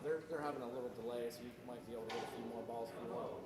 They're having a little delay, so you might be able to get a few more balls if you want.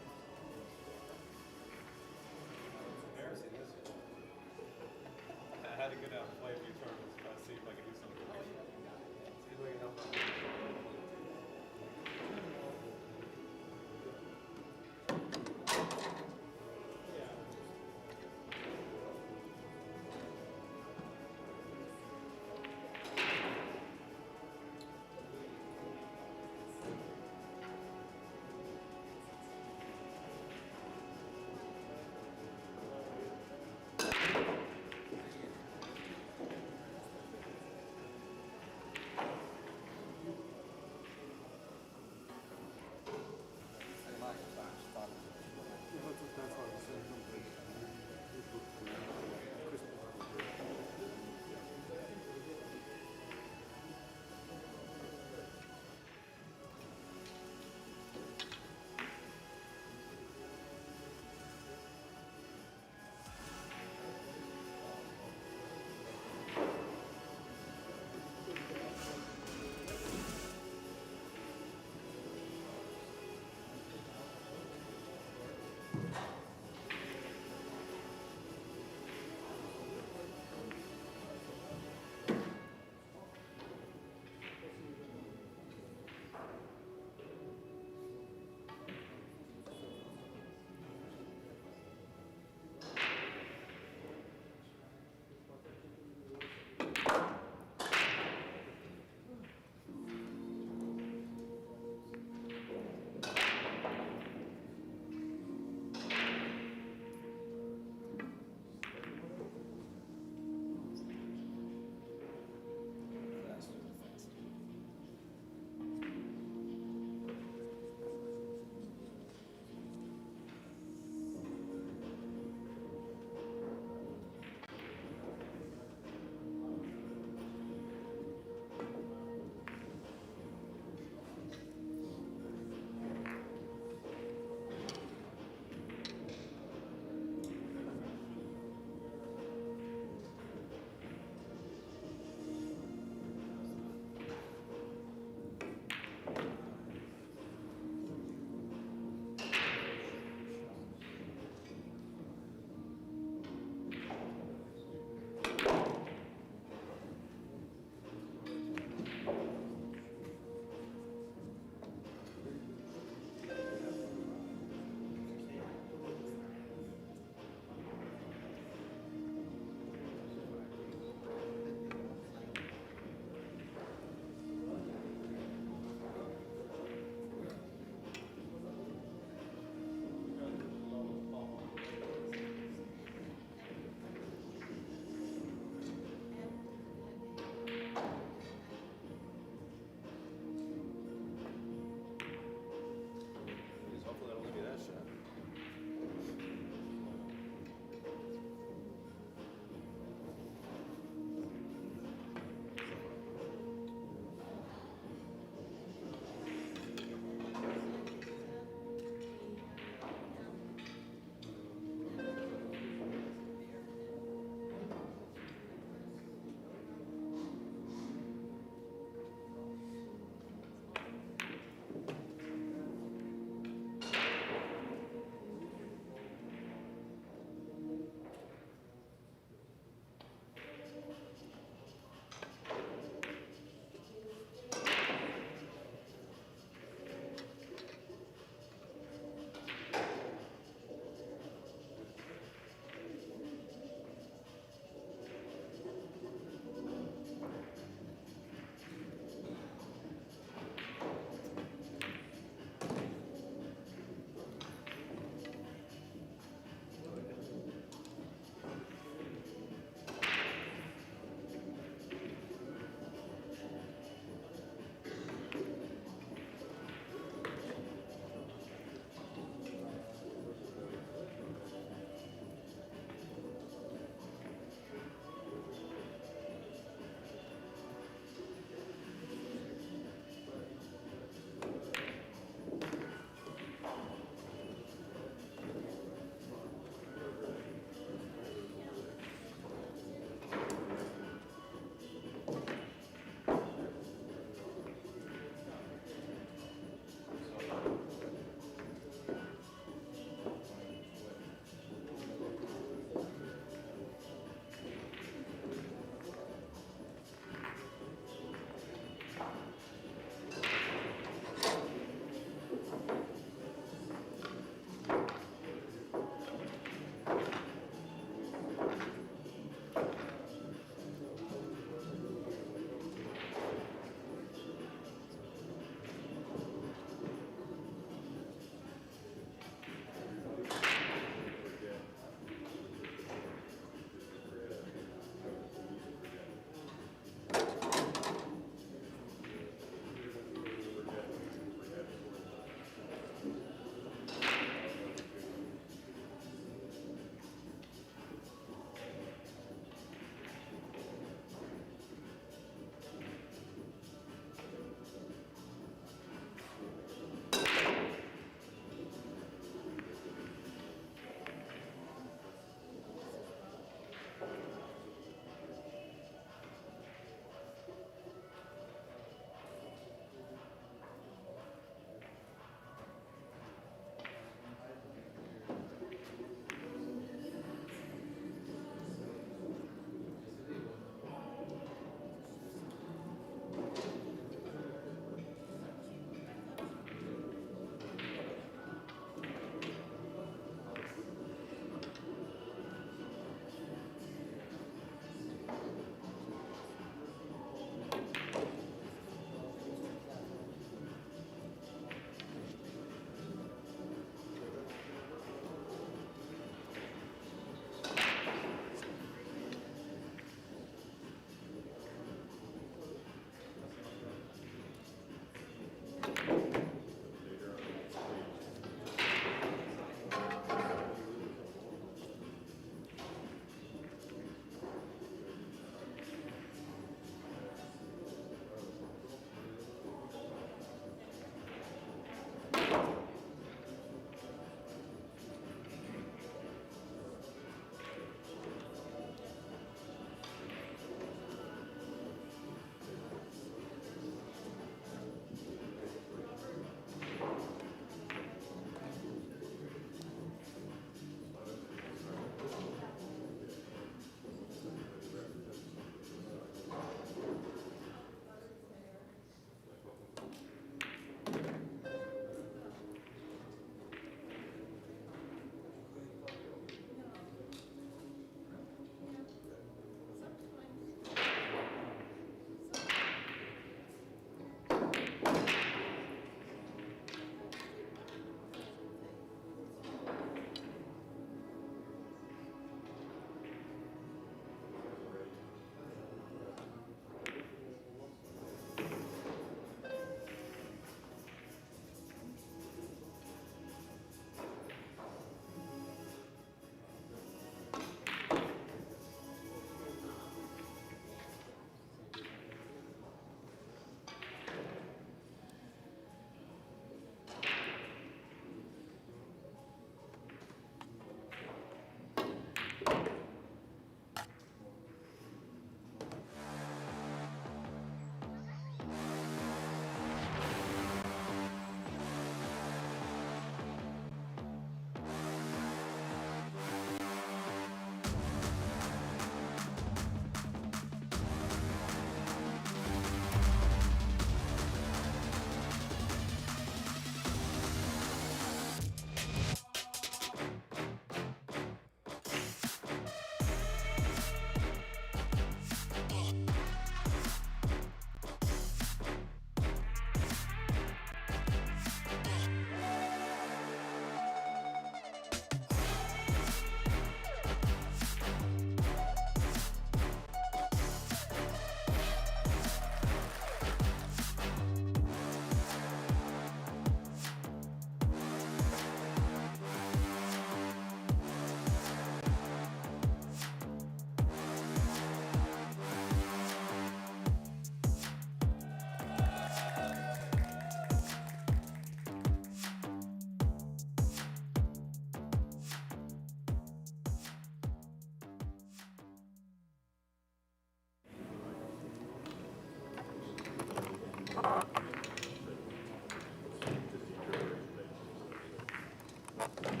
Sure thing.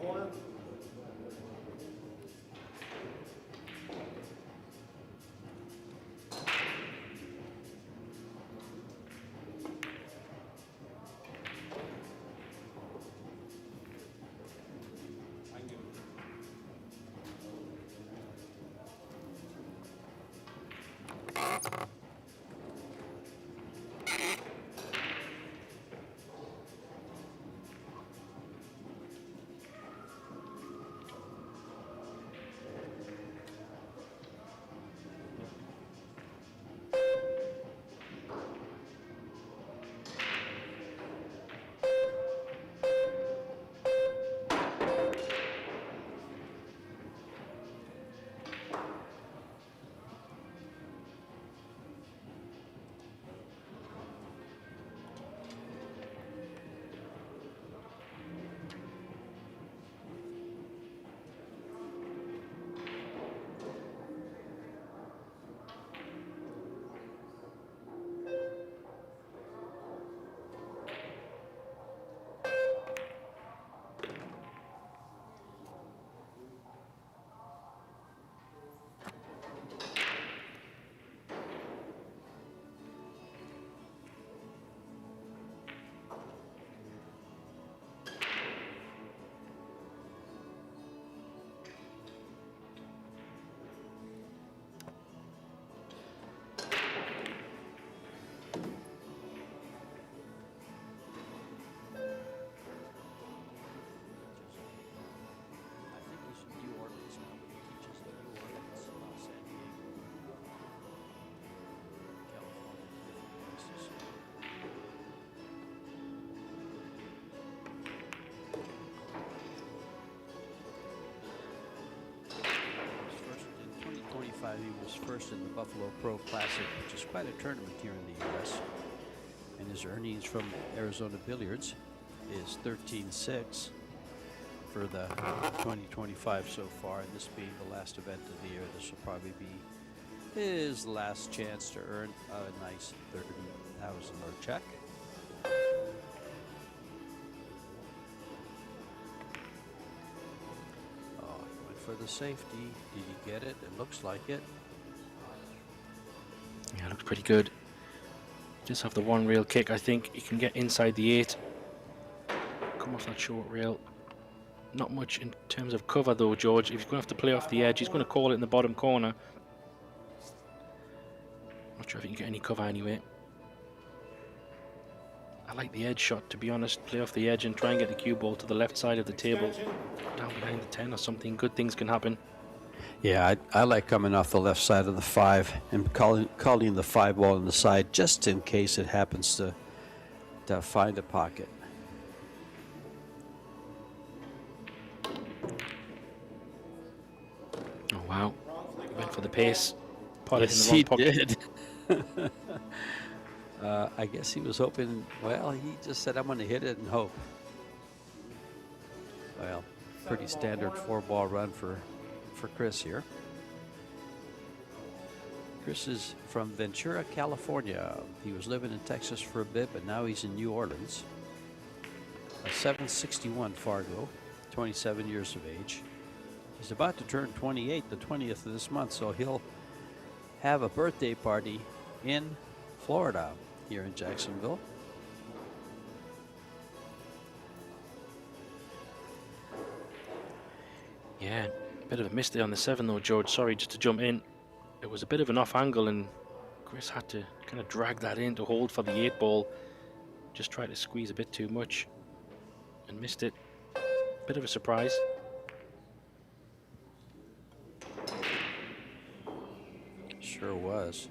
Corner. He was first in the Buffalo Pro Classic, which is quite a tournament here in the U.S. And his earnings from Arizona Billiards is 13.6 for the 2025 so far. And this being the last event of the year, this will probably be his last chance to earn a nice $30,000 check. For the safety. Did he get it? It looks like it. Yeah, it looks pretty good. Just have the one rail kick. I think he can get inside the 8. Come off that short rail. Not much in terms of cover though, George. If he's going to have to play off the edge, he's going to call it in the bottom corner. Not sure if he can get any cover anyway. I like the edge shot, to be honest. Play off the edge and try and get the cue ball to the left side of the table. Down behind the 10 or something. Good things can happen. Yeah, I like coming off the left side of the 5 and calling the 5 ball on the side just in case it happens to find a pocket. Oh, wow. He went for the pace. Potted Yes, in the wrong pocket. Did. I guess he was hoping, well, he just said, I'm going to hit it and hope. Well, pretty standard 4-ball run for Chris here. Chris is from Ventura, California. He was living in Texas for a bit, but now he's in New Orleans. A 761 Fargo, 27 years of age. He's about to turn 28 the 20th of this month, so he'll have a birthday party in Florida, here in Jacksonville. Yeah, a bit of a miss there on the 7 though, George. Sorry, just to jump in. It was a bit of an off angle and Chris had to kind of drag that in to hold for the 8 ball. Just tried to squeeze a bit too much and missed it. Bit of a surprise. Sure was.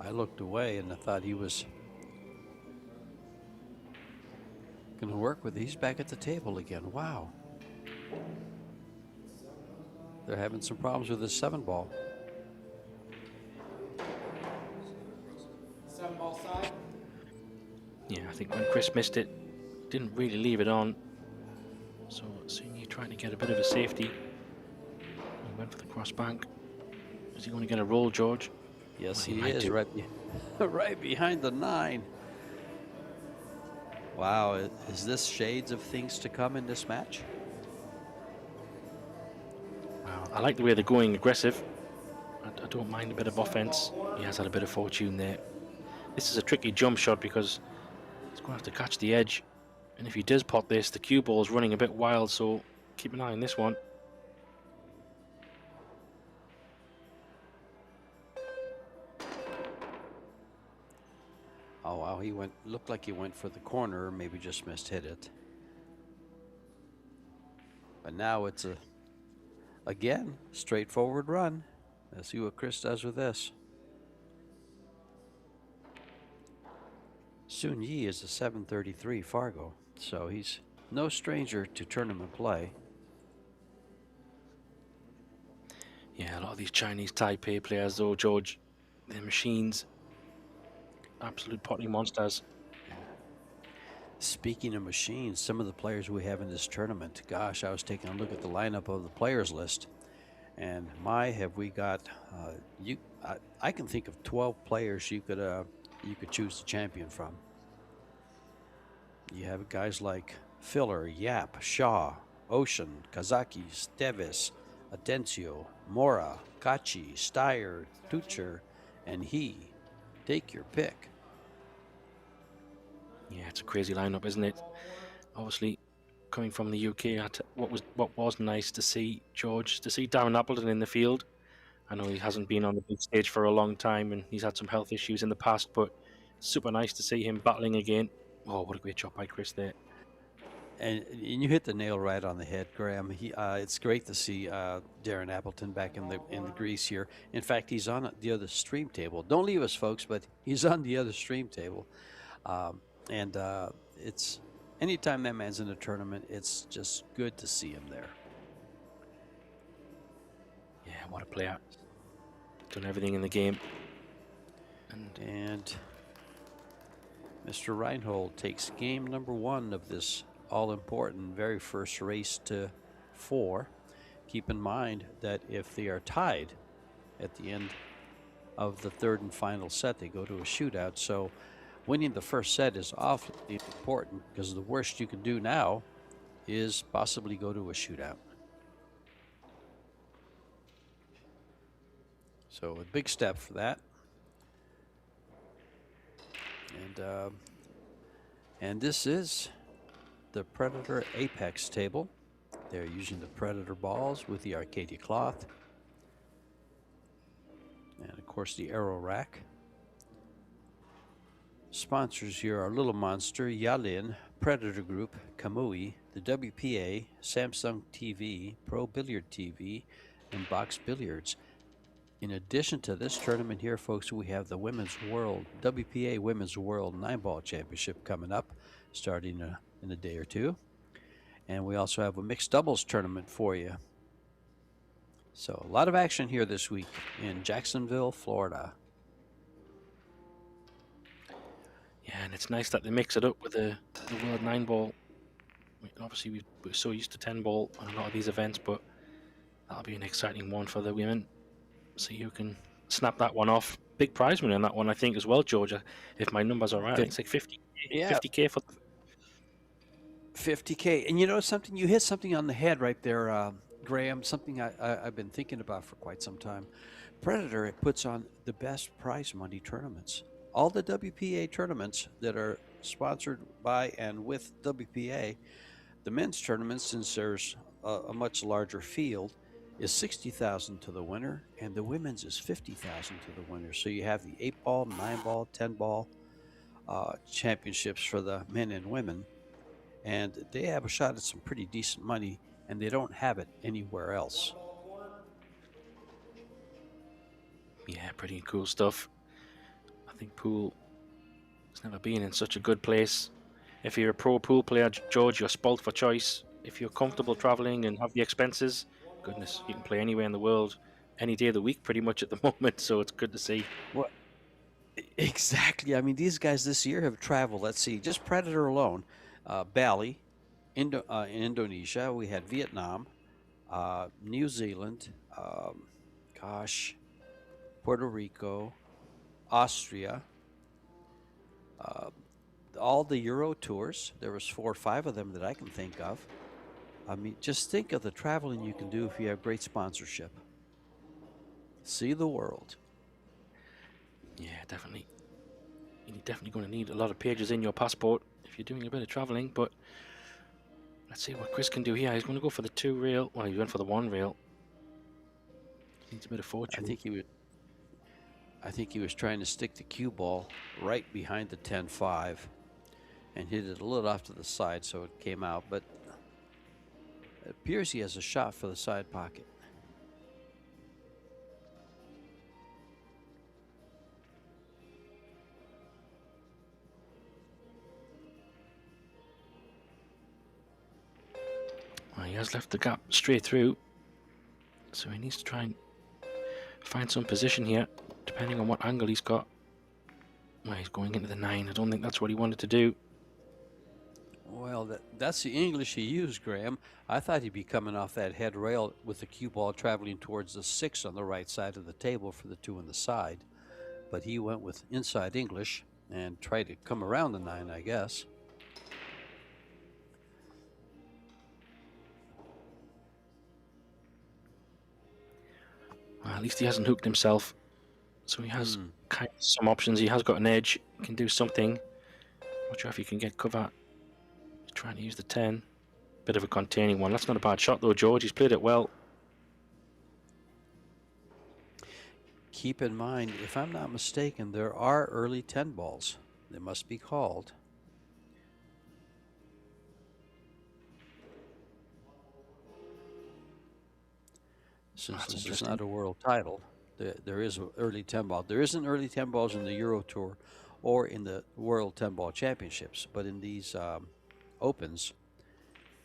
I looked away and I thought he was going to work with it. He's back at the table again. Wow. They're having some problems with this 7 ball. 7 ball side. Yeah, I think when Chris missed it, didn't really leave it on. So seeing you trying to get a bit of a safety. He went for the cross bank. Is he going to get a roll, George? Yes, Well, he might is do. right behind the 9. Wow, is this shades of things to come in this match? Wow, I like the way they're going aggressive. I don't mind a bit of offense. He has had a bit of fortune there. This is a tricky jump shot because he's going to have to catch the edge. And if he does pot this, the cue ball is running a bit wild, so keep an eye on this one. Oh wow, looked like he went for the corner, maybe just missed hit it. But now it's again, straightforward run. Let's see what Chris does with this. Sun Yi is a 733 Fargo, so he's no stranger to tournament play. Yeah, a lot of these Chinese Taipei players though, George, they're machines. Absolute potting monsters. Speaking of machines, some of the players we have in this tournament, gosh, I was taking a look at the lineup of the players list, and have we got, I can think of 12 players you could choose the champion from. You have guys like Filler, Yap, Shaw, Ocean, Kazaki, Stevis, Atencio, Mora, Kachi, Steyer, Tucher, and he. Take your pick. Yeah, it's a crazy lineup, isn't it? Obviously, coming from the UK, what was nice to see, George, to see Darren Appleton in the field. I know he hasn't been on the big stage for a long time, and he's had some health issues in the past, but super nice to see him battling again. Oh, what a great job by Chris there. And you hit the nail right on the head, Graham. It's great to see Darren Appleton back in the grease here. In fact, he's on the other stream table. Don't leave us, folks, but he's on the other stream table. It's anytime that man's in a tournament, it's just good to see him there. Yeah, what a player. done everything in the game. And Mr. Reinhold takes game number 1 of this all-important very first race to 4. Keep in mind that if they are tied at the end of the third and final set, they go to a shootout. So winning the first set is awfully important, because the worst you can do now is possibly go to a shootout. So a big step for that. And this is the Predator Apex table. They're using the Predator balls with the Arcadia cloth. And of course the AeroRack. Sponsors here are Little Monster, Yalin, Predator Group, Kamui, the WPA, SamsungTV, Pro Billiard TV, and Box Billiards. In addition to this tournament here, folks, we have the Women's World, WPA Women's World 9-Ball Championship coming up, starting in a day or two. And we also have a mixed doubles tournament for you. So a lot of action here this week in Jacksonville, Florida. Yeah, and it's nice that they mix it up with the World 9-Ball. Obviously, we're so used to 10-ball on a lot of these events, but that'll be an exciting one for the women. See who can snap that one off. Big prize money on that one, I think, as well, Georgia. If my numbers are right, it's like 50. Yeah, 50K for 50K. And you know something? You hit something on the head right there, Graham. Something I've been thinking about for quite some time. Predator puts on the best prize money tournaments. All the WPA tournaments that are sponsored by and with WPA, the men's tournament, since there's a much larger field, is $60,000 to the winner, and the women's is $50,000 to the winner. So you have the 8-ball, 9-ball, 10-ball championships for the men and women, and they have a shot at some pretty decent money, and they don't have it anywhere else. Yeah, pretty cool stuff. I think pool has never been in such a good place. If you're a pro pool player, George, you're spoilt for choice. If you're comfortable traveling and have the expenses, goodness, you can play anywhere in the world, any day of the week pretty much at the moment, so it's good to see. Well, exactly. I mean, these guys this year have traveled, let's see, just Predator alone, Bali, in Indonesia, we had Vietnam, New Zealand, Puerto Rico, Austria, all the Euro tours. There was 4 or 5 of them that I can think of. I mean, just think of the traveling you can do if you have great sponsorship. See the world. Yeah, definitely. You're definitely going to need a lot of pages in your passport if you're doing a bit of traveling, but let's see what Chris can do here. He's going to go for the 2 rail. Well, he went for the 1 rail. Needs a bit of fortune. I think he was trying to stick the cue ball right behind the 10-5 and hit it a little off to the side, so it came out, but it appears he has a shot for the side pocket. Well, he has left the gap straight through, so he needs to try and find some position here, depending on what angle he's got. Well, he's going into the 9. I don't think that's what he wanted to do. Well, that's the English he used, Graham. I thought he'd be coming off that head rail with the cue ball traveling towards the 6 on the right side of the table for the 2 on the side. But he went with inside English and tried to come around the 9, I guess. Well, at least he hasn't hooked himself, so he has kind of some options. He has got an edge. He can do something. Not sure if he can get cover. He's trying to use the 10. Bit of a containing one. That's not a bad shot though, George. He's played it well. Keep in mind, if I'm not mistaken, there are early 10 balls. They must be called. Since this is not a world title, there is an early 10 ball. There isn't early 10 balls in the Euro Tour or in the World 10 Ball Championships, but in these Opens,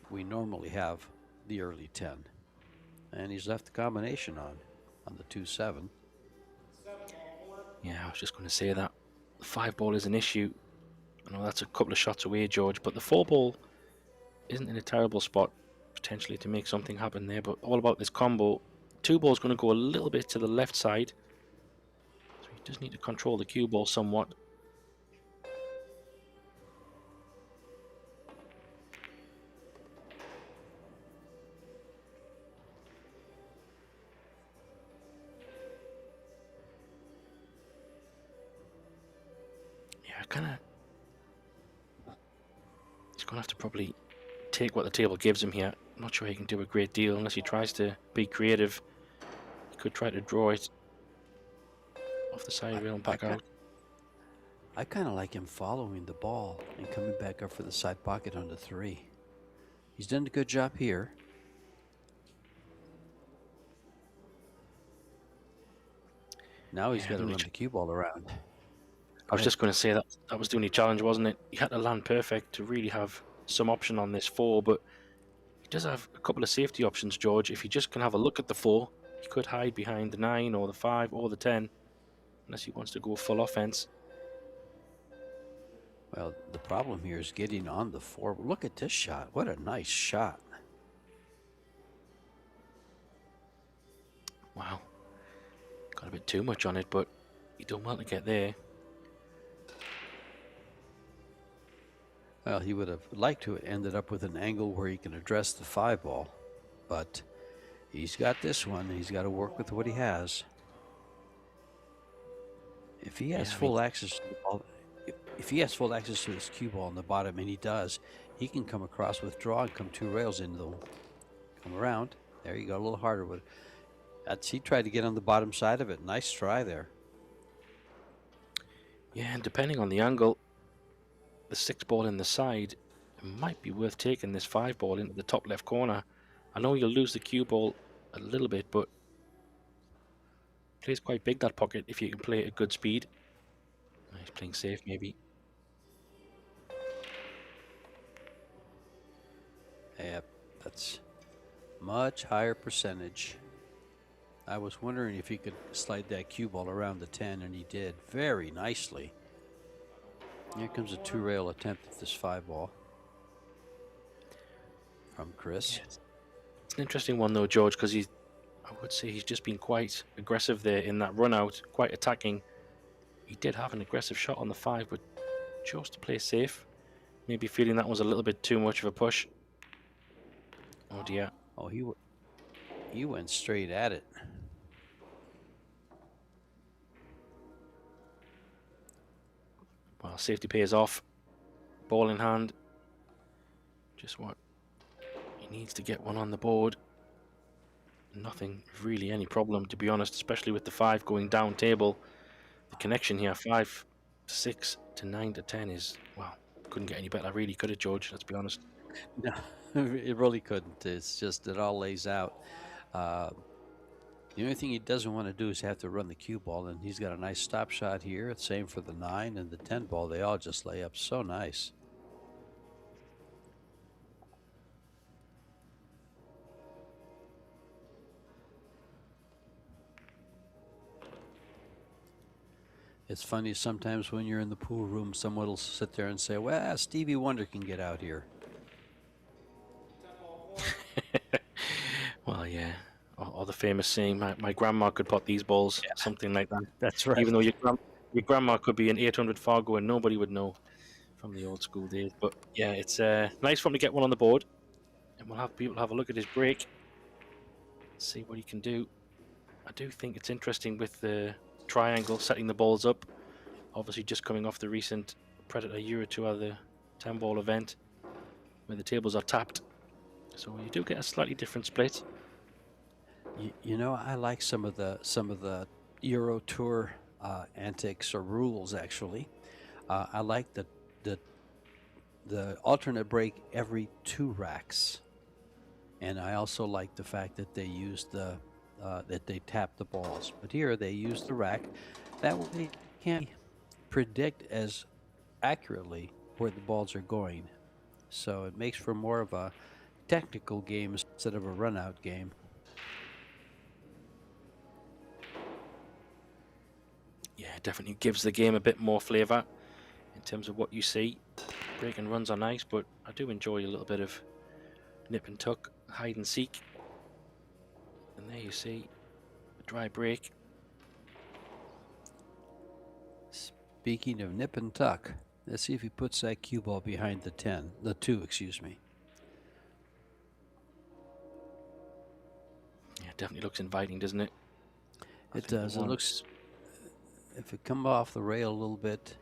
we normally have the early 10. And he's left the combination on the 2-7. Yeah, I was just going to say that. The 5 ball is an issue. I know that's a couple of shots away, George, but the 4 ball isn't in a terrible spot potentially to make something happen there. But all about this combo. 2 ball's going to go a little bit to the left side. So he does need to control the cue ball somewhat. He's going to have to probably take what the table gives him here. I'm not sure he can do a great deal unless he tries to be creative. He could try to draw it off the side rail and back out. I kind of like him following the ball and coming back up for the side pocket on the 3. He's done a good job here. Now he's got to run the cue ball around. I was just going to say that was the only challenge, wasn't it? He had to land perfect to really have some option on this 4, but he does have a couple of safety options, George. If he just can have a look at the 4, he could hide behind the 9 or the 5 or the 10, unless he wants to go full offense. Well, the problem here is getting on the 4. Look at this shot. What a nice shot. Wow. Got a bit too much on it, but he done well to get there. Well, he would have liked to have ended up with an angle where he can address the 5 ball, but he's got this one. He's got to work with what he has. If he has full access to the ball, if he has full access to his cue ball on the bottom, and he does, he can come across with draw and come 2 rails into them. Come around. There you go, a little harder. But he tried to get on the bottom side of it. Nice try there. Yeah, and depending on the angle, the 6 ball in the side, it might be worth taking this 5 ball into the top left corner. I know you'll lose the cue ball a little bit, but plays quite big, that pocket, if you can play it at good speed. He's playing safe, maybe. Yeah, that's much higher percentage. I was wondering if he could slide that cue ball around the 10, and he did very nicely. Here comes a 2-rail attempt at this 5 ball from Chris. It's an interesting one though, George, because I would say he's just been quite aggressive there in that run out, quite attacking. He did have an aggressive shot on the 5, but chose to play safe. Maybe feeling that was a little bit too much of a push. Oh dear. Oh, he went straight at it. Well, safety pays off. Ball in hand. Just what he needs to get one on the board. Nothing really any problem, to be honest, especially with the 5 going down table. The connection here, 5 to 6 to 9 to 10 is, well, couldn't get any better, really, could it, George? Let's be honest. No, it really couldn't. It's just, it all lays out. The only thing he doesn't want to do is have to run the cue ball, and he's got a nice stop shot here. Same for the 9 and the 10 ball. They all just lay up so nice. It's funny, sometimes when you're in the pool room, someone will sit there and say, well, Stevie Wonder can get out here. Well, yeah. Or the famous saying, my grandma could pot these balls, something like that. That's right. Even though your grandma could be an 800 Fargo and nobody would know from the old school days. But yeah, it's nice for him to get one on the board. And we'll have people have a look at his break. See what he can do. I do think it's interesting with the triangle setting the balls up. Obviously just coming off the recent Predator Euro Tour, the 10 ball event, where the tables are tapped. So you do get a slightly different split. You know, I like some of the Euro Tour antics or rules. Actually, I like the alternate break every 2 racks, and I also like the fact that they use that they tap the balls. But here they use the rack. That way they can't predict as accurately where the balls are going, so it makes for more of a technical game instead of a run-out game. Yeah, it definitely gives the game a bit more flavour in terms of what you see. Break and runs are nice, but I do enjoy a little bit of nip and tuck, hide and seek. And there you see a dry break. Speaking of nip and tuck, let's see if he puts that cue ball behind the 10, the 2, excuse me. Yeah, it definitely looks inviting, doesn't it? It does. It looks, if it come off the rail a little bit,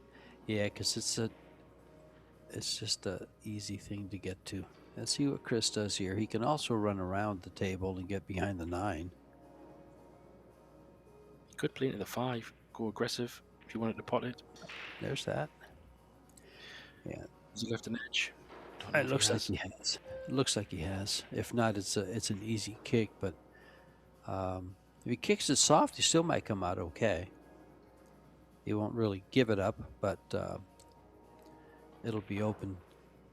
yeah, because it's just a easy thing to get to. Let's see what Chris does here. He can also run around the table and get behind the 9. You could play into the 5, go aggressive if you wanted to pot it. There's that. Yeah. Has he left an edge? Don't know It if looks he like has. he has. It looks like he has. If not, it's an easy kick. But if he kicks it soft, he still might come out okay. He won't really give it up, but it'll be open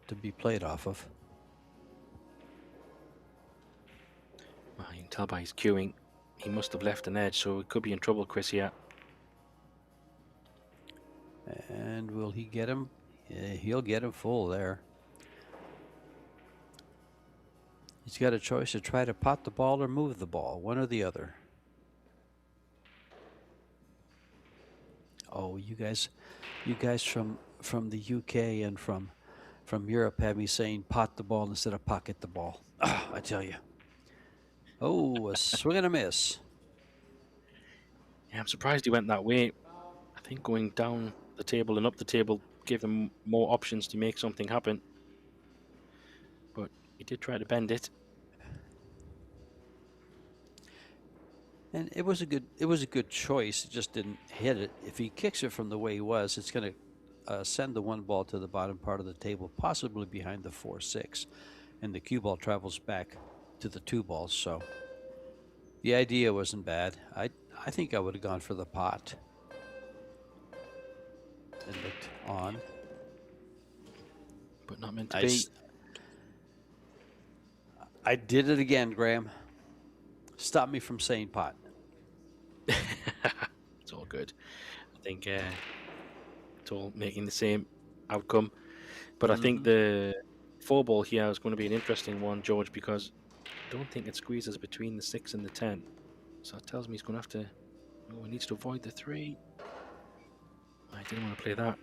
to be played off of. Well, you can tell by his cueing, he must have left an edge, so he could be in trouble, Chris, here. And will he get him? Yeah, he'll get him full there. He's got a choice to try to pot the ball or move the ball, one or the other. Oh, you guys from the UK and from Europe have me saying pot the ball instead of pocket the ball. Oh, I tell you. Oh, a swing and a miss. Yeah, I'm surprised he went that way. I think going down the table and up the table gave him more options to make something happen. But he did try to bend it. And it was a good choice. It just didn't hit it. If he kicks it from the way he was, it's going to send the 1 ball to the bottom part of the table, possibly behind the 4-6, and the cue ball travels back to the 2 balls. So the idea wasn't bad. I think I would have gone for the pot. It looked on, but not meant to be. I did it again, Graham. Stop me from saying pot. It's all good. I think it's all making the same outcome. But I think the 4 ball here is going to be an interesting one, George, because I don't think it squeezes between the 6 and the 10. So it tells me he's going to have to... Oh, he needs to avoid the 3. I didn't want to play that.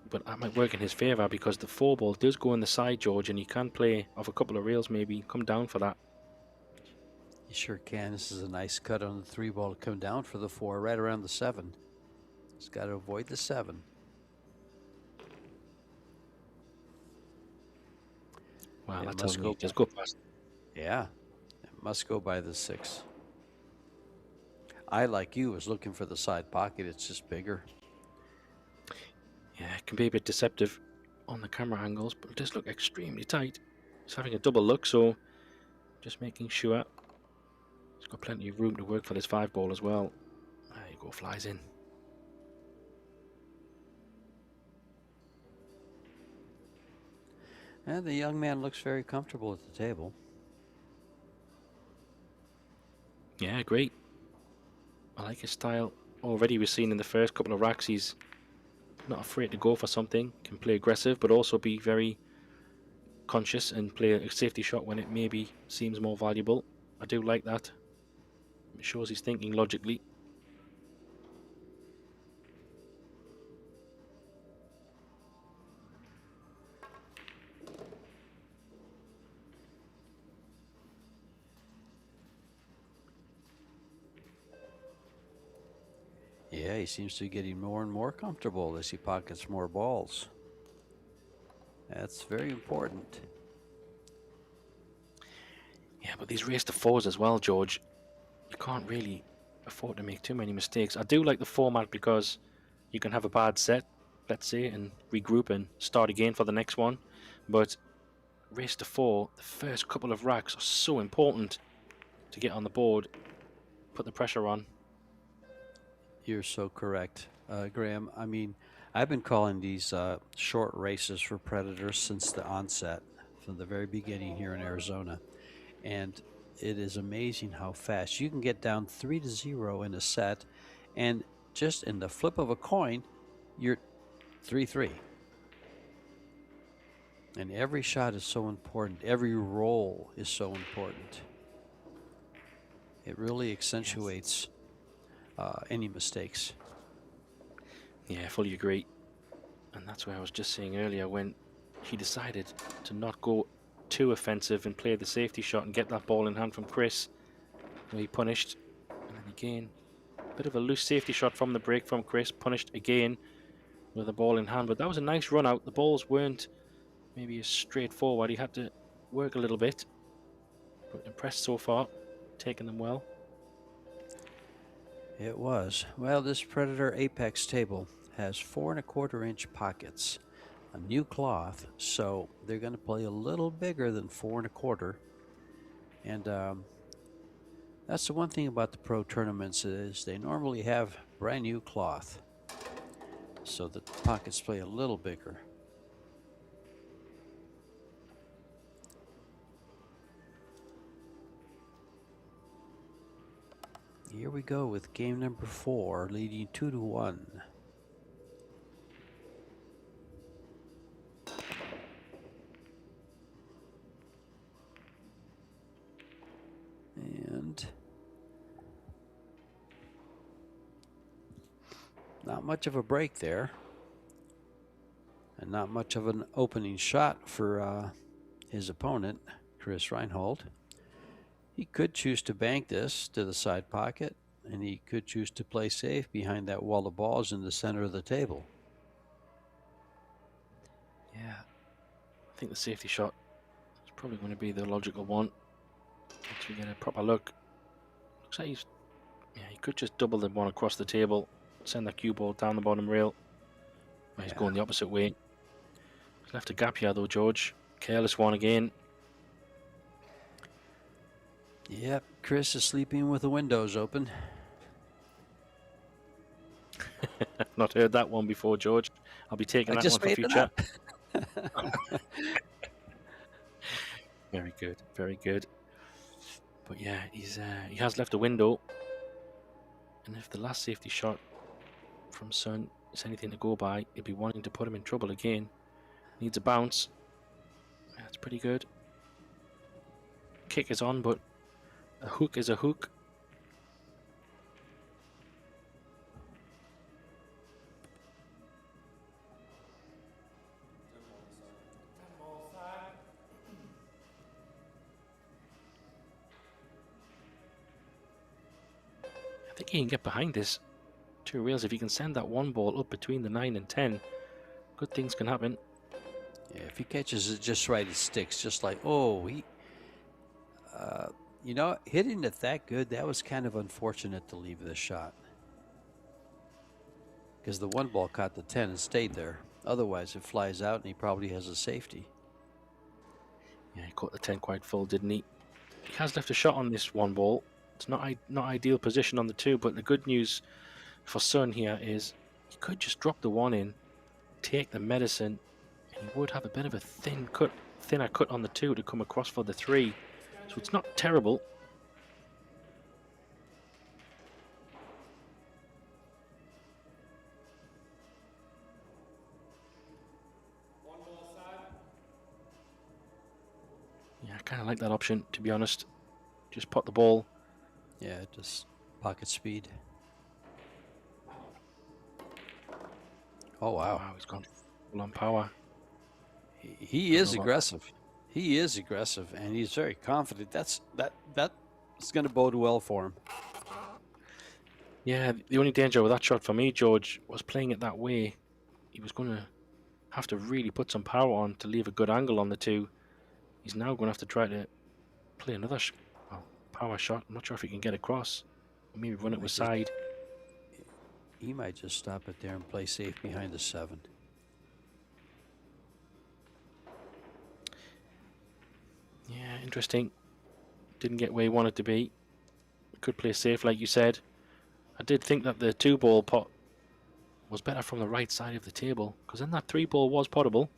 But that might work in his favour because the 4 ball does go on the side, George, and he can play off a couple of rails maybe, come down for that. You sure can. This is a nice cut on the 3 ball to come down for the 4, right around the 7. He's got to avoid the 7. Wow, It that must tells me go just go past. Yeah, it must go by the 6. I, like you, was looking for the side pocket. It's just bigger. Yeah, it can be a bit deceptive on the camera angles, but it does look extremely tight. He's having a double look, so just making sure. He's got plenty of room to work for this 5 ball as well. There you go, flies in. And the young man looks very comfortable at the table. Yeah, great. I like his style. Already we've seen in the first couple of racks he's not afraid to go for something, can play aggressive, but also be very conscious and play a safety shot when it maybe seems more valuable. I do like that. It shows he's thinking logically. Yeah, he seems to be getting more and more comfortable as he pockets more balls. That's very important. Yeah, but these race to 4s as well, George, you can't really afford to make too many mistakes. I do like the format because you can have a bad set, let's say, and regroup and start again for the next one. But race to 4, the first couple of racks are so important to get on the board, put the pressure on. You're so correct, Graham. I mean, I've been calling these short races for Predators since the onset, from the very beginning here in Arizona. And it is amazing how fast you can get down 3-0 in a set and just in the flip of a coin, you're 3-3. And every shot is so important. Every roll is so important. It really accentuates any mistakes. Yeah, I fully agree. And that's why I was just saying earlier, when he decided to not go too offensive and play the safety shot and get that ball in hand from Chris, he punished. And then again, a bit of a loose safety shot from the break from Chris, punished again with the ball in hand. But that was a nice run out. The balls weren't maybe as straightforward. He had to work a little bit. But impressed so far, taking them well. It was. Well, this Predator Apex table has 4¼ inch pockets, a new cloth, so they're going to play a little bigger than 4¼ and that's the one thing about the pro tournaments is they normally have brand new cloth, so the pockets play a little bigger. Here we go with game number 4, leading 2-1. And not much of a break there. And not much of an opening shot for his opponent, Chris Reinhold. He could choose to bank this to the side pocket, and he could choose to play safe behind that wall of balls in the center of the table. Yeah, I think the safety shot is probably going to be the logical one. Once we get a proper look. Looks like he could just double the one across the table, send that cue ball down the bottom rail. He's going the opposite way. He's left a gap here though, George. Careless one again. Yep, Chris is sleeping with the windows open. I've not heard that one before, George. I'll be taking that one for future. Very good, very good. But yeah, he has left a window, and if the last safety shot from Sun is anything to go by, he'll be wanting to put him in trouble again. Needs a bounce. That's pretty good. Kick is on, but a hook is a hook. I think he can get behind this 2 rails. If he can send that one ball up between the 9 and 10, good things can happen. Yeah, if he catches it just right, it sticks. Just like, you know, hitting it that good, that was kind of unfortunate to leave this shot. Because the one ball caught the 10 and stayed there. Otherwise, it flies out and he probably has a safety. Yeah, he caught the 10 quite full, didn't he? He has left a shot on this one ball. It's not ideal position on the 2, but the good news for Sun here is he could just drop the 1 in, take the medicine, and he would have a bit of a thinner cut on the 2 to come across for the 3. So it's not terrible. Yeah, I kind of like that option, to be honest. Just pot the ball. Yeah, just pocket speed. Oh, wow. Wow, he's gone full on power. He is aggressive. He is aggressive, and he's very confident. That's going to bode well for him. Yeah, the only danger with that shot for me, George, was playing it that way. He was going to have to really put some power on to leave a good angle on the 2. He's now going to have to try to play another power shot. I'm not sure if he can get across. Maybe run it with side. He might just stop it there and play safe behind the 7. Yeah, interesting. Didn't get where he wanted to be. Could play safe, like you said. I did think that the 2 ball pot was better from the right side of the table, because then that 3 ball was potable.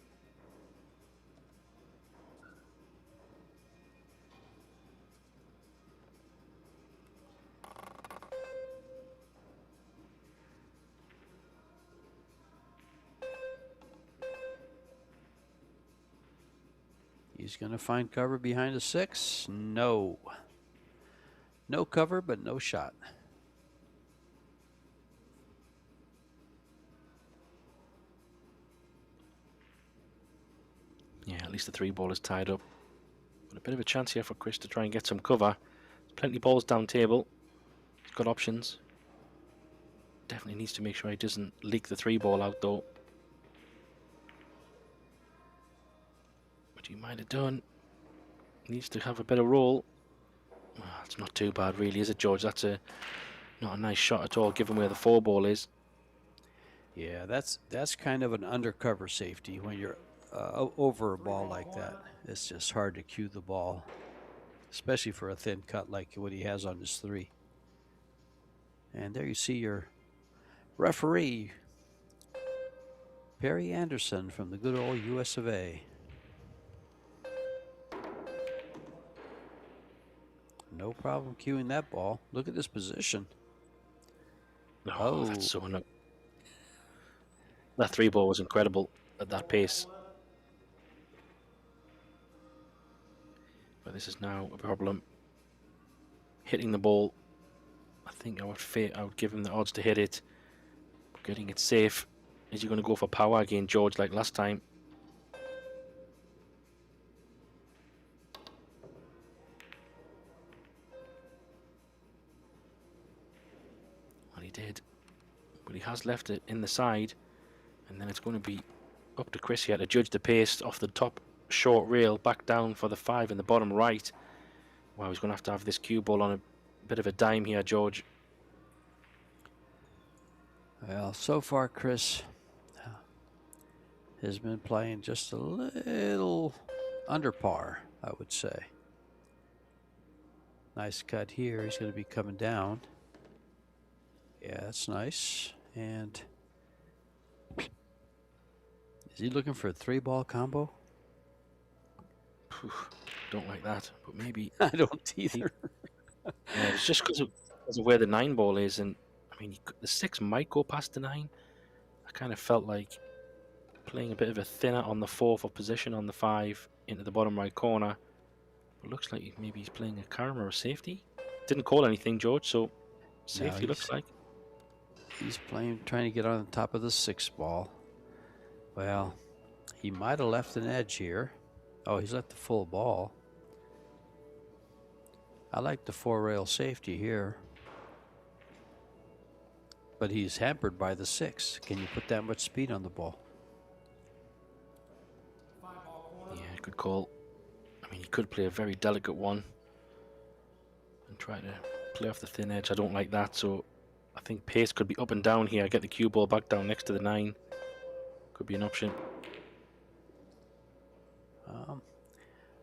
He's going to find cover behind a 6. No. No cover, but no shot. Yeah, at least the 3 ball is tied up. But a bit of a chance here for Chris to try and get some cover. Plenty of balls down table. He's got options. Definitely needs to make sure he doesn't leak the 3 ball out though. Which he might have done. He needs to have a better roll. Well, it's not too bad really, is it, George? That's not a nice shot at all given where the 4 ball is. Yeah, that's kind of an undercover safety when you're over a ball like that. It's just hard to cue the ball, especially for a thin cut like what he has on his 3. And there you see your referee, Perry Anderson from the good old US of A. No problem cueing that ball. Look at this position. Oh, that's so no. That 3 ball was incredible at that pace. But this is now a problem. Hitting the ball, I think I would give him the odds to hit it. Getting it safe. Is he going to go for power again, George, like last time? Well, he did. But he has left it in the side. And then it's going to be up to Chris here to judge the pace off the top short rail back down for the 5 in the bottom right. Wow, he's going to have this cue ball on a bit of a dime here, George. Well, so far Chris has been playing just a little under par, I would say. Nice cut here. He's going to be coming down. Yeah, that's nice. And is he looking for a 3-ball combo? Don't like that, but maybe. I don't either. Yeah, it's just because of where the 9 ball is, and I mean the 6 might go past the 9. I kind of felt like playing a bit of a thinner on the 4 for position on the 5 into the bottom right corner. It looks like maybe he's playing a carom or a safety. Didn't call anything, George, so safety looks like. He's trying to get on the top of the 6 ball. Well, he might have left an edge here. Oh, he's left the full ball. I like the 4-rail safety here. But he's hampered by the 6. Can you put that much speed on the ball? Yeah, good call. I mean, he could play a very delicate one and try to play off the thin edge. I don't like that, so I think pace could be up and down here. Get the cue ball back down next to the 9. Could be an option.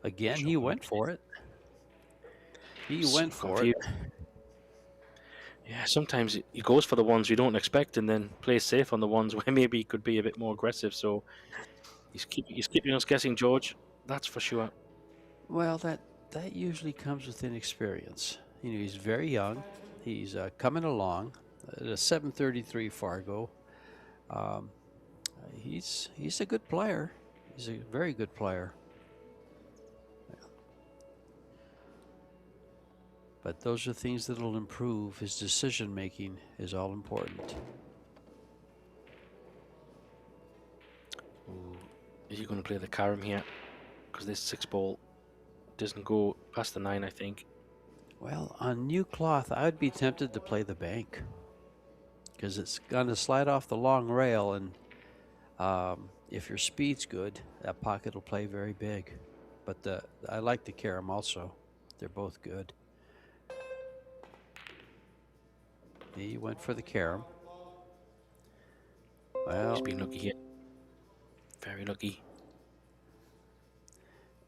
Again, he went for it. He went for it. Yeah, sometimes he goes for the ones you don't expect and then plays safe on the ones where maybe he could be a bit more aggressive. So he's keeping us guessing, George. That's for sure. Well, that usually comes with inexperience. You know, he's very young. He's coming along at a 733 Fargo. He's a good player. He's a very good player. But those are things that will improve. His decision making is all important. Ooh, is he going to play the carom here? Because this 6 ball doesn't go past the 9, I think. Well, on new cloth, I would be tempted to play the bank because it's going to slide off the long rail, and if your speed's good, that pocket will play very big. But I like the carom also. They're both good. He went for the carom. Well, he's been lucky here. Very lucky.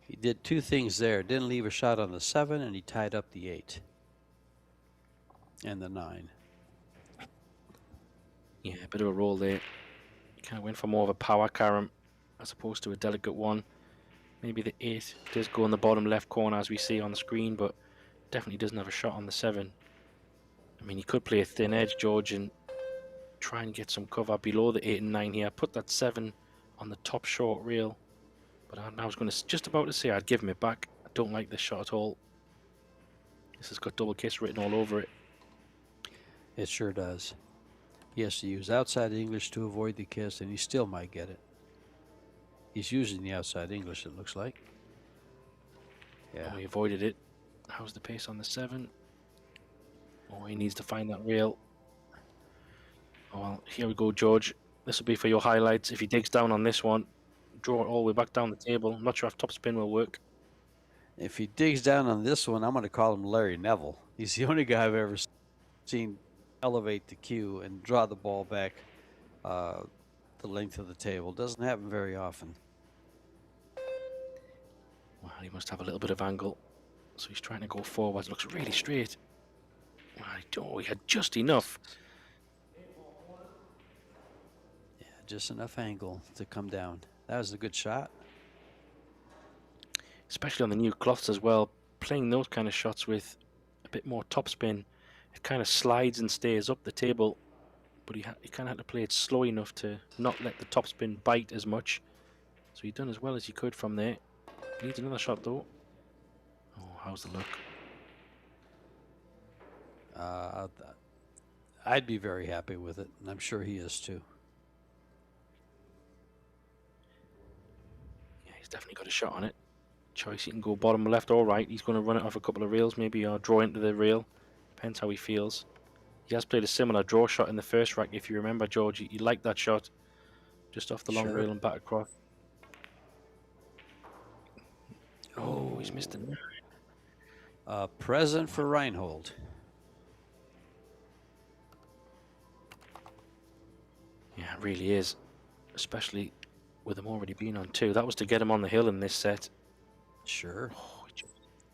He did 2 things there. Didn't leave a shot on the 7, and he tied up the 8 and the 9. Yeah, a bit of a roll there. He kind of went for more of a power carom as opposed to a delicate one. Maybe the 8 does go in the bottom left corner as we see on the screen, but definitely doesn't have a shot on the 7. I mean, he could play a thin edge, George, and try and get some cover below the 8 and 9 here. Put that 7 on the top short rail. But I was going to just about to say I'd give him it back. I don't like this shot at all. This has got double kiss written all over it. It sure does. He has to use outside English to avoid the kiss, and he still might get it. He's using the outside English, it looks like. Yeah. Oh, he avoided it. How's the pace on the 7? Oh, he needs to find that rail. Oh, well, here we go, George. This will be for your highlights. If he digs down on this one, draw it all the way back down the table. I'm not sure if topspin will work. If he digs down on this one, I'm going to call him Larry Neville. He's the only guy I've ever seen elevate the cue and draw the ball back the length of the table. Doesn't happen very often. Well, he must have a little bit of angle. So he's trying to go forwards. Looks really straight. Oh, he had just enough. Yeah, just enough angle to come down. That was a good shot. Especially on the new cloths as well. Playing those kind of shots with a bit more topspin, it kind of slides and stays up the table. But he kind of had to play it slow enough to not let the topspin bite as much. So he done as well as he could from there. Needs another shot though. Oh, how's the look? I'd be very happy with it, and I'm sure he is too. Yeah, he's definitely got a shot on it. Choice, he can go bottom left or right. He's going to run it off a couple of rails maybe, or draw into the rail. Depends how he feels. He has played a similar draw shot in the first rack, if you remember, George. He liked that shot. Just off the long rail and back across. Oh, he's missed it. Present for Reinhold. Yeah, it really is. Especially with him already being on 2. That was to get him on the hill in this set. Sure. Oh, he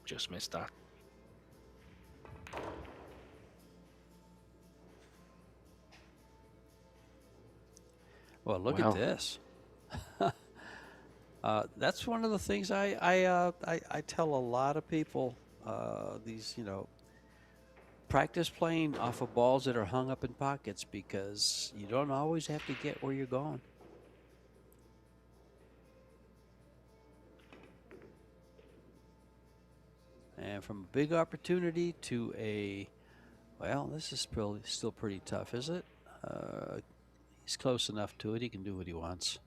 just missed that. Well, look at this. That's one of the things I tell a lot of people. These, practice playing off of balls that are hung up in pockets, because you don't always have to get where you're going. And from a big opportunity to a, well, this is still pretty tough, is it? He's close enough to it. He can do what he wants.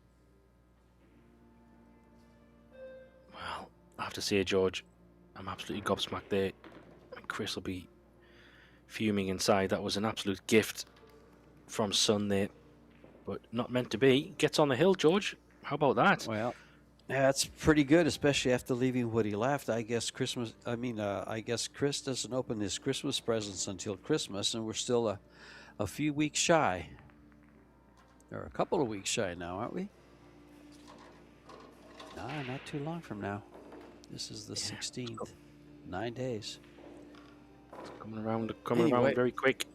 Well, I have to say, George, I'm absolutely gobsmacked there. And Chris will be fuming inside. That was an absolute gift from Sun there. But not meant to be. Gets on the hill, George. How about that? Well, that's pretty good, especially after leaving what he left. I guess I guess Chris doesn't open his Christmas presents until Christmas, and we're still a few weeks shy. Or a couple of weeks shy now, aren't we? Nah, not too long from now. This is the 16th. 9 days. It's coming around very quick.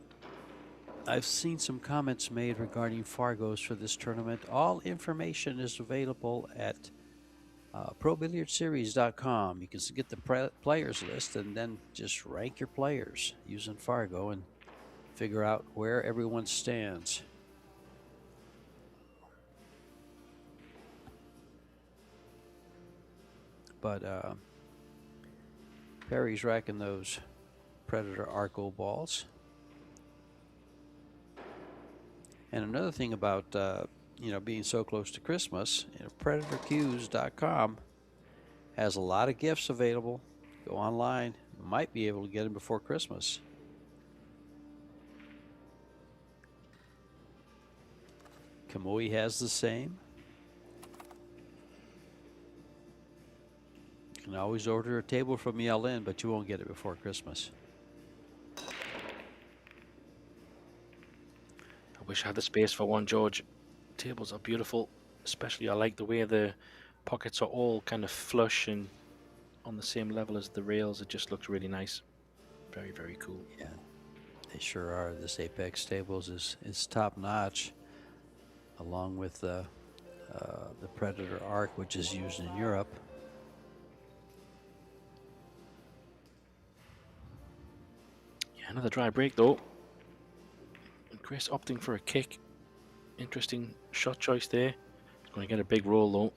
I've seen some comments made regarding Fargos for this tournament. All information is available at ProBilliardSeries.com. You can get the players list and then just rank your players using Fargo and figure out where everyone stands. But Perry's racking those Predator Arco balls. And another thing about being so close to Christmas, PredatorQs.com has a lot of gifts available. Go online, you might be able to get them before Christmas. Kamui has the same. You can always order a table from Yalin, but you won't get it before Christmas. I wish I had the space for one, George. Tables are beautiful. Especially I like the way the pockets are all kind of flush and on the same level as the rails. It just looks really nice. Very, very cool. Yeah, they sure are. This Apex tables is top notch, along with the Predator Arc, which is used in Europe. Yeah, another dry break though. And Chris opting for a kick. Interesting shot choice there. He's going to get a big roll though.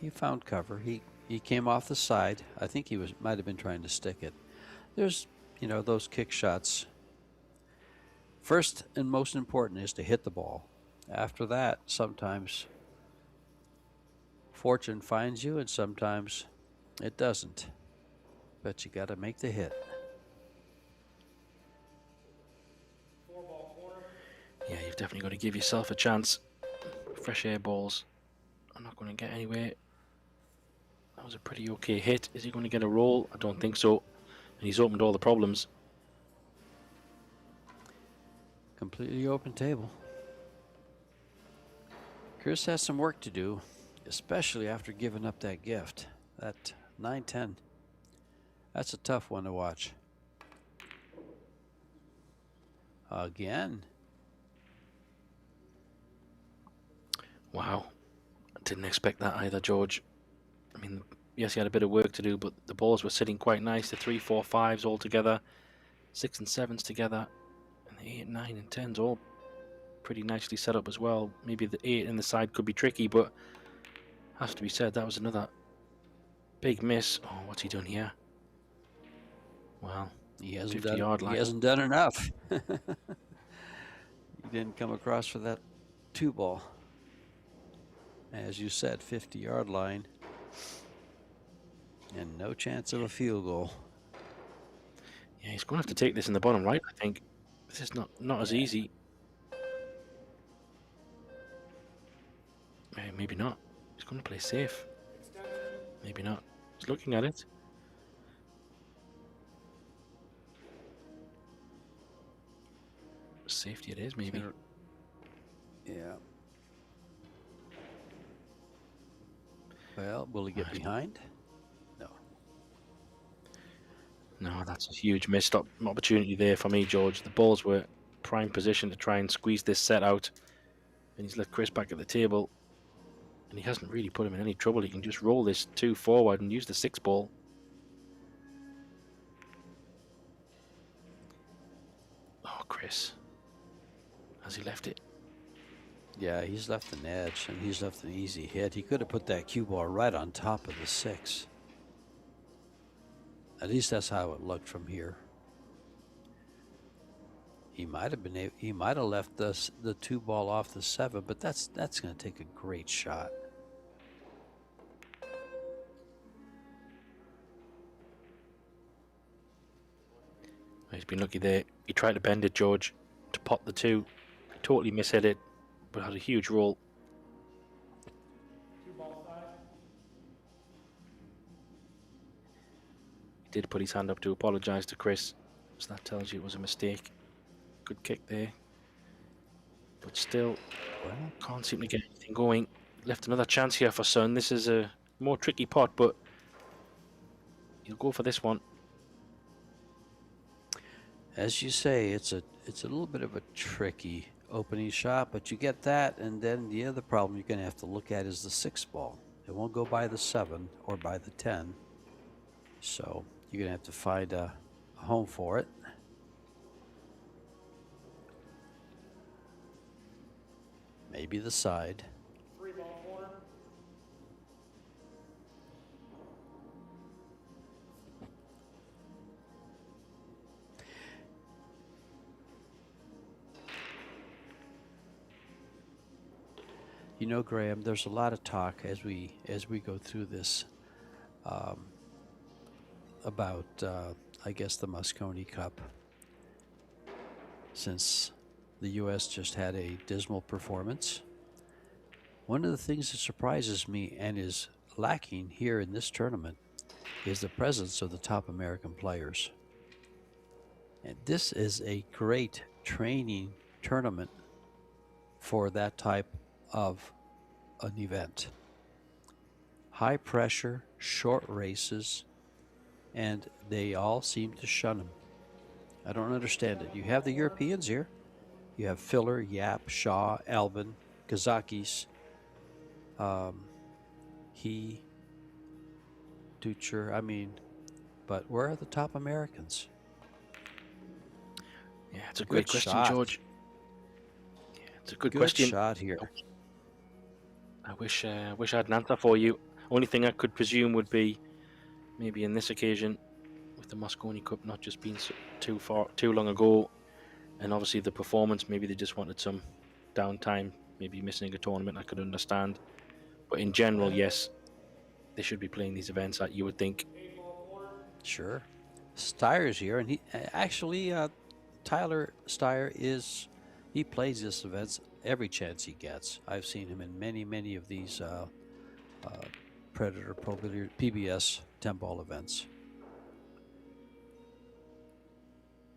he found cover. He came off the side. I think he might have been trying to stick it. There's, you know, those kick shots. First and most important is to hit the ball. After that, sometimes fortune finds you and sometimes it doesn't. But you got to make the hit. Yeah, you've definitely got to give yourself a chance. Fresh air balls. I'm not going to get anywhere. That was a pretty okay hit. Is he going to get a roll? I don't think so. And he's opened all the problems. Completely open table. Chris has some work to do, especially after giving up that gift. That 9-10. That's a tough one to watch. Again. Wow. I didn't expect that either, George. I mean, yes, he had a bit of work to do, but the balls were sitting quite nice. The 3, 4, 5s all together. 6 and 7s together. And the 8, 9 and 10s all pretty nicely set up as well. Maybe the 8 in the side could be tricky, but has to be said, that was another big miss. Oh, what's he done here? Well, He hasn't 50-yard line. He hasn't done enough. He didn't come across for that 2 ball. As you said, 50-yard line. And no chance of a field goal. Yeah, he's going to have to take this in the bottom right, I think. This is not as easy. Maybe not. He's going to play safe. Maybe not. He's looking at it. Safety it is, maybe. Yeah. Well, will he get behind? No. No, that's a huge missed opportunity there for me, George. The balls were prime position to try and squeeze this set out. And he's let Chris back at the table. And he hasn't really put him in any trouble. He can just roll this 2 forward and use the 6 ball. Oh, Chris. Has he left it? Yeah, he's left an edge, and he's left an easy hit. He could have put that cue ball right on top of the 6. At least that's how it looked from here. He might have been he might have left the 2 ball off the 7, but that's going to take a great shot. He's been lucky there. He tried to bend it, George, to pot the 2. Totally mishit it, but had a huge roll. He did put his hand up to apologise to Chris, so that tells you it was a mistake. Good kick there. But still, can't seem to get anything going. Left another chance here for Sun. This is a more tricky pot, but he'll go for this one. As you say, it's a little bit of a tricky opening shot, but you get that, and then the other problem you're going to have to look at is the 6 ball. It won't go by the 7 or by the 10, so you're going to have to find a home for it. Maybe the side. 3 ball corner. You know, Graham, there's a lot of talk as we go through this about, I guess, the Moscone Cup, since the U.S. just had a dismal performance. One of the things that surprises me and is lacking here in this tournament is the presence of the top American players. And this is a great training tournament for that type of an event. High pressure, short races, and they all seem to shun them. I don't understand it. You have the Europeans here. You have Filler, Yap, Shaw, Albin, Kazakis, Ducher, but where are the top Americans? Yeah, it's a great question, shot. George. Yeah, it's a good question. Shot here. I wish I had an answer for you. Only thing I could presume would be maybe in this occasion, with the Mosconi Cup not just being too long ago, and obviously the performance, maybe they just wanted some downtime, maybe missing a tournament. I could understand, but in general, yes, they should be playing these events. That you would think. Sure. Steyer's here, and he actually Tyler Steyer he plays this events every chance he gets. I've seen him in many of these Predator Pro Billiard PBS 10-ball events,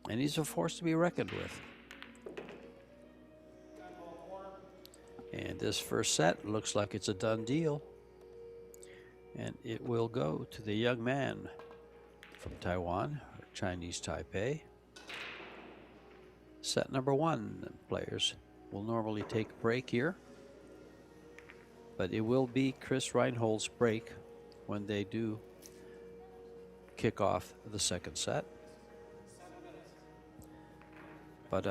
and he's a force to be reckoned with. And this first set looks like it's a done deal, and it will go to the young man from Taiwan, or Chinese Taipei. Set number 1. Players will normally take a break here, but it will be Chris Reinhold's break when they do kick off the second set. But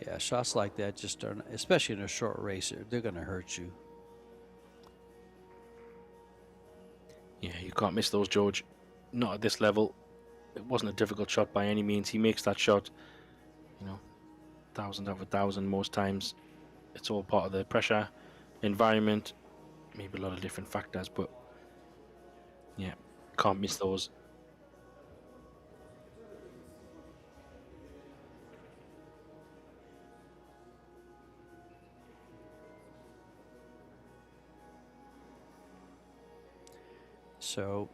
yeah, shots like that just aren't, especially in a short race, they're going to hurt you. Yeah, you can't miss those, George. Not at this level. It wasn't a difficult shot by any means. He makes that shot, 1,000 out of 1,000 most times. It's all part of the pressure, environment, maybe a lot of different factors, but yeah, can't miss those. So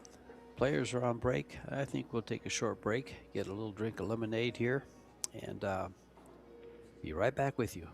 players are on break. I think we'll take a short break, get a little drink of lemonade here, and be right back with you.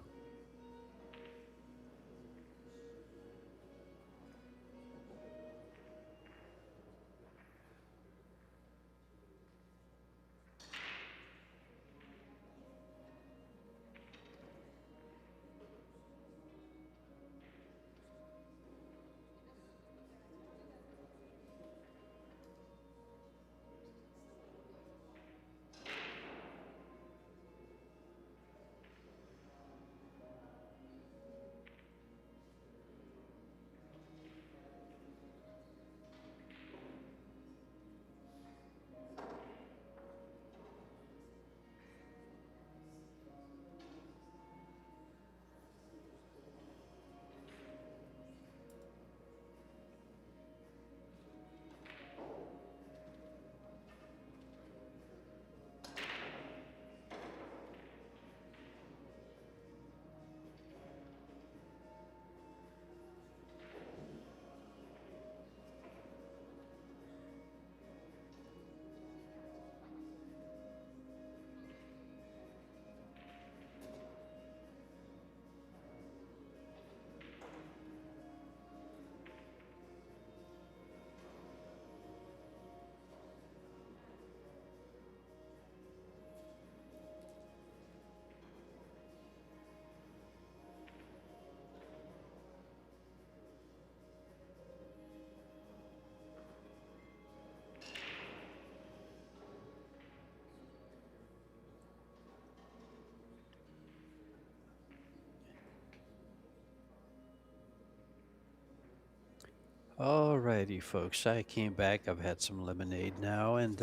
Alrighty, folks, I came back. I've had some lemonade now, and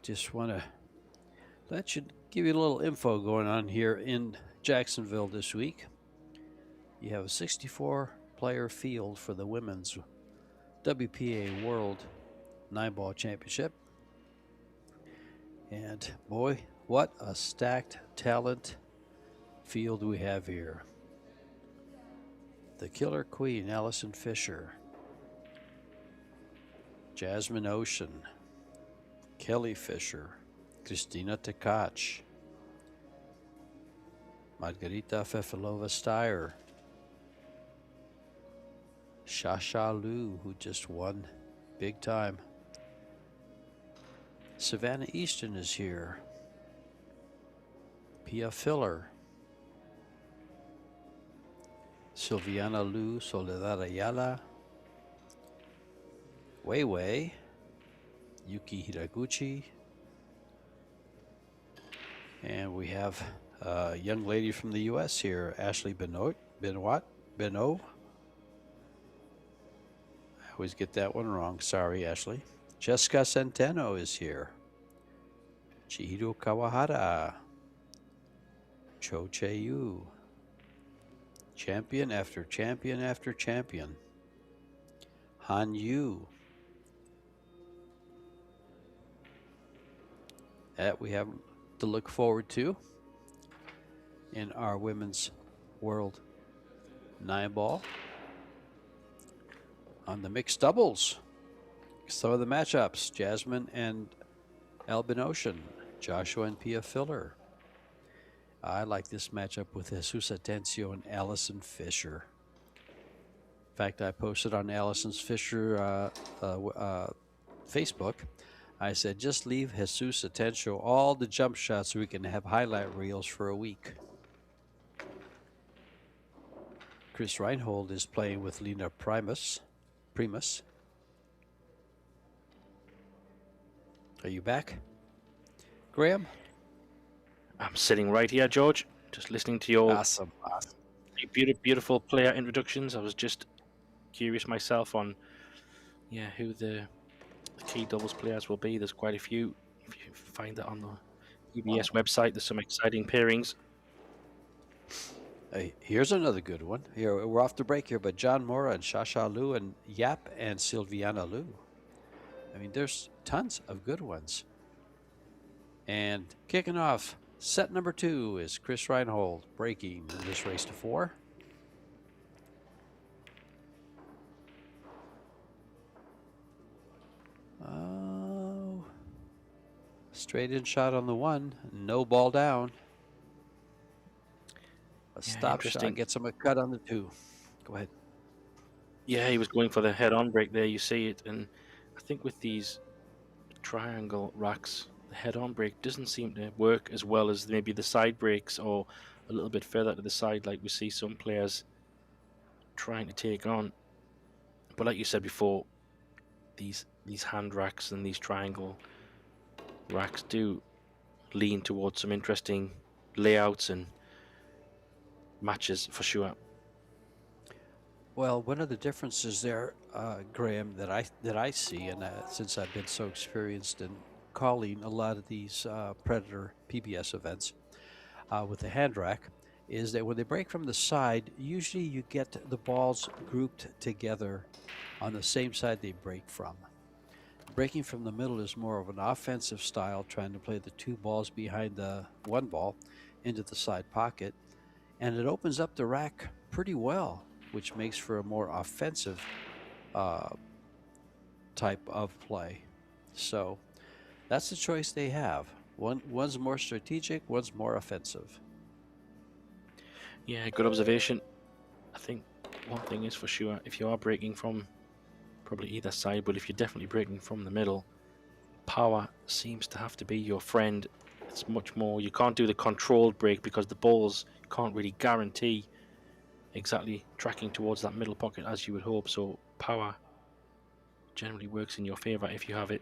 just want to give you a little info going on here in Jacksonville this week. You have a 64-player field for the women's WPA World 9-ball championship, and boy, what a stacked talent field we have here. The Killer Queen, Allison Fisher, Jasmine Ocean, Kelly Fisher, Christina Tkach, Margarita Fefilova Steyer, Shasha Liu, who just won big time. Savannah Easton is here. Pia Filler, Silviana Liu, Soledad Ayala, Wei Wei, Yuki Hiraguchi, and we have a young lady from the U.S. here, Ashley Benoit, always get that one wrong. Sorry, Ashley. Jessica Centeno is here. Chihiro Kawahara. Cho Che-yu. Champion after champion after champion. Han Yu. That we have to look forward to in our women's world 9-ball. On the mixed doubles, some of the matchups: Jasmine and Albin Ocean, Joshua and Pia Filler. I like this matchup with Jesus Atencio and Allison Fisher. In fact, I posted on Allison's Fisher Facebook. I said, just leave Jesus Atencio all the jump shots so we can have highlight reels for a week. Chris Reinhold is playing with Lena Primus. Are you back, Graham? I'm sitting right here, George, just listening to your Awesome. beautiful player introductions. I was just curious myself on, who the key doubles players will be. There's quite a few. If you find that on the EBS website, there's some exciting pairings. Hey, here's another good one. Here we're off the break here, but John Mora and Shasha Liu and Yap and Silviana Liu. I mean, there's tons of good ones. And kicking off set number 2 is Chris Reinhold breaking in this race to 4. Oh, straight in shot on the 1, no ball down. A stop shot gets him a cut on the 2. Go ahead. Yeah, he was going for the head-on break there. You see it, and I think with these triangle racks, the head-on break doesn't seem to work as well as maybe the side breaks, or a little bit further to the side, like we see some players trying to take on. But like you said before, these hand racks and these triangle racks do lean towards some interesting layouts and matches for sure. Well, one of the differences there, Graham, that I see, and since I've been so experienced in calling a lot of these Predator PBS events with the hand rack, is that when they break from the side, usually you get the balls grouped together on the same side they break from. Breaking from the middle is more of an offensive style, trying to play the 2 balls behind the 1 ball into the side pocket, and it opens up the rack pretty well, which makes for a more offensive type of play. So that's the choice they have. One's more strategic, one's more offensive. Yeah, good observation. I think one thing is for sure, if you are breaking from probably either side, but if you're definitely breaking from the middle, power seems to have to be your friend. It's much more, you can't do the controlled break because the balls can't really guarantee exactly tracking towards that middle pocket as you would hope, so power generally works in your favor if you have it.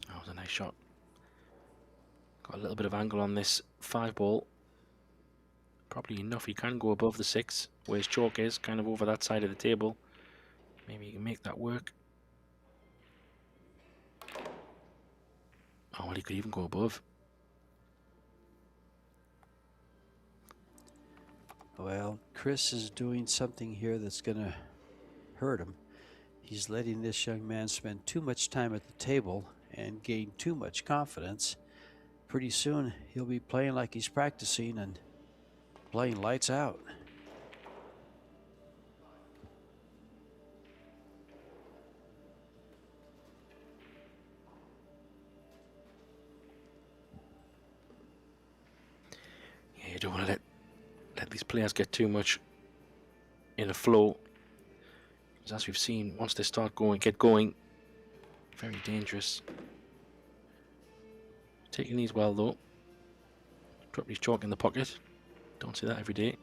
That was a nice shot. Got a little bit of angle on this 5 ball. Probably enough. He can go above the 6 where his chalk is, kind of over that side of the table. Maybe he can make that work. Oh, well, he could even go above. Well, Chris is doing something here that's going to hurt him. He's letting this young man spend too much time at the table and gain too much confidence. Pretty soon, he'll be playing like he's practicing and playing lights out. Yeah, you don't want to let these players get too much in a flow. Because as we've seen, once they get going, very dangerous. Taking these well though. Drop his chalk in the pocket. Don't see that every day.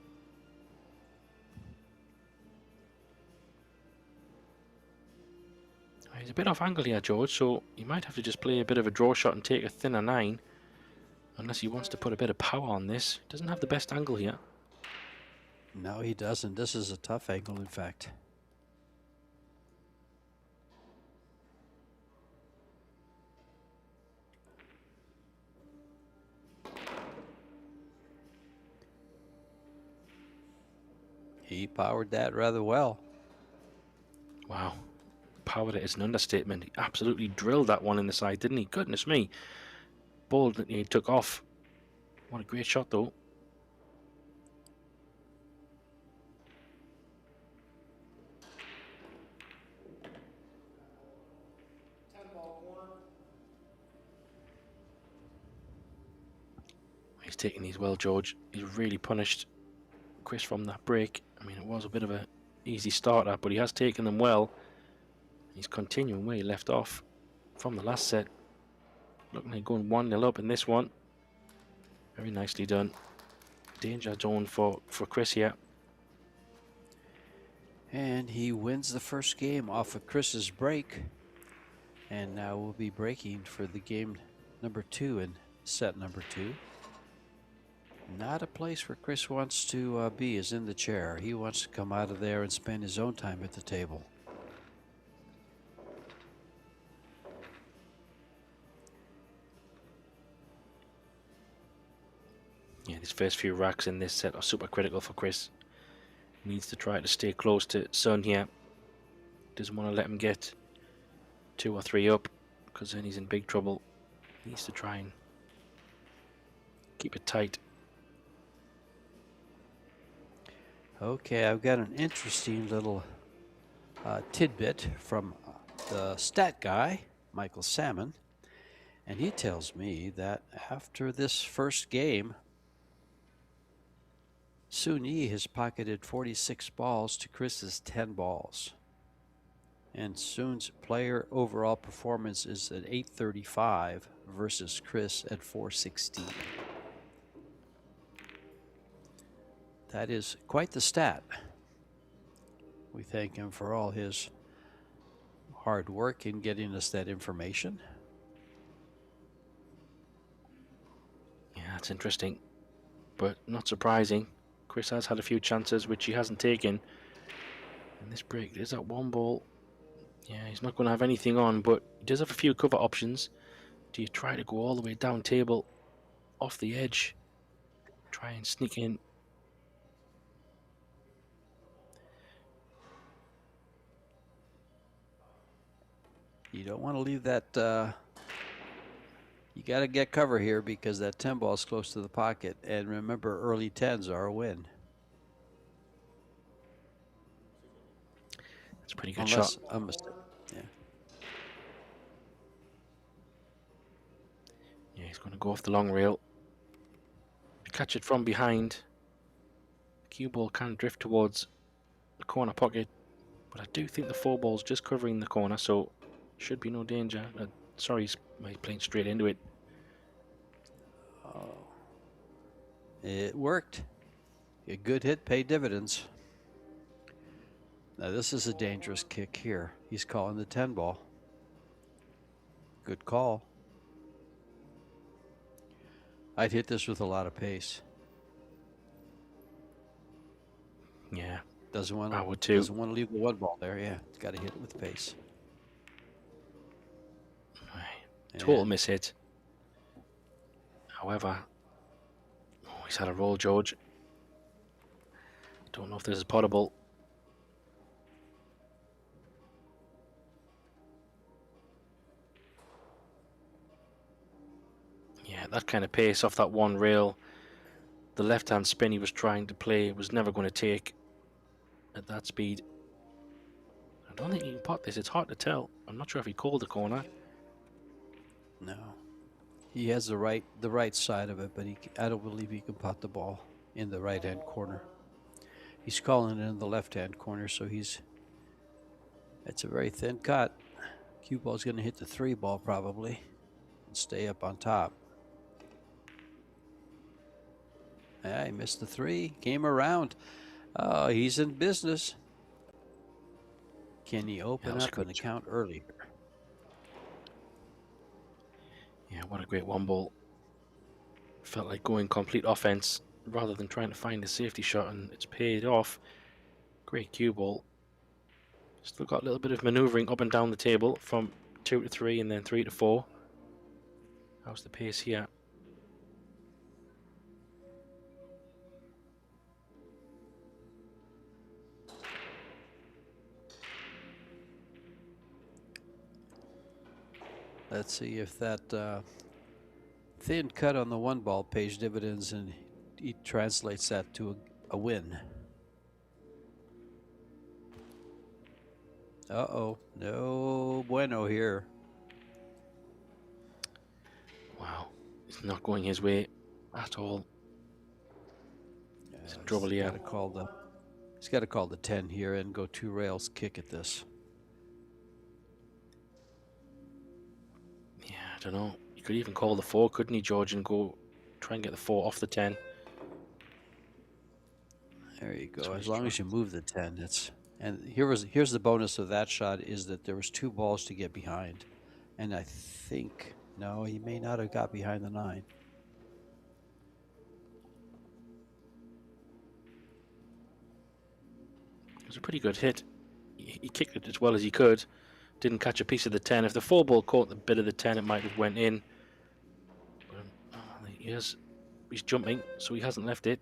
He's a bit off angle here, George, so you might have to just play a bit of a draw shot and take a thinner 9. Unless he wants to put a bit of power on this. He doesn't have the best angle here. No, he doesn't. This is a tough angle, in fact. He powered that rather well. Wow. Powered it is an understatement. He absolutely drilled that one in the side, didn't he? Goodness me. Ball that he took off. What a great shot, though. He's taking these well, George. He's really punished Chris from that break. I mean, it was a bit of an easy starter, but he has taken them well. He's continuing where he left off from the last set. Looking like going 1-0 up in this one. Very nicely done. Danger zone for Chris here. And he wins the first game off of Chris's break. And now we'll be breaking for the game number 2 in set number 2. Not a place where Chris wants to be is in the chair. He wants to come out of there and spend his own time at the table. Yeah, these first few racks in this set are super critical for Chris. He needs to try to stay close to Sun here. Doesn't want to let him get 2 or 3 up, because then he's in big trouble. He needs to try and keep it tight. Okay, I've got an interesting little tidbit from the stat guy, Michael Salmon, and he tells me that after this first game, Sun Yi has pocketed 46 balls to Chris's 10 balls. And Sun's player overall performance is at 835 versus Chris at 416. That is quite the stat. We thank him for all his hard work in getting us that information. Yeah, that's interesting, but not surprising. Chris has had a few chances which he hasn't taken. And this break, there's that one ball. Yeah, he's not going to have anything on, but he does have a few cover options. Do you try to go all the way down table, off the edge, try and sneak in? You don't want to leave that. You got to get cover here because that 10 ball is close to the pocket. And remember, early 10s are a win. That's a pretty good shot. Yeah. Yeah, he's going to go off the long rail. Catch it from behind. Cue ball can drift towards the corner pocket, but I do think the 4 ball's just covering the corner, so should be no danger. Sorry, he's playing straight into it. Oh. It worked. A good hit paid dividends. Now this is a dangerous kick here. He's calling the 10 ball. Good call. I'd hit this with a lot of pace. Yeah, Doesn't want to. I would too. Doesn't want to leave the 1 ball there. Yeah, got to hit it with pace. Total miss hit. However, he's had a roll, George. Don't know if this is potable. Yeah, that kind of pace off that 1 rail. The left-hand spin he was trying to play was never going to take at that speed. I don't think he can pot this. It's hard to tell. I'm not sure if he called the corner. No, he has the right side of it, but I don't believe he can pot the ball in the right-hand corner. He's calling it in the left-hand corner, so it's a very thin cut. Cue ball's going to hit the 3 ball probably and stay up on top. Yeah, he missed the 3. Came around. Oh, he's in business. Can he open up an account earlier? Yeah, what a great 1 ball. Felt like going complete offense rather than trying to find a safety shot, and it's paid off. Great cue ball. Still got a little bit of manoeuvring up and down the table from 2 to 3 and then 3 to 4. How's the pace here? Let's see if that thin cut on the one ball pays dividends and he translates that to a win. Uh-oh, no bueno here. Wow, it's not going his way at all. He's in trouble here. He's got to call the 10 here and go 2 rails kick at this. Yeah, I don't know. You could even call the 4, couldn't he, George, and go try and get the 4 off the 10. There you go. As long as you move the 10, and here's the bonus of that shot is that there was 2 balls to get behind, and I think no, he may not have got behind the 9. It was a pretty good hit. He kicked it as well as he could. Didn't catch a piece of the 10. If the 4 ball caught the bit of the 10, it might have went in. But, he's jumping, so he hasn't left it.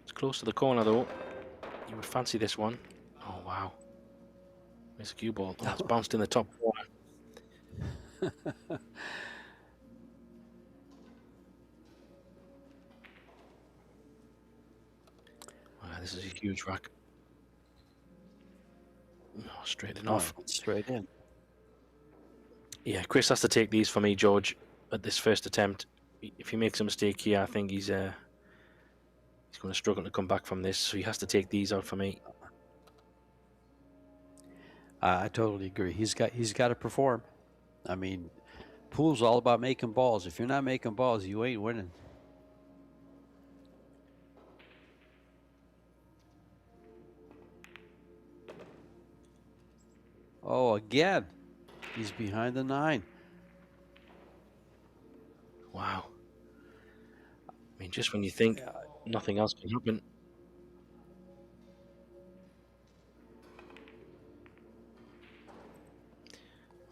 It's close to the corner though. You would fancy this one. Oh wow! It's a cue ball. Oh, it's bounced in the top corner. Wow, this is a huge rack. Oh, straight off. Straight in. Yeah, Chris has to take these for me, George, at this first attempt. If he makes a mistake here, I think he's going to struggle to come back from this. So he has to take these out for me. I totally agree. He's got to perform. I mean, pool's all about making balls. If you're not making balls, you ain't winning. Oh, again. He's behind the 9. Wow. I mean, just when you think nothing else can happen.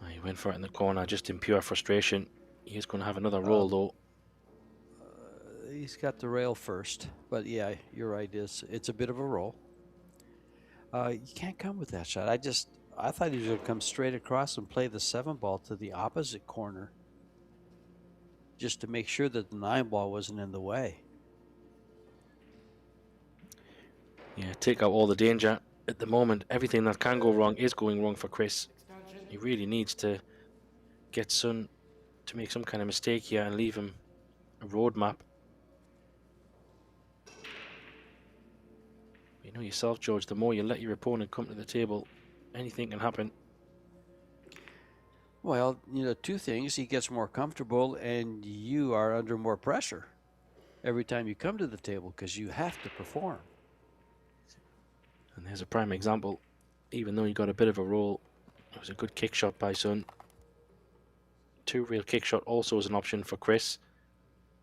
He went for it in the corner just in pure frustration. He is going to have another roll though. He's got the rail first, but yeah, you're right. It's a bit of a roll. You can't come with that shot. I thought he was going to come straight across and play the 7 ball to the opposite corner, just to make sure that the 9 ball wasn't in the way. Yeah, take out all the danger. At the moment, everything that can go wrong is going wrong for Chris. He really needs to get Sun to make some kind of mistake here and leave him a roadmap. You know yourself, George, the more you let your opponent come to the table, anything can happen. Well, 2 things. He gets more comfortable and you are under more pressure every time you come to the table because you have to perform. And there's a prime example. Even though he got a bit of a roll, it was a good kick shot by Sun. 2 real kick shot also is an option for Chris.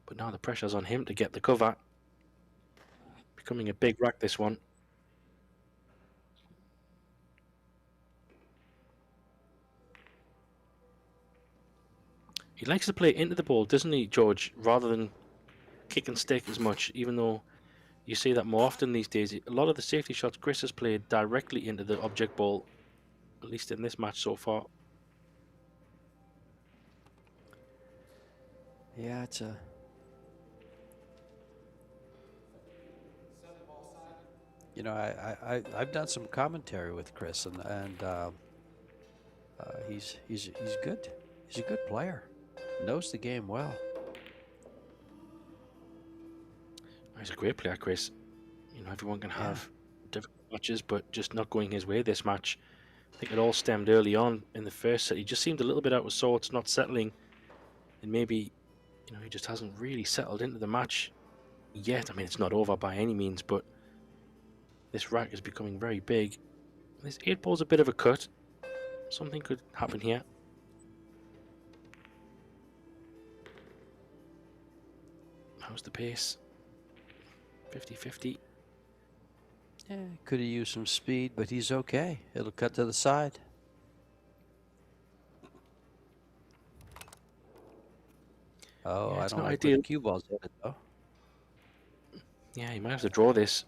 But now the pressure's on him to get the cover. Becoming a big rack, this one. He likes to play into the ball, doesn't he, George, rather than kick and stick as much, even though you see that more often these days. A lot of the safety shots Chris has played directly into the object ball, at least in this match so far. Yeah, it's a... I've done some commentary with Chris, and he's good. He's a good player. Knows the game well. He's a great player, Chris. Everyone can have different matches, but just not going his way this match. I think it all stemmed early on in the first set. He just seemed a little bit out of sorts, not settling, and maybe he just hasn't really settled into the match yet. I mean, it's not over by any means, but this rack is becoming very big. This 8 ball's a bit of a cut. Something could happen here. How's the pace? 50-50. Yeah, could have used some speed, but he's okay. It'll cut to the side. Oh, Yeah, I it's don't not like where ideal. the cue ball's headed, though. Yeah, he might have to draw this.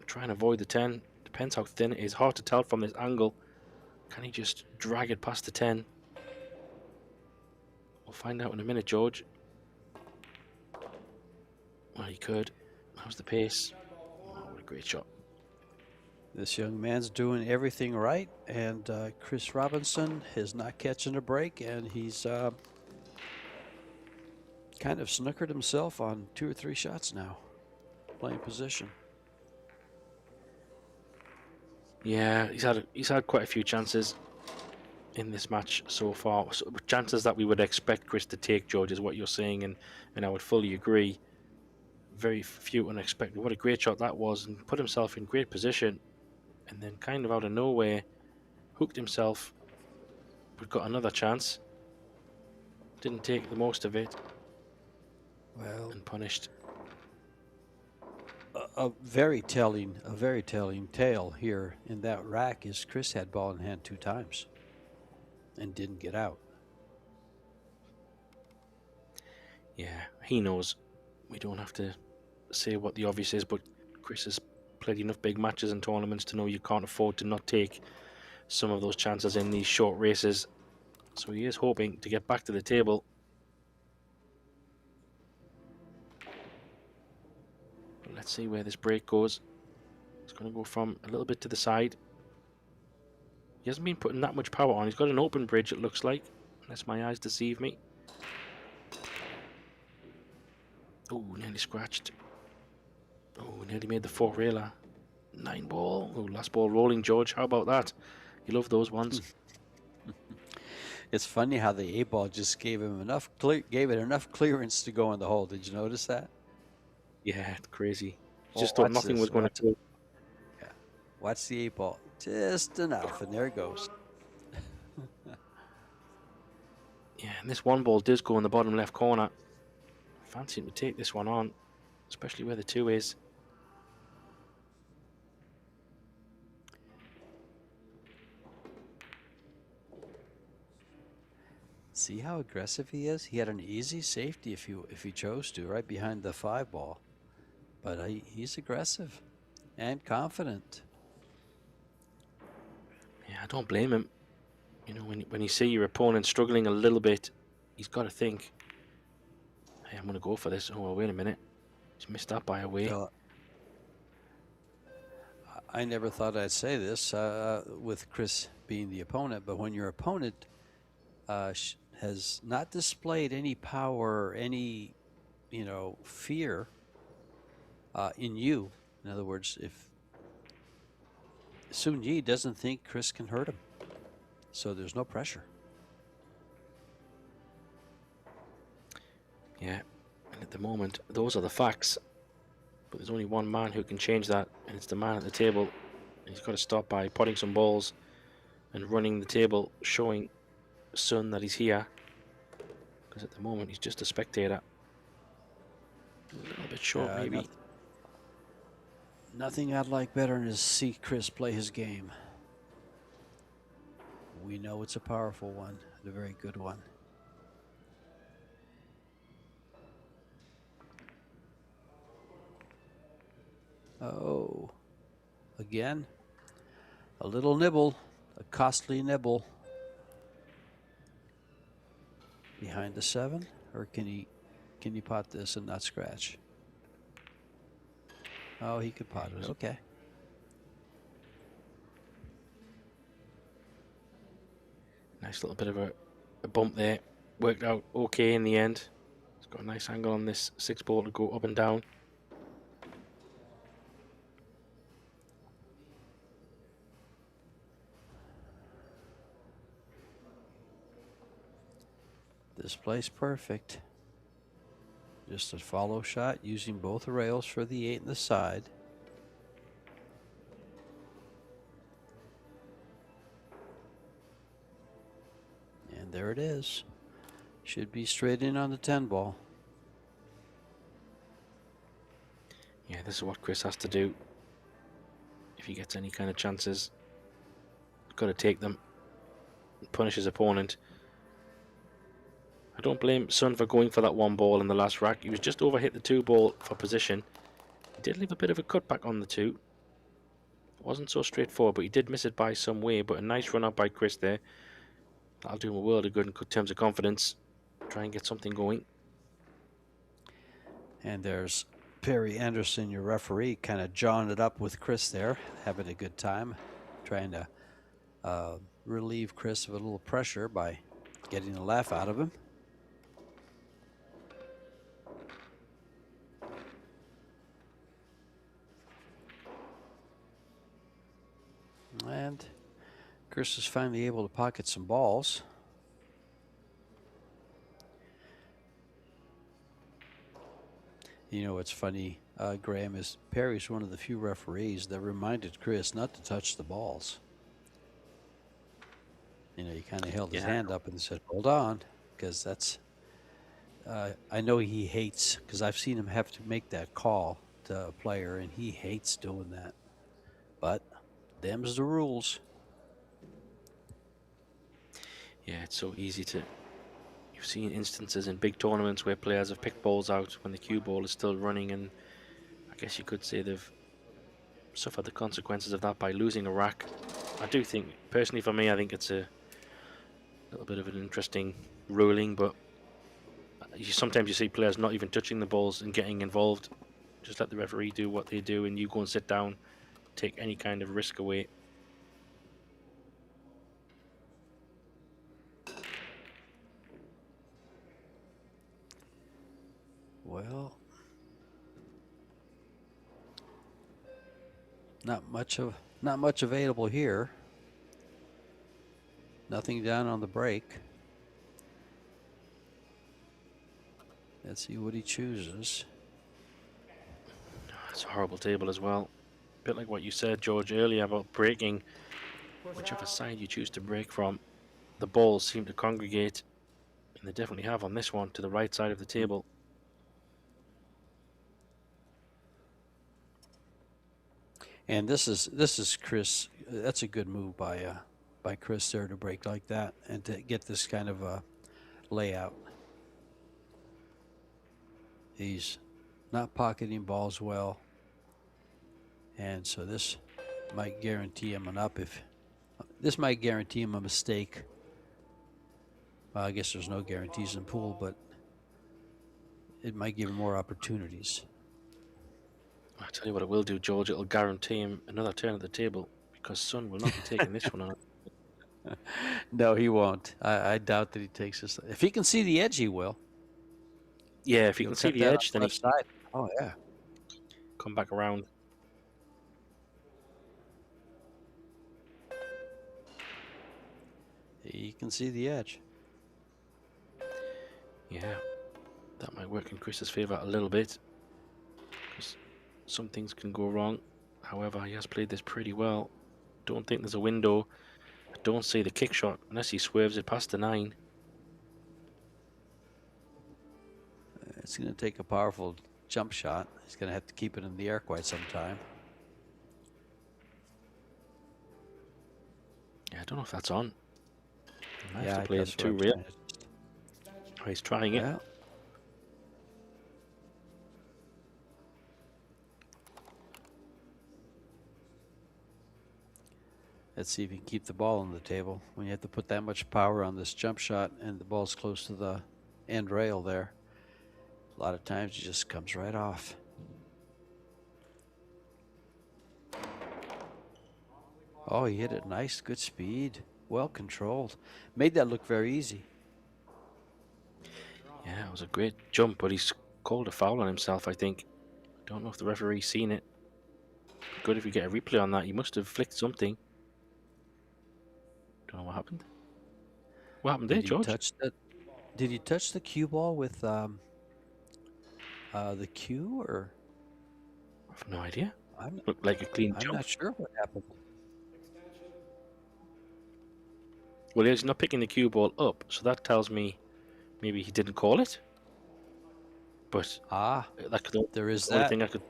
Try and avoid the 10. Depends how thin it is. Hard to tell from this angle. Can he just drag it past the 10? We'll find out in a minute, George. Well, he could. How's the pace? Oh, what a great shot. This young man's doing everything right, and Chris Robinson is not catching a break, and he's kind of snookered himself on 2 or 3 shots now, playing position. Yeah, he's had quite a few chances in this match so far. So, chances that we would expect Chris to take, George, is what you're saying, and I would fully agree. Very few unexpected. What a great shot that was, and put himself in great position, and then kind of out of nowhere, hooked himself, but got another chance. Didn't take the most of it. Well, And punished. a very telling tale here in that rack is Chris had ball in hand 2 times and didn't get out. Yeah, he knows. We don't have to say what the obvious is, but Chris has played enough big matches and tournaments to know you can't afford to not take some of those chances in these short races. So he is hoping to get back to the table. But let's see where this break goes. It's going to go from a little bit to the side. He hasn't been putting that much power on. He's got an open bridge, it looks like, unless my eyes deceive me. Oh, nearly scratched. Oh, nearly made the 4-railer. 9 ball. Oh, last ball rolling, George. How about that? You love those ones. It's funny how the 8-ball just gave him enough clearance to go in the hole. Did you notice that? Yeah, it's crazy. Oh, Just thought watch nothing this, was going watch to take. Yeah. Watch the 8-ball. Just enough, and there it goes. Yeah, and this 1 ball does go in the bottom left corner. Fancy him to take this one on, especially where the 2 is. See how aggressive he is? He had an easy safety if he chose to, right behind the 5-ball. But he's aggressive and confident. Yeah, I don't blame him. You know, when you see your opponent struggling a little bit, he's got to think, hey, I'm going to go for this. Oh, well, wait a minute. He's missed that by a way. So, I never thought I'd say this with Chris being the opponent, but when your opponent has not displayed any power or any, fear in you, in other words, if Sun Yi doesn't think Chris can hurt him, so there's no pressure. Yeah, and at the moment, those are the facts. But there's only one man who can change that, and it's the man at the table. And he's got to start by potting some balls and running the table, showing Sun that he's here. Because at the moment, he's just a spectator. A little bit short, maybe. Nothing I'd like better than to see Chris play his game. We know it's a powerful one, and a very good one. Oh, again, a little nibble, a costly nibble. Behind the 7, or can he pot this and not scratch? Oh, he could pot it. Okay. Nice little bit of a bump there. Worked out okay in the end. It's got a nice angle on this 6 ball to go up and down. This plays perfect. Just a follow shot using both rails for the 8 and the side. And there it is. Should be straight in on the 10 ball. Yeah, this is what Chris has to do if he gets any kind of chances. Got to take them, punish his opponent. I don't blame Sun for going for that one ball in the last rack. He was just overhit the 2 ball for position. He did leave a bit of a cutback on the 2. It wasn't so straightforward, but he did miss it by some way. But a nice run out by Chris there. That'll do him a world of good in terms of confidence. Try and get something going. And there's Perry Anderson, your referee, kind of jawing it up with Chris there, having a good time, trying to relieve Chris of a little pressure by getting a laugh out of him. And Chris is finally able to pocket some balls. You know what's funny, Graham, is Perry's one of the few referees that reminded Chris not to touch the balls. You know, he kind of held his hand up and said, hold on, because that's, I know he hates, because I've seen him have to make that call to a player, and he hates doing that. But them's the rules. Yeah, it's so easy to... You've seen instances in big tournaments where players have picked balls out when the cue ball is still running, and I guess you could say they've suffered the consequences of that by losing a rack. I do think, personally for me, I think it's a little bit of an interesting ruling, but sometimes you see players not even touching the balls and getting involved. Just let the referee do what they do, and you go and sit down, take any kind of risk away. Well, not much available here. Nothing down on the break. Let's see what he chooses. It's a horrible table as well. A bit like what you said, George, earlier about breaking. Whichever side you choose to break from, the balls seem to congregate, and they definitely have on this one, to the right side of the table. And this is Chris. That's a good move by Chris there to break like that and to get this kind of a layout. He's not pocketing balls well, and so this might guarantee him an up. If this might guarantee him a mistake. Well, I guess there's no guarantees in pool, but it might give him more opportunities. I tell you what it will do, George. It'll guarantee him another turn at the table, because Sun will not be taking this one on. No, he won't. I doubt that he takes this. If he can see the edge, he will. Yeah, if he can see the edge, then he can. Oh yeah. Come back around. He can see the edge. Yeah, that might work in Chris's favour a little bit. Some things can go wrong. However, he has played this pretty well. Don't think there's a window. I don't see the kick shot unless he swerves it past the 9. It's going to take a powerful jump shot. He's going to have to keep it in the air quite some time. Yeah, I don't know if that's on. He might Yeah, have to play it too real. Oh, he's trying it. Yeah. Let's see if he can keep the ball on the table. When you have to put that much power on this jump shot and the ball's close to the end rail there, a lot of times it just comes right off. Oh, he hit it nice, good speed, well controlled. Made that look very easy. Yeah, it was a great jump, but he's called a foul on himself, I think. Don't know if the referee's seen it. Good if we get a replay on that. He must have flicked something. Don't know what happened. What happened there, George? Did he touch the cue ball with the cue, or? I have no idea. Looked like a clean jump. I'm not sure what happened. Well, he's not picking the cue ball up, so that tells me maybe he didn't call it. But there is that. Thing I could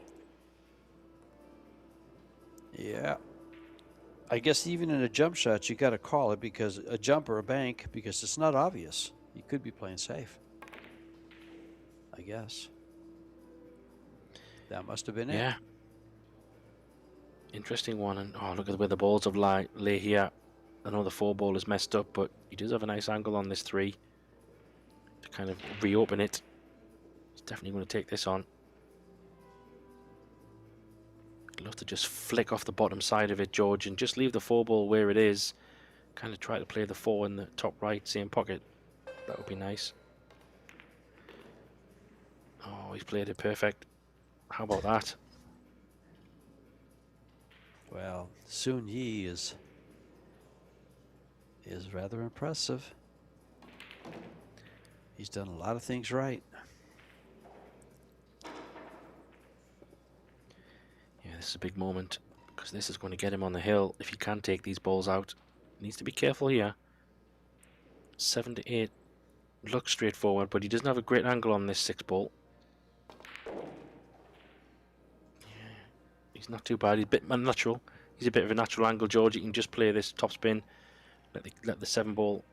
Yeah. I guess even in a jump shot, you got to call it because a jump or a bank, because it's not obvious. You could be playing safe. I guess. That must have been Yeah. it. Interesting one. And oh, look at the way the balls have lay here. I know the 4 ball is messed up, but he does have a nice angle on this 3 to kind of reopen it. He's definitely going to take this on. I'd love to just flick off the bottom side of it, George, and just leave the 4 ball where it is. Kind of try to play the 4 in the top right, same pocket. That would be nice. Oh, he's played it perfect. How about that? Well, Sun Yi is rather impressive. He's done a lot of things right. Yeah, this is a big moment because this is going to get him on the hill. If he can take these balls out, he needs to be careful here. 7 to 8 looks straightforward, but he doesn't have a great angle on this 6 ball. Yeah, he's not too bad. He's a bit unnatural. He's a bit of a natural angle, George. You can just play this top spin, let the 7 ball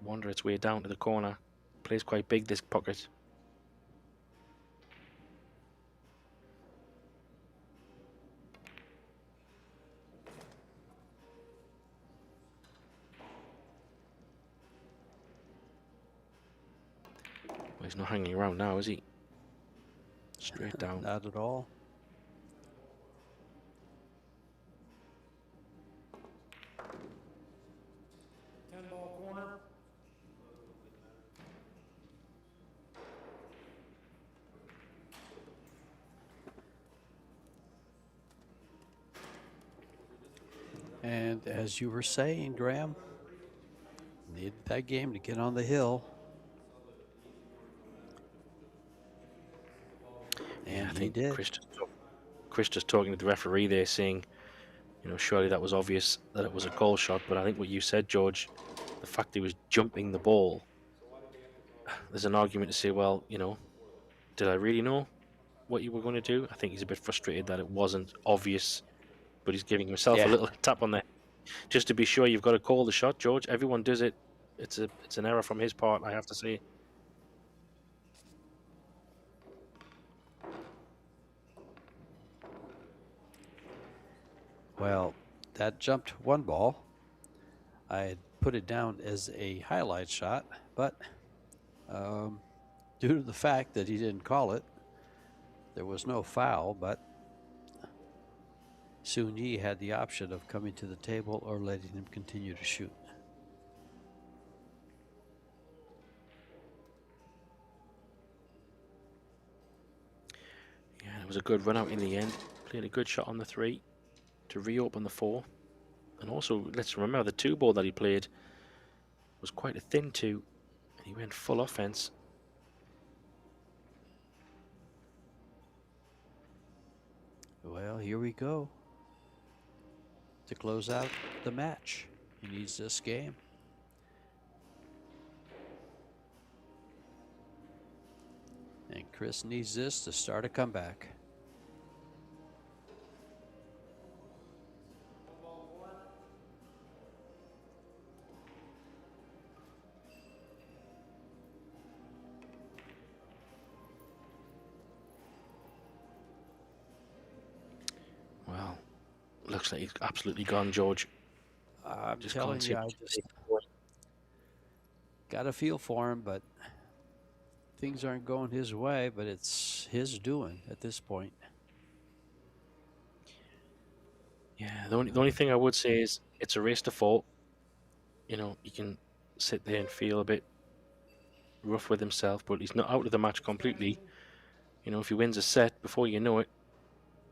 wander its way down to the corner. Plays quite big, this pocket. Well, he's not hanging around now, is he? Straight down. Not at all. Ball corner. And as you were saying, Graham, needed that game to get on the hill. Yeah, I he think did. Chris just talking to the referee there, saying, you know, surely that was obvious that it was a goal shot. But I think what you said, George, the fact he was jumping the ball, there's an argument to say, well, you know, did I really know what you were going to do? I think he's a bit frustrated that it wasn't obvious, but he's giving himself a little tap on the, just to be sure you've got to call the shot, George. Everyone does it. It's an error from his part, I have to say. Well, that jumped 1 ball. I had put it down as a highlight shot, but due to the fact that he didn't call it, there was no foul, but Sun Yi had the option of coming to the table or letting him continue to shoot. Yeah, it was a good run out in the end. Played a good shot on the 3 to reopen the 4. And also, let's remember the 2 ball that he played was quite a thin 2. And he went full offense. Well, here we go. To close out the match, he needs this game. And Chris needs this to start a comeback. Well, looks like he's absolutely gone, George. I'm Just telling can't see you, I just got a feel for him, but things aren't going his way, but it's his doing at this point. Yeah, the only thing I would say is it's a race to 4. You know, you can sit there and feel a bit rough with himself, but he's not out of the match completely. You know, if he wins a set, before you know it,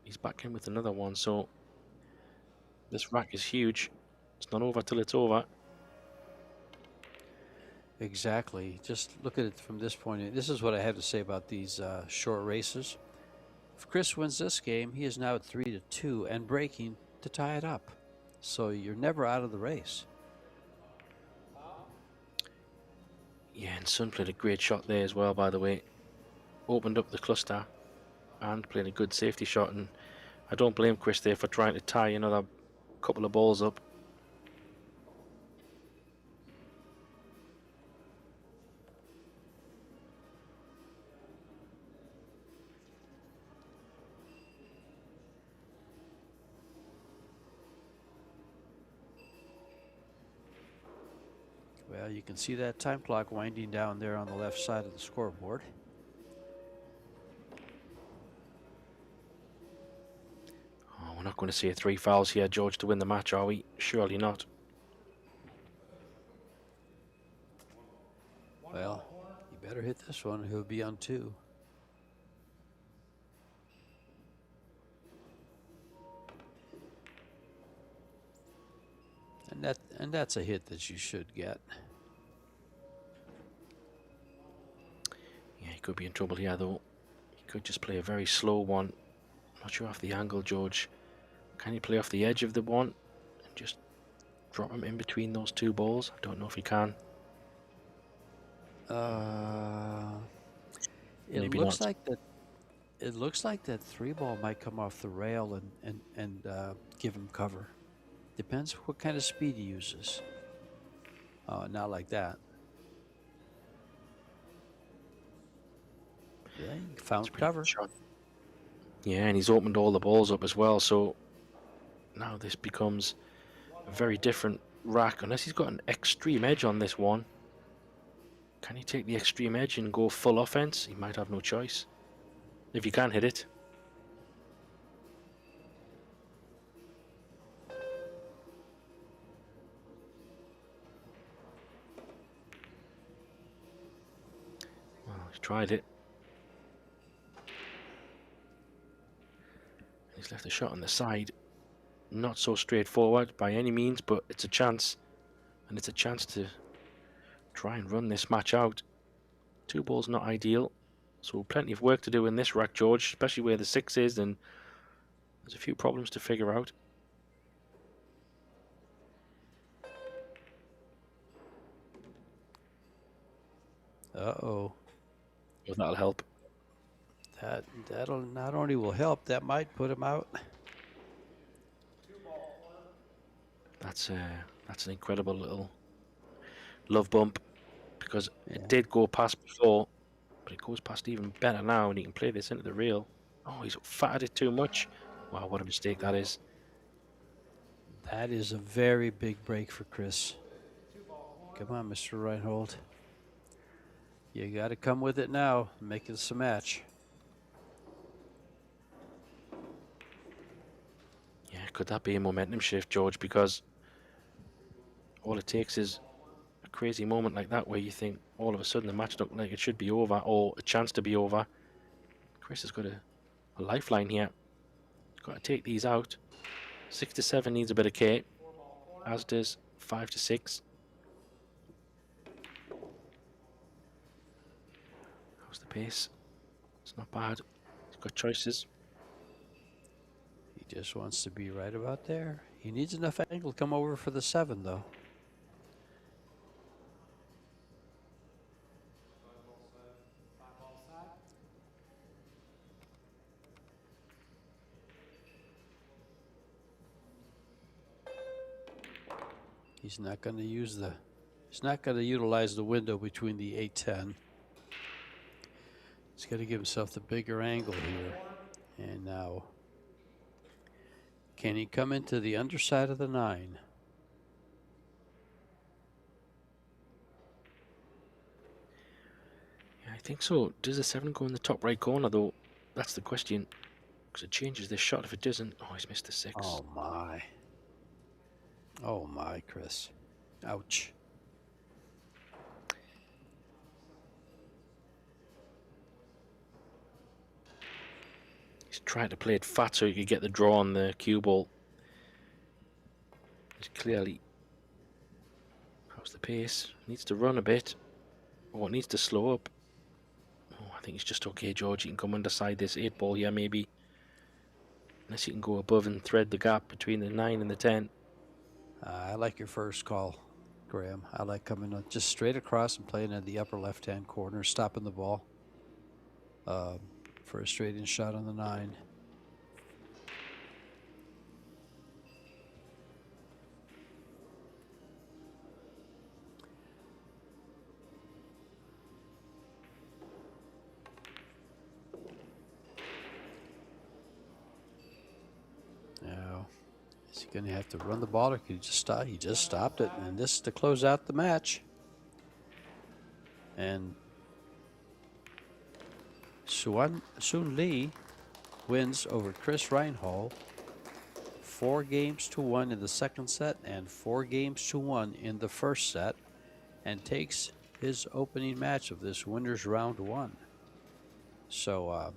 he's back in with another one. So this rack is huge. It's not over till it's over. Exactly. Just look at it from this point. This is what I have to say about these short races. If Chris wins this game, he is now at 3-2 and breaking to tie it up. So you're never out of the race. Yeah, and Sun played a great shot there as well, by the way. Opened up the cluster and played a good safety shot. And I don't blame Chris there for trying to tie another couple of balls up. Well, you can see that time clock winding down there on the left side of the scoreboard. Oh, we're not going to see 3 fouls here, George, to win the match, are we? Surely not. Well, you better hit this one. He'll be on 2. And that's a hit that you should get. Yeah, he could be in trouble here, though. He could just play a very slow one. Not sure off the angle, George. Can he play off the edge of the one and just drop him in between those 2 balls? I don't know if he can. It Maybe looks not. like that. It looks like that 3 ball might come off the rail and give him cover. Depends what kind of speed he uses. Not like that. Yeah, he found cover. Shot. Yeah, and he's opened all the balls up as well, so now this becomes a very different rack, unless he's got an extreme edge on this one. Can he take the extreme edge and go full offense? He might have no choice. If he can hit it. Well, he's tried it. He's left a shot on the side. Not so straightforward by any means, but it's a chance. And it's a chance to try and run this match out. 2 balls not ideal. So plenty of work to do in this rack, George, especially where the 6 is, and there's a few problems to figure out. Uh-oh. Well, that'll help. That'll not only will help, that might put him out. That's an incredible little love bump, because Yeah. it did go past before, but it goes past even better now, and he can play this into the reel. Oh, he's fatted it too much. Wow, what a mistake that is. That is a very big break for Chris. Come on, Mr. Reinhold. You got to come with it now. Make this a match. Yeah, could that be a momentum shift, George? Because all it takes is a crazy moment like that where you think all of a sudden the match looked like it should be over, or a chance to be over. Chris has got a lifeline here. Got to take these out. 6 to 7 needs a bit of care, as does 5 to 6. How's the pace? It's not bad. He's got choices. He just wants to be right about there. He needs enough angle to come over for the 7, though. He's not going to use the. He's not going to utilize the window between the 8-10. He's got to give himself the bigger angle here. And now, can he come into the underside of the 9? Yeah, I think so. Does the 7 go in the top right corner, though? That's the question. Because it changes this shot if it doesn't. Oh, he's missed the 6. Oh, my. Oh, my, Chris. Ouch. He's trying to play it fat so he could get the draw on the cue ball. He's clearly... How's the pace? Needs to run a bit. Or it needs to slow up. Oh, I think he's just okay, George. You can come underside this 8 ball here, maybe. Unless you can go above and thread the gap between the 9 and the 10. I like your first call, Graham. I like coming just straight across and playing in the upper left-hand corner, stopping the ball for a straight-in shot on the 9. Is he going to have to run the ball, or can he just stop? He just stopped it, and this is to close out the match. And Sun Lee wins over Chris Reinhold 4-1 in the second set and 4-1 in the first set, and takes his opening match of this winners round 1. So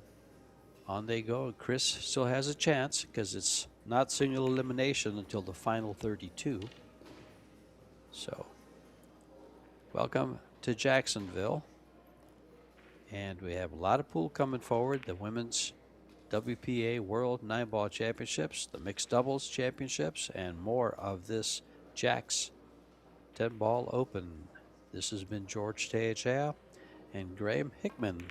on they go. Chris still has a chance because it's not single elimination until the final 32. So welcome to Jacksonville. And we have a lot of pool coming forward. The women's WPA World 9-Ball Championships, the Mixed Doubles Championships, and more of this Jack's 10-Ball Open. This has been George Teachea and Graham Hickman.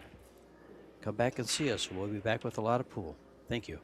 Come back and see us. We'll be back with a lot of pool. Thank you.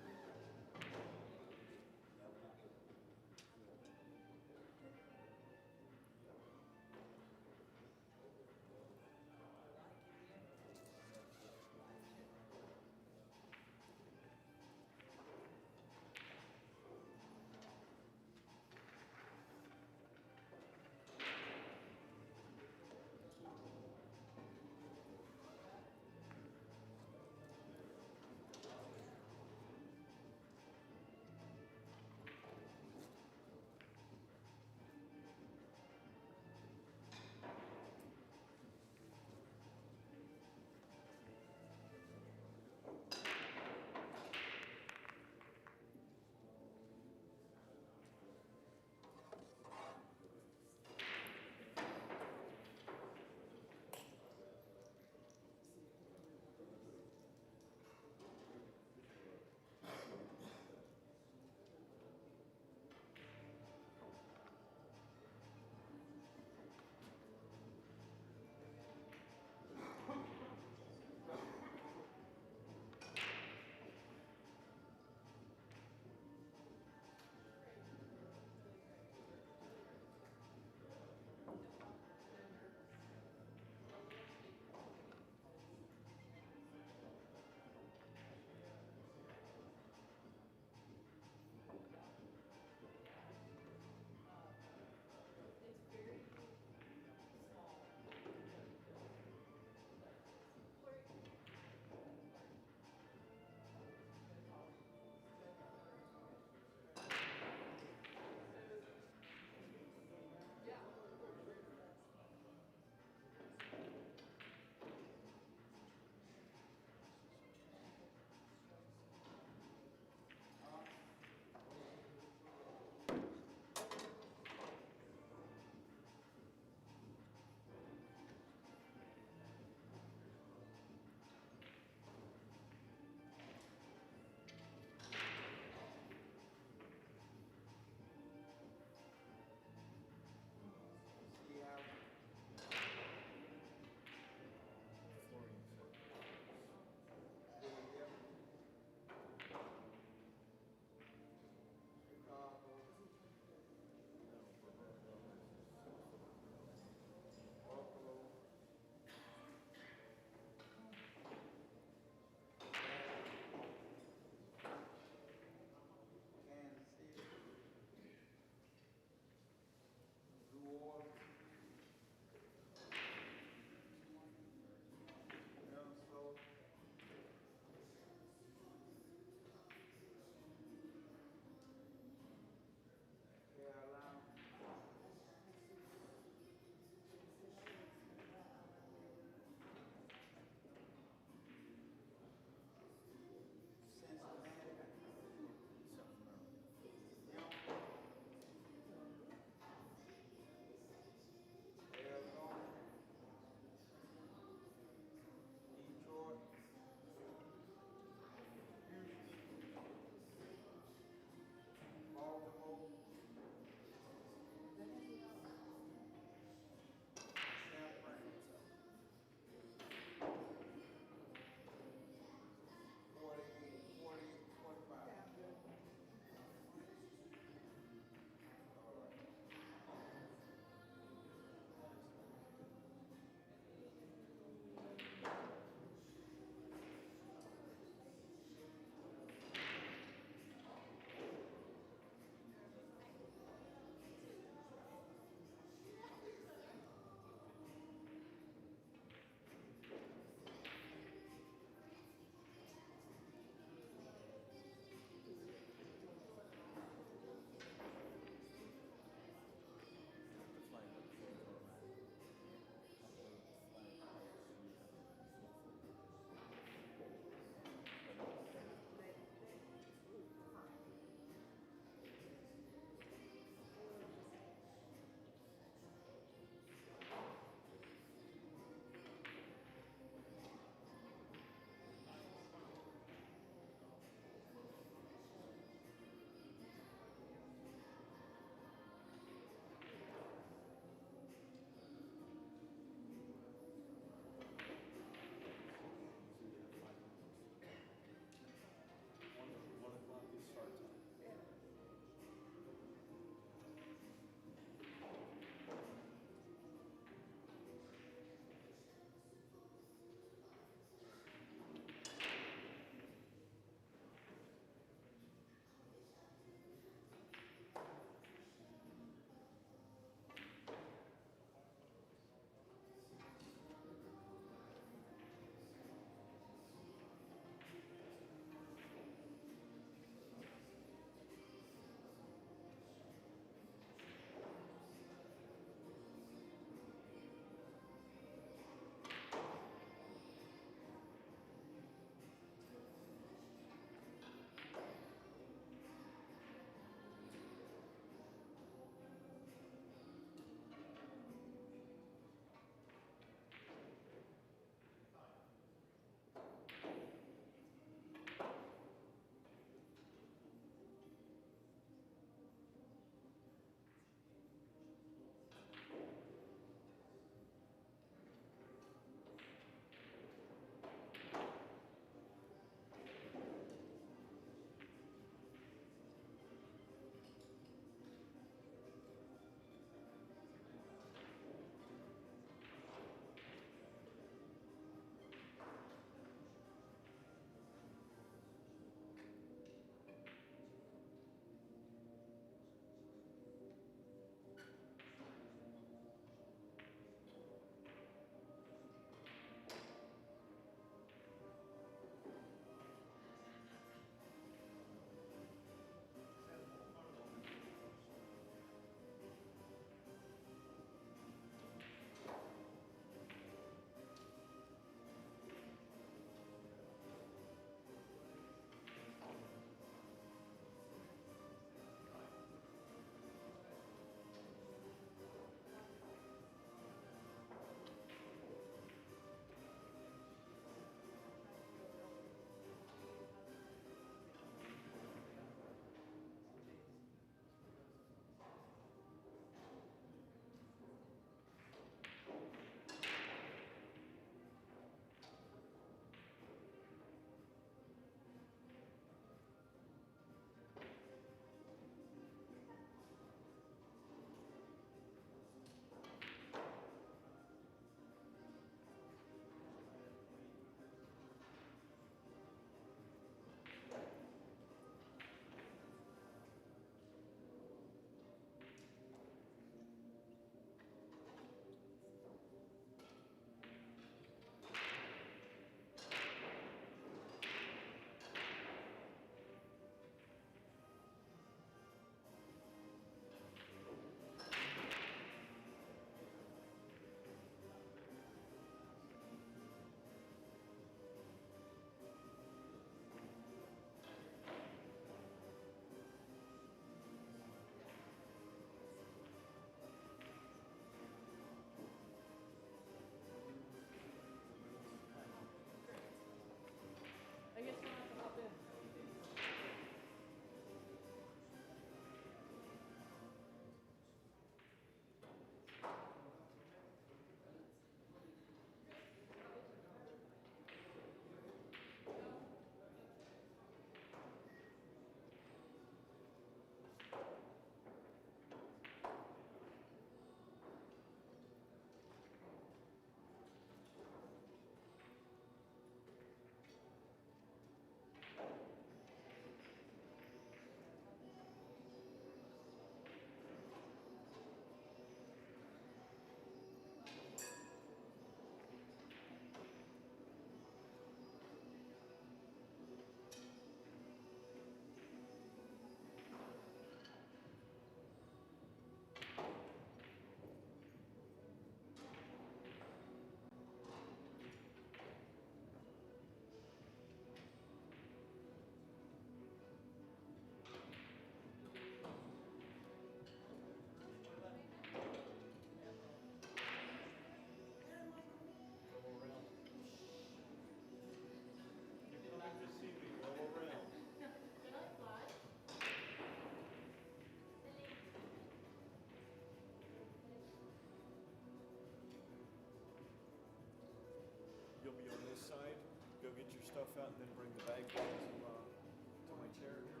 stuff out and then bring the bag back to my chair here.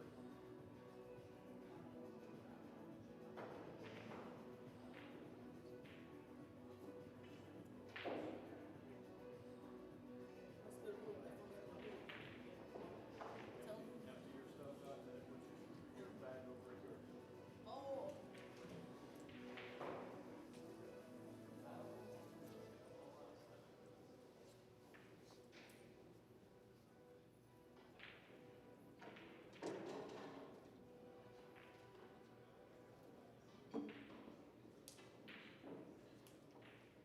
Empty your stuff out and then put your bag over here. As soon as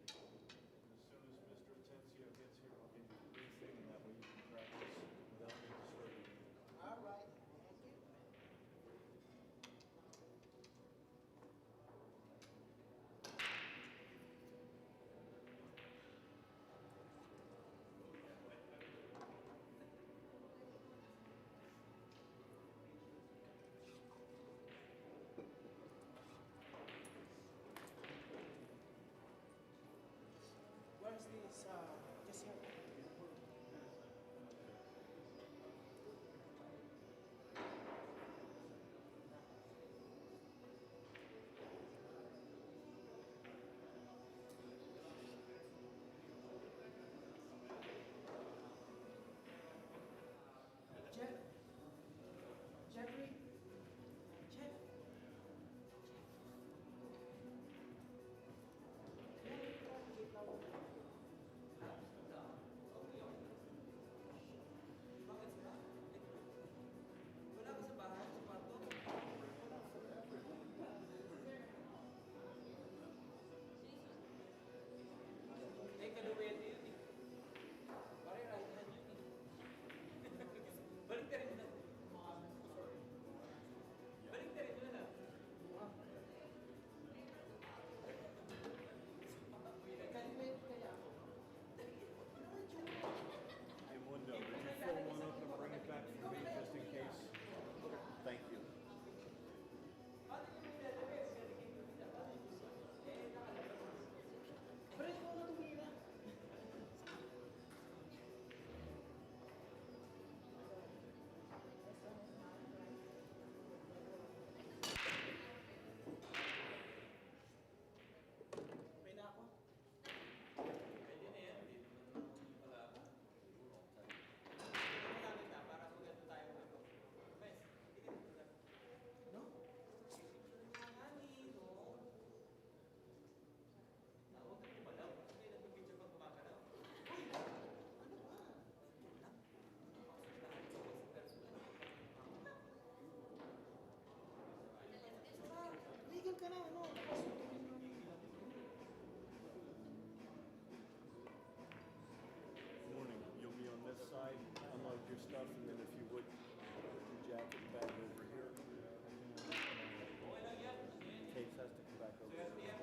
Mr. Atencio gets here, I'll give you the briefing, and that way you can practice without being disturbed. All right, thank you. Where's this, this here? Jeff? Jeffrey? Jeff? Wala ka sa bahay, sa kwarto? Eh, kaluwete yun eh. Pare, right hand yun eh. Balik ka rin na. Balik ka rin na. Kaluwete kaya ako. Hey, Mundo, would you fill one up and bring it back for me just in case? Thank you. Pare, ikaw na tumira. May na ako. Pwede na yan. Wala pa. Ito namin na para maganda tayo ito. Mes, no? Hani, no? Huwag kang kumalaw. Kasi may nagpipicture pag kumakalaw. Uy! Ano ba? Ito lang. Legal ka na, ano? Morning. You'll be on this side, unload your stuff, and then if you would, put your jacket and bag over here. Case has to come back over here.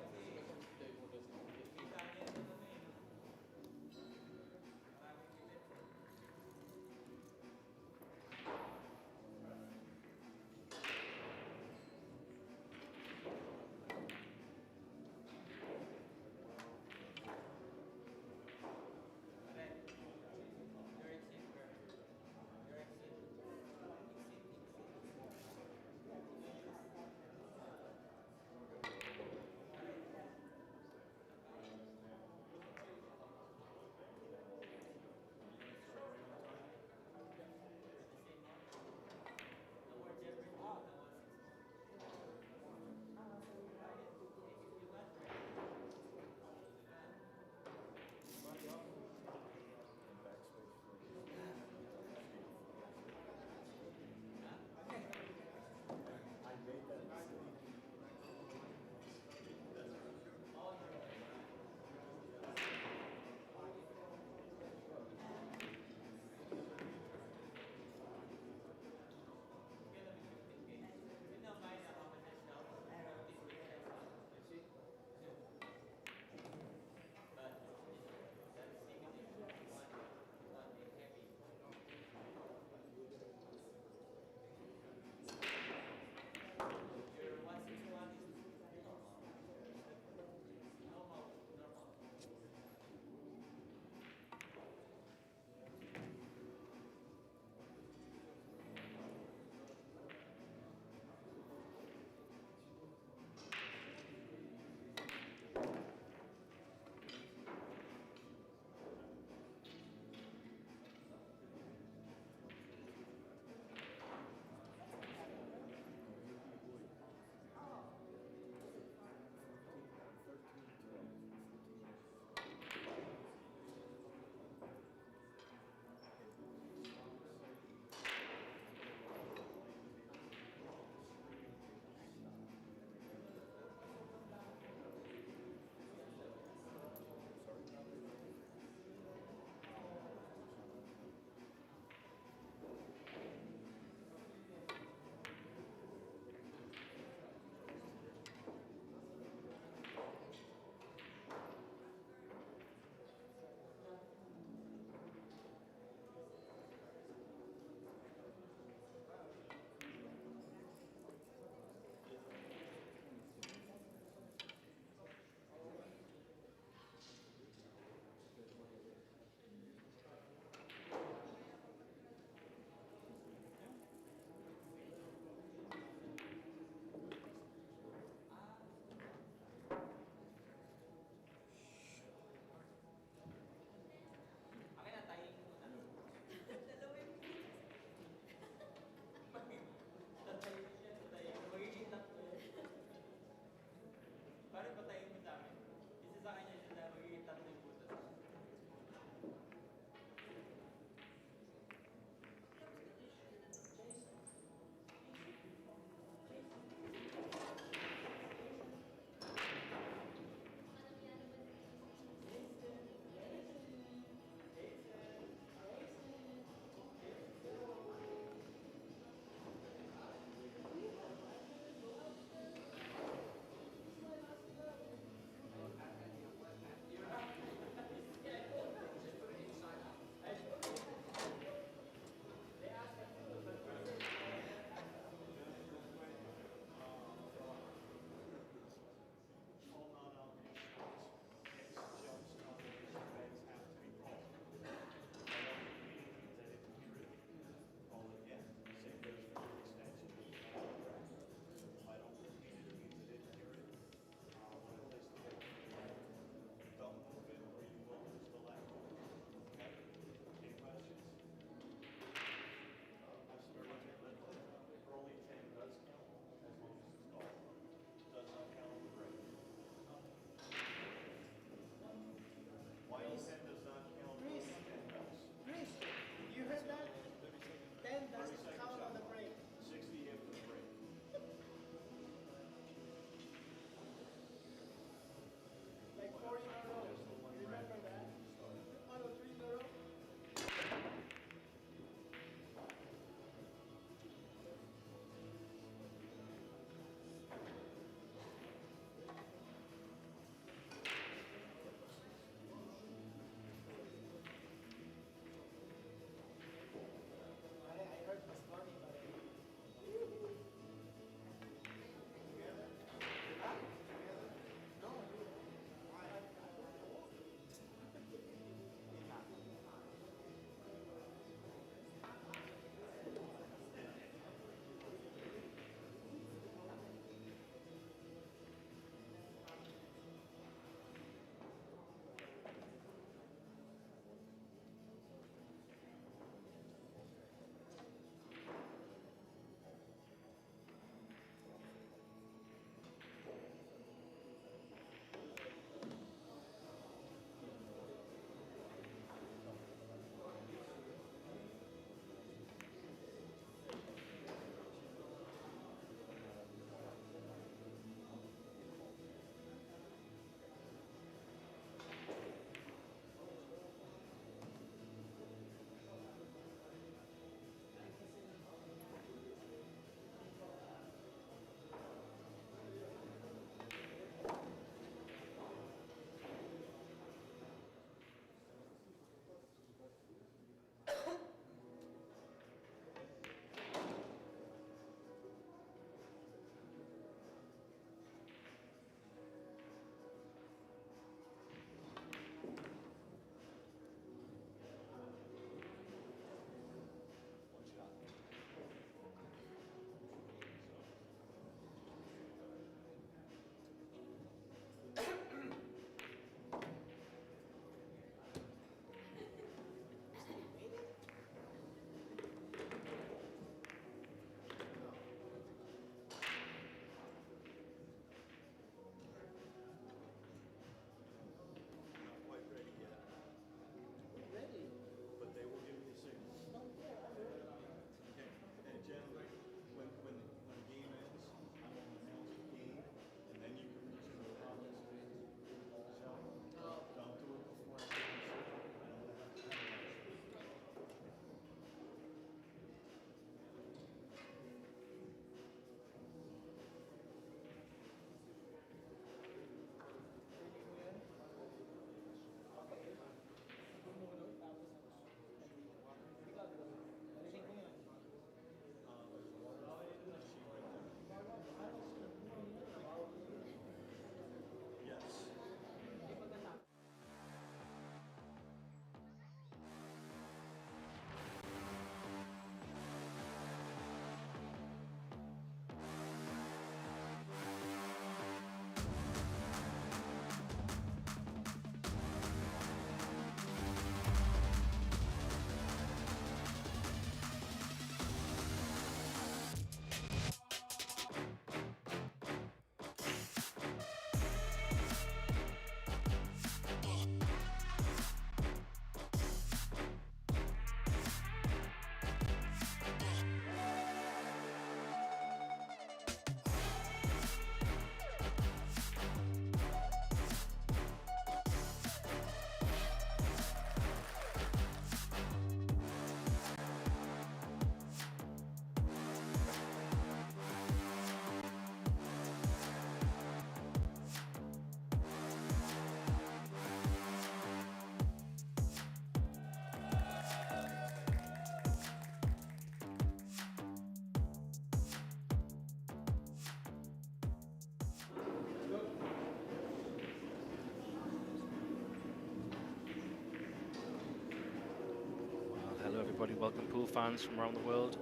everybody. Welcome pool fans from around the world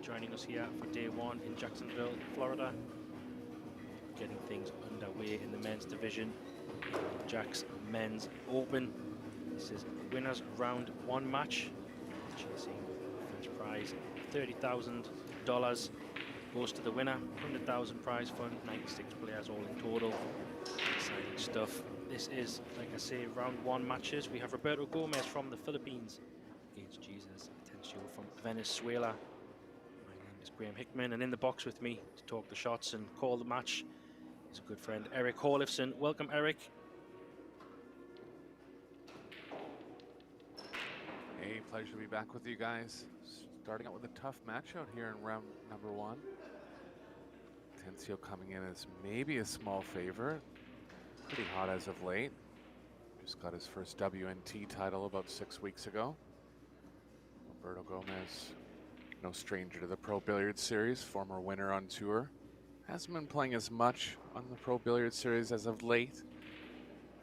joining us here for day one in Jacksonville, Florida. Getting things underway in the men's division. Jack's Men's Open. This is winners round one match. Chasing first prize $30,000 goes to the winner. 100,000 prize fund. 96 players all in total. Exciting stuff. This is, like I say, round one matches. We have Roberto Gomez from the Philippines against Jesus Atencio from Venezuela. My name is Graham Hickman, and in the box with me to talk the shots and call the match is a good friend, Eric Horlifson. Welcome, Eric. Hey, pleasure to be back with you guys. Starting out with a tough match out here in round number one. Atencio coming in as maybe a small favorite. Pretty hot as of late. Just got his first WNT title about 6 weeks ago. Roberto Gomez, no stranger to the Pro Billiards Series, former winner on tour. Hasn't been playing as much on the Pro Billiards Series as of late,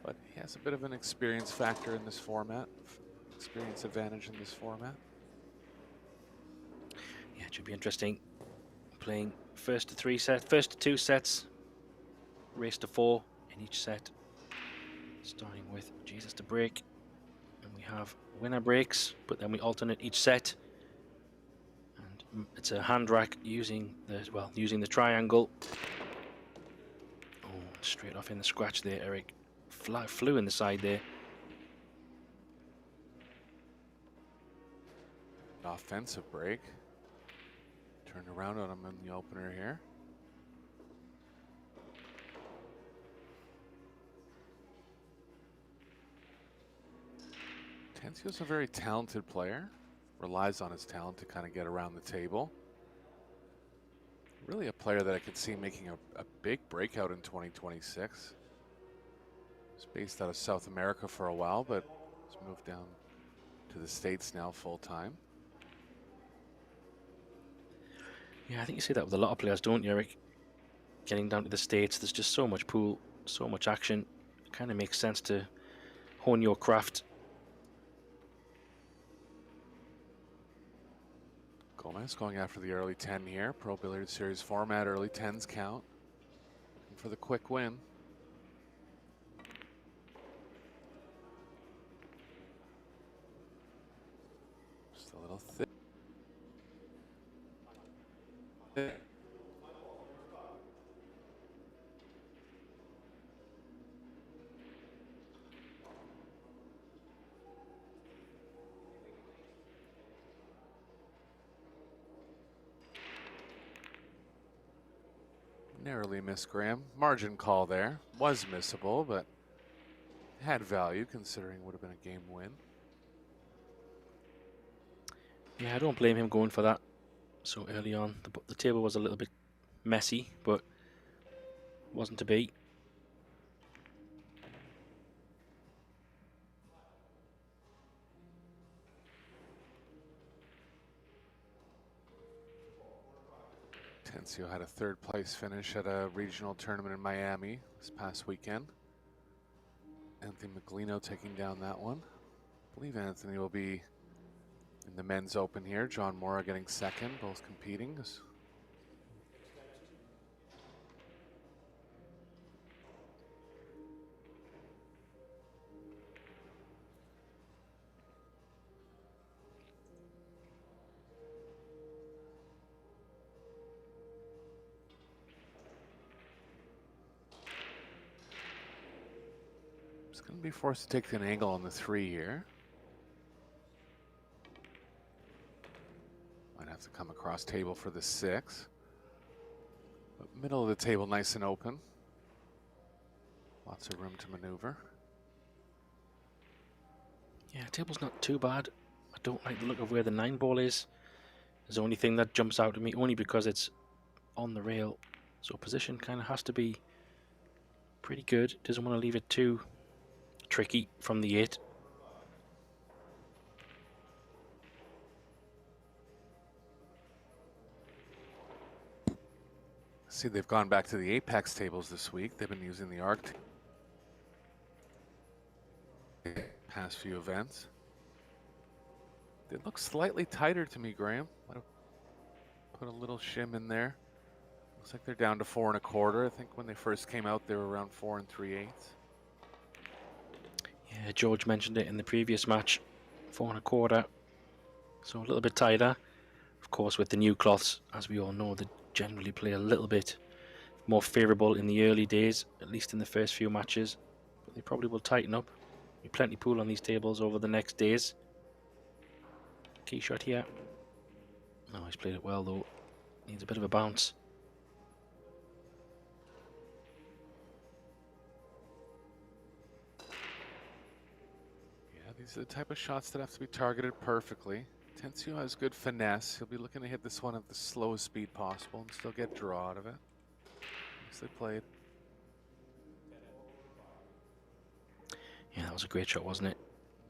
but he has a bit of an experience factor in this format, experience advantage in this format. Yeah, it should be interesting. Playing first to two sets, race to 4 in each set. Starting with Jesus to break, and we have winner breaks, but then we alternate each set. And it's a hand rack using the triangle. Oh, straight off in the scratch there, Eric. Flew in the side there. Offensive break. Turned around on him in the opener here. Atencio's a very talented player. Relies on his talent to kind of get around the table. Really a player that I could see making a big breakout in 2026. He's based out of South America for a while, but he's moved down to the States now full time. Yeah, I think you see that with a lot of players, don't you, Eric? Getting down to the States, there's just so much pool, so much action. It kind of makes sense to hone your craft. Gomez going after the early 10 here. Pro Billiards Series format, early 10s count. Looking for the quick win. Just a little thick. Narrowly missed Graham. Margin call there. Was missable, but had value considering it would have been a game win. Yeah, I don't blame him going for that so early on. The table was a little bit messy, but wasn't to be. Atencio had a third place finish at a regional tournament in Miami this past weekend. Anthony Maglino taking down that one. I believe Anthony will be in the men's open here. John Mora getting second, both competing. Going to be forced to take an angle on the 3 here. Might have to come across table for the 6. But middle of the table nice and open. Lots of room to maneuver. Yeah, table's not too bad. I don't like the look of where the 9 ball is. It's the only thing that jumps out at me, only because it's on the rail. So position kind of has to be pretty good. Doesn't want to leave it too tricky from the 8. See, they've gone back to the Apex tables this week. They've been using the Arc past few events. They look slightly tighter to me, Graham. Might have put a little shim in there. Looks like they're down to 4 1/4. I think when they first came out, they were around 4 3/8. Yeah, George mentioned it in the previous match. 4 1/4. So a little bit tighter. Of course, with the new cloths, as we all know, they generally play a little bit more favourable in the early days, at least in the first few matches. But they probably will tighten up. Be plenty pool on these tables over the next days. Key shot here. No, he's played it well though. Needs a bit of a bounce. Yeah, these are the type of shots that have to be targeted perfectly. Tensio has good finesse. He'll be looking to hit this one at the slowest speed possible and still get draw out of it. Nicely played. Yeah, that was a great shot, wasn't it?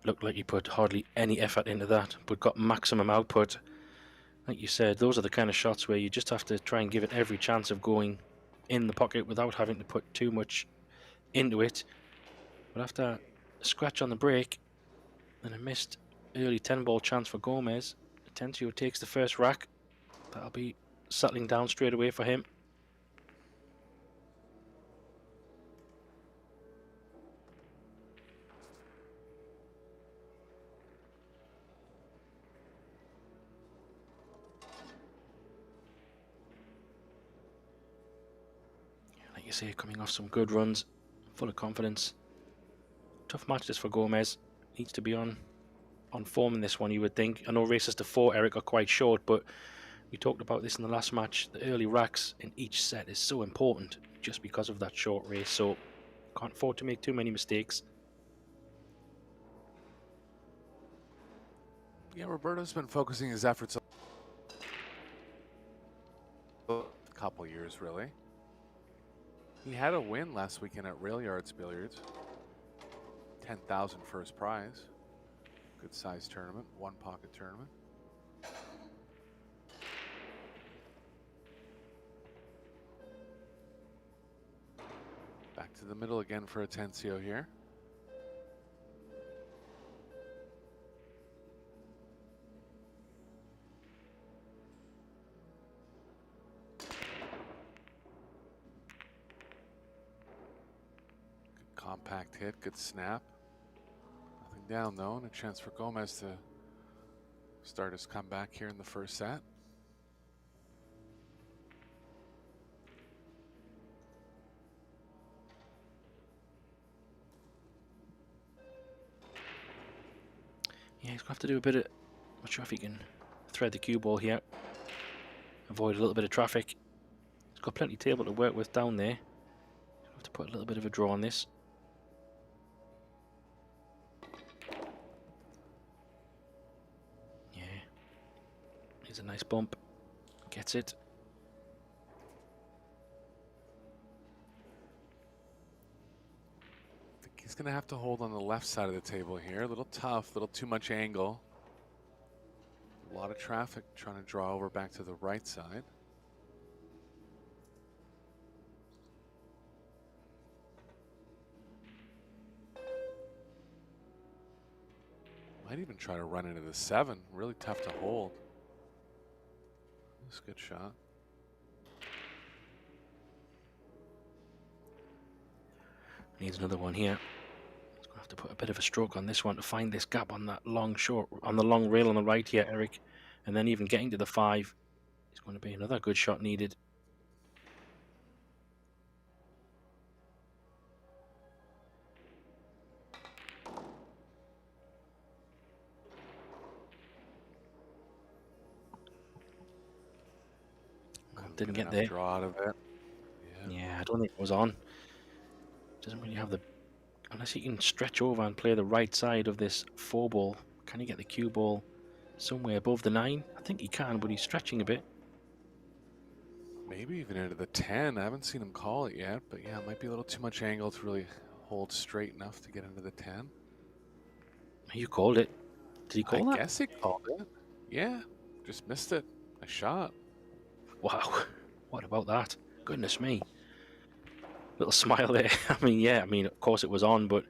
Looked like he put hardly any effort into that, but got maximum output. Like you said, those are the kind of shots where you just have to try and give it every chance of going in the pocket without having to put too much into it. But after a scratch on the break and a missed early 10-ball chance for Gomez, Tensio takes the first rack. That'll be settling down straight away for him. Like you say, coming off some good runs, full of confidence. Tough match this for Gomez. Needs to be on form in this one, you would think. I know races to 4, Eric, are quite short, but we talked about this in the last match. The early racks in each set is so important just because of that short race, so can't afford to make too many mistakes. Yeah, Roberto's been focusing his efforts a couple years, really. He had a win last weekend at Billiards. 10,000 first prize. Good size tournament, one pocket tournament. Back to the middle again for Tensio here. Good compact hit, good snap. Nothing down though, and a chance for Gomez to start his comeback here in the first set. Yeah, he's going to have to do a bit of... Not sure if he can thread the cue ball here. Avoid a little bit of traffic. He's got plenty of table to work with down there. He'll have to put a little bit of a draw on this. Yeah. Here's a nice bump. Gets it. He's going to have to hold on the left side of the table here. A little tough, a little too much angle. A lot of traffic trying to draw over back to the right side. Might even try to run into the 7. Really tough to hold. That's a good shot. Needs another one here. He's going to have to put a bit of a stroke on this one to find this gap on that long short, on the long rail on the right here, Eric. And then even getting to the 5 is going to be another good shot needed. Didn't get there. Draw out of it. Yeah, I don't think it was on. Doesn't really have the... Unless he can stretch over and play the right side of this 4 ball. Can he get the cue ball somewhere above the 9? I think he can, but he's stretching a bit. Maybe even into the 10. I haven't seen him call it yet, but yeah, it might be a little too much angle to really hold straight enough to get into the 10. You called it. Did he call that? I guess he called it. Yeah, just missed it. A shot. Wow. What about that? Goodness me. Little smile there. I mean, of course it was on, but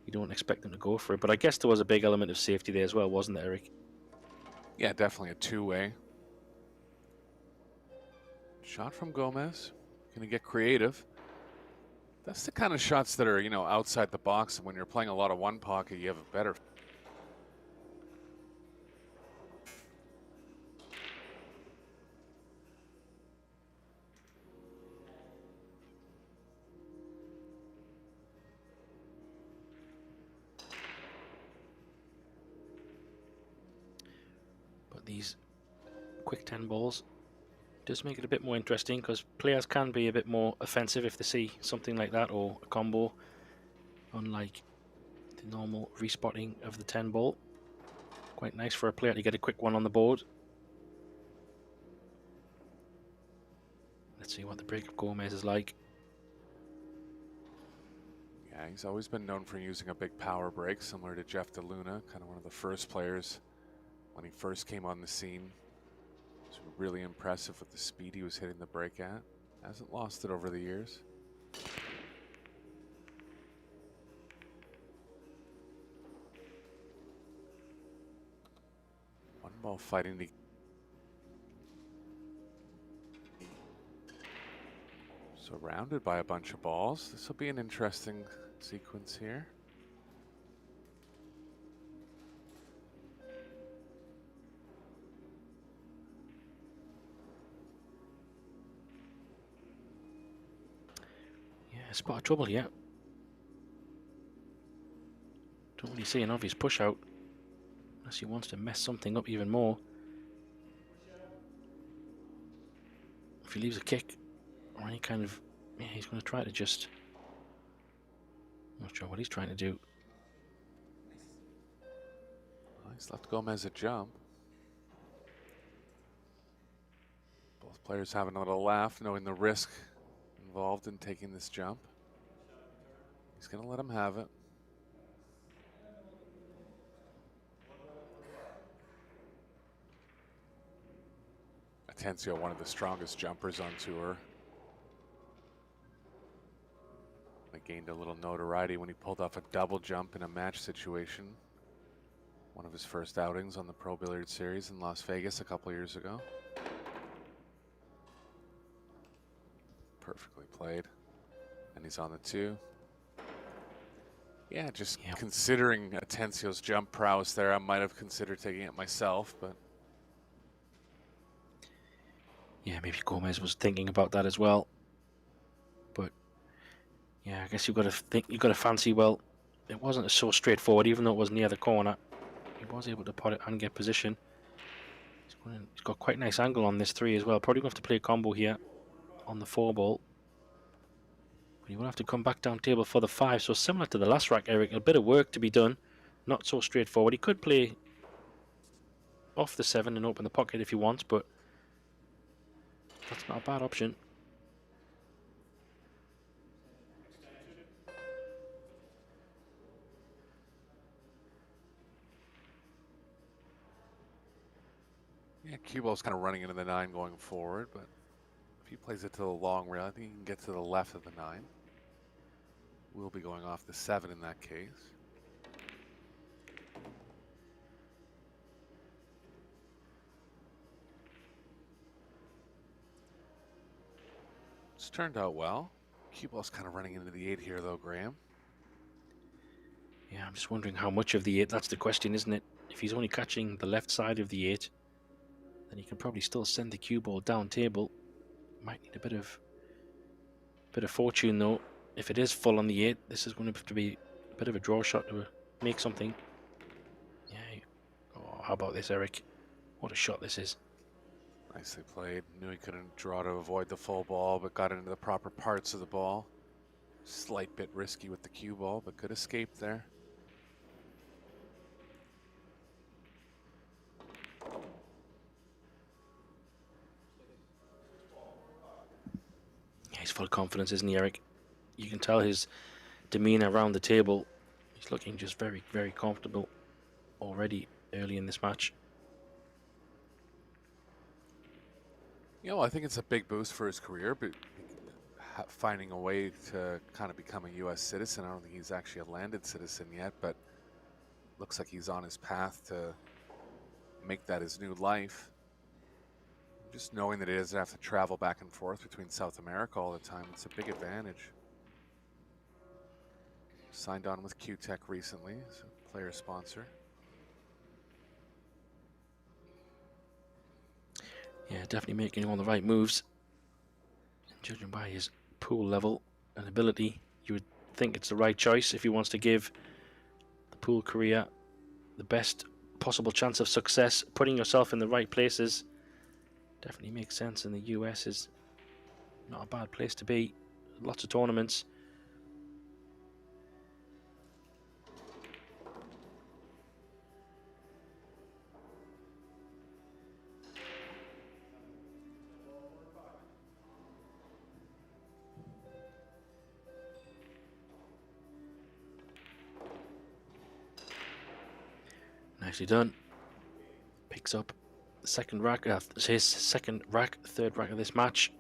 you don't expect them to go for it. But I guess there was a big element of safety there as well, wasn't there, Eric? Yeah, definitely a two-way. Shot from Gomez. Gonna get creative. That's the kind of shots that are, you know, outside the box. And when you're playing a lot of one pocket, you have a better. But these quick 10 balls does make it a bit more interesting because players can be a bit more offensive if they see something like that or a combo, unlike the normal respotting of the 10 ball. Quite nice for a player to get a quick one on the board. Let's see what the break of Gomez is like. Yeah, he's always been known for using a big power break, similar to Jeff DeLuna, kind of one of the first players when he first came on the scene. It was really impressive with the speed he was hitting the break at. Hasn't lost it over the years. One ball fighting to. Surrounded by a bunch of balls. This will be an interesting sequence here. Yeah, spot of trouble here. Don't really see an obvious push out unless he wants to mess something up even more. If he leaves a kick or any kind of, yeah, he's going to try to just, not sure what he's trying to do. Well, he's left Gomez a jump. Both players having a little laugh, knowing the risk involved in taking this jump. He's going to let him have it. Atencio, one of the strongest jumpers on tour. He gained a little notoriety when he pulled off a double jump in a match situation. One of his first outings on the Pro Billiard Series in Las Vegas a couple years ago. Perfectly played. And he's on the 2. Yeah, just considering Atencio's jump prowess there, I might have considered taking it myself, but Yeah, maybe Gomez was thinking about that as well. But yeah, I guess you've got to think, you've got to fancy, well, it wasn't so straightforward, even though it was near the corner. He was able to pot it and get position. He's got quite a nice angle on this 3 as well. Probably going to have to play a combo here on the 4 ball. But he will have to come back down table for the 5. So similar to the last rack, Eric, a bit of work to be done. Not so straightforward. He could play off the 7 and open the pocket if he wants, but that's not a bad option. yeah, cue ball's kind of running into the 9 going forward, but if he plays it to the long rail, I think he can get to the left of the 9. We'll be going off the 7 in that case. It's turned out well. Cue ball's kind of running into the 8 here, though, Graham. Yeah, I'm just wondering how much of the 8, that's the question, isn't it? If he's only catching the left side of the 8, then he can probably still send the cue ball down table. Might need a bit of fortune, though. If it is full on the 8, this is going to have to be a bit of a draw shot to make something. Yeah. Oh, how about this, Eric? What a shot this is. Nicely played. Knew he couldn't draw to avoid the full ball, but got into the proper parts of the ball. Slight bit risky with the cue ball, but good escape there. Yeah, he's full of confidence, isn't he, Eric? You can tell his demeanor around the table. He's looking just very, very comfortable already early in this match. You know, I think it's a big boost for his career, but finding a way to kind of become a U.S. citizen. I don't think he's actually a landed citizen yet, but looks like he's on his path to make that his new life. Just knowing that he doesn't have to travel back and forth between South America all the time, it's a big advantage. Signed on with Q-Tech recently as a player sponsor. Yeah, definitely making all the right moves. And judging by his pool level and ability, you would think it's the right choice if he wants to give the pool career the best possible chance of success. Putting yourself in the right places definitely makes sense, and the US is not a bad place to be. Lots of tournaments. Nicely done. Picks up the second rack, his second rack, third rack of this match.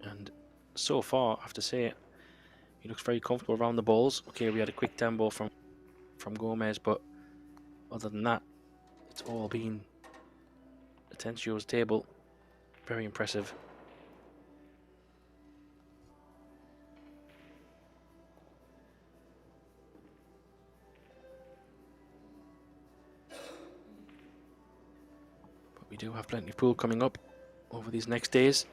And so far, I have to say, he looks very comfortable around the balls. Okay, we had a quick tempo from Gomez, but other than that, it's all been Atencio's table. Very impressive. But we do have plenty of pool coming up over these next days.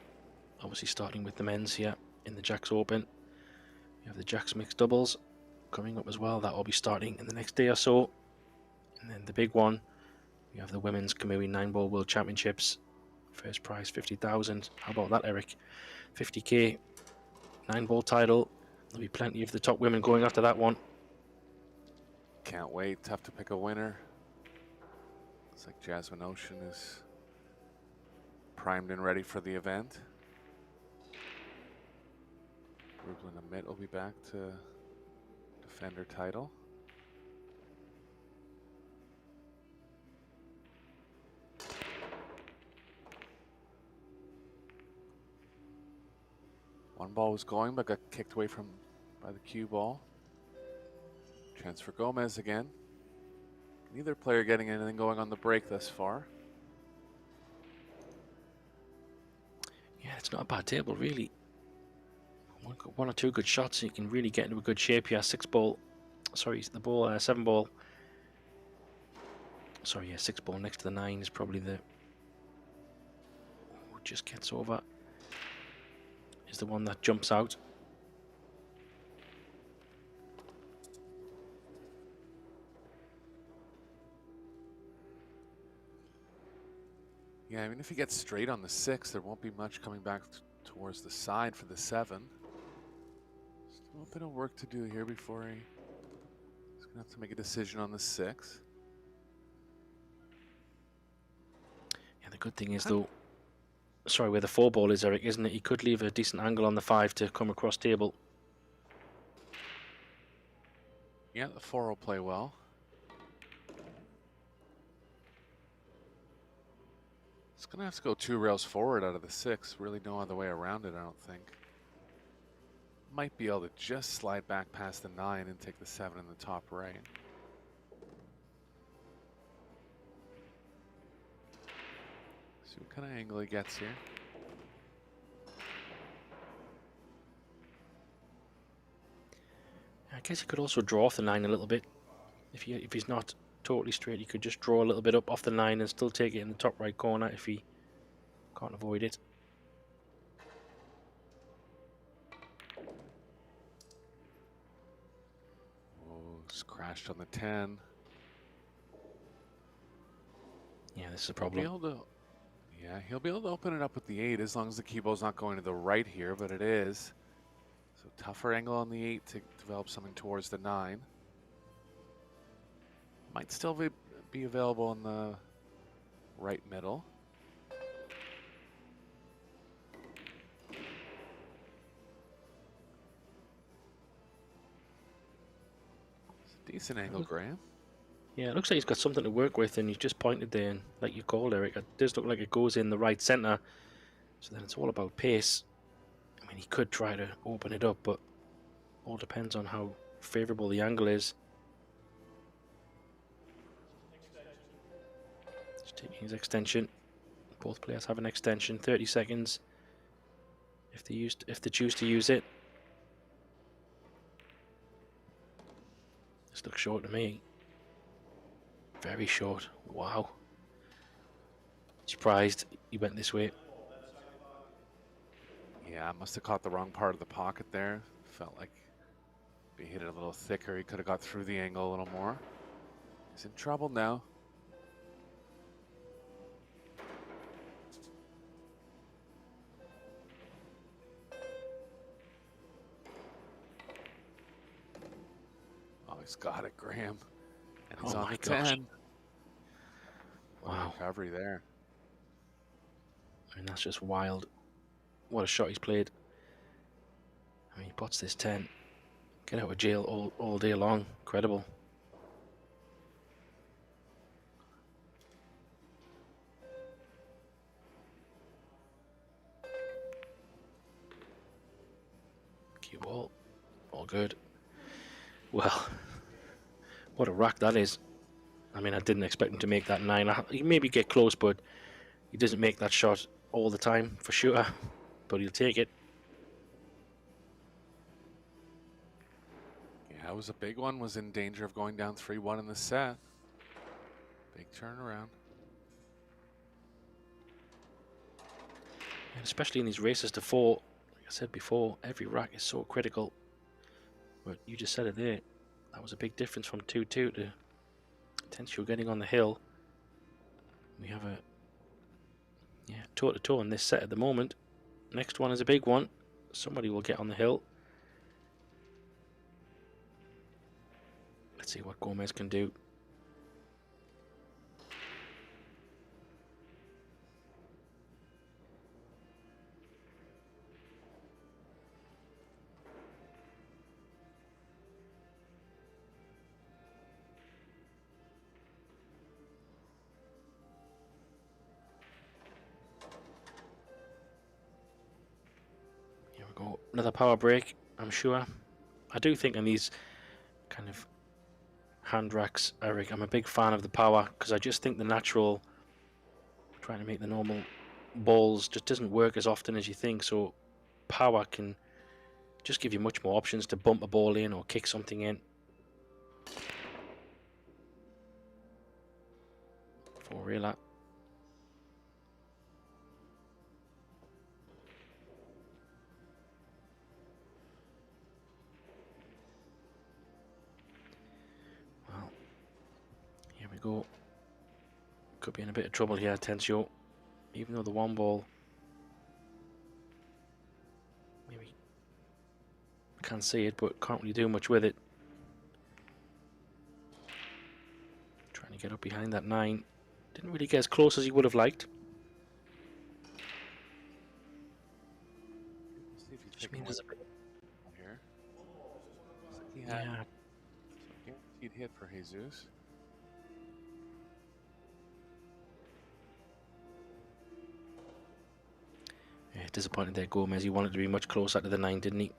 Obviously starting with the men's here in the Jacks Open. We have the Jacks Mixed Doubles coming up as well. That will be starting in the next day or so. And then the big one, we have the Women's Kamui 9-Ball World Championships. First prize 50,000. How about that, Eric? 50k 9-ball title. There'll be plenty of the top women going after that one. Can't wait. Tough to pick a winner. Looks like Jasmine Ocean is primed and ready for the event. Ruben Amit will be back to defend her title. One ball was going, but got kicked away from by the cue ball. Chance for Gomez again. Neither player getting anything going on the break thus far. Yeah, it's not a bad table, really. One or two good shots, and you can really get into a good shape here. 6-ball, sorry, the ball, 7-ball. Sorry, yeah, 6-ball next to the 9 is probably the. Oh, just gets over. Is the one that jumps out. Yeah, I mean, if he gets straight on the 6, there won't be much coming back towards the side for the 7. Still a bit of work to do here before he's going to have to make a decision on the 6. Yeah, the good thing is, though, sorry, where the 4-ball is, Eric, isn't it? He could leave a decent angle on the 5 to come across table. Yeah, the 4 will play well. It's going to have to go 2 rails forward out of the 6. Really no other way around it, I don't think. Might be able to just slide back past the 9 and take the 7 in the top right. See what kind of angle he gets here. I guess he could also draw off the 9 a little bit. If he's not totally straight, he could just draw a little bit up off the 9 and still take it in the top right corner if he can't avoid it. Oh, it's crashed on the 10. Yeah, this is a problem. He'll be able to open it up with the 8 as long as the key ball's not going to the right here, but it is. So tougher angle on the 8 to develop something towards the 9. Might still be available in the right middle. It's a decent angle, Graham. Yeah, it looks like he's got something to work with, and he's just pointed there, and like you called, Eric, it does look like it goes in the right centre. So then it's all about pace. I mean, he could try to open it up, but all depends on how favourable the angle is. Just Here's extension. Both players have an extension. 30 seconds. If they choose to use it. This looks short to me. Very short. Wow. Surprised he went this way. Yeah, must have caught the wrong part of the pocket there. Felt like if he hit it a little thicker, he could have got through the angle a little more. He's in trouble now. Oh, he's got it, Graham. And he's Oh on my the gosh. 10. What a Wow. recovery there. I mean, that's just wild. What a shot he's played. I mean, he puts this 10. Get out of jail all day long. Incredible. Cue ball. All good. Well, what a rack that is. I mean, I didn't expect him to make that 9. He maybe get close, but he doesn't make that shot all the time, for sure. But he'll take it. Yeah, that was a big one. Was in danger of going down 3-1 in the set. Big turnaround. And especially in these races to 4, like I said before, every rack is so critical. But you just said it there. That was a big difference from 2-2 to Tensio getting on the hill. We have a toe-to-toe in this set at the moment. Next one is a big one. Somebody will get on the hill. Let's see what Gomez can do. Here we go. Another power break, I'm sure. I do think in these kind of hand racks, Eric, I'm a big fan of the power because I just think the natural, trying to make the normal balls just doesn't work as often as you think. So power can just give you much more options to bump a ball in or kick something in. For real, that. Well, here we go. Could be in a bit of trouble here, Tensio. Even though the one ball, maybe can't see it, but can't really do much with it. Trying to get up behind that 9. Didn't really get as close as he would have liked. Let's see if he's Which taking means one there's a bit. here. Looks like he had Yeah, some guaranteed hit for Jesus. yeah, disappointed there, Gomez. He wanted to be much closer to the 9, didn't he?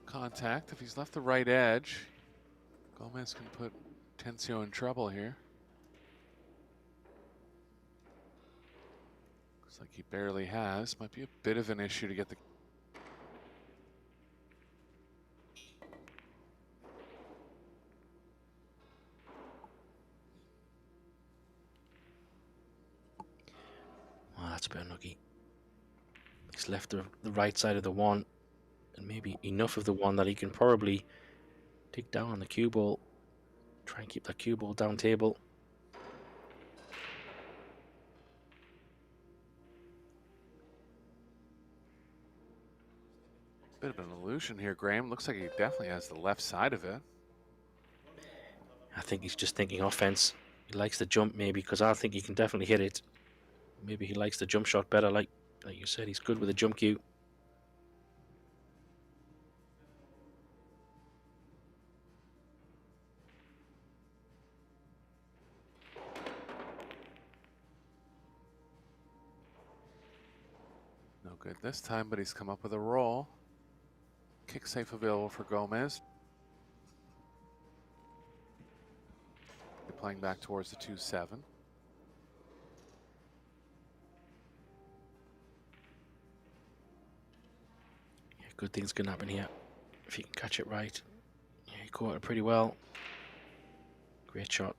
Contact. If he's left the right edge, Gomez can put Tensio in trouble here. Looks like he barely has. Might be a bit of an issue to get the. Oh, that's a bit unlucky. He's left the right side of the 1, and maybe enough of the 1 that he can probably dig down on the cue ball. Try and keep that cue ball down table. Bit of an illusion here, Graham. Looks like he definitely has the left side of it. I think he's just thinking offense. He likes the jump maybe, because I think he can definitely hit it. Maybe he likes the jump shot better, like you said, he's good with the jump cue. No good this time, but he's come up with a roll. Kick safe available for Gomez. They're playing back towards the 2-7. Yeah, good things can happen here if you can catch it right. Yeah, he caught it pretty well. Great shot.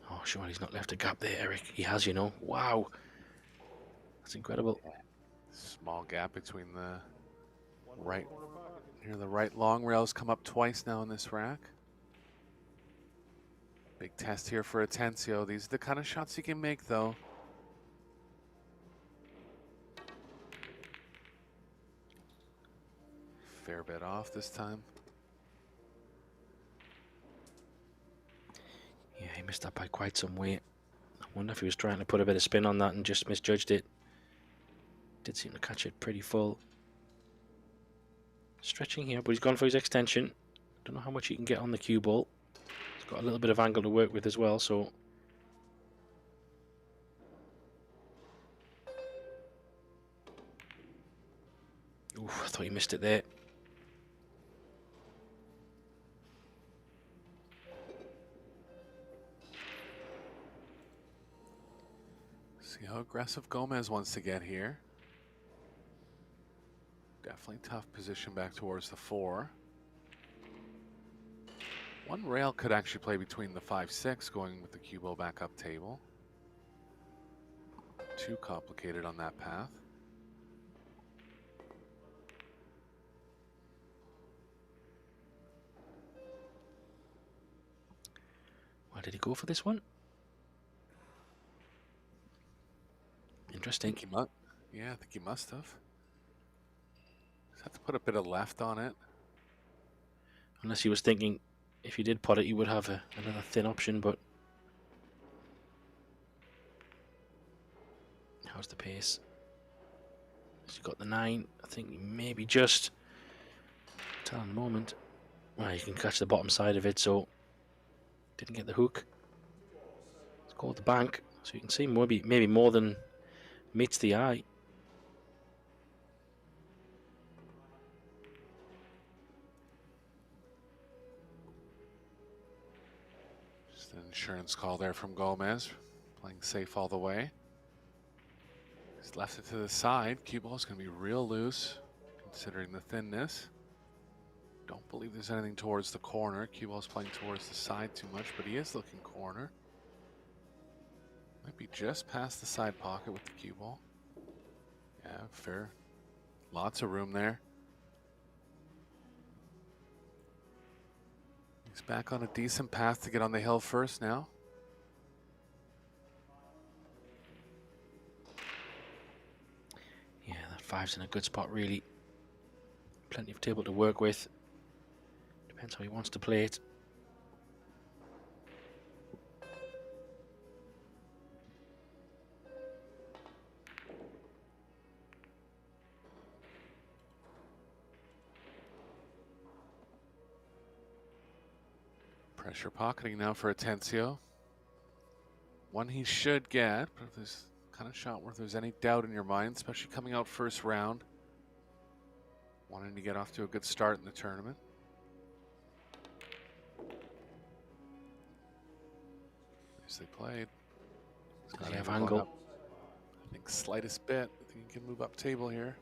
Oh, sure, he's not left a gap there, Eric. He has, you know. Wow. That's incredible. Small gap between the right, near the right long rails, come up twice now in this rack. Big test here for Atencio. These are the kind of shots you can make, though. Fair bit off this time. Yeah, he missed that by quite some way. I wonder if he was trying to put a bit of spin on that and just misjudged it. Did seem to catch it pretty full. Stretching here, but he's gone for his extension. Don't know how much he can get on the cue ball. He's got a little bit of angle to work with as well, so... Oof, I thought he missed it there. See how aggressive Gomez wants to get here. Definitely tough position back towards the 4. One rail could actually play between the 5-6 going with the cue ball back up table. Too complicated on that path. Why did he go for this one? Interesting. Yeah, I think he must have. Just have to put a bit of left on it. Unless he was thinking if he did pot it, he would have another thin option, but... How's the pace? He's got the 9. I think maybe just... Tell in the moment. Well, you can catch the bottom side of it, so... Didn't get the hook. It's called the bank, so you can see maybe more than meets the eye. Just an insurance call there from Gomez. Playing safe all the way. He's left it to the side. Cue ball is going to be real loose, considering the thinness. Don't believe there's anything towards the corner. Cue ball's playing towards the side too much, but he is looking corner. Might be just past the side pocket with the cue ball. Yeah, fair. Lots of room there. He's back on a decent path to get on the hill first now. Yeah, that 5's in a good spot, really. Plenty of table to work with. Depends how he wants to play it. Pressure pocketing now for Atencio. One he should get, but if there's kind of shot where there's any doubt in your mind, especially coming out first round, wanting to get off to a good start in the tournament. Nicely played. Does he have angle? I think slightest bit. I think he can move up table here.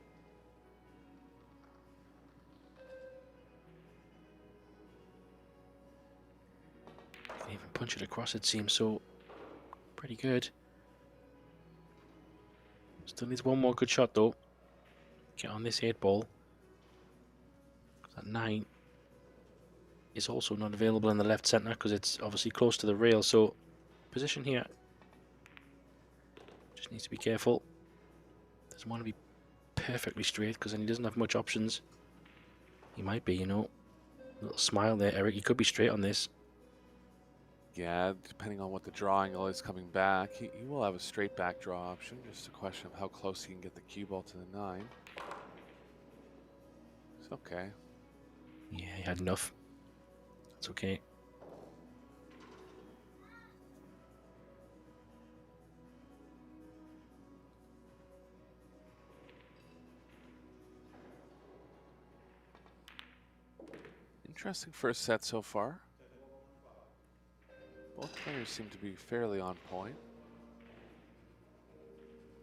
Can even punch it across, it seems, so pretty good. Still needs one more good shot though. Get on this 8 ball. That 9 is also not available in the left center because it's obviously close to the rail, so position here. Just needs to be careful. Doesn't want to be perfectly straight because then he doesn't have much options. He might be, you know. A little smile there, Eric. He could be straight on this. Yeah, depending on what the draw angle is coming back, he will have a straight back draw option. Just a question of how close he can get the cue ball to the 9. It's okay. Yeah, he had enough. That's okay. Interesting first set so far. Both players seem to be fairly on point.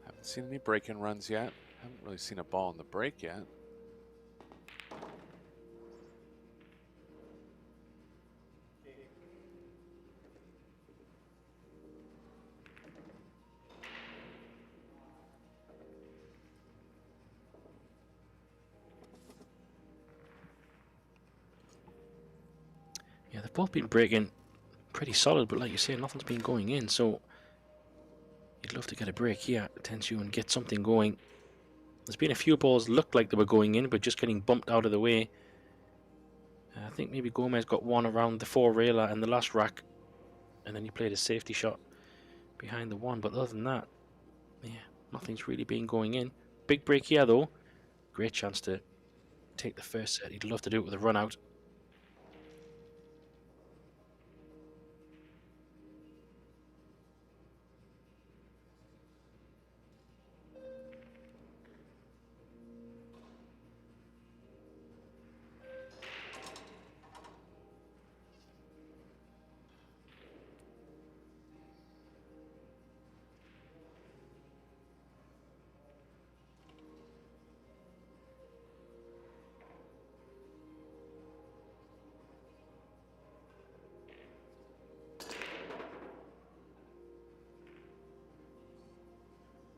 Haven't seen any break-in runs yet. Haven't really seen a ball in the break yet. Yeah, they've both been breaking pretty solid, but like you say, nothing's been going in, so you'd love to get a break here, Tensio, and get something going. There's been a few balls looked like they were going in, but just getting bumped out of the way. I think maybe Gomez got one around the 4-railer and the last rack, and then he played a safety shot behind the one, but other than that, yeah, nothing's really been going in. Big break here, though. Great chance to take the first set. He'd love to do it with a run out.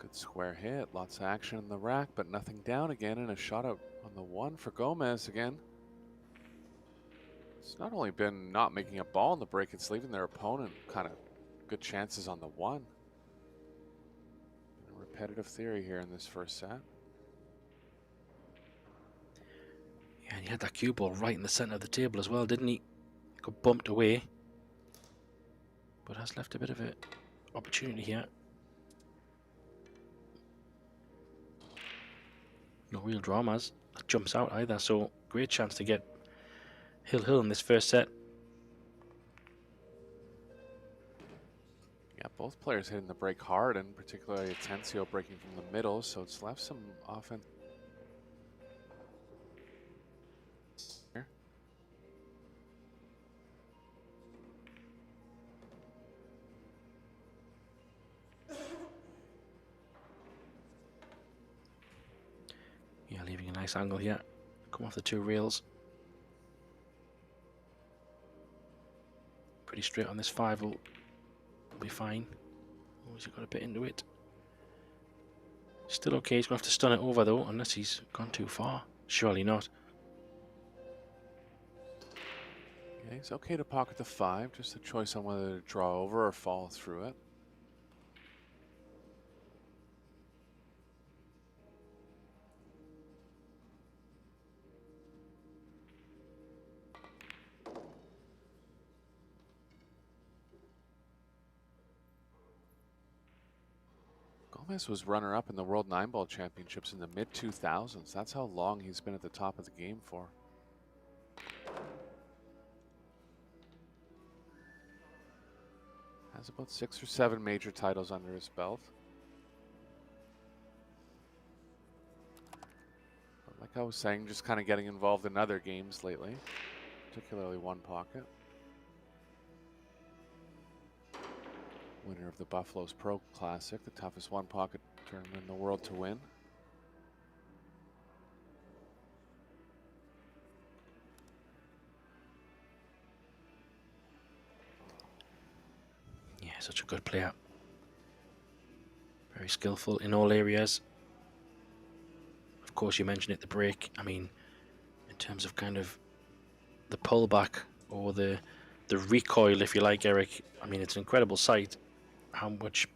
Good square hit, lots of action in the rack, but nothing down again, and a shot out on the one for Gomez again. It's not only been not making a ball in the break, it's leaving their opponent kind of good chances on the one. A repetitive theory here in this first set. Yeah, and he had that cue ball right in the center of the table as well, didn't he? Got bumped away, but has left a bit of an opportunity here. No real dramas. That jumps out either, so great chance to get Hill in this first set. Yeah, both players hitting the break hard, and particularly Tensio breaking from the middle, so it's left some offense. Here. Yeah, leaving a nice angle here. Come off the 2 rails. Pretty straight on this 5 will be fine. Oh, he's got a bit into it. Still okay, he's going to have to stun it over though, unless he's gone too far. Surely not. Yeah, he's okay to pocket the 5, just a choice on whether to draw over or fall through it. Gomez was runner-up in the World 9-Ball Championships in the mid-2000s. That's how long he's been at the top of the game for. Has about 6 or 7 major titles under his belt. But like I was saying, just kind of getting involved in other games lately, particularly one pocket. Winner of the Buffalo's Pro Classic, the toughest one pocket tournament in the world to win. Yeah, such a good player. Very skillful in all areas. Of course, you mentioned it, the break. I mean, in terms of kind of the pullback or the recoil, if you like, Eric. I mean, it's an incredible sight. How much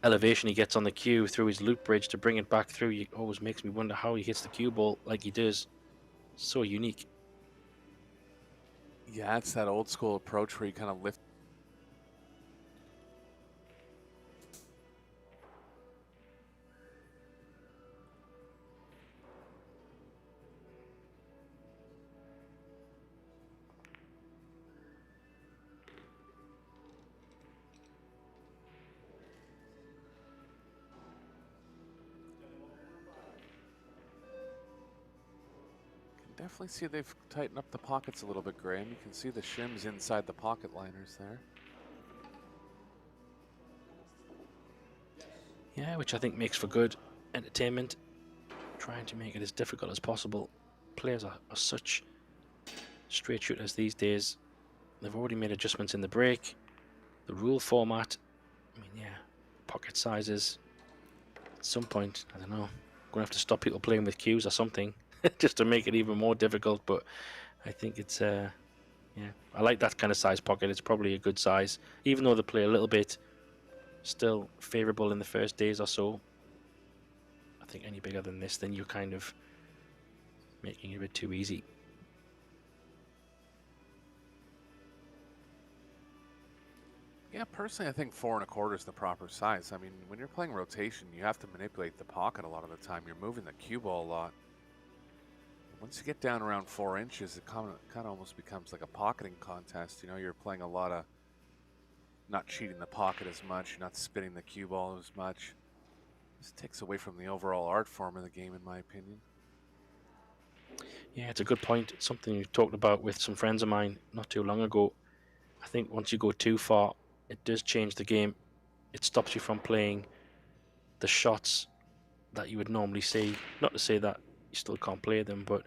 elevation he gets on the cue through his loop bridge to bring it back through. It always makes me wonder how he hits the cue ball like he does. So unique. Yeah, it's that old school approach where you kind of lift. Definitely see they've tightened up the pockets a little bit, Graham. You can see the shims inside the pocket liners there. Yeah, which I think makes for good entertainment. Trying to make it as difficult as possible. Players are such straight shooters these days. They've already made adjustments in the break, the rule format. I mean, yeah, pocket sizes. At some point, I don't know, I'm gonna have to stop people playing with cues or something, just to make it even more difficult. But I think it's yeah, I like that kind of size pocket. It's probably a good size, even though they play a little bit still favourable in the first days or so. I think any bigger than this, then you're kind of making it a bit too easy. Yeah, personally, I think 4 1/4 is the proper size. I mean, when you're playing rotation, you have to manipulate the pocket a lot of the time. You're moving the cue ball a lot. Once you get down around 4 inches, it kind of almost becomes like a pocketing contest. You know, you're playing a lot of not cheating the pocket as much, you're not spinning the cue ball as much. This takes away from the overall art form of the game, in my opinion. Yeah, it's a good point. It's something we talked about with some friends of mine not too long ago. I think once you go too far, it does change the game. It stops you from playing the shots that you would normally see. Not to say that you still can't play them, but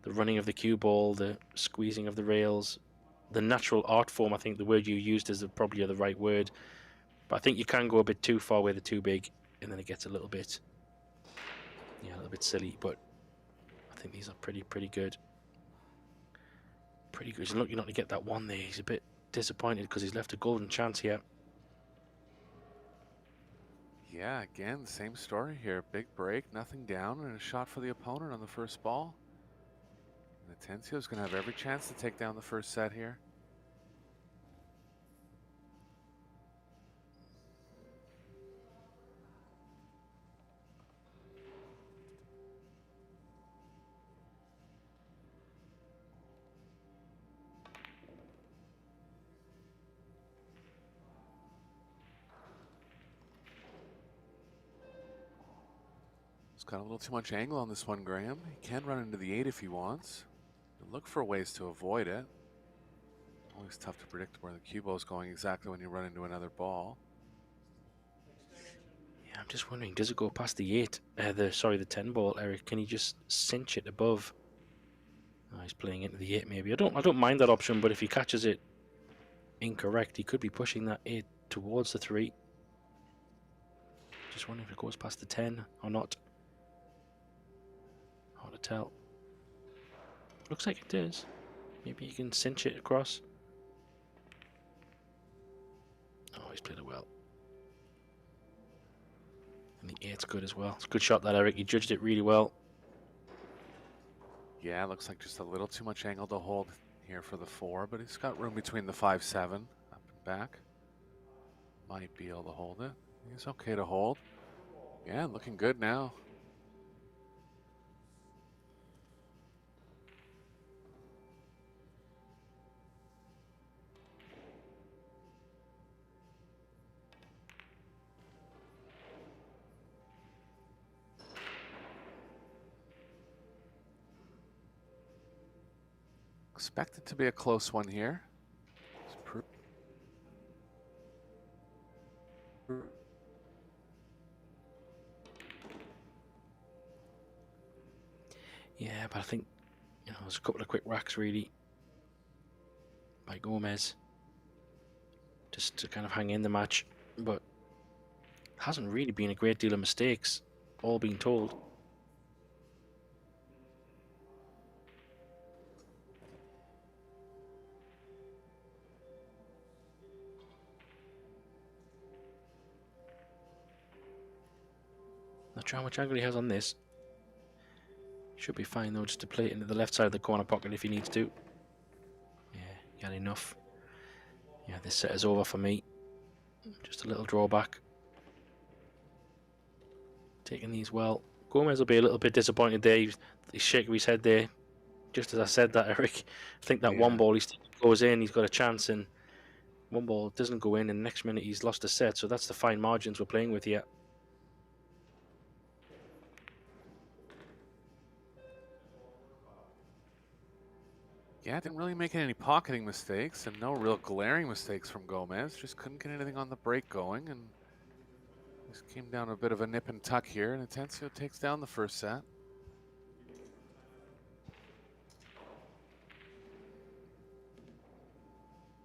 the running of the cue ball, the squeezing of the rails, the natural art form. I think the word you used is probably the right word. But I think you can go a bit too far where they're too big, and then it gets a little bit, yeah, a little bit silly. But I think these are pretty good. Pretty good. He's lucky not to get that one there. He's a bit disappointed because he's left a golden chance here. Yeah, again, same story here. Big break, nothing down, and a shot for the opponent on the first ball. And Atencio's going to have every chance to take down the first set here. He's got a little too much angle on this one, Graham. He can run into the 8 if he wants. But look for ways to avoid it. Always tough to predict where the cue ball is going exactly when you run into another ball. Yeah, I'm just wondering, does it go past the 8? The 10 ball, Eric? Can he just cinch it above? Oh, he's playing into the 8 maybe. I don't mind that option, but if he catches it incorrect, he could be pushing that 8 towards the 3. Just wondering if it goes past the 10 or not. Hard to tell. Looks like it does. Maybe he can cinch it across. Oh, he's played it well. And the 8's good as well. It's a good shot that, Eric. You judged it really well. Yeah, looks like just a little too much angle to hold here for the 4, but he's got room between the 5-7 up and back. Might be able to hold it. He's okay to hold. Yeah, looking good now. Expect it to be a close one here. Yeah, but I think, there's a couple of quick racks really by Gomez just to kind of hang in the match, but hasn't really been a great deal of mistakes, all being told. Not sure how much angle he has on this. Should be fine though, just to play it into the left side of the corner pocket if he needs to. Yeah, got enough. Yeah, this set is over for me. Just a little drawback. Taking these well. Gomez will be a little bit disappointed there. He's shaking his head there. Just as I said that, Eric. I think that one ball he goes in, he's got a chance, and one ball doesn't go in, and the next minute he's lost a set. So that's the fine margins we're playing with here. Yeah, didn't really make any pocketing mistakes and no real glaring mistakes from Gomez. Just couldn't get anything on the break going, and just came down a bit of a nip and tuck here, and Atencio takes down the first set.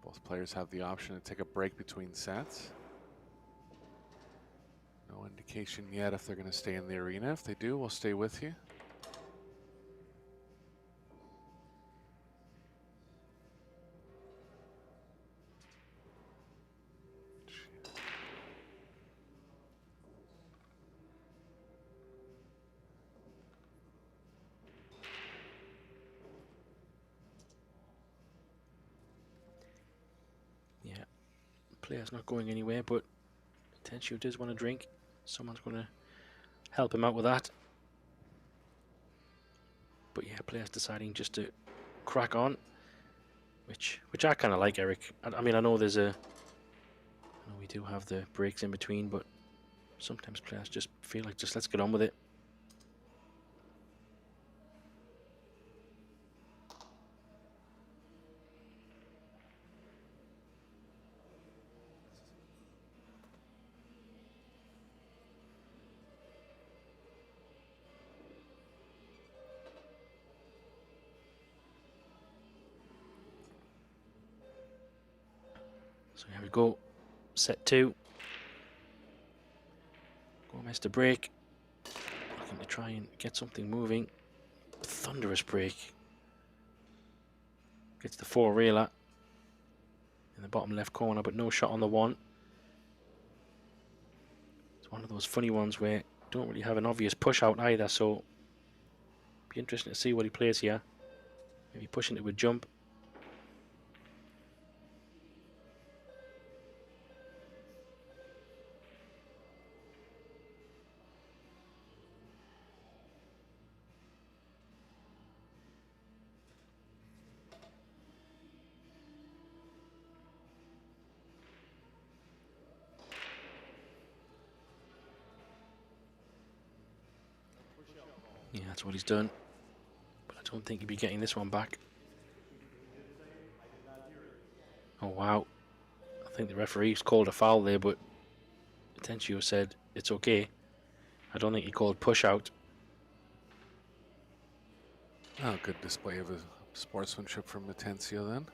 Both players have the option to take a break between sets. No indication yet if they're going to stay in the arena. If they do, we'll stay with you. Yeah, player's not going anywhere, but Atencio does want a drink. Someone's going to help him out with that. But yeah, player's deciding just to crack on, which I kind of like, Eric. I mean, I know we do have the breaks in between, but sometimes players just feel like just let's get on with it. So here we go, set 2. Gomez to break, looking to try and get something moving. Thunderous break. Gets the 4 reeler in the bottom left corner, but no shot on the 1. It's one of those funny ones where you don't really have an obvious push out either, so be interesting to see what he plays here. Maybe pushing it with jump. Yeah, that's what he's done. But I don't think he'll be getting this one back. Oh, wow. I think the referee's called a foul there, but Atencio said it's okay. I don't think he called push out. Oh, good display of sportsmanship from Atencio then.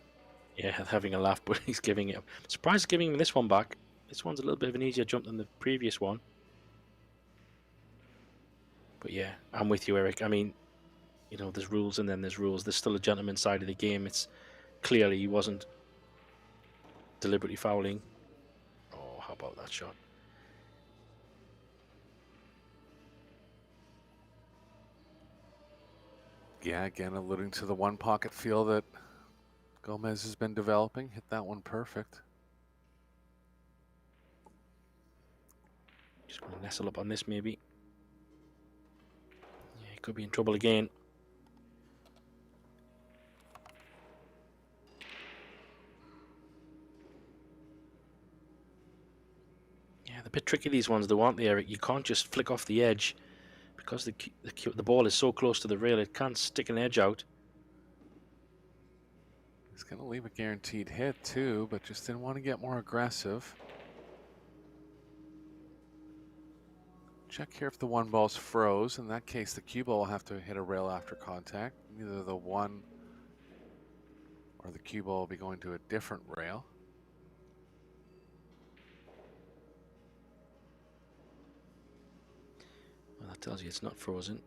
Yeah, having a laugh, but he's giving it. Surprised he's giving him this one back. This one's a little bit of an easier jump than the previous one. But yeah, I'm with you, Eric. I mean, you know, there's rules and then there's rules. There's still a gentleman's side of the game. It's clearly he wasn't deliberately fouling. Oh, how about that shot? Yeah, again, alluding to the one pocket feel that Gomez has been developing. Hit that one perfect. Just going to nestle up on this, maybe. Yeah, he could be in trouble again. Yeah, they're a bit tricky, these ones, though, aren't they, Eric? You can't just flick off the edge. Because the ball is so close to the rail, it can't stick an edge out. He's going to leave a guaranteed hit, too, but just didn't want to get more aggressive. Check here if the one ball's froze. In that case, the cue ball will have to hit a rail after contact. Either the one or the cue ball will be going to a different rail. Well, that tells you it's not frozen.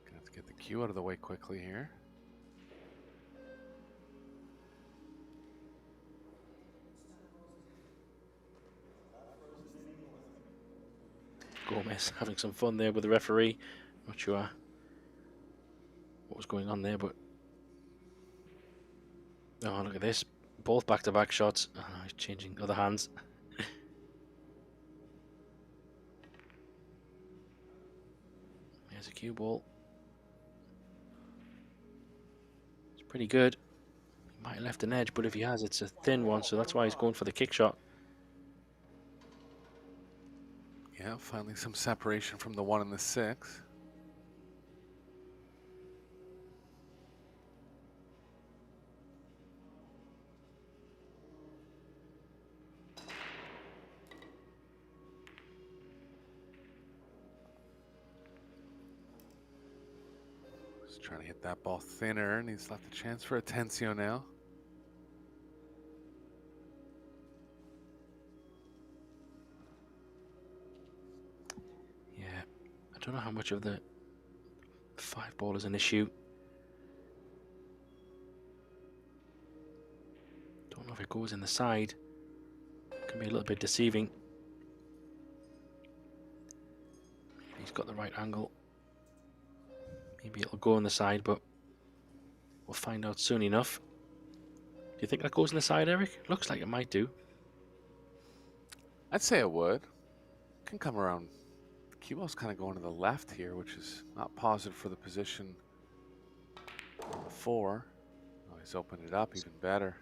Gonna have to get the cue out of the way quickly here. Gomez having some fun there with the referee. Not sure what was going on there, but oh, look at this. Both back-to-back shots. Oh, he's changing other hands. There's a cue ball. It's pretty good. Might have left an edge, but if he has, it's a thin one, so that's why he's going for the kick shot. Yeah, finally some separation from the 1 and the 6. Just trying to hit that ball thinner, and he's left a chance for Atencio now. Yeah, I don't know how much of the 5 ball is an issue. Don't know if it goes in the side. Can be a little bit deceiving. He's got the right angle. Maybe it'll go on the side, but we'll find out soon enough. Do you think that goes in the side, Eric? Looks like it might do. I'd say it would. Can come around. The cue ball's kind of going to the left here, which is not positive for the position on the 4. Oh, he's opened it up even better.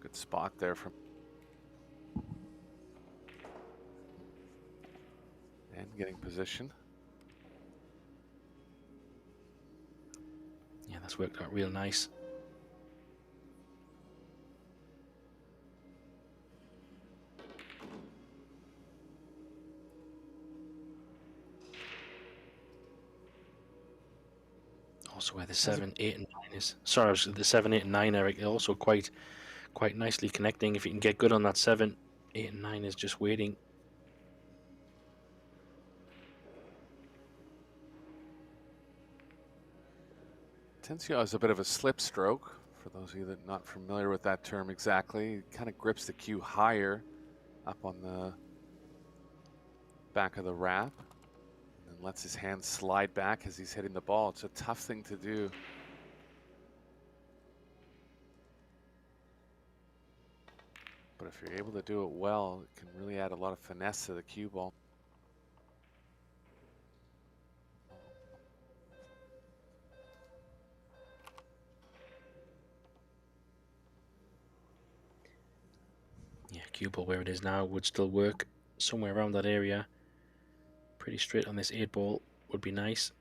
Good spot there from. And getting position. Yeah, that's worked out real nice. Also where the 7, 8, and 9 is. Sorry, the 7, 8, and 9, Eric, they're also quite nicely connecting. If you can get good on that 7, 8, and 9 is just waiting. Atencio has a bit of a slip stroke. For those of you that are not familiar with that term exactly, he kind of grips the cue higher up on the back of the wrap and then lets his hand slide back as he's hitting the ball. It's a tough thing to do. But if you're able to do it well, it can really add a lot of finesse to the cue ball. Yeah, cue ball where it is now would still work. Somewhere around that area. Pretty straight on this 8 ball would be nice.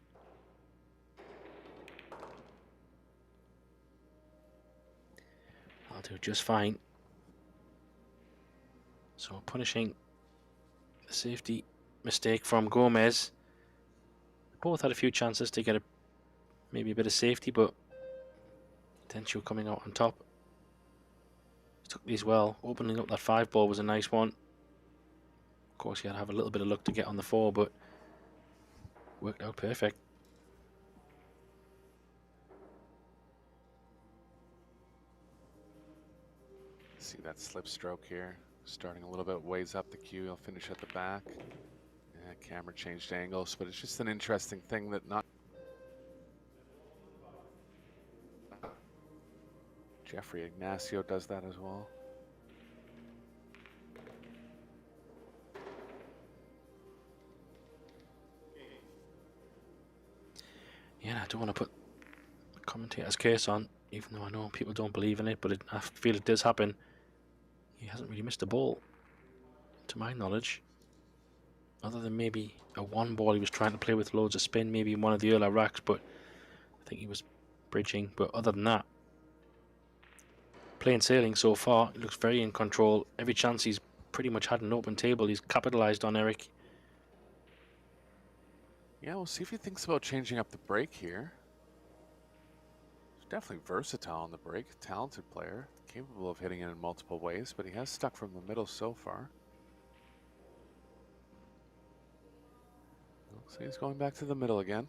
I'll do just fine. So punishing the safety mistake from Gomez. Both had a few chances to get maybe a bit of safety, but Atencio coming out on top. Took these well. Opening up that 5 ball was a nice one. Of course, he had to have a little bit of luck to get on the 4, but worked out perfect. See that slip stroke here. Starting a little bit ways up the cue. He'll finish at the back. Yeah, camera changed angles, but it's just an interesting thing that not. Jeffrey Ignacio does that as well. Yeah, I don't want to put the commentator's case on, even though I know people don't believe in it, but I feel it does happen. He hasn't really missed a ball, to my knowledge. Other than maybe a 1 ball he was trying to play with loads of spin, maybe in one of the earlier racks, but I think he was bridging. But other than that, plain sailing so far. He looks very in control. Every chance he's pretty much had an open table, he's capitalized on, Eric. Yeah, we'll see if he thinks about changing up the break here. He's definitely versatile on the break. Talented player, capable of hitting it in multiple ways, but he has stuck from the middle so far. Looks like he's going back to the middle again.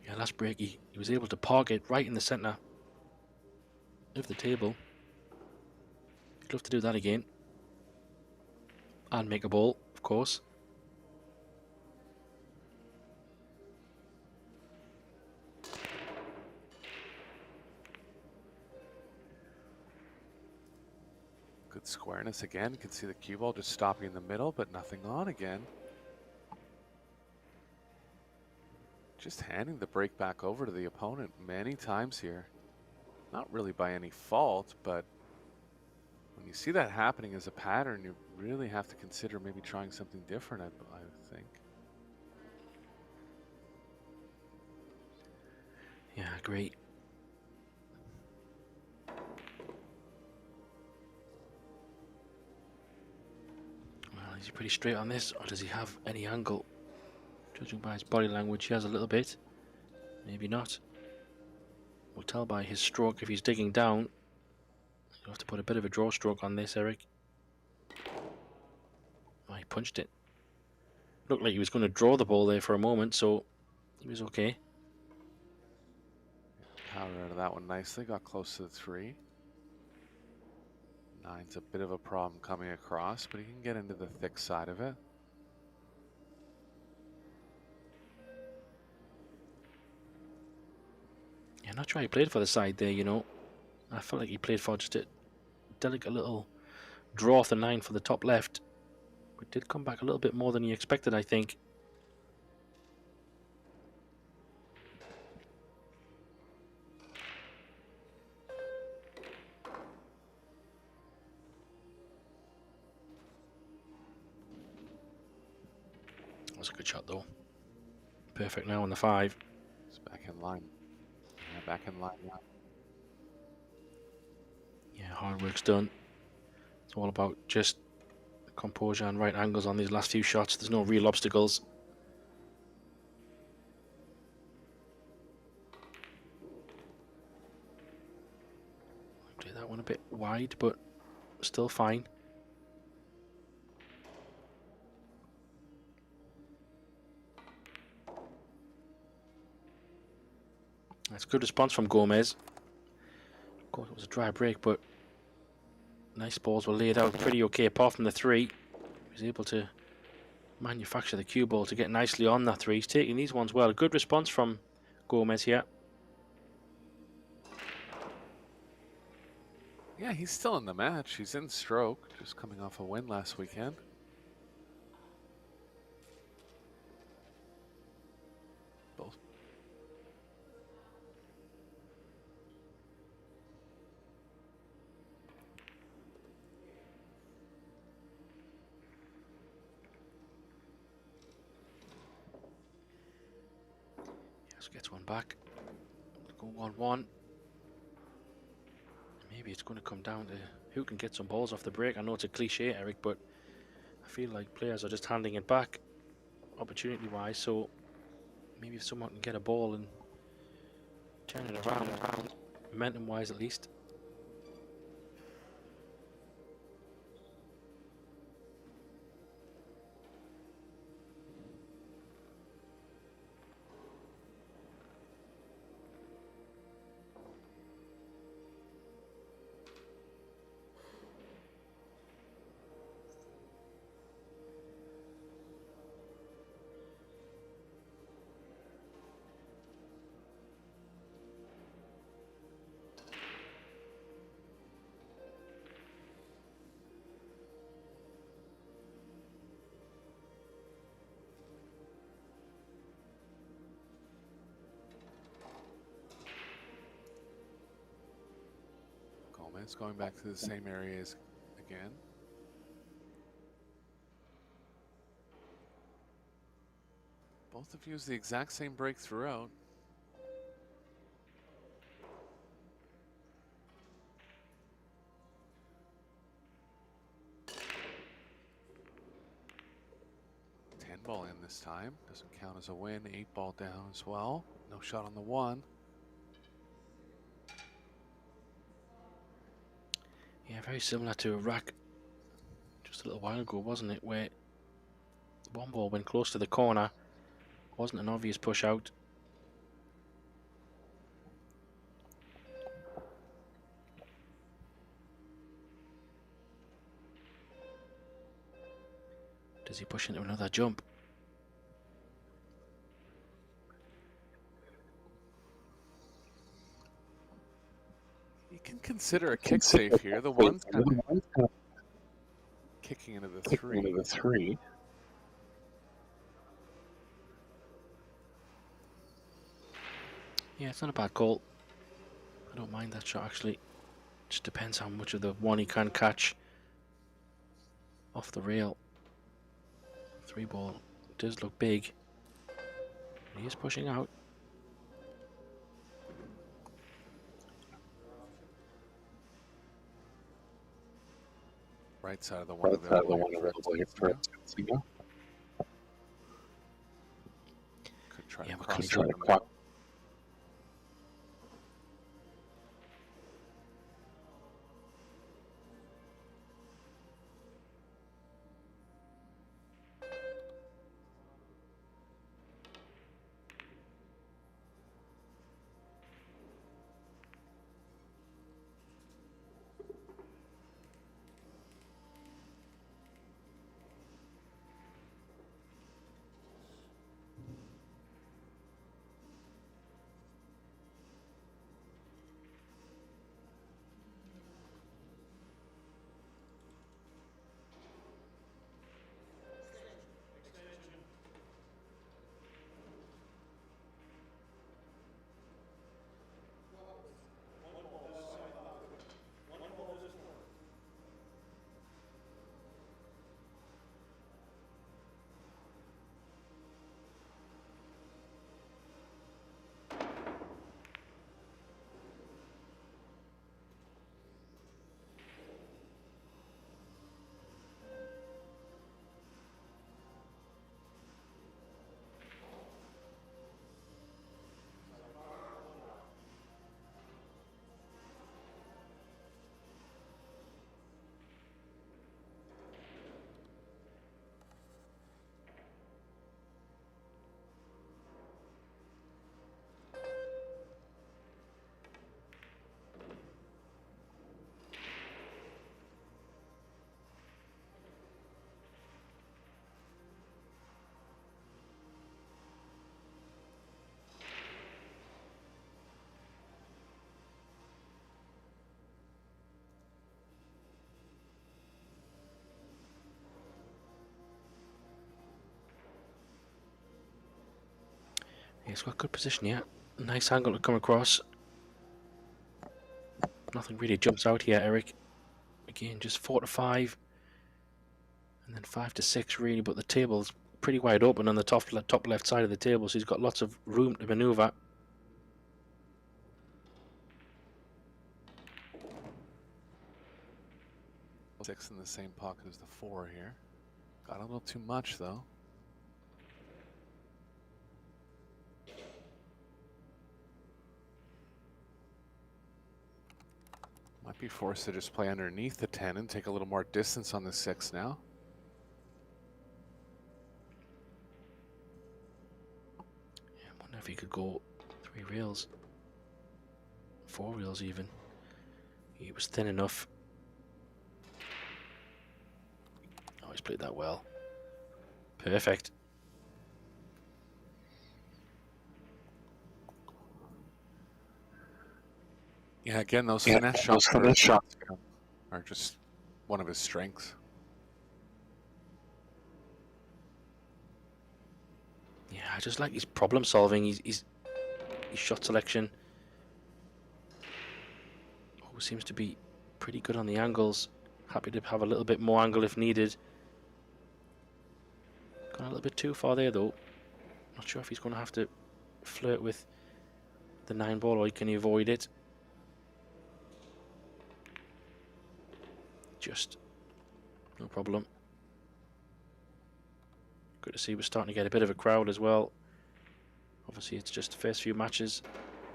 Yeah, last break he was able to park it right in the centre of the table. He'd love to do that again. And make a ball, of course. Good squareness again. You can see the cue ball just stopping in the middle, but nothing on again. Just handing the break back over to the opponent many times here. Not really by any fault, but when you see that happening as a pattern, you really have to consider maybe trying something different, I think. Yeah, great. Well, is he pretty straight on this, or does he have any angle? Judging by his body language, he has a little bit. Maybe not. We'll tell by his stroke if he's digging down. You'll have to put a bit of a draw stroke on this, Eric. Oh, he punched it. Looked like he was going to draw the ball there for a moment, so he was okay. Power out of that one nicely. Got close to the 3. 9's a bit of a problem coming across, but he can get into the thick side of it. Yeah, not sure he played for the side there, you know. I felt like he played for just a delicate little draw off the 9 for the top left. But did come back a little bit more than he expected, I think. That was a good shot, though. Perfect now on the 5. It's back in line. Yeah, back in line now. Yeah, hard work's done. It's all about just composure and right angles on these last few shots. There's no real obstacles. Play that one a bit wide, but still fine. That's a good response from Gomez. Of course, it was a dry break, but nice balls were laid out pretty okay. Apart from the 3, he was able to manufacture the cue ball to get nicely on that 3. He's taking these ones well. A good response from Gomez here. Yeah, he's still in the match. He's in stroke, just coming off a win last weekend. Both. Yes, gets one back. Go 1-1. Maybe it's going to come down to who can get some balls off the break. I know it's a cliche, Eric, but I feel like players are just handing it back opportunity-wise. So maybe if someone can get a ball and turn it around, momentum-wise at least. It's going back to the same areas again. Both have used the exact same break throughout. Ball in this time. Doesn't count as a win. 8 ball down as well. No shot on the 1. Yeah, very similar to a rack just a little while ago, wasn't it? Where one ball went close to the corner. Wasn't an obvious push out. Does he push into another jump? You can consider a kick save here. The one's kind of Kicking into the three. Yeah, it's not a bad call. I don't mind that shot actually. Just depends how much of the one he can catch off the rail. 3 ball does look big. He is pushing out. Right side of the one available here for Antonio. Could try to cross it. He's got good position here. Nice angle to come across. Nothing really jumps out here, Eric. Again, just 4 to 5. And then 5 to 6 really, but the table's pretty wide open on the top left side of the table, so he's got lots of room to maneuver. Six in the same pocket as the 4 here. Got a little too much though. Might be forced to just play underneath the 10 and take a little more distance on the 6 now. Yeah, I wonder if he could go 3 reels. 4 reels even. He was thin enough. Oh, he's played that well. Perfect. Yeah, again, those finesse shots are just one of his strengths. Yeah, I just like his problem solving. His shot selection. Always seems to be pretty good on the angles. Happy to have a little bit more angle if needed. Gone a little bit too far there though. Not sure if he's going to have to flirt with the 9 ball or can he avoid it. Just no problem. Good to see we're starting to get a bit of a crowd as well. Obviously it's just the first few matches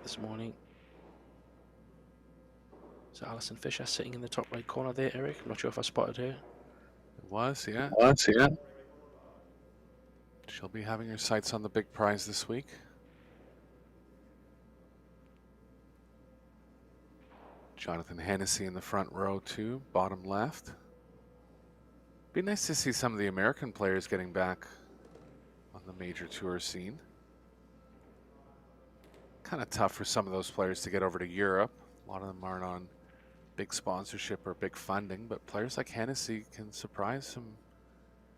this morning. So Alison Fisher sitting in the top right corner there, Eric. I'm not sure if I spotted her. It was, yeah. She'll be having her sights on the big prize this week. Jonathan Hennessy in the front row too, bottom left. Be nice to see some of the American players getting back on the major tour scene. Kind of tough for some of those players to get over to Europe. A lot of them aren't on big sponsorship or big funding, but players like Hennessy can surprise some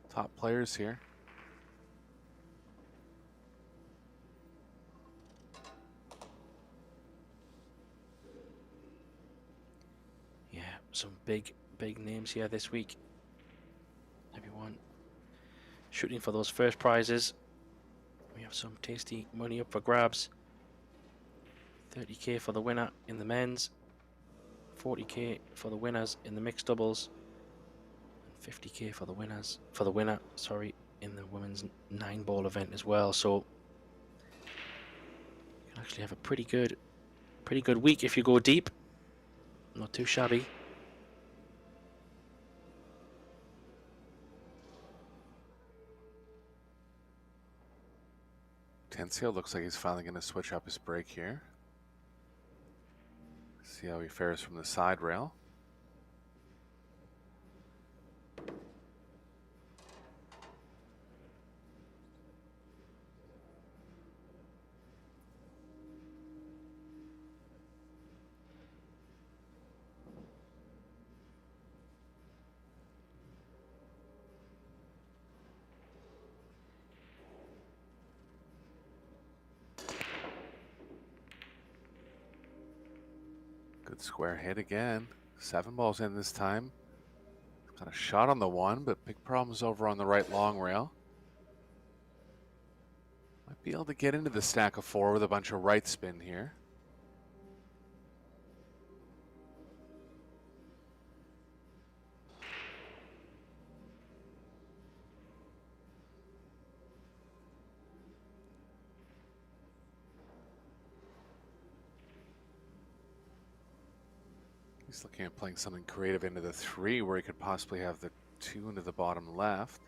top players here. Yeah, some big names here this week. Everyone shooting for those first prizes. We have some tasty money up for grabs. 30k for the winner in the men's, 40k for the winners in the mixed doubles, and 50k for the winner, sorry, in the women's 9-ball event as well. So you can actually have a pretty good week if you go deep. Not too shabby. Tencio looks like he's finally going to switch up his break here. See how he fares from the side rail. Good square hit again. 7 balls in this time. Got a shot on the 1, but big problems over on the right long rail. Might be able to get into the stack of 4 with a bunch of right spin here. He's looking at playing something creative into the 3 where he could possibly have the 2 into the bottom left.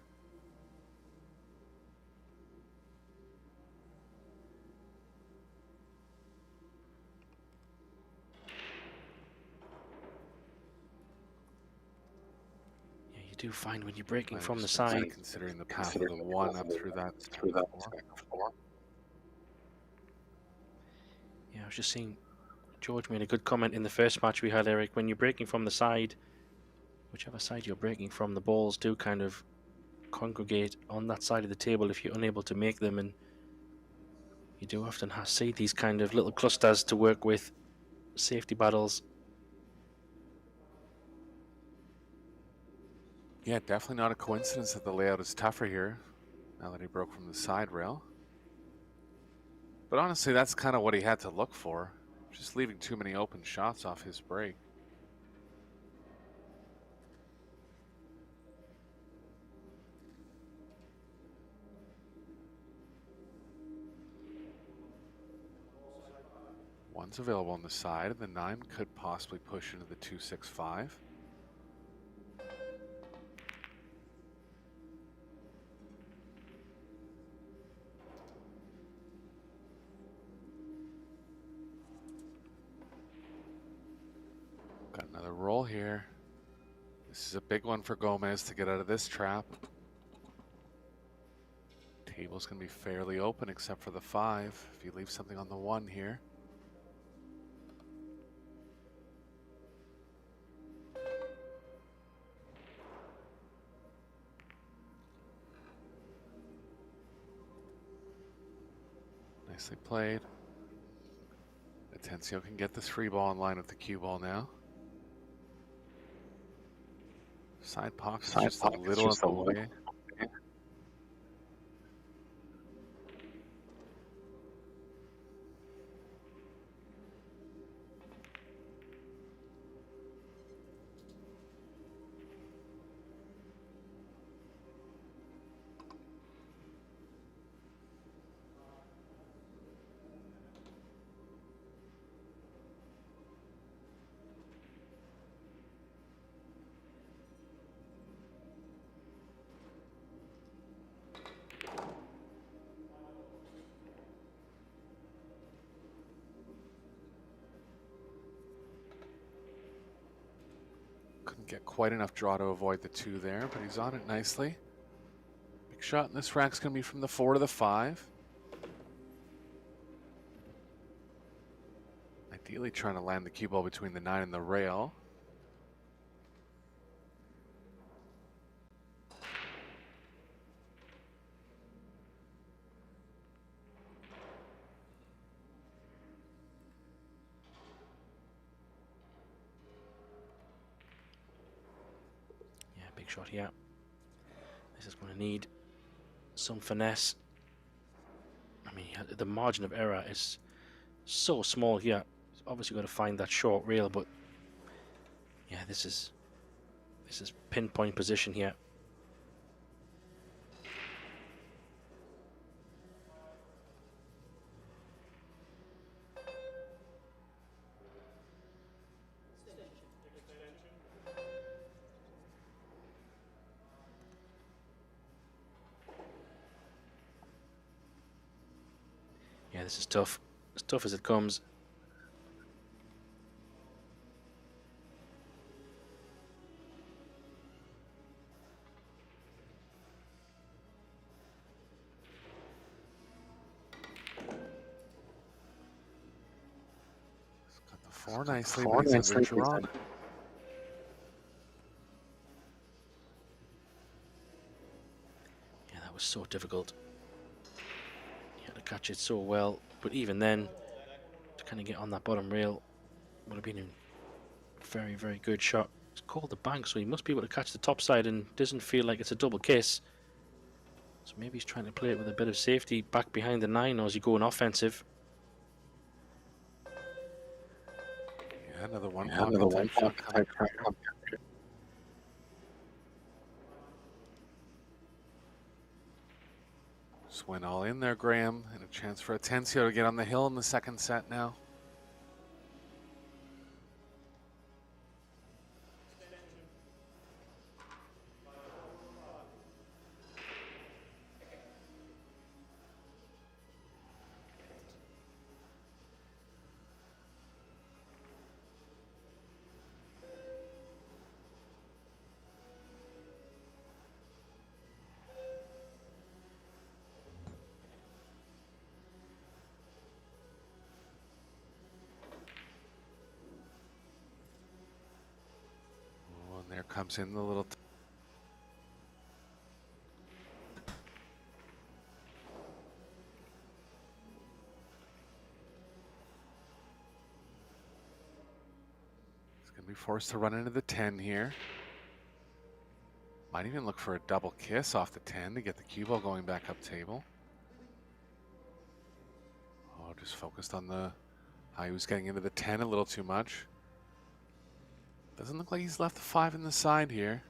Yeah, you do find when you're breaking from the side. Considering the path of the 1 up through that. Yeah, I was just seeing George made a good comment in the first match we had, Eric. When you're breaking from the side, whichever side you're breaking from, the balls do kind of congregate on that side of the table if you're unable to make them, and you do often see these kind of little clusters to work with. Safety battles. Yeah, definitely not a coincidence that the layout is tougher here now that he broke from the side rail. But honestly, that's kind of what he had to look for. Just leaving too many open shots off his break. One's available on the side, and the 9 could possibly push into the 2-6-5. Got another roll here. This is a big one for Gomez to get out of this trap. Table's going to be fairly open except for the 5 if he leaves something on the 1 here. Nicely played. Atencio can get the 3 ball in line with the cue ball now. Side pocket's just a little up the way. Couldn't get quite enough draw to avoid the 2 there, but he's on it nicely. Big shot in this rack's going to be from the 4 to the 5. Ideally trying to land the cue ball between the 9 and the rail. shot here. This is going to need some finesse. I mean, the margin of error is so small here. He's obviously got to find that short rail, but yeah, this is pinpoint position here. Yeah, this is tough. As tough as it comes. Got the 4 nicely, but he's under draw. Yeah, that was so difficult. He had to catch it so well, but even then, to kind of get on that bottom rail would have been a very, very good shot. It's called the bank, so he must be able to catch the top side and doesn't feel like it's a double kiss. So maybe he's trying to play it with a bit of safety back behind the 9, or is he going offensive? Yeah, another one pocket type shot. Just went all in there, Graham, and a chance for Atencio to get on the hill in the second set now. Oh, and there comes in the little... He's going to be forced to run into the 10 here. Might even look for a double kiss off the 10 to get the cue ball going back up table. Oh, just focused on the how he was getting into the 10 a little too much. Doesn't look like he's left the 5 in the side here.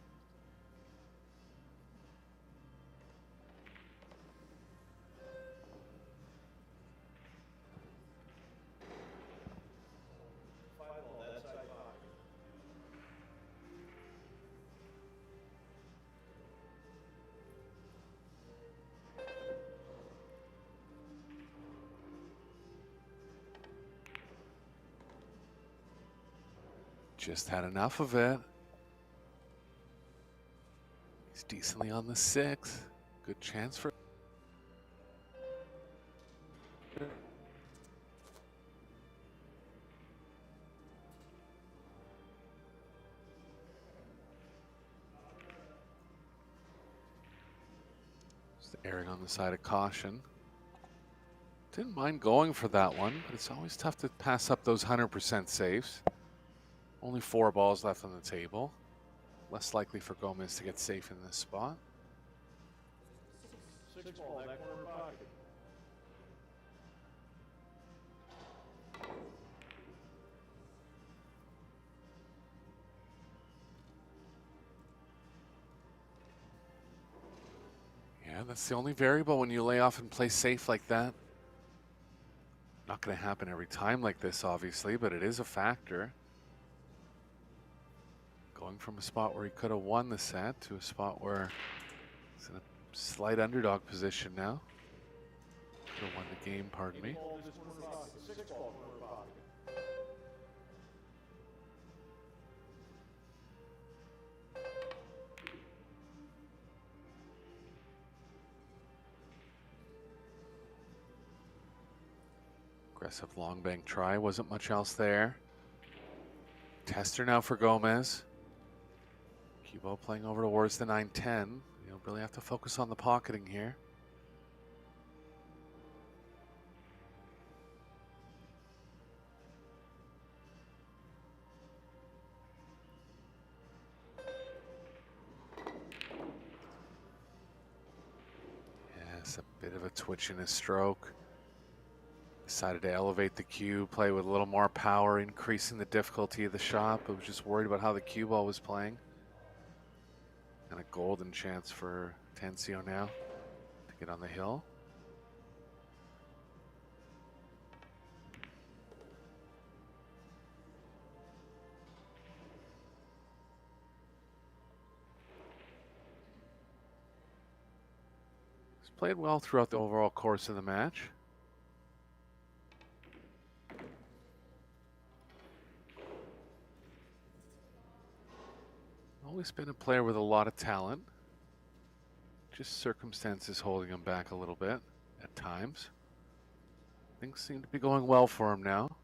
Just had enough of it. He's decently on the 6. Good chance for... Just erring on the side of caution. Didn't mind going for that one, but it's always tough to pass up those 100% safes. Only 4 balls left on the table. Less likely for Gomez to get safe in this spot. 6 ball, that corner pocket. Yeah, that's the only variable when you lay off and play safe like that. Not going to happen every time like this, obviously, but it is a factor. Going from a spot where he could have won the set to a spot where he's in a slight underdog position now. Could have won the game, pardon me. 6 ball, corner pocket. Aggressive long bank try, wasn't much else there. Tester now for Gomez. Cubo playing over towards the 9-10. You don't really have to focus on the pocketing here. Just a bit of a twitch in his stroke. Decided to elevate the cue, play with a little more power, increasing the difficulty of the shot, but was just worried about how the cue ball was playing. And a golden chance for Tencio now to get on the hill. He's played well throughout the overall course of the match. Always been a player with a lot of talent. Just circumstances holding him back a little bit at times. Things seem to be going well for him now.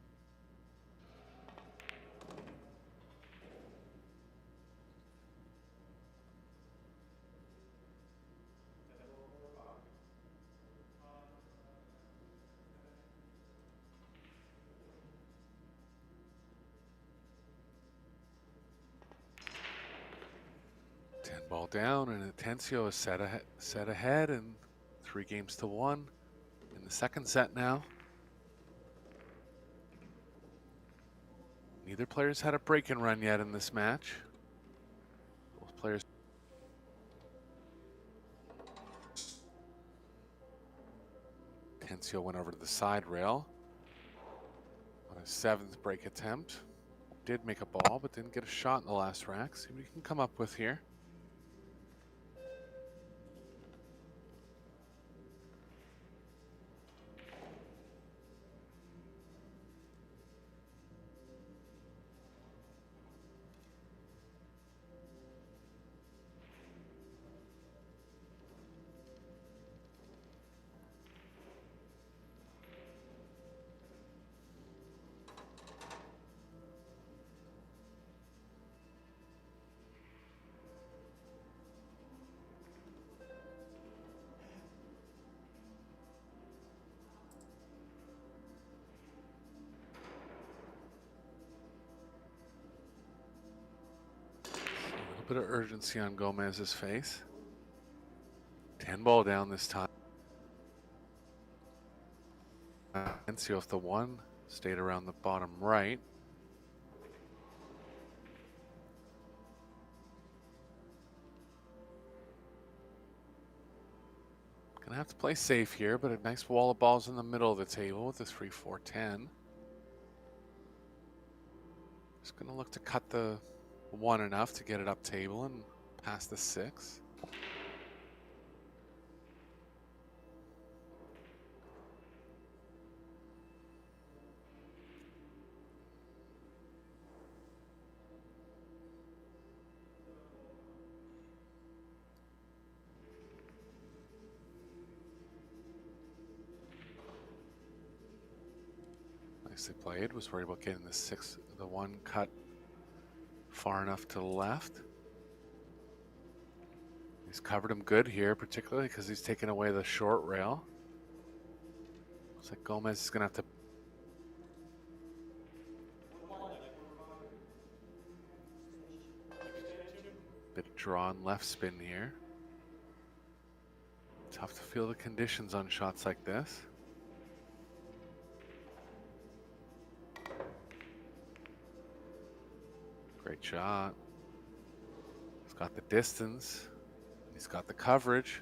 Ball down, and Tencio is set ahead, and 3-1 in the second set now. Neither player's had a break and run yet in this match. Both players. Tencio went over to the side rail on his 7th break attempt. Did make a ball, but didn't get a shot in the last rack. See what he can come up with here. Bit of urgency on Gomez's face. 10 ball down this time. Tencio off the 1 stayed around the bottom right. Gonna have to play safe here, but a nice wall of balls in the middle of the table with the 3-4-10. Just gonna look to cut the 1 enough to get it up table and past the 6. Nicely played. Was worried about getting the 1 cut far enough to the left. He's covered him good here, particularly because he's taken away the short rail. Looks like Gomez is going to have to. Bit of drawn left spin here. Tough to feel the conditions on shots like this. Great shot. He's got the distance. He's got the coverage.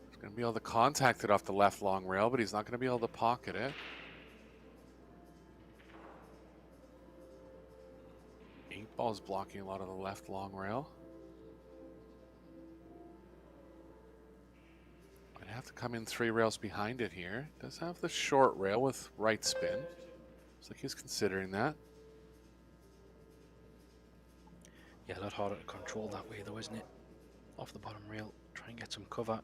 He's going to be able to contact it off the left long rail, but he's not going to be able to pocket it. 8 balls blocking a lot of the left long rail. Might have to come in 3 rails behind it here. Does have the short rail with right spin. Looks like he's considering that. Yeah, a lot harder to control that way though, isn't it? Off the bottom rail, try and get some cover.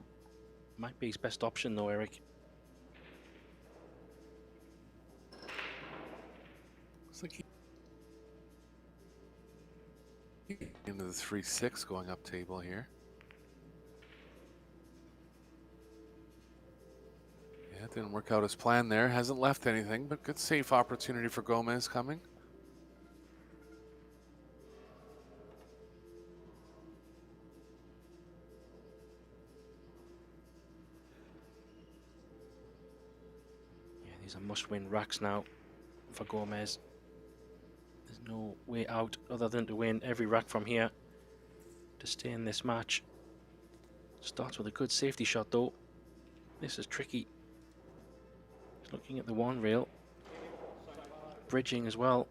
Might be his best option though, Eric. Looks like he into the 3-6 going up table here. Yeah, it didn't work out as planned there. Hasn't left anything, but good safe opportunity for Gomez coming. These are must-win racks now for Gomez. There's no way out other than to win every rack from here to stay in this match. Starts with a good safety shot though. This is tricky. He's looking at the one rail. Bridging as well.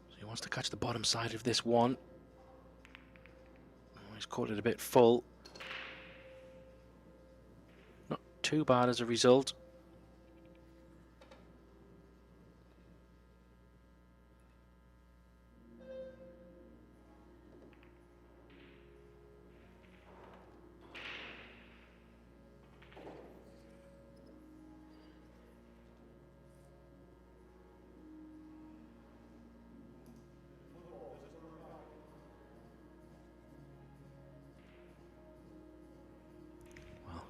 So he wants to catch the bottom side of this one. Oh, he's caught it a bit full. Not too bad as a result.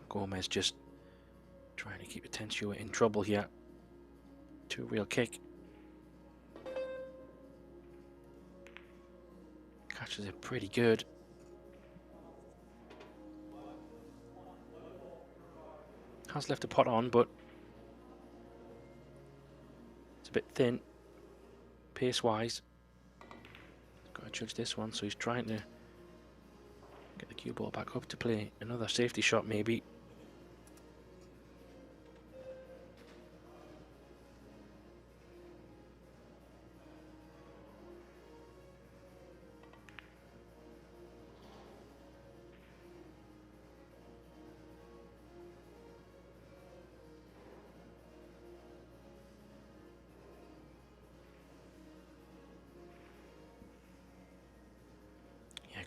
Gomez just trying to keep Atencio in trouble here. Two real kick. Catches it pretty good. Has left a pot on, but it's a bit thin, pace-wise. Got to judge this one, so he's trying to get the cue ball back up to play another safety shot, maybe.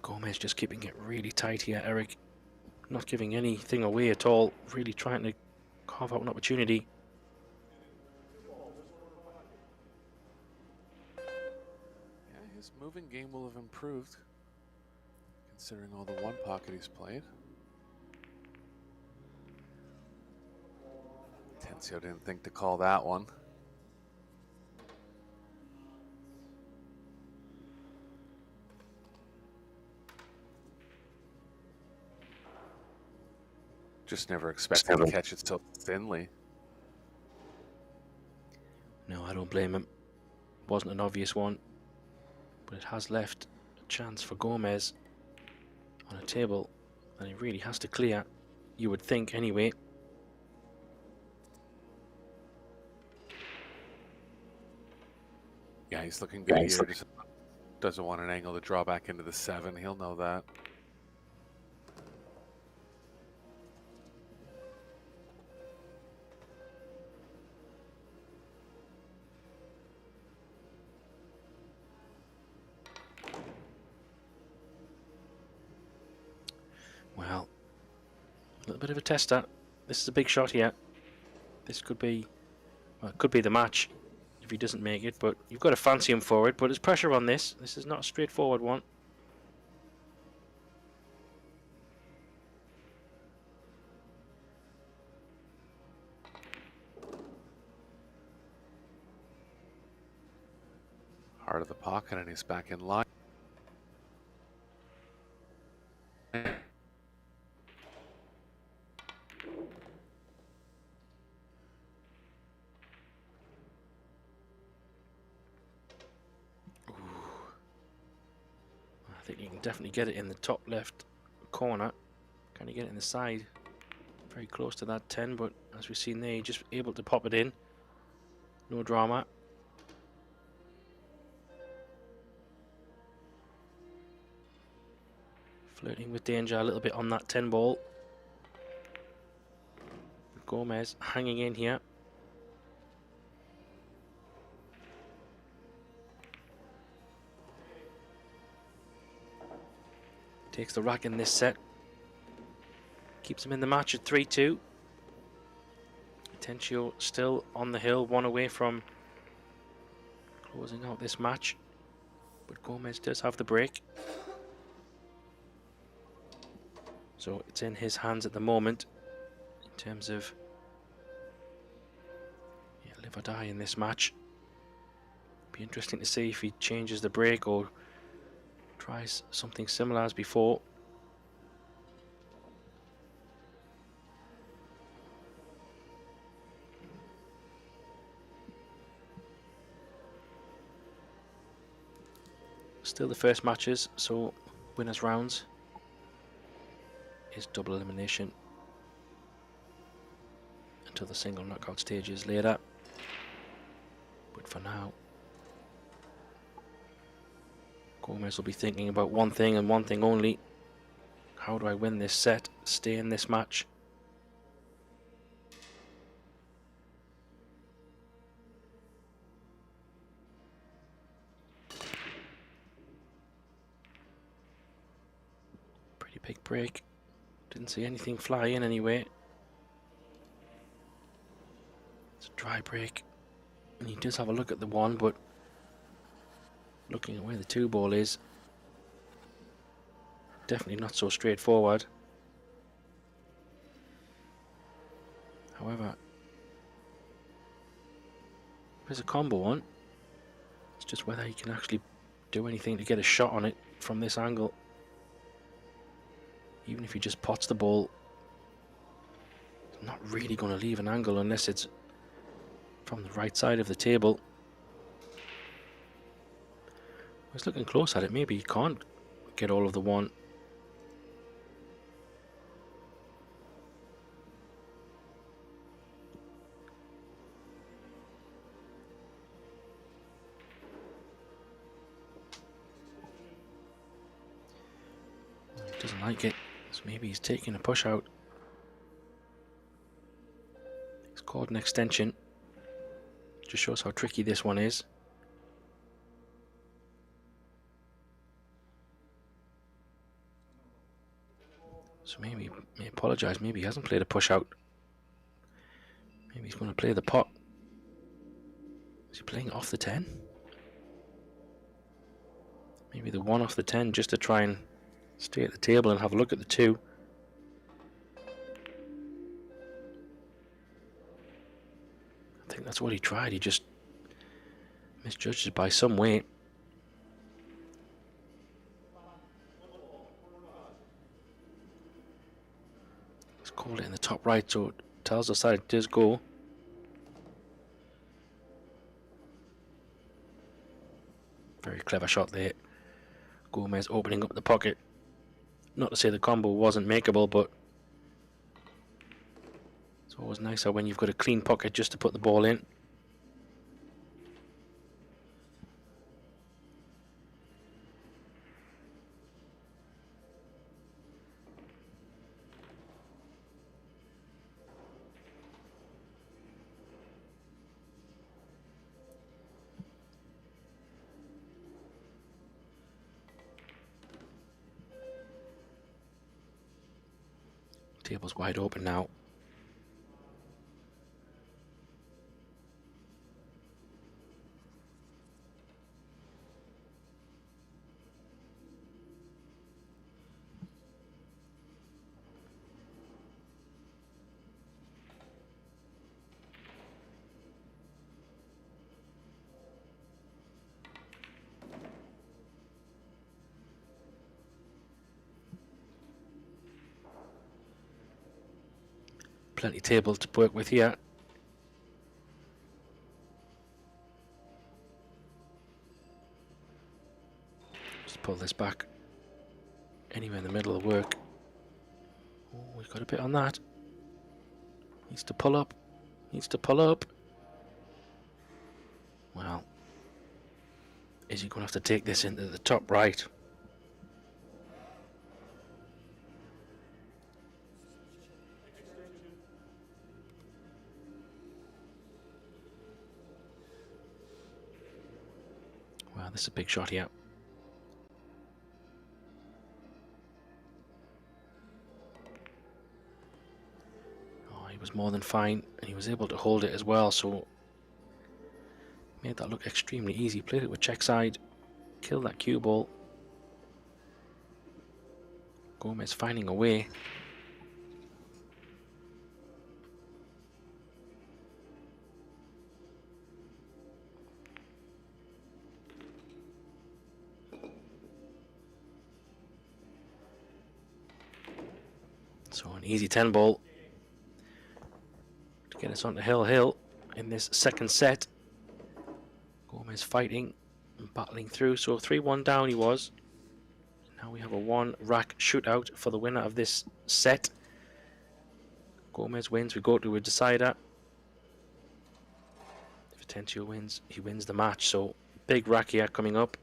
Gomez just keeping it really tight here, Eric. Not giving anything away at all. Really trying to carve out an opportunity. Yeah, his moving game will have improved, considering all the one pocket he's played. Atencio didn't think to call that one. Just never expected to catch it so thinly. No, I don't blame him. Wasn't an obvious one, but it has left a chance for Gomez on a table that he really has to clear, you would think anyway. Yeah, he's looking good here. Doesn't want an angle to draw back into the 7. He'll know that. Well, a little bit of a tester. This is a big shot here. This could be, well, it could be the match if he doesn't make it, but you've got to fancy him for it. But there's pressure on this. This is not a straightforward one. Heart of the pocket, and he's back in line. I think you can definitely get it in the top left corner. Can you get it in the side? Very close to that 10, but as we've seen there, you're just able to pop it in. No drama. Flirting with danger a little bit on that 10 ball. Gomez hanging in here. Takes the rack in this set. Keeps him in the match at 3-2. Atencio still on the hill, one away from closing out this match. But Gomez does have the break. So it's in his hands at the moment in terms of live or die in this match. Be interesting to see if he changes the break or tries something similar as before. Still the first matches, so winners rounds is double elimination until the single knockout stages later. But for now, Gomez will be thinking about one thing and one thing only. How do I win this set, stay in this match? Pretty big break. Didn't see anything fly in anyway. It's a dry break. And he does have a look at the one, but looking at where the two ball is, definitely not so straightforward. However, there's a combo one. It's just whether he can actually do anything to get a shot on it from this angle. Even if he just pots the ball, it's not really going to leave an angle unless it's from the right side of the table. I was looking close at it. Maybe he can't get all of the one. He doesn't like it, so maybe he's taking a push out. He's called an extension. Just shows how tricky this one is. So maybe he may apologise. Maybe he hasn't played a push out. Maybe he's going to play the pot. Is he playing it off the 10? Maybe the 1 off the 10 just to try and stay at the table and have a look at the 2. I think that's what he tried. He just misjudged it by some way. He's called it in the top right, so it tells us that it does go. Very clever shot there. Gomez opening up the pocket. Not to say the combo wasn't makeable, but it's always nicer when you've got a clean pocket just to put the ball in. Table's wide open now. Plenty table to work with here. Just pull this back. Anywhere in the middle will work. Oh, we've got a bit on that. Needs to pull up. Needs to pull up. Well, is he going to have to take this into the top right? Wow, this is a big shot here. Oh, he was more than fine, and he was able to hold it as well, so made that look extremely easy. Played it with check side, killed that cue ball. Gomez finding a way. So an easy 10 ball to get us onto Hill in this second set. Gomez fighting and battling through. So 3-1 down he was. Now we have a 1 rack shootout for the winner of this set. Gomez wins, we go to a decider. If Atencio wins, he wins the match. So big rack here coming up.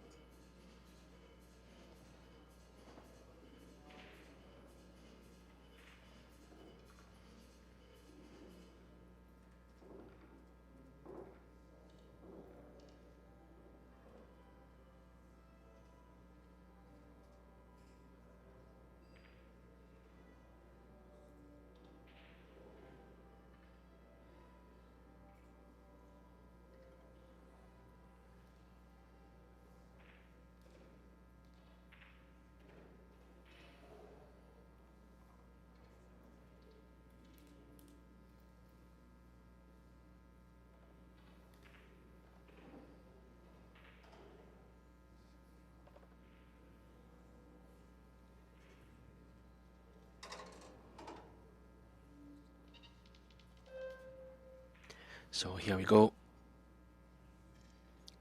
So here we go.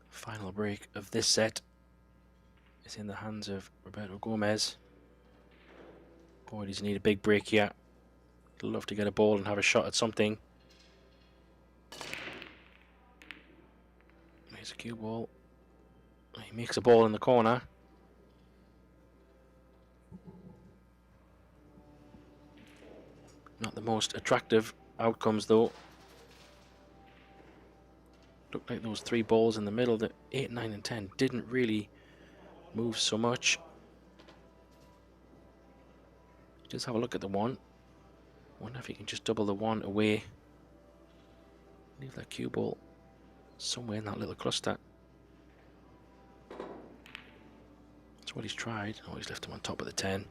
Final break of this set is in the hands of Roberto Gomez. Boy, does he need a big break here. He'd love to get a ball and have a shot at something. Here's a cue ball. He makes a ball in the corner. Not the most attractive outcomes though. Looked like those 3 balls in the middle, the 8, 9 and 10, didn't really move so much. Just have a look at the 1. Wonder if he can just double the 1 away. Leave that cue ball somewhere in that little cluster. That's what he's tried. Oh, he's left him on top of the 10.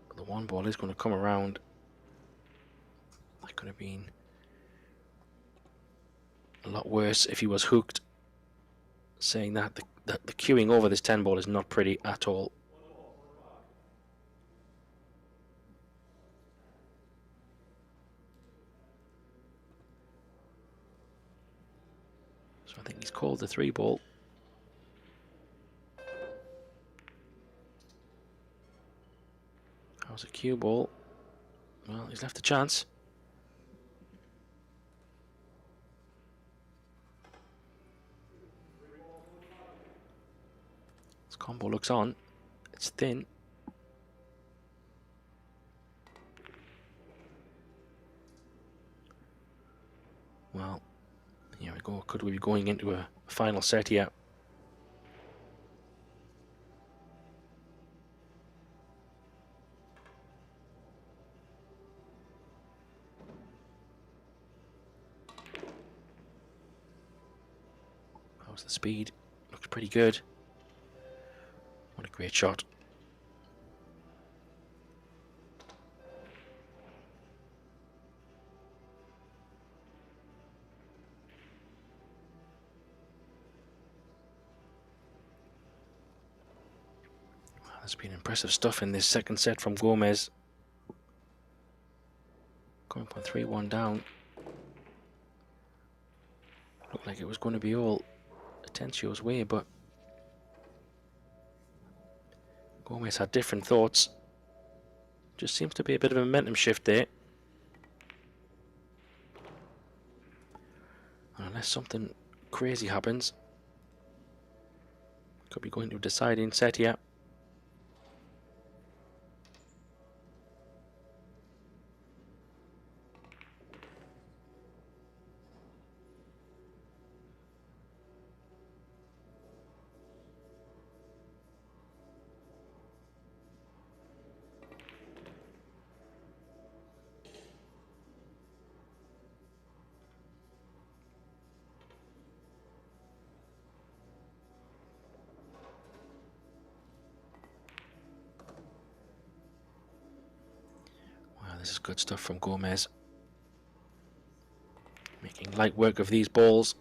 But the 1 ball is going to come around. That could have been a lot worse if he was hooked. Saying that the queuing over this 10 ball is not pretty at all. So I think he's called the 3 ball. How's a cue ball? Well, he's left a chance. Combo looks on. It's thin. Well, here we go. Could we be going into a final set here? How's the speed? Looks pretty good. What a great shot. Wow, there's been impressive stuff in this second set from Gomez. Going up on 3-1 down. Looked like it was going to be all Atencio's way, but Gomez had different thoughts. Just seems to be a bit of a momentum shift there. Unless something crazy happens, could be going to a deciding set here. This is good stuff from Gomez. Making light work of these balls.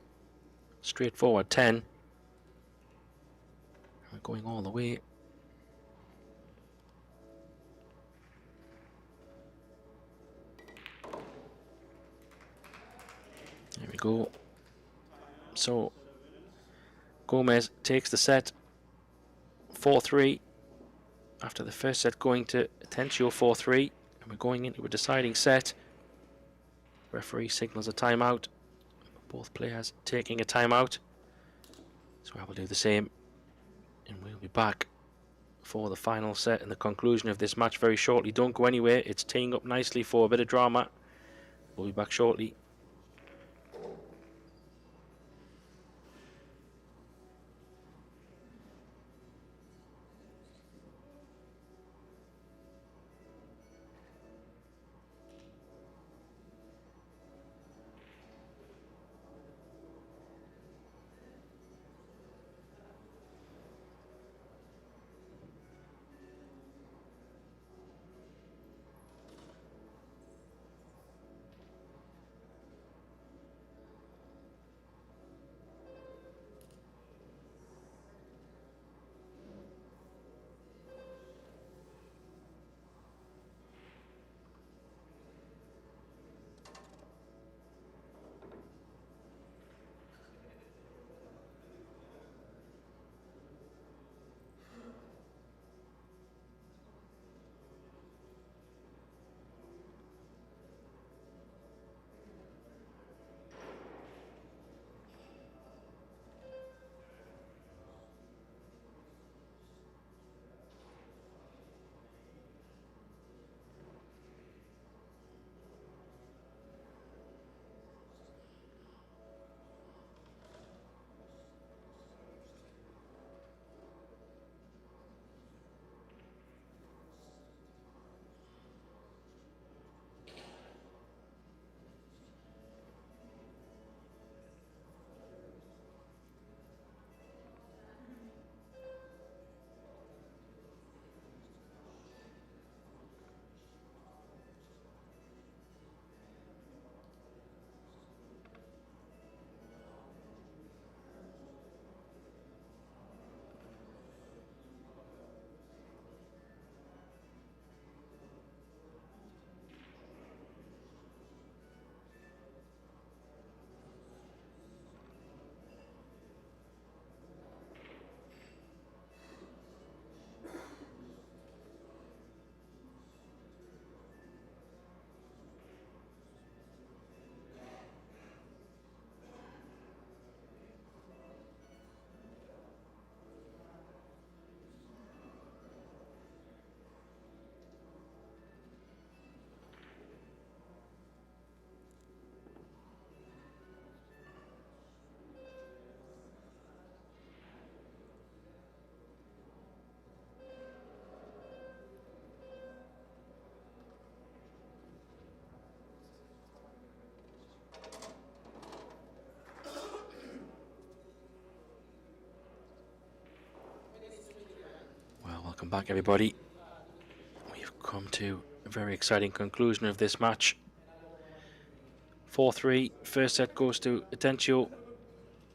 Straightforward 10. We're going all the way. go. So Gomez takes the set 4-3 after the first set going to Atencio 4-3, and we're going into a deciding set. Referee signals a timeout. Both players taking a timeout. So I will do the same, and we'll be back for the final set and the conclusion of this match very shortly. Don't go anywhere. It's teeing up nicely for a bit of drama. We'll be back shortly. Welcome back, everybody. We've come to a very exciting conclusion of this match. 4-3. First set goes to Atencio.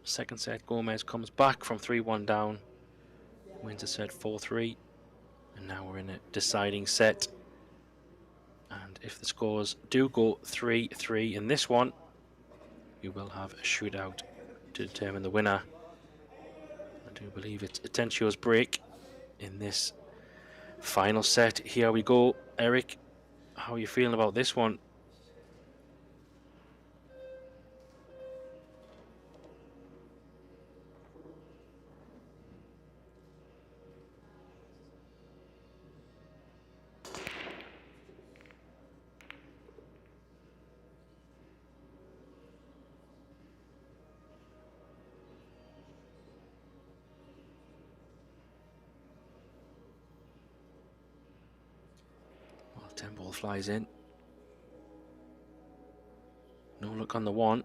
Second set, Gomez comes back from 3-1 down, wins a set 4-3. And now we're in a deciding set. And if the scores do go 3-3 in this one, you will have a shootout to determine the winner. I do believe it's Atencio's break in this final set. Here we go. Eric, how are you feeling about this one? Well, 10 ball flies in. No look on the one.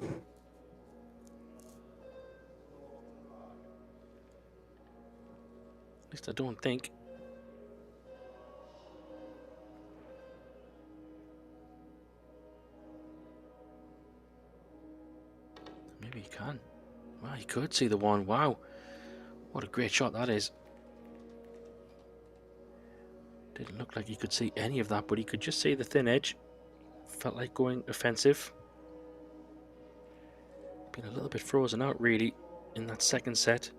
At least I don't think. Maybe he can. Well, he could see the one. Wow. What a great shot that is. Didn't look like he could see any of that, but he could just see the thin edge felt like going offensive. Been a little bit frozen out really in that second set.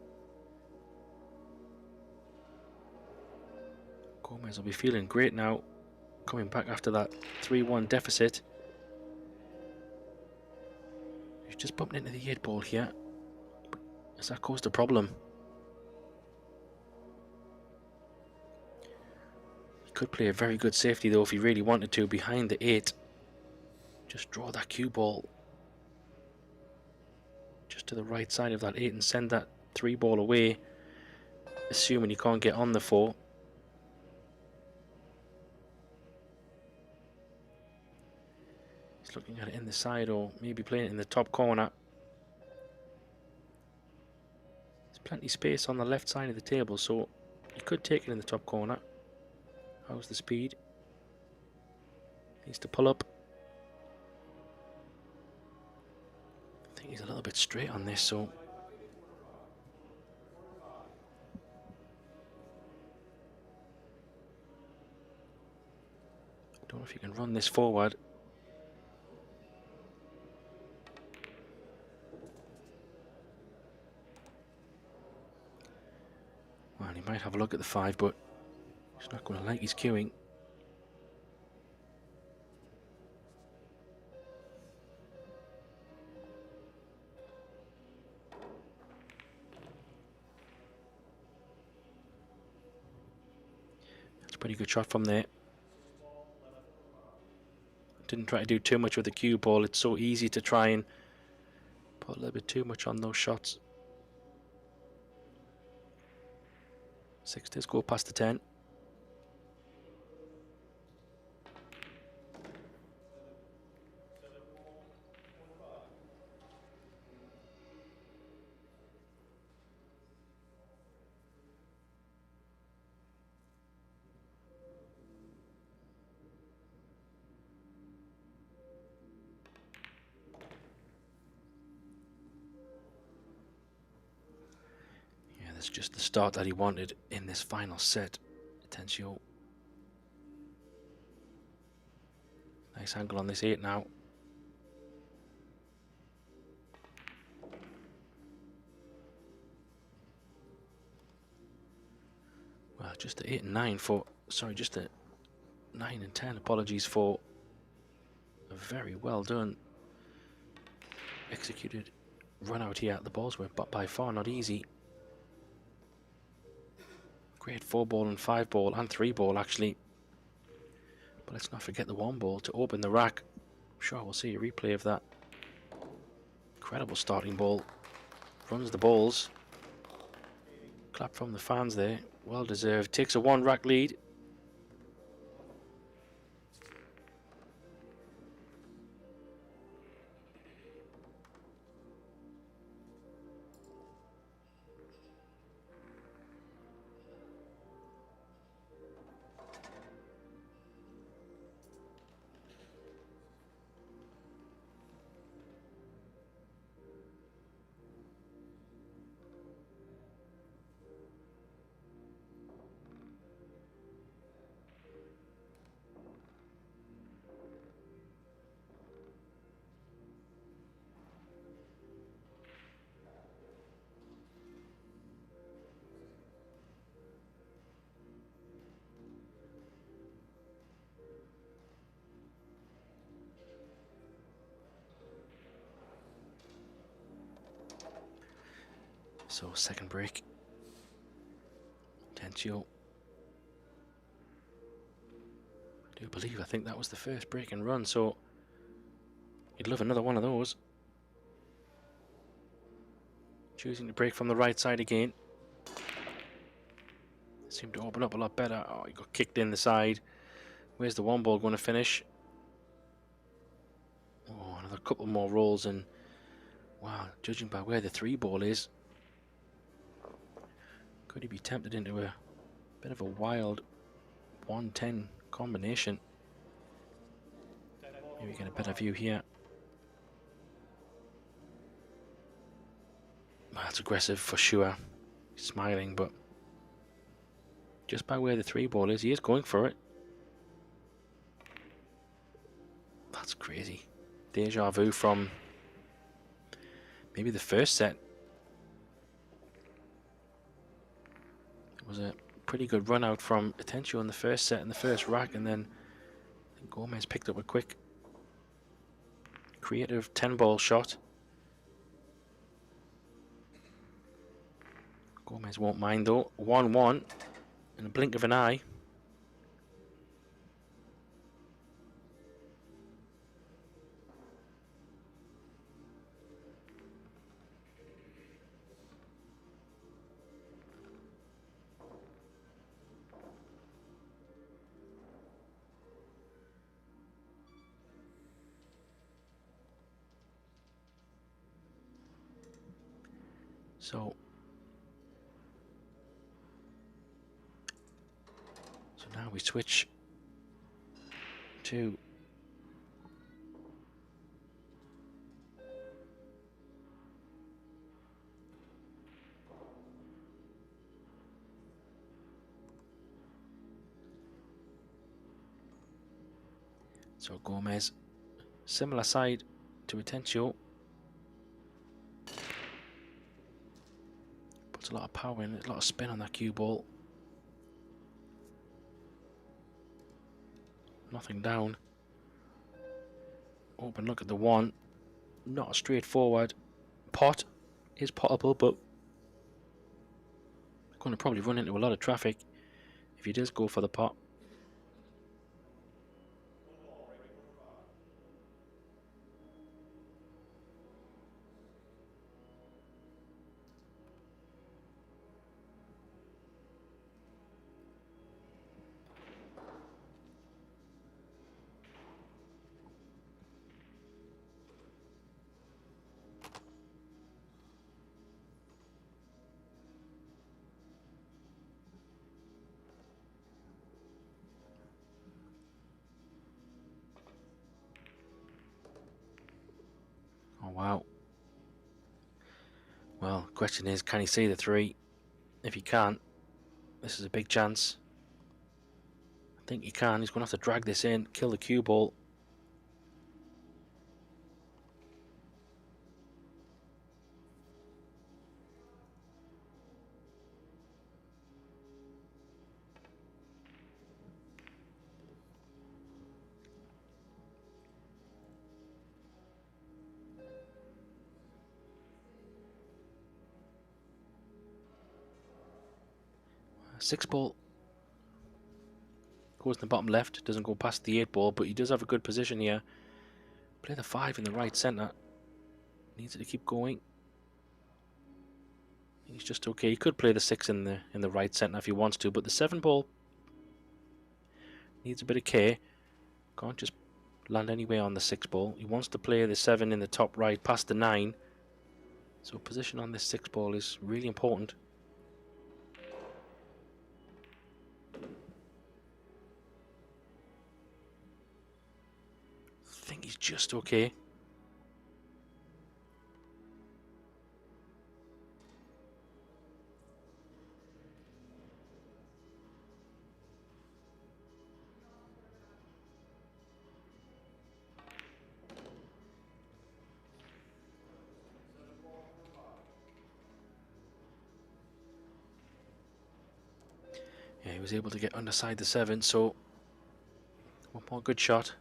Gomez will be feeling great now, coming back after that 3-1 deficit. He's just bumped into the 8 ball here. Has that caused a problem? He could play a very good safety though if he really wanted to behind the 8. Just draw that cue ball just to the right side of that 8 and send that 3 ball away, assuming he can't get on the 4. He's looking at it in the side or maybe playing it in the top corner. There's plenty of space on the left side of the table, so he could take it in the top corner. How's the speed? Needs to pull up. I think he's a little bit straight on this, so I don't know if you can run this forward. Well, he might have a look at the 5, but he's not going to like his queuing. That's a pretty good shot from there. Didn't try to do too much with the cue ball. It's so easy to try and put a little bit too much on those shots. 6 does go past the 10. It's just the start that he wanted in this final set. Atencio. Nice angle on this 8 now. Well, just the 8 and 9 for, sorry, just the 9 and 10, apologies, for a very well done executed run out here. The balls were by far not easy. Great 4 ball and 5 ball and 3 ball actually. But let's not forget the 1 ball to open the rack. I'm sure we'll see a replay of that. Incredible starting ball. Runs the balls. Clap from the fans there. Well deserved. Takes a 1 rack lead. So second break. Atencio. I do believe, I think that was the first break and run, so you'd love another one of those. Choosing to break from the right side again. Seemed to open up a lot better. Oh, he got kicked in the side. Where's the 1 ball going to finish? Oh, another couple more rolls, and wow, judging by where the 3 ball is, could he be tempted into a bit of a wild 1-10 combination? Maybe get a better view here. Well, that's aggressive for sure. He's smiling, but just by where the 3 ball is, he is going for it. That's crazy. Deja vu from maybe the first set. It was a pretty good run out from Atencio in the first set, in the first rack, and then I think Gomez picked up a quick, creative 10-ball shot. Gomez won't mind though. 1-1 in a blink of an eye. So now we switch to Gomez, similar side to Atencio. Puts a lot of power in it, a lot of spin on that cue ball. Nothing down. Open look at the one. Not a straightforward pot. Is potable, but going to probably run into a lot of traffic if he does go for the pot. Oh wow. Well, question is, can he see the three? If he can't, this is a big chance. I think he can. He's going to have to drag this in, kill the cue ball. Six ball goes in the bottom left, doesn't go past the 8 ball, but he does have a good position here. Play the 5 in the right centre. Needs it to keep going. He's just okay. He could play the 6 in the right centre if he wants to, but the 7 ball needs a bit of care. Can't just land anywhere on the 6 ball. He wants to play the 7 in the top right past the 9. So position on this 6 ball is really important. I think he's just okay. Yeah, he was able to get underside the 7, so one more good shot.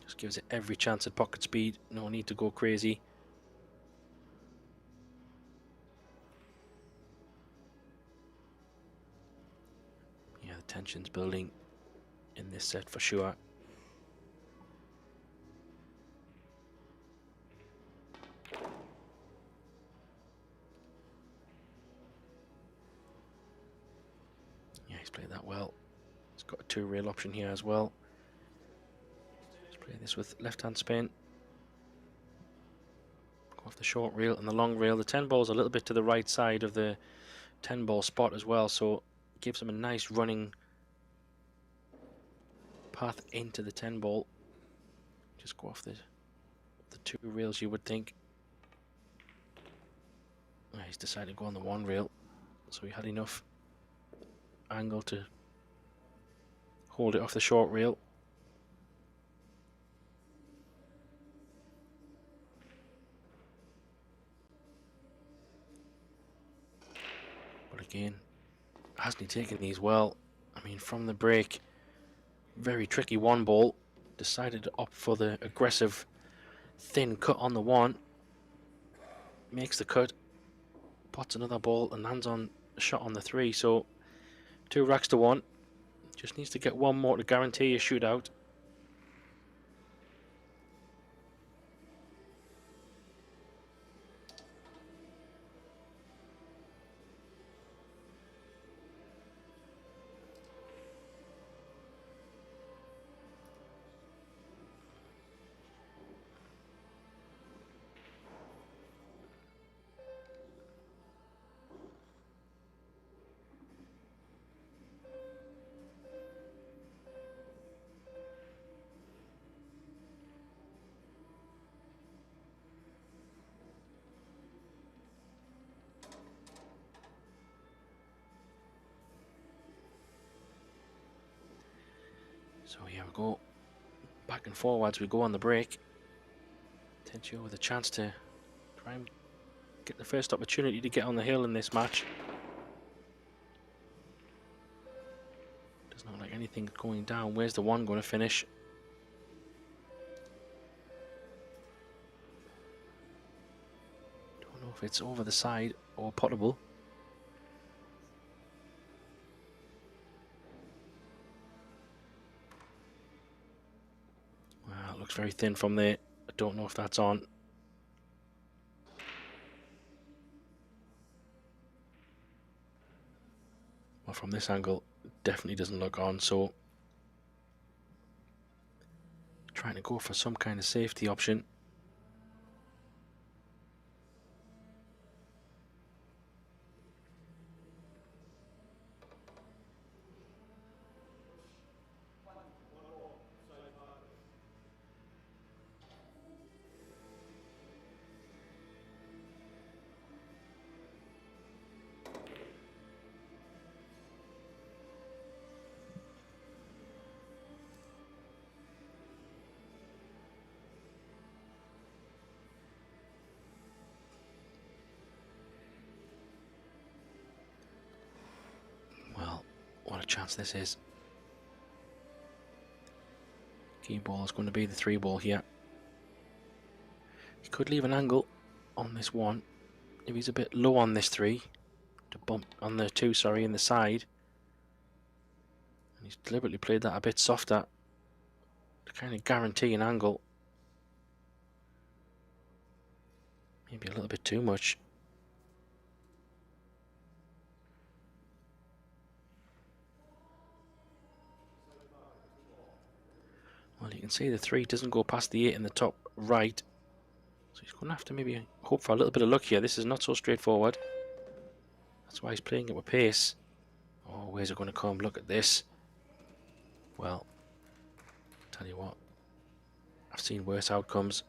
Just gives it every chance at pocket speed. No need to go crazy. Yeah, the tension's building in this set for sure. Yeah, he's played that well. He's got a 2-rail option here as well. Play this with left-hand spin. Go off the short rail and the long rail. The 10 ball's a little bit to the right side of the 10 ball spot as well, so it gives him a nice running path into the 10 ball. Just go off the 2 rails, you would think. He's decided to go on the 1 rail. so he had enough angle to hold it off the short rail. But again, hasn't he taken these well? I mean, from the break, very tricky one ball. Decided to opt for the aggressive thin cut on the one. Makes the cut, pots another ball and lands on a shot on the 3. So 2 racks to 1. Just needs to get one more to guarantee a shootout. So here we go, back and forwards we go on the break. Tencio with a chance to try and get the first opportunity to get on the hill in this match. Doesn't look like anything going down. Where's the one going to finish? Don't know if it's over the side or potable. Well, it looks very thin from there. I don't know if that's on. Well, from this angle, it definitely doesn't look on, so trying to go for some kind of safety option. Well, what a chance this is. Key ball is going to be the 3 ball here. He could leave an angle on this one if he's a bit low on this 3 to bump on the 2, sorry, in the side. And he's deliberately played that a bit softer to kind of guarantee an angle. Maybe a little bit too much. Well, you can see the 3 doesn't go past the 8 in the top right. So he's going to have to maybe hope for a little bit of luck here. This is not so straightforward. That's why he's playing it with pace. Oh, where's it going to come? Look at this. Well, tell you what, I've seen worse outcomes.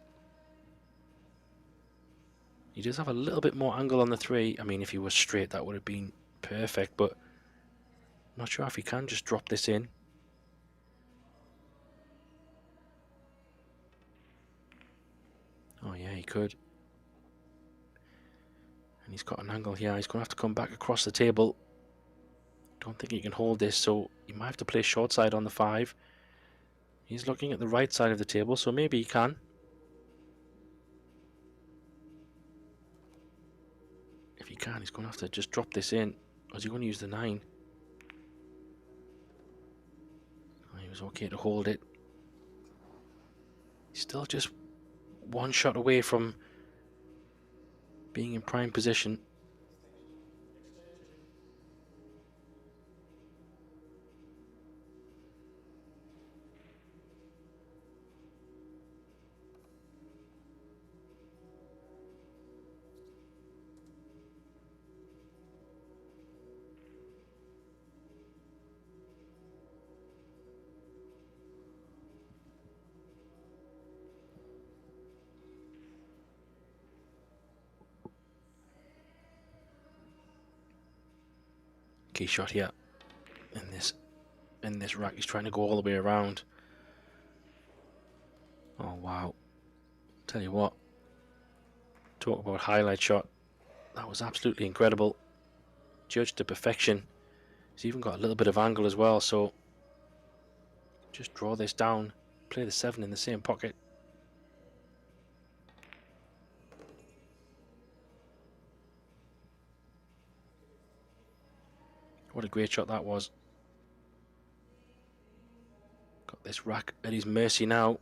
He does have a little bit more angle on the 3. I mean, if he was straight, that would have been perfect, but I'm not sure if he can just drop this in. Oh yeah, he could. And he's got an angle here. He's going to have to come back across the table. Don't think he can hold this, so he might have to play short side on the 5. He's looking at the right side of the table, so maybe he can. If he can, he's going to have to just drop this in. Or is he going to use the 9? Oh, he was okay to hold it. He's still just one shot away from being in prime position. Key shot here in this rack. He's trying to go all the way around. Oh wow! Tell you what, talk about highlight shot. That was absolutely incredible. Judged to perfection. He's even got a little bit of angle as well. So just draw this down. Play the 7 in the same pocket. What a great shot that was. Got this rack at his mercy now.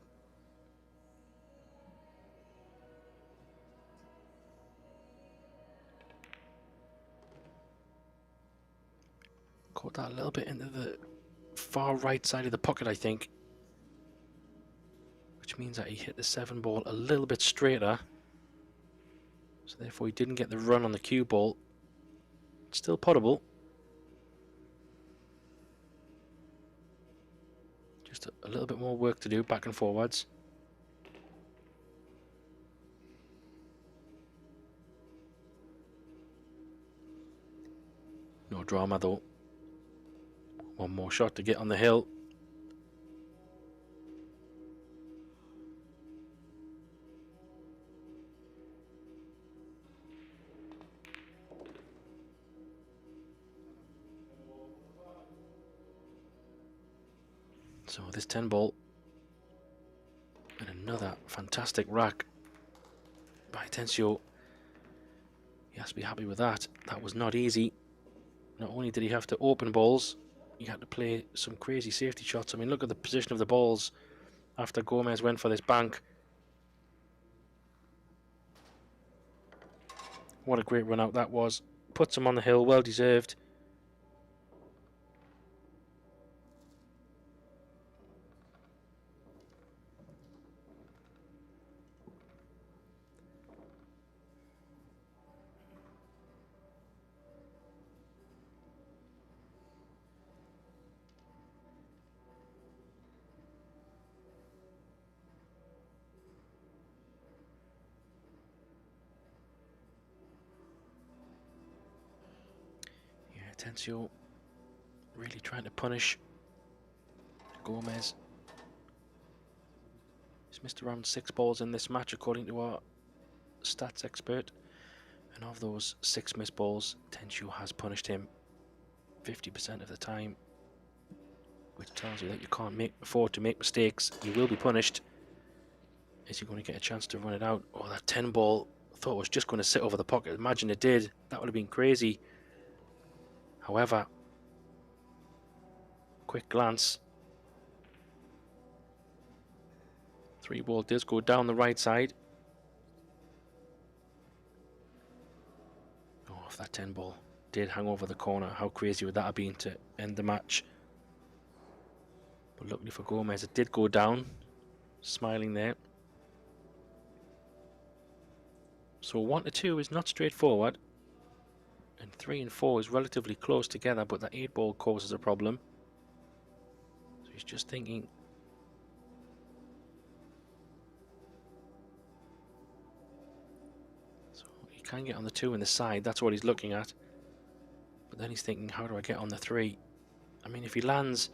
Caught that a little bit into the far right side of the pocket, I think. Which means that he hit the 7 ball a little bit straighter. So therefore he didn't get the run on the cue ball. Still potable. Just a little bit more work to do back and forwards. No drama though. One more shot to get on the hill. So this 10 ball and another fantastic rack by Tensio. He has to be happy with that. That was not easy. Not only did he have to open balls, he had to play some crazy safety shots. I mean, look at the position of the balls after Gomez went for this bank. What a great run out that was. Puts him on the hill, well deserved. Tensio really trying to punish Gomez. He's missed around 6 balls in this match according to our stats expert, and of those 6 missed balls, Tensio has punished him 50% of the time, which tells you that you can't afford to make mistakes. You will be punished. Is he going to get a chance to run it out? Oh, that 10 ball I thought was just going to sit over the pocket. Imagine it did. That would have been crazy. However, quick glance. 3 ball does go down the right side. Oh, if that 10 ball did hang over the corner, how crazy would that have been to end the match? But luckily for Gomez, it did go down. Smiling there. So 1 to 2 is not straightforward. And 3 and 4 is relatively close together, but that 8 ball causes a problem. So he's just thinking. So he can get on the 2 in the side, that's what he's looking at. But then he's thinking, how do I get on the 3? I mean, if he lands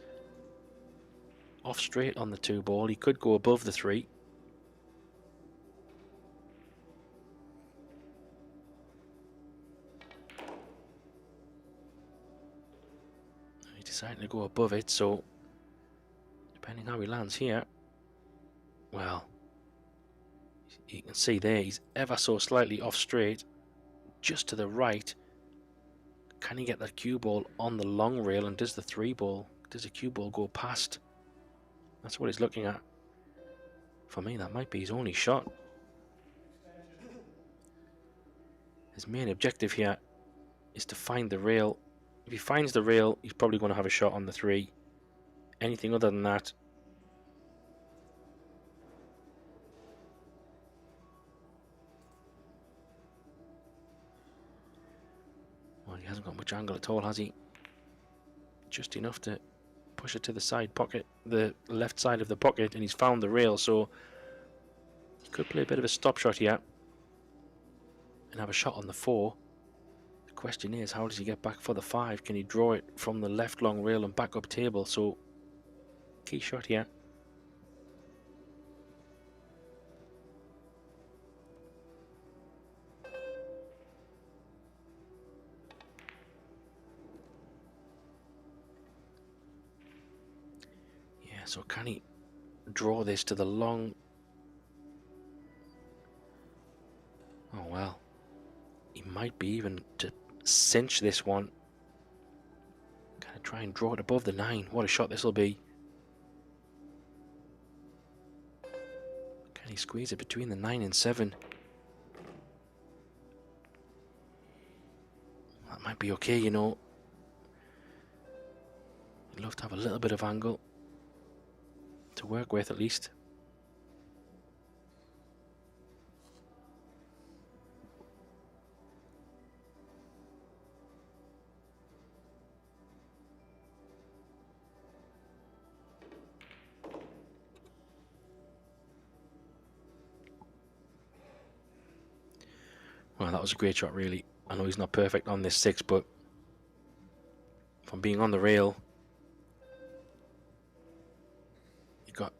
off straight on the 2 ball, he could go above the 3. Deciding to go above it, so depending how he lands here, well, you can see there he's ever so slightly off straight, just to the right. Can he get that cue ball on the long rail, and does the 3 ball, does the cue ball go past? That's what he's looking at. For me, that might be his only shot. His main objective here is to find the rail. If he finds the rail, he's probably going to have a shot on the 3. Anything other than that, well, he hasn't got much angle at all, has he? Just enough to push it to the side pocket, the left side of the pocket, and he's found the rail, so he could play a bit of a stop shot here and have a shot on the 4. Question is, how does he get back for the 5? Can he draw it from the left long rail and back up table? So, key shot here. Yeah, so can he draw this to the long? Oh well, he might be even to cinch this one. Can I try and draw it above the 9? What a shot this will be. Can he squeeze it between the 9 and 7? That might be okay, you know. You'd love to have a little bit of angle to work with at least. Well, that was a great shot, really. I know he's not perfect on this 6, but from being on the rail, he got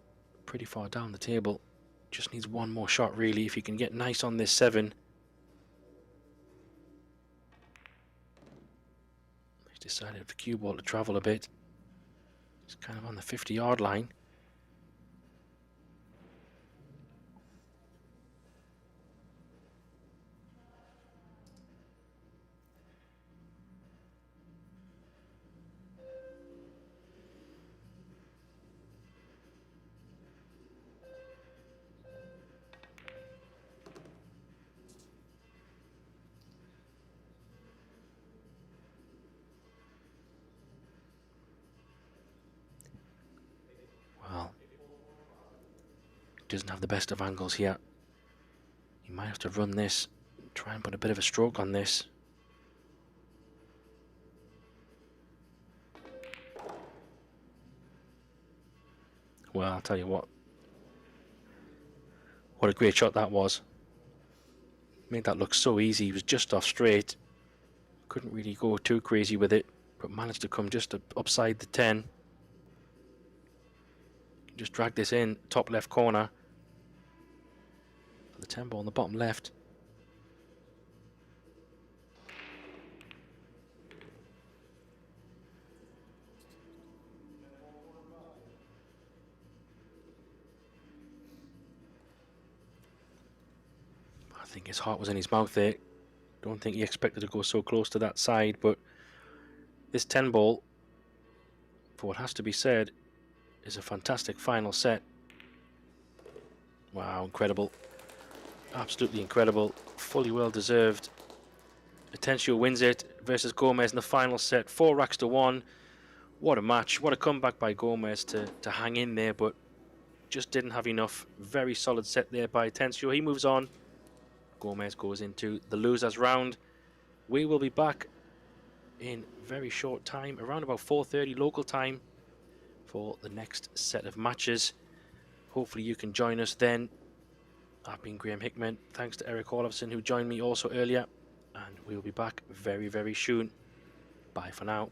pretty far down the table. Just needs one more shot, really. If he can get nice on this 7. He's decided for cue ball to travel a bit. He's kind of on the 50-yard line. Well, doesn't have the best of angles here. He might have to run this, try and put a bit of a stroke on this. Well, I'll tell you what a great shot that was. Made that look so easy. He was just off straight. Couldn't really go too crazy with it, but managed to come just upside the 10. Just drag this in, top left corner. For the 10 ball on the bottom left. I think his heart was in his mouth there. Don't think he expected to go so close to that side, but this 10 ball, for what has to be said, is a fantastic final set. Wow, incredible. Absolutely incredible. Fully well deserved. Atencio wins it versus Gomez in the final set. 4 racks to 1. What a match. What a comeback by Gomez to hang in there, but just didn't have enough. Very solid set there by Atencio. He moves on. Gomez goes into the losers round. We will be back in very short time, around about 4:30 local time, for the next set of matches. Hopefully you can join us then. I've been Graham Hickman. Thanks to Eric Olofsson, who joined me also earlier, and we'll be back very, very soon. Bye for now.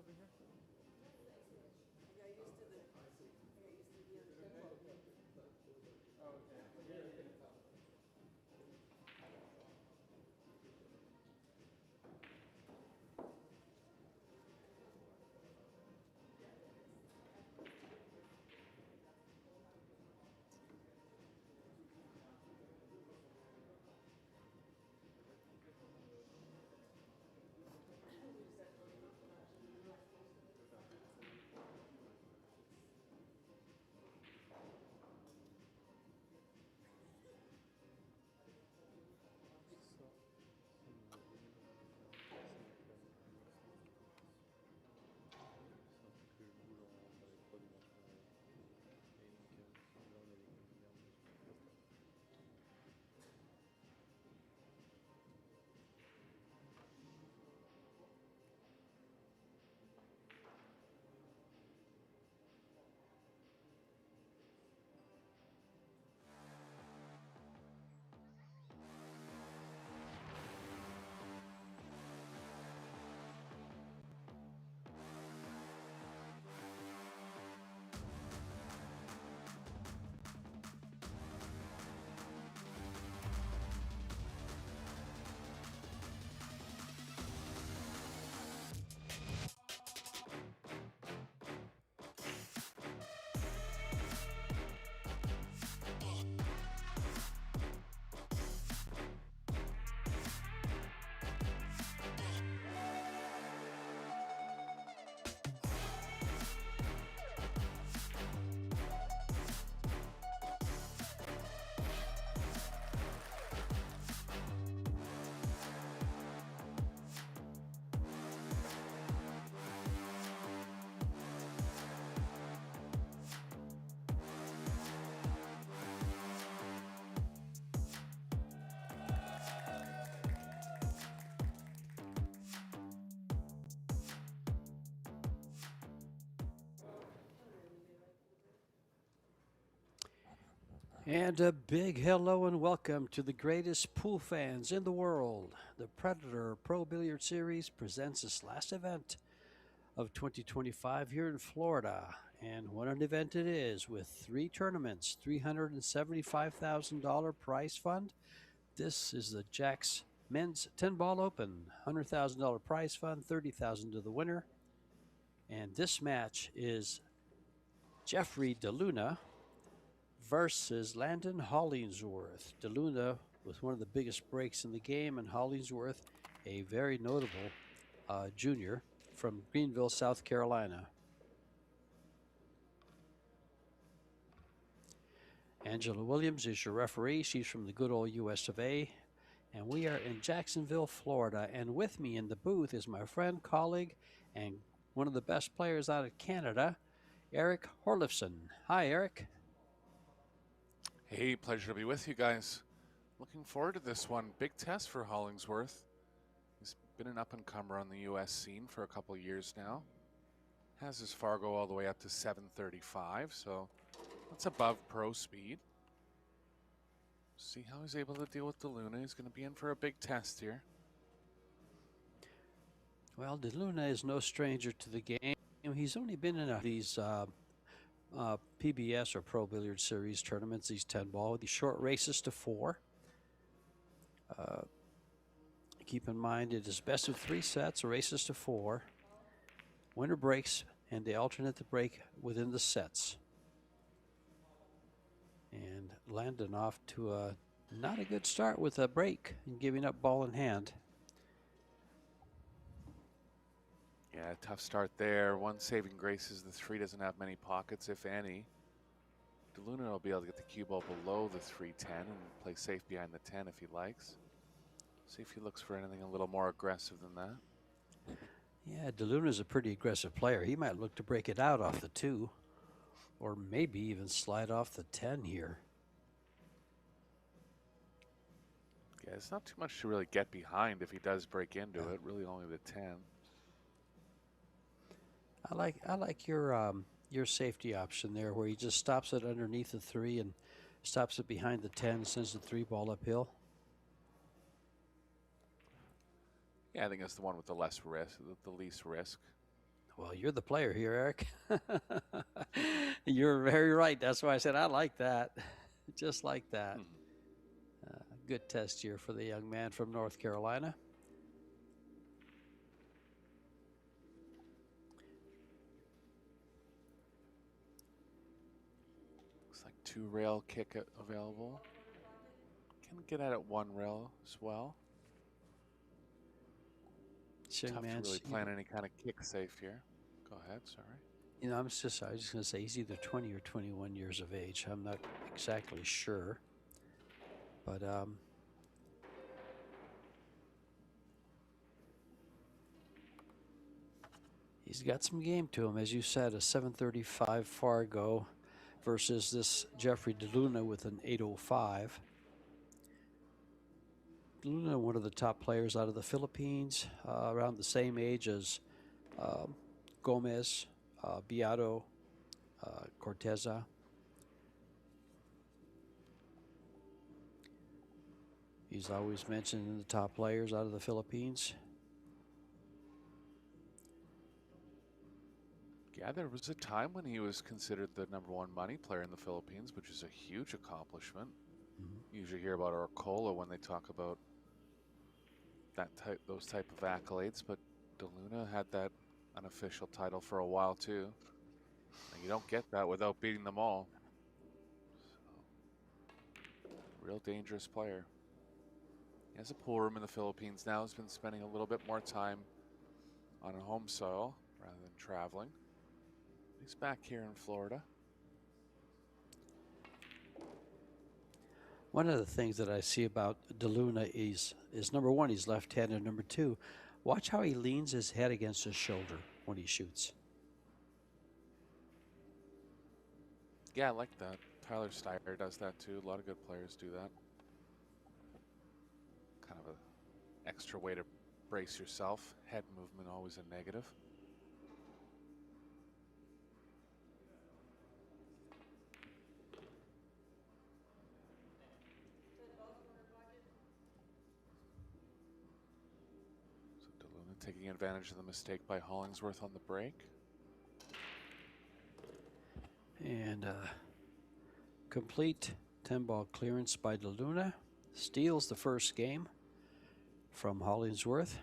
over here? And a big hello and welcome to the greatest pool fans in the world. The Predator Pro Billiard Series presents its last event of 2025 here in Florida. And what an event it is, with 3 tournaments, $375,000 prize fund. This is the Jack's Men's 10-Ball Open, $100,000 prize fund, $30,000 to the winner. And this match is Jeffrey DeLuna versus Landon Hollingsworth. DeLuna with one of the biggest breaks in the game, and Hollingsworth, a very notable junior from Greenville, South Carolina. Angela Williams is your referee. She's from the good old US of A. And we are in Jacksonville, Florida. And with me in the booth is my friend, colleague, and one of the best players out of Canada, Eric Horlifson. Hi, Eric. Hey, pleasure to be with you guys. Looking forward to this one. Big test for Hollingsworth. He's been an up-and-comer on the U.S. scene for a couple years now. Has his Fargo all the way up to 735, so that's above pro speed. See how he's able to deal with DeLuna. He's going to be in for a big test here. Well, DeLuna is no stranger to the game. He's only been in these PBS or Pro Billiard Series tournaments, these 10-ball, these short races to 4. Keep in mind it is best of 3 sets, races to 4. Winner breaks, and they alternate the break within the sets. And Landon off to a not a good start with a break and giving up ball in hand. Yeah, tough start there. One saving grace is the 3 doesn't have many pockets, if any. DeLuna will be able to get the cue ball below the 310 and play safe behind the 10 if he likes. See if he looks for anything a little more aggressive than that. Yeah, DeLuna's a pretty aggressive player. He might look to break it out off the 2, or maybe even slide off the 10 here. Yeah, it's not too much to really get behind if he does break into it. Really only the 10. I like your safety option there, where he just stops it underneath the 3 and stops it behind the 10, sends the 3 ball uphill. Yeah, I think that's the one with the less risk, the least risk. Well, you're the player here, Eric. You're very right. That's why I said I like that. Just like that. Good test year for the young man from North Carolina. Looks like 2 rail kick available. Can get at it 1 rail as well. Tough to really plan any kind of kick safe here. Go ahead, sorry. You know, I was just going to say he's either 20 or 21 years of age. I'm not exactly sure. But he's got some game to him. As you said, a 735 Fargo versus this Jeffrey DeLuna with an 805. DeLuna, one of the top players out of the Philippines, around the same age as Gomez, Beato, Corteza. He's always mentioned in the top players out of the Philippines. Yeah, there was a time when he was considered the #1 money player in the Philippines, which is a huge accomplishment. You usually hear about Arcos when they talk about those type of accolades, but DeLuna had that unofficial title for a while too. And you don't get that without beating them all. So, real dangerous player. He has a pool room in the Philippines now. He's been spending a little bit more time on home soil rather than traveling. He's back here in Florida. One of the things that I see about DeLuna is number one, he's left-handed. Number two, watch how he leans his head against his shoulder when he shoots. Yeah, I like that. Tyler Steyer does that too. A lot of good players do that. Kind of an extra way to brace yourself. Head movement always a negative. So DeLuna taking advantage of the mistake by Hollingsworth on the break. And complete 10-ball clearance by DeLuna. Steals the first game from Hollingsworth.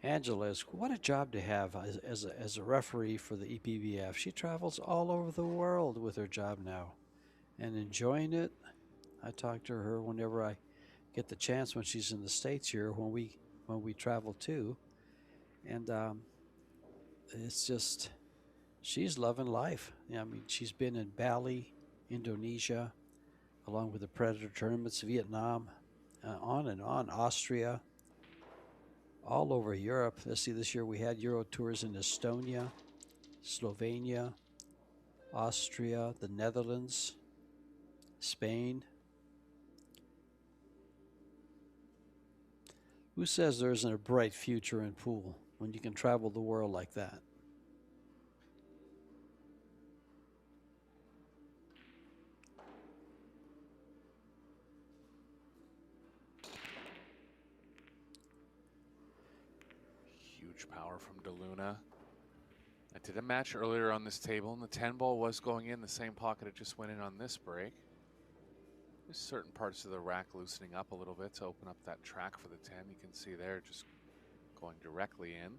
Angela, what a job to have as a referee for the EPBF. She travels all over the world with her job now and enjoying it. I talk to her whenever I get the chance when she's in the States here, when we travel too. And it's just, she's loving life. I mean, she's been in Bali, Indonesia, along with the Predator tournaments, Vietnam, on and on, Austria, all over Europe. Let's see, this year we had Euro tours in Estonia, Slovenia, Austria, the Netherlands, Spain. Who says there isn't a bright future in pool when you can travel the world like that? Huge power from DeLuna. I did a match earlier on this table, and the 10-ball was going in the same pocket it just went in on this break. There's certain parts of the rack loosening up a little bit to open up that track for the 10. You can see there just going directly in.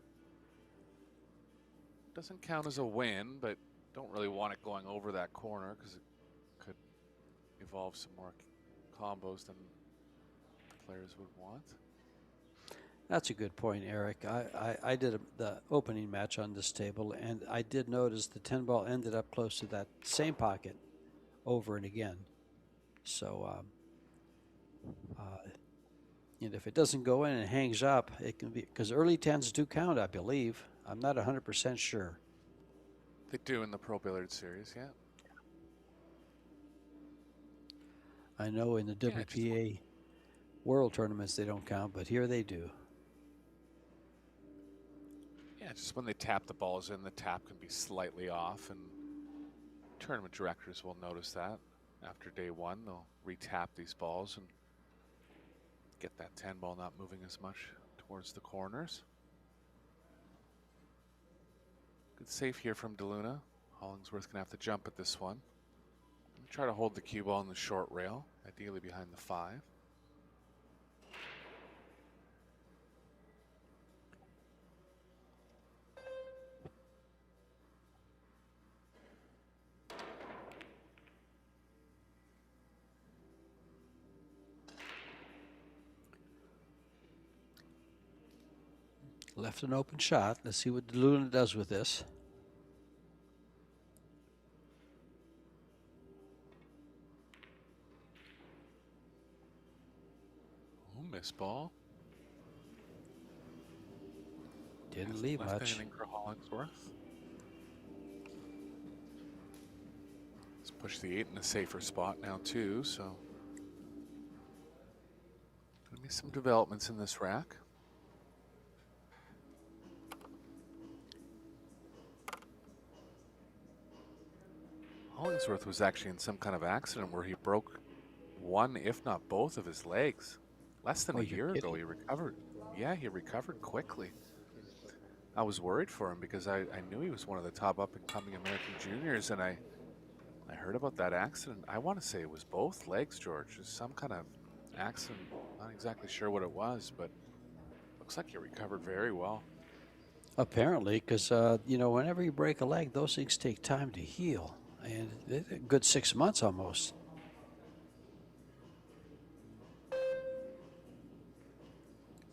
Doesn't count as a win, but don't really want it going over that corner because it could evolve some more combos than players would want. That's a good point, Eric. I did the opening match on this table, and I did notice the 10-ball ended up close to that same pocket over and again. So, and if it doesn't go in and hangs up, it can be, because early 10s do count, I believe. I'm not 100% sure. They do in the Pro Billiard Series, yeah. I know in the WPA World Tournaments they don't count, but here they do. Yeah, just when they tap the balls in, the tap can be slightly off, and tournament directors will notice that. After day one, they'll re-tap these balls and get that 10-ball not moving as much towards the corners. Good save here from DeLuna. Hollingsworth gonna have to jump at this one. Try to hold the cue ball in the short rail, ideally behind the 5. Left an open shot. Let's see what Luna does with this. Oh, miss ball. Didn't leave Left much. anything for Hollingsworth. Let's push the 8 in a safer spot now too, so gonna be some developments in this rack. Hollingsworth was actually in some kind of accident where he broke one, if not both, of his legs. Less than Oh, a you're year ago, kidding. he recovered. Yeah, he recovered quickly. I was worried for him because I knew he was one of the top up-and-coming American juniors, and I heard about that accident. I want to say it was both legs, George. Just some kind of accident. Not exactly sure what it was, but looks like he recovered very well. Apparently, because, you know, whenever you break a leg, those things take time to heal. And a good 6 months almost.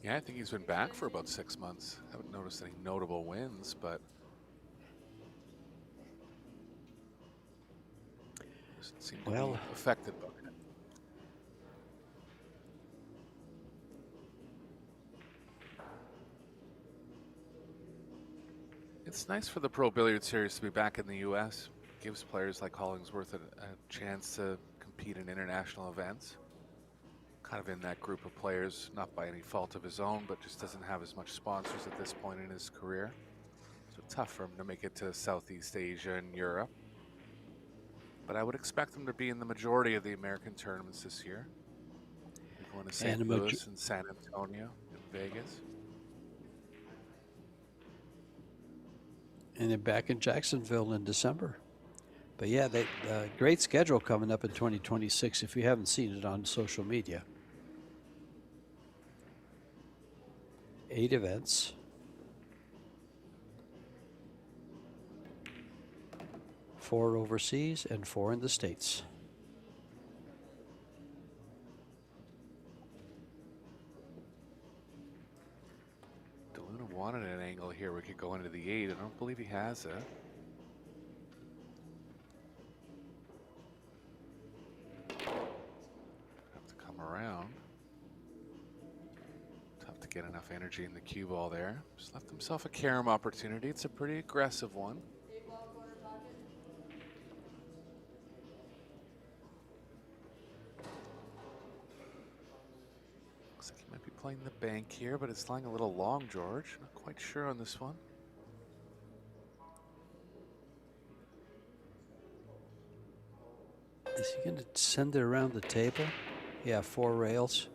Yeah, I think he's been back for about 6 months. Haven't noticed any notable wins, but doesn't seem to Well, be affected by it. It's nice for the Pro Billiard Series to be back in the U.S. Gives players like Hollingsworth a chance to compete in international events. Kind of in that group of players, not by any fault of his own, but just doesn't have as much sponsors at this point in his career. So tough for him to make it to Southeast Asia and Europe. But I would expect him to be in the majority of the American tournaments this year. They're going to St. Louis and San Antonio and Vegas. And they're back in Jacksonville in December. But yeah, great schedule coming up in 2026 if you haven't seen it on social media. 8 events. 4 overseas and 4 in the States. DeLuna wanted an angle here. We could go into the 8. I don't believe he has it. Have to come around. Tough to get enough energy in the cue ball there. Just left himself a carom opportunity. It's a pretty aggressive one. Looks like he might be playing the bank here, but it's lying a little long, George. Not quite sure on this one. Is he going to send it around the table? Yeah, 4 rails.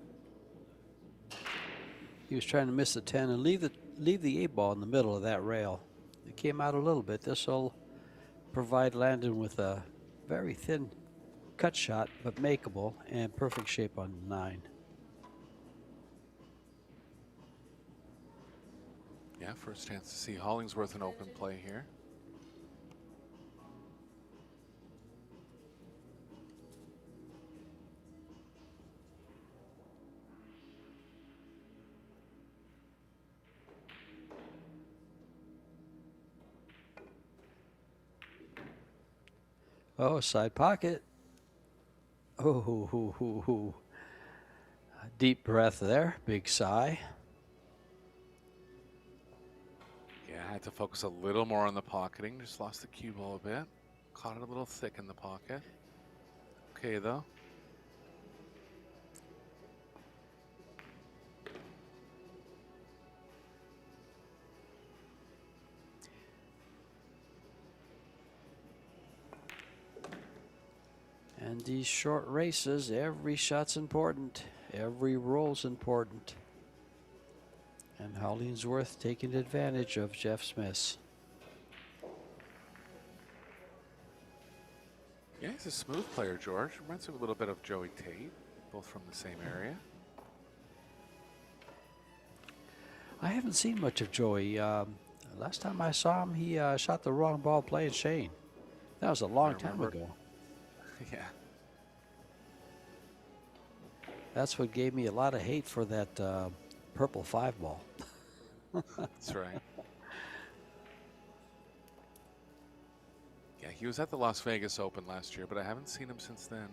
He was trying to miss the 10 and leave the 8 ball in the middle of that rail. It came out a little bit. This will provide Landon with a very thin cut shot, but makeable and perfect shape on 9. Yeah, first chance to see Hollingsworth in open play here. Oh, side pocket. Oh, hoo, hoo, hoo, hoo. Deep breath there, big sigh. Yeah, I had to focus a little more on the pocketing. Just lost the cue ball a bit. Caught it a little thick in the pocket. Okay, though. And these short races, every shot's important. Every roll's important. And Hollingsworth taking advantage of Jeff Smith. Yeah, he's a smooth player, George. Reminds me a little bit of Joey Tate, both from the same area. I haven't seen much of Joey. Last time I saw him, he shot the wrong ball playing Shane. That was a long time remember. ago. Yeah. That's what gave me a lot of hate for that purple 5 ball. That's right. Yeah, he was at the Las Vegas Open last year, but I haven't seen him since then.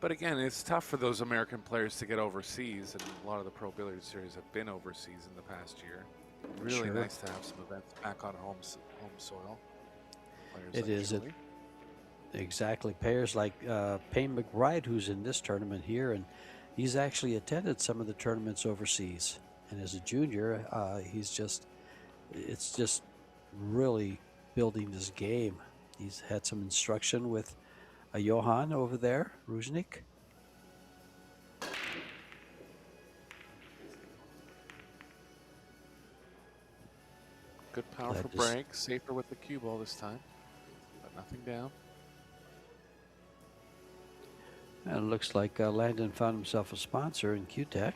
But again, it's tough for those American players to get overseas, and a lot of the Pro Billiard Series have been overseas in the past year. Really Sure. nice to have some events back on home soil. Players It like is. Julie. Exactly. Players like Payne McBride, who's in this tournament here, and he's actually attended some of the tournaments overseas. And as a junior, it's just really building his game. He's had some instruction with Johan over there, Ruznik. Good powerful Glad to break. Safer with the cue ball this time, but nothing down. And it looks like Landon found himself a sponsor in Q-Tech.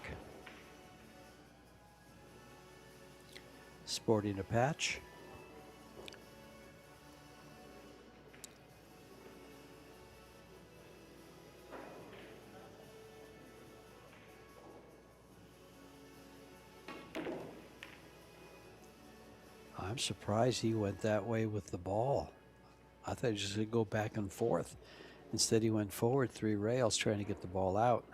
Sporting a patch. I'm surprised he went that way with the ball. I thought he was just going to go back and forth. Instead, he went forward 3 rails trying to get the ball out.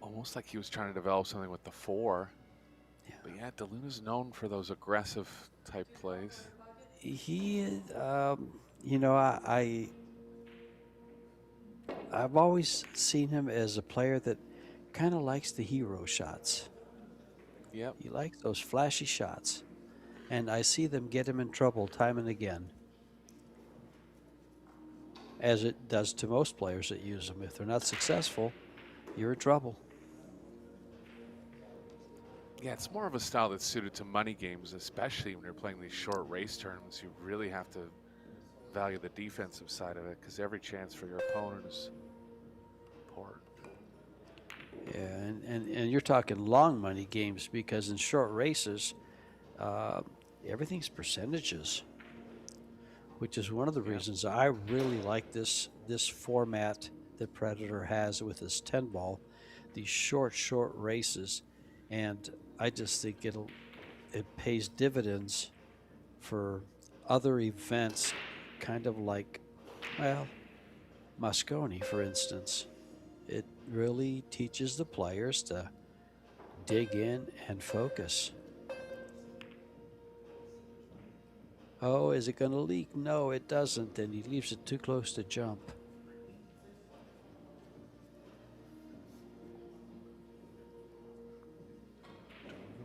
Almost like he was trying to develop something with the 4. Yeah. But yeah, DeLuna's known for those aggressive type plays. He, you know, I've always seen him as a player that kind of likes the hero shots. Yep. He likes those flashy shots. And I see them get him in trouble time and again. As it does to most players that use them. If they're not successful, you're in trouble. Yeah, it's more of a style that's suited to money games, especially when you're playing these short race tournaments. You really have to value the defensive side of it because every chance for your opponent is important. Yeah, and you're talking long money games because in short races, everything's percentages, which is one of the reasons I really like this format that Predator has with his 10 ball, these short races, and I just think it pays dividends for other events, kind of like, well, Moscone, for instance. It really teaches the players to dig in and focus. Oh, is it going to leak? No, it doesn't, and he leaves it too close to jump.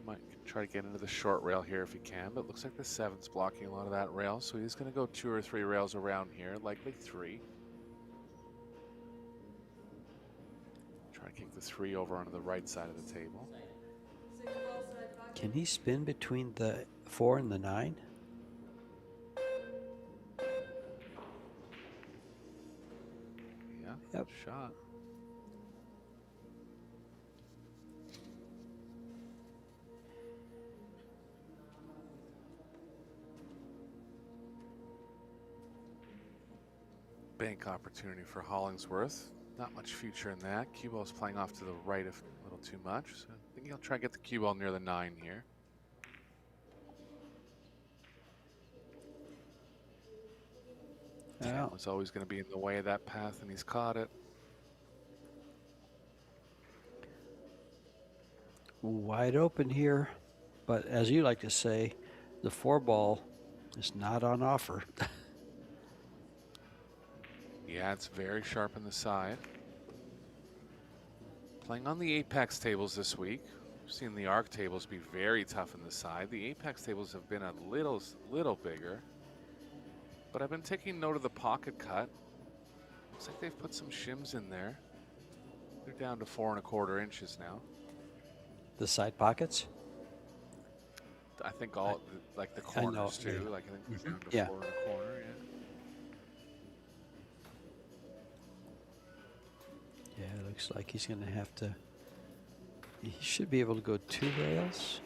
Might try to get into the short rail here if he can, but it looks like the 7's blocking a lot of that rail, so he's going to go 2 or 3 rails around here, likely 3. Try to kick the 3 over onto the right side of the table. Can he spin between the 4 and the 9? Yeah, Yep. Shot. Bank opportunity for Hollingsworth. Not much future in that. Cue ball's playing off to the right a little too much. So I think he'll try to get the cue ball near the 9 here. Yeah. 10 was always going to be in the way of that path, and he's caught it. Wide open here, but as you like to say, the 4 ball is not on offer. Yeah, it's very sharp in the side. Playing on the Apex tables this week. We've seen the Arc tables be very tough in the side. The Apex tables have been a little bigger. But I've been taking note of the pocket cut. Looks like they've put some shims in there. They're down to 4 1/4 inches now. The side pockets? I think all, like the corners too. yeah. Like I think they're down to Yeah. 4 1/4, yeah. Yeah, it looks like he's going to have to. He should be able to go 2 rails.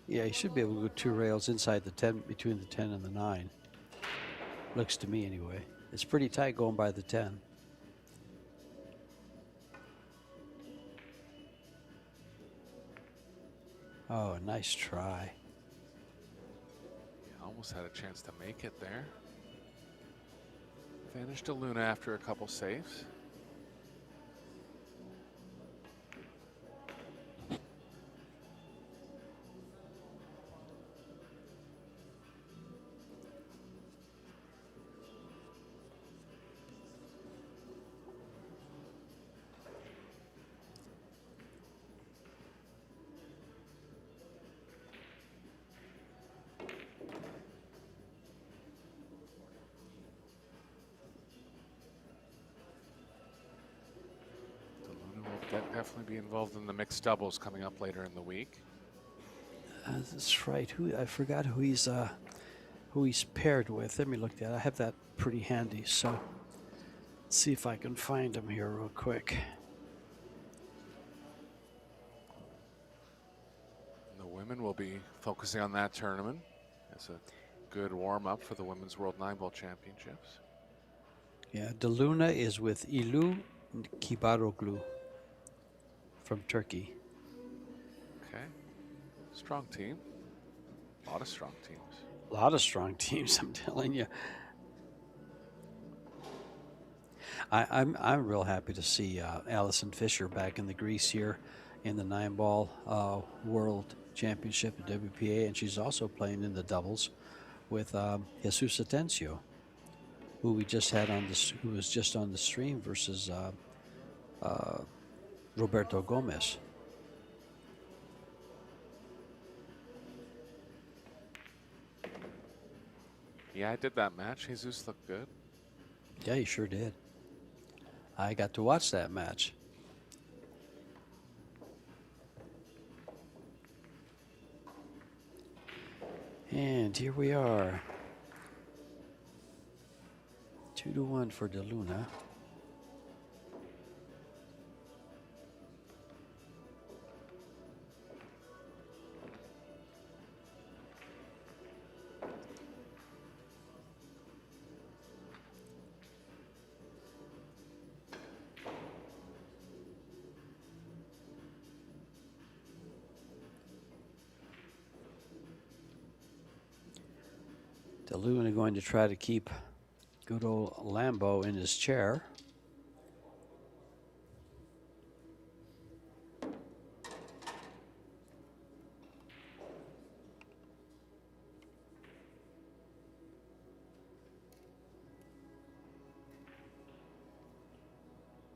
Yeah, he should be able to go 2 rails inside the 10, between the 10 and the 9. Looks to me anyway. It's pretty tight going by the 10. Oh, nice try. Yeah, almost had a chance to make it there. Vanished to Luna after a couple saves. Definitely be involved in the mixed doubles coming up later in the week. That's right. I forgot who he's paired with. Let me look at that. I have that pretty handy. So let's see if I can find him here real quick. The women will be focusing on that tournament as a good warm-up for the Women's World 9-Ball Championships. Yeah, De Luna is with Ilu Kibaroglu from Turkey. Okay. Strong team. A lot of strong teams. A lot of strong teams, I'm telling you. I'm real happy to see Allison Fisher back in the grease here in the 9-ball World Championship at WPA, and she's also playing in the doubles with Jesus Atencio, who we just had on this, who was just on the stream versus Roberto Gomez. Yeah, I did that match. Jesus looked good. Yeah, he sure did. I got to watch that match. And here we are. 2-1 for De Luna. De Luna going to try to keep good old Lambo in his chair.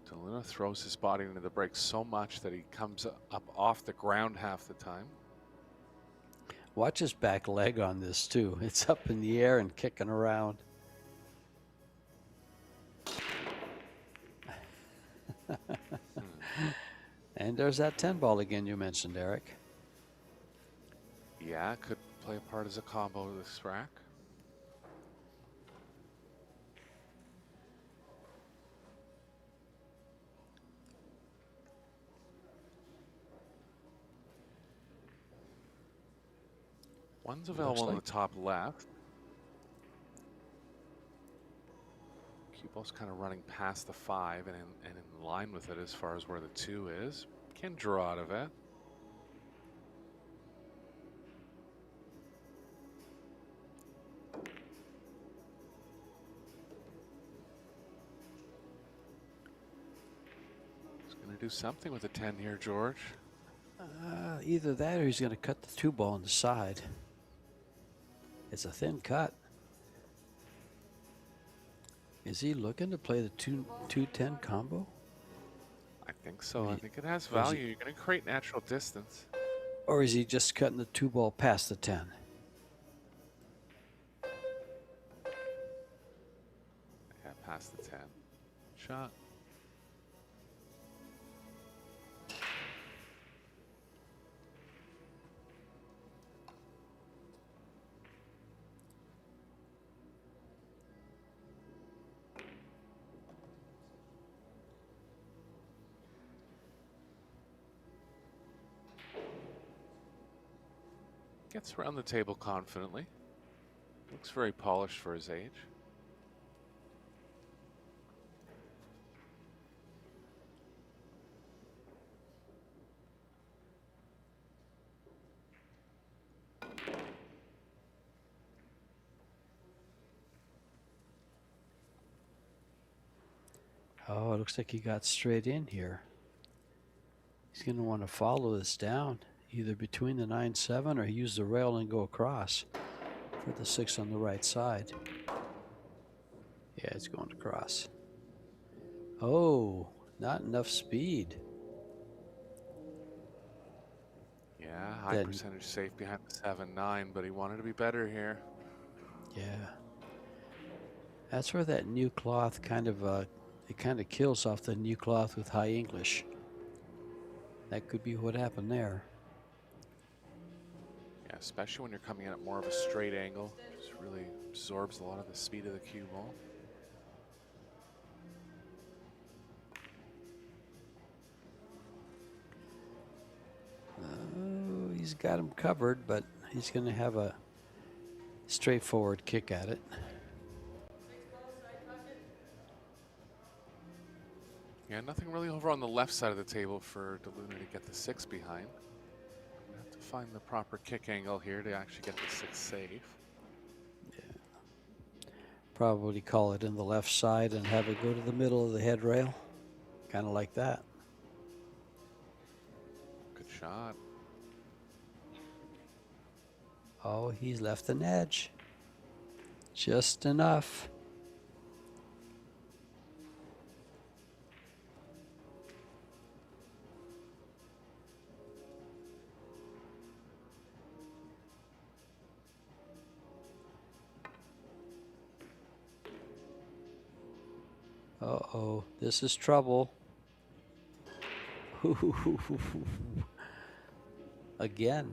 De Luna throws his body into the break so much that he comes up off the ground half the time. Watch his back leg on this too. It's up in the air and kicking around. And there's that 10 ball again you mentioned, Eric. Yeah, could play a part as a combo with this rack. One's available on the top left. Cue ball's kind of running past the 5 and in line with it as far as where the 2 is. Can draw out of it. He's going to do something with the 10 here, George. Either that or he's going to cut the 2 ball on the side. It's a thin cut. Is he looking to play the 2-10 combo? I think so. I think it has value. You're going to create natural distance. Or is he just cutting the 2 ball past the 10? Yeah, past the 10. Shot. Gets around the table confidently. Looks very polished for his age. Oh, it looks like he got straight in here. He's going to want to follow this down, either between the 9-7 or use the rail and go across for the 6 on the right side. Yeah, it's going across. Oh, not enough speed. Yeah, high percentage safe behind the 7-9, but he wanted to be better here. Yeah. That's where that new cloth kind of, it kind of kills off the new cloth with high English. That could be what happened there. Yeah, especially when you're coming in at more of a straight angle. Just really absorbs a lot of the speed of the cue ball. Oh, he's got him covered, but he's going to have a straightforward kick at it. Yeah, nothing really over on the left side of the table for DeLuna to get the 6 behind. We have to find the proper kick angle here to actually get the 6 safe. Yeah. Probably call it in the left side and have it go to the middle of the head rail. Kind of like that. Good shot. Oh, he's left an edge. Just enough. Uh-oh, this is trouble. Again,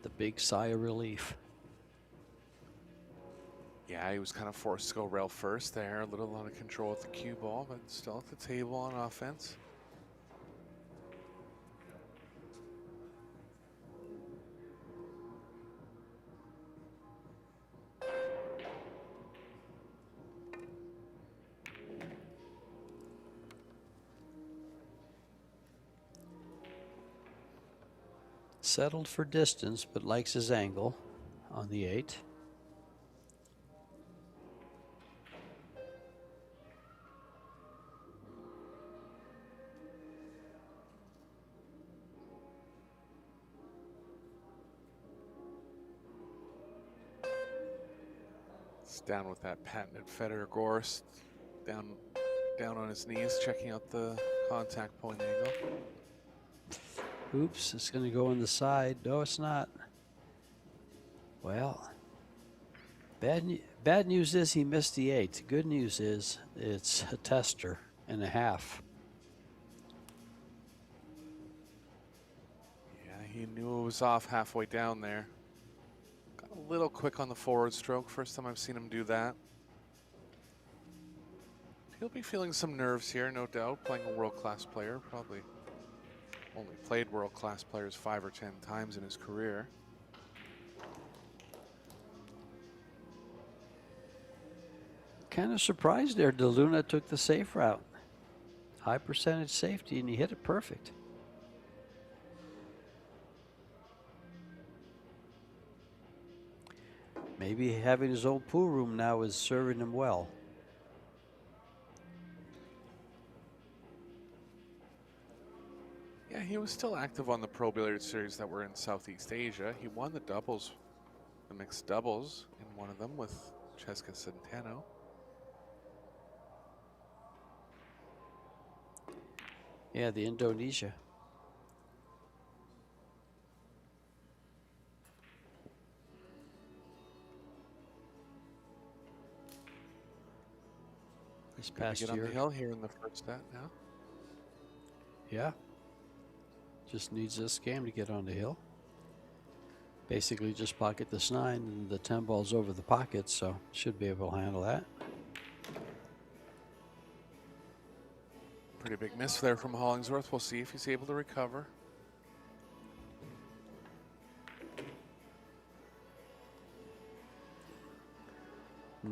the big sigh of relief. Yeah, he was kind of forced to go rail first there. A little out of control with the cue ball, but still at the table on offense. Settled for distance, but likes his angle on the 8. It's down with that patented Federer Gorse. Down on his knees, checking out the contact point angle. Oops, it's going to go in the side. No, it's not. Well, bad news is he missed the 8. Good news is it's a tester and a half. Yeah, he knew it was off halfway down there. Got a little quick on the forward stroke. First time I've seen him do that. He'll be feeling some nerves here, no doubt. Playing a world-class player, probably only played world-class players 5 or 10 times in his career. Kind of surprised there. DeLuna took the safe route. High percentage safety, and he hit it perfect. Maybe having his own pool room now is serving him well. Yeah, he was still active on the Pro Billiard series that were in Southeast Asia. He won the doubles, the mixed doubles in one of them with Cheska Centeno. Yeah, the Indonesia. This past Get on year. the hill here in the first set now. Yeah. Just needs this game to get on the hill. Basically just pocket this 9 and the 10 ball's over the pocket, so should be able to handle that. Pretty big miss there from Hollingsworth. We'll see if he's able to recover.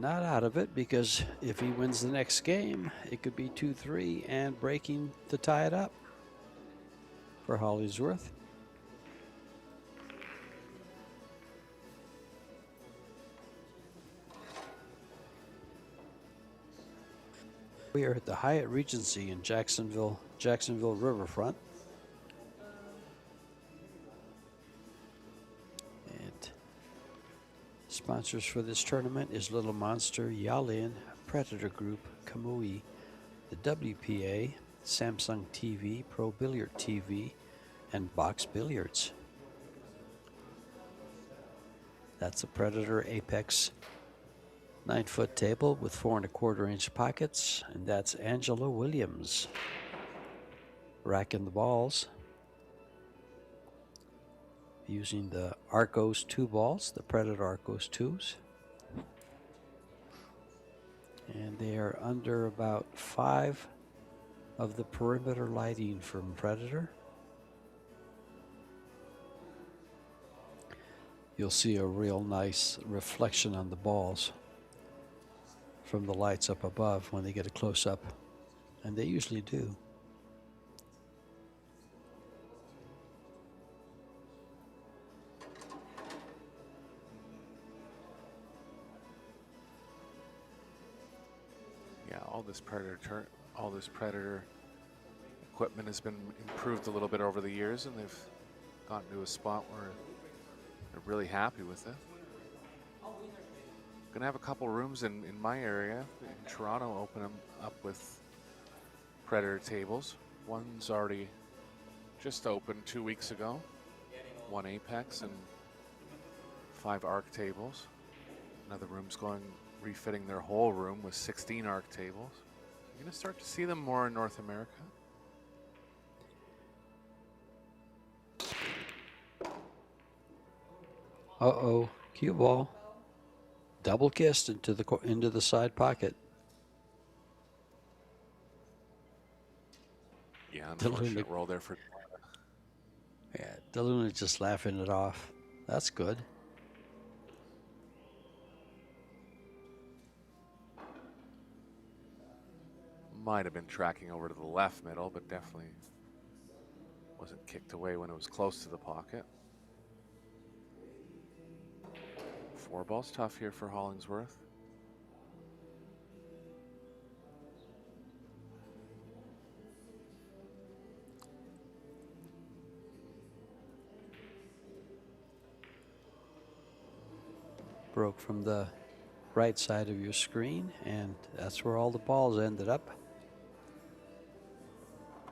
not out of it, because if he wins the next game, it could be 2-3 and breaking to tie it up for Hollingsworth. We are at the Hyatt Regency in Jacksonville Riverfront. And sponsors for this tournament is Little Monster, Yalin, Predator Group, Kamui, the WPA, Samsung TV, Pro Billiard TV, and Box Billiards. That's a Predator Apex 9-foot table with 4 1/4-inch pockets, and that's Angela Williams. Racking the balls using the Arcos 2 balls, the Predator Arcos 2s. And they are under about 5 of the perimeter lighting from Predator. You'll see a real nice reflection on the balls from the lights up above when they get a close-up, and they usually do. Yeah, all this Predator equipment has been improved a little bit over the years, and they've gotten to a spot where they're really happy with it. Gonna have a couple rooms in my area in Toronto open them up with Predator tables. One's already just opened 2 weeks ago. 1 Apex and 5 Arc tables. Another room's refitting their whole room with 16 Arc tables. You're gonna start to see them more in North America. Uh-oh, cue ball. Double kissed into the side pocket. Yeah, unfortunate roll there for. Yeah, DeLuna just laughing it off. That's good. Might have been tracking over to the left middle, but definitely wasn't kicked away when it was close to the pocket. 4 balls tough here for Hollingsworth. Broke from the right side of your screen, and that's where all the balls ended up.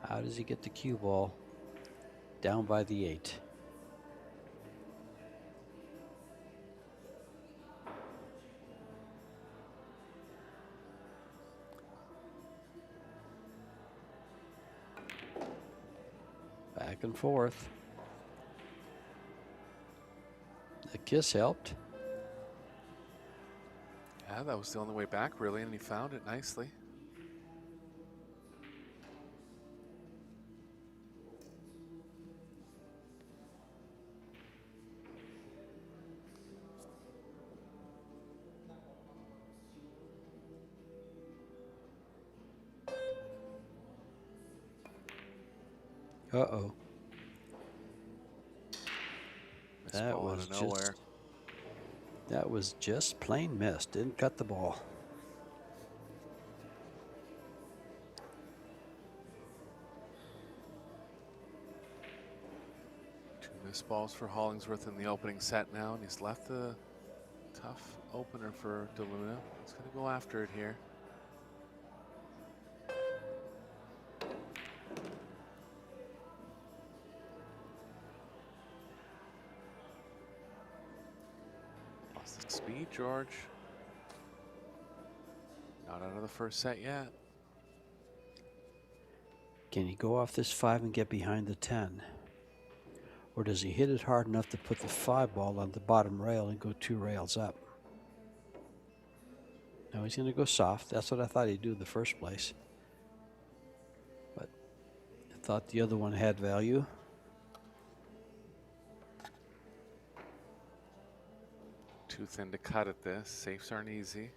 How does he get the cue ball? Down by the 8. Back and forth. The kiss helped. Yeah, that was the only way back, really, and he found it nicely. Uh-oh. Missed ball out of nowhere. That was just plain missed. Didn't cut the ball. Two missed balls for Hollingsworth in the opening set now, and he's left a tough opener for DeLuna. He's going to go after it here. Speed, George. Not out of the first set yet. Can he go off this 5 and get behind the 10? Or does he hit it hard enough to put the 5 ball on the bottom rail and go 2 rails up? No, he's going to go soft. That's what I thought he'd do in the first place. But I thought the other one had value. Too thin to cut at this. Safes aren't easy.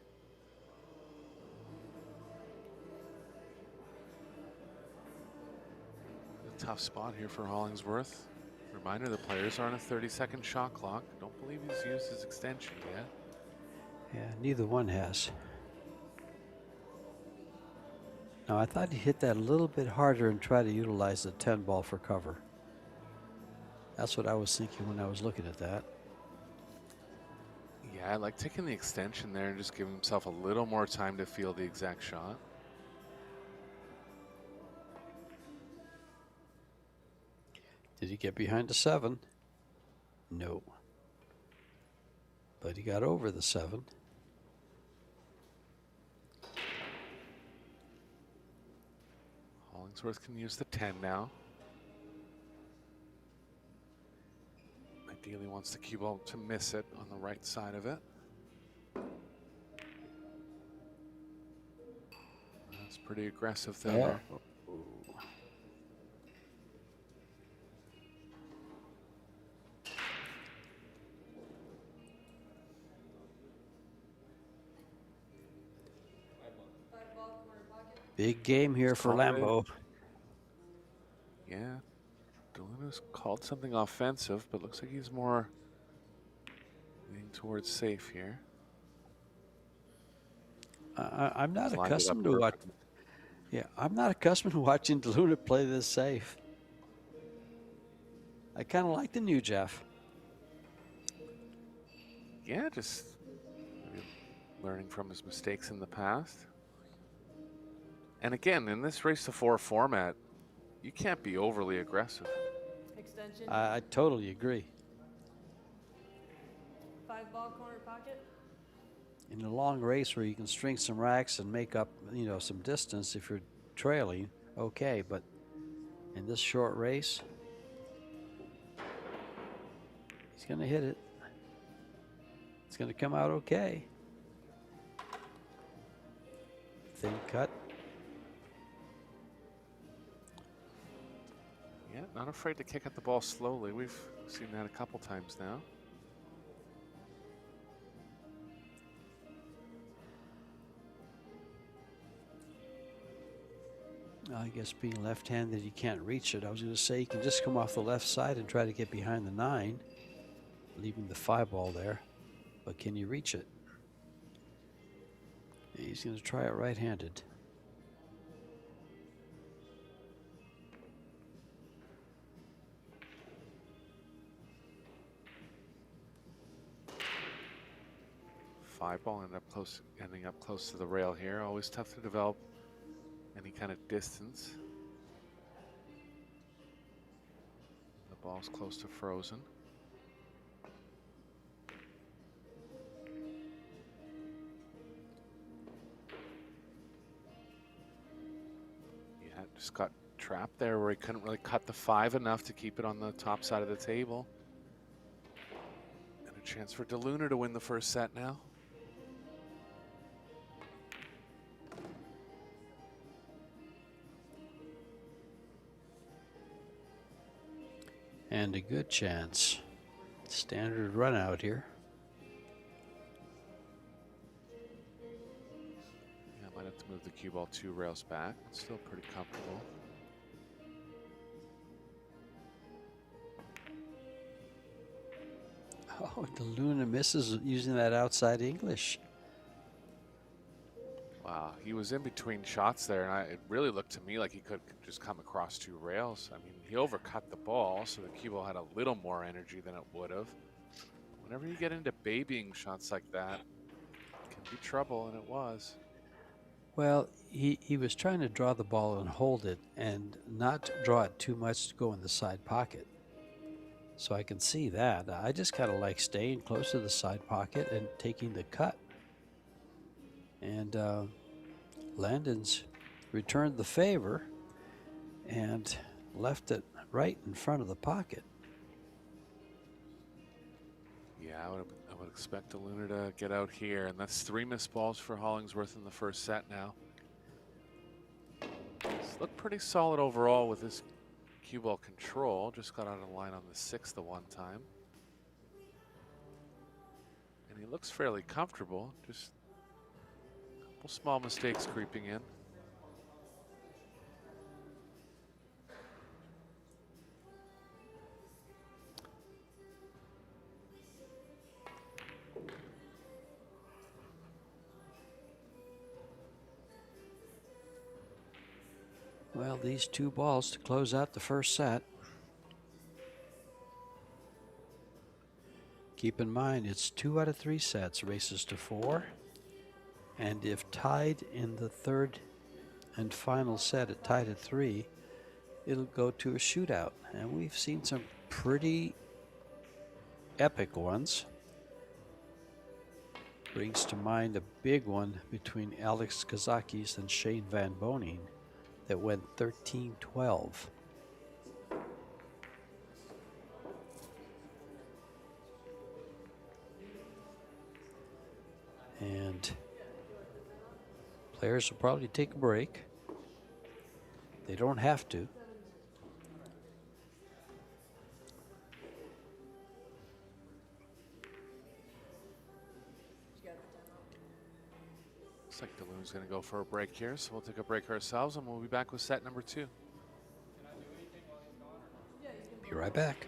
tough spot here for Hollingsworth. Reminder, the players are on a 30-second shot clock. Don't believe he's used his extension yet. Yeah, neither one has. Now, I thought he hit that a little bit harder and try to utilize the 10 ball for cover. That's what I was thinking when I was looking at that. Yeah, I like taking the extension there and just giving himself a little more time to feel the exact shot. Did he get behind the 7? No. But he got over the 7. Hollingsworth can use the 10 now. Ideally wants the cue ball to miss it on the right side of it. That's pretty aggressive there. Oh. Big game here for Lambeau. Yeah. DeLuna's called something offensive, but looks like he's more leaning towards safe here. I'm not He's lined it accustomed up to watch. perfectly. Yeah, I'm not accustomed to watching DeLuna play this safe. I kind of like the new Jeff. Yeah, just maybe learning from his mistakes in the past. And again, in this race to 4 format, you can't be overly aggressive. Extension. I totally agree. 5 ball corner pocket. In a long race where you can string some racks and make up, you know, some distance if you're trailing, okay, but in this short race, he's going to hit it. It's going to come out okay. Thin cut. Yeah, not afraid to kick at the ball slowly. We've seen that a couple times now. I guess being left-handed, you can't reach it. I was going to say you can just come off the left side and try to get behind the 9, leaving the 5 ball there. But can you reach it? He's going to try it right-handed. Five ball ending up close to the rail here. Always tough to develop any kind of distance. The ball's close to frozen. Yeah, just got trapped there where he couldn't really cut the 5 enough to keep it on the top side of the table. And a chance for DeLuna to win the first set now. And a good chance. Standard run out here. Yeah, might have to move the cue ball 2 rails back. It's still pretty comfortable. Oh, DeLuna misses using that outside English. Wow, he was in between shots there, and it really looked to me like he could just come across 2 rails. I mean, he overcut the ball, so the cue ball had a little more energy than it would have. Whenever you get into babying shots like that, it can be trouble, and it was. Well, he was trying to draw the ball and hold it and not draw it too much to go in the side pocket. So I can see that. I just kind of like staying close to the side pocket and taking the cut. And Landon's returned the favor and left it right in front of the pocket. Yeah, I would expect DeLuna to get out here, and that's 3 missed balls for Hollingsworth in the first set now. He's looked pretty solid overall with his cue ball control. Just got out of line on the 6th the one time. And he looks fairly comfortable, just a couple small mistakes creeping in. Well, these 2 balls to close out the first set. Keep in mind, it's 2 out of 3 sets, races to 4. And if tied in the third and final set, at tied at 3, it'll go to a shootout. And we've seen some pretty epic ones. Brings to mind a big one between Alex Kazakis and Shane Van Boning that went 13-12. And players will probably take a break. They don't have to. Looks like Delun's going to go for a break here, so we'll take a break ourselves, and we'll be back with set number 2. Be right back.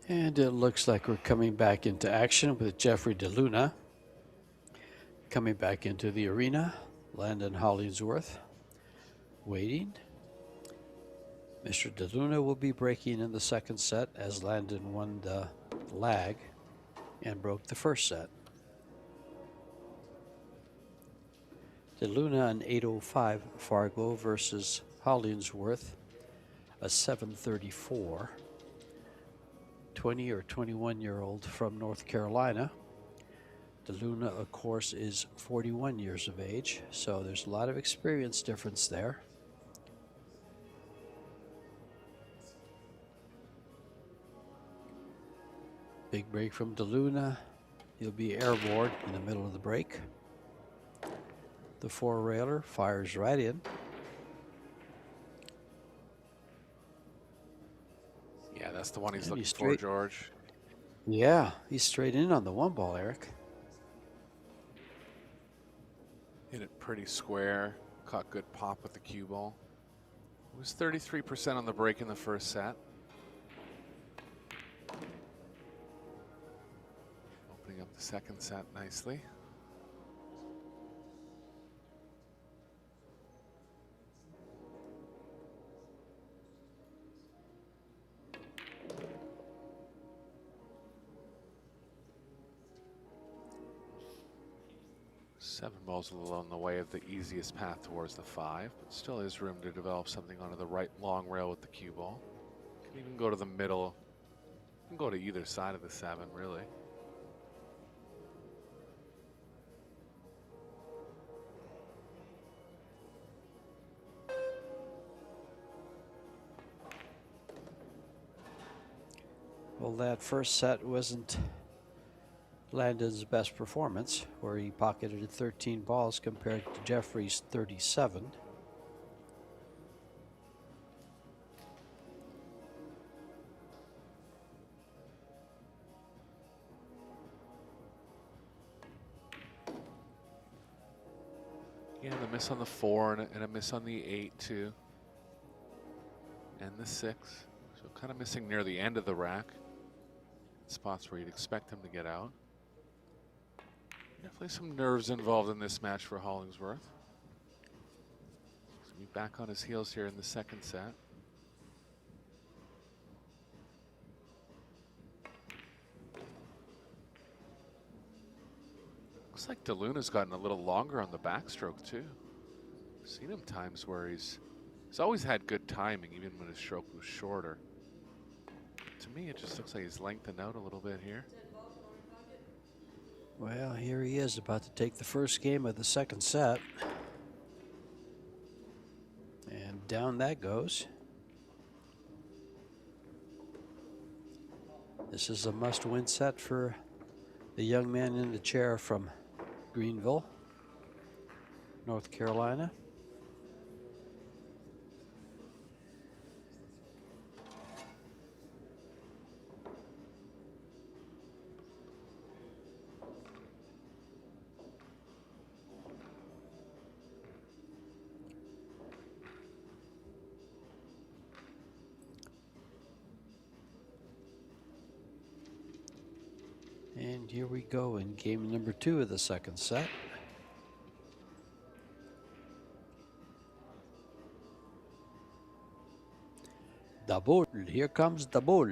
And it looks like we're coming back into action with Jeffrey DeLuna coming back into the arena. Landon Hollingsworth waiting. Mr. DeLuna will be breaking in the second set as Landon won the lag and broke the first set. DeLuna an 805 Fargo versus Hollingsworth a 734. 20 or 21-year-old from North Carolina. DeLuna, of course, is 41 years of age, so there's a lot of experience difference there. Big break from DeLuna. He'll be airborne in the middle of the break. The 4-railer fires right in. Yeah, that's the one he's And looking he's for, straight. George. Yeah, he's straight in on the 1 ball, Eric. Hit it pretty square. Caught good pop with the cue ball. It was 33% on the break in the first set. second set nicely. Seven balls a little on the way of the easiest path towards the 5, but still is room to develop something onto the right long rail with the cue ball. Can even go to the middle. Can go to either side of the 7, really. Well, that first set wasn't Landon's best performance, where he pocketed 13 balls compared to Jeffrey's 37. Yeah, the miss on the 4 and a miss on the 8 too. And the 6. So kind of missing near the end of the rack. Spots where you'd expect him to get out. Definitely some nerves involved in this match for Hollingsworth. He's back on his heels here in the second set. Looks like DeLuna's gotten a little longer on the backstroke too. I've seen him times where he's always had good timing, even when his stroke was shorter. To me, it just looks like he's lengthened out a little bit here. Well, here he is about to take the first game of the second set. And down that goes. This is a must-win set for the young man in the chair from Greenville, North Carolina. And here we go in game number 2 of the second set. The bull, here comes the bull.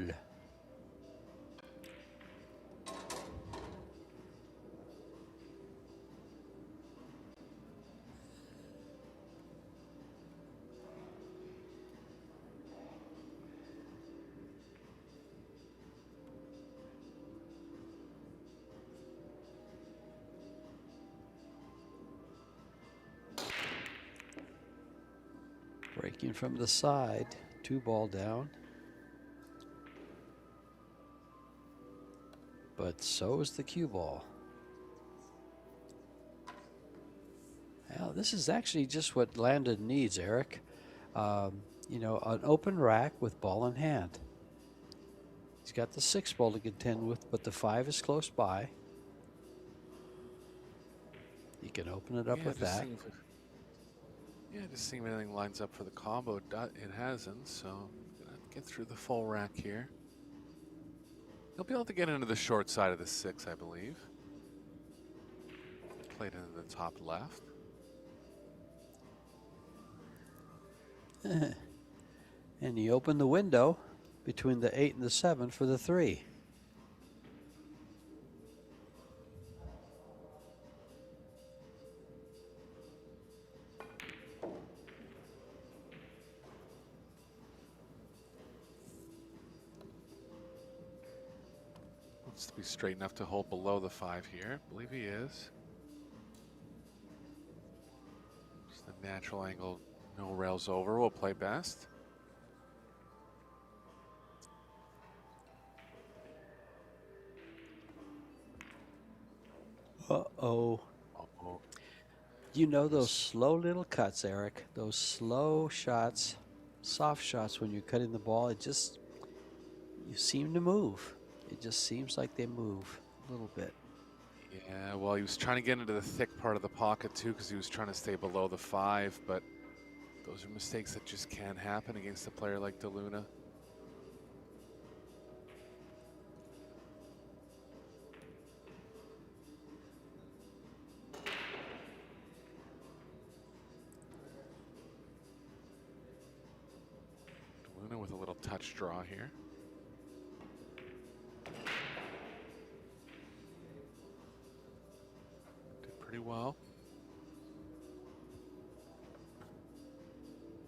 Breaking from the side, 2 ball down. But so is the cue ball. Well, this is actually just what Landon needs, Eric. You know, an open rack with ball in hand. He's got the 6 ball to contend with, but the 5 is close by. You can open it up with that. Just seeing if anything lines up for the combo. It hasn't, so gonna get through the full rack here. He'll be able to get into the short side of the 6, I believe. Played into the top left. And he opened the window between the 8 and the 7 for the 3. Wants to be straight enough to hold below the 5 here. I believe he is. Just a natural angle, no rails over, will play best. Uh-oh. Uh-oh. You know those slow little cuts, Eric. Those slow shots, soft shots when you're cutting the ball, you seem to move. It just seems like they move a little bit. Yeah, well, he was trying to get into the thick part of the pocket too because he was trying to stay below the 5, but those are mistakes that just can't happen against a player like DeLuna. with a little touch draw here. Did pretty well.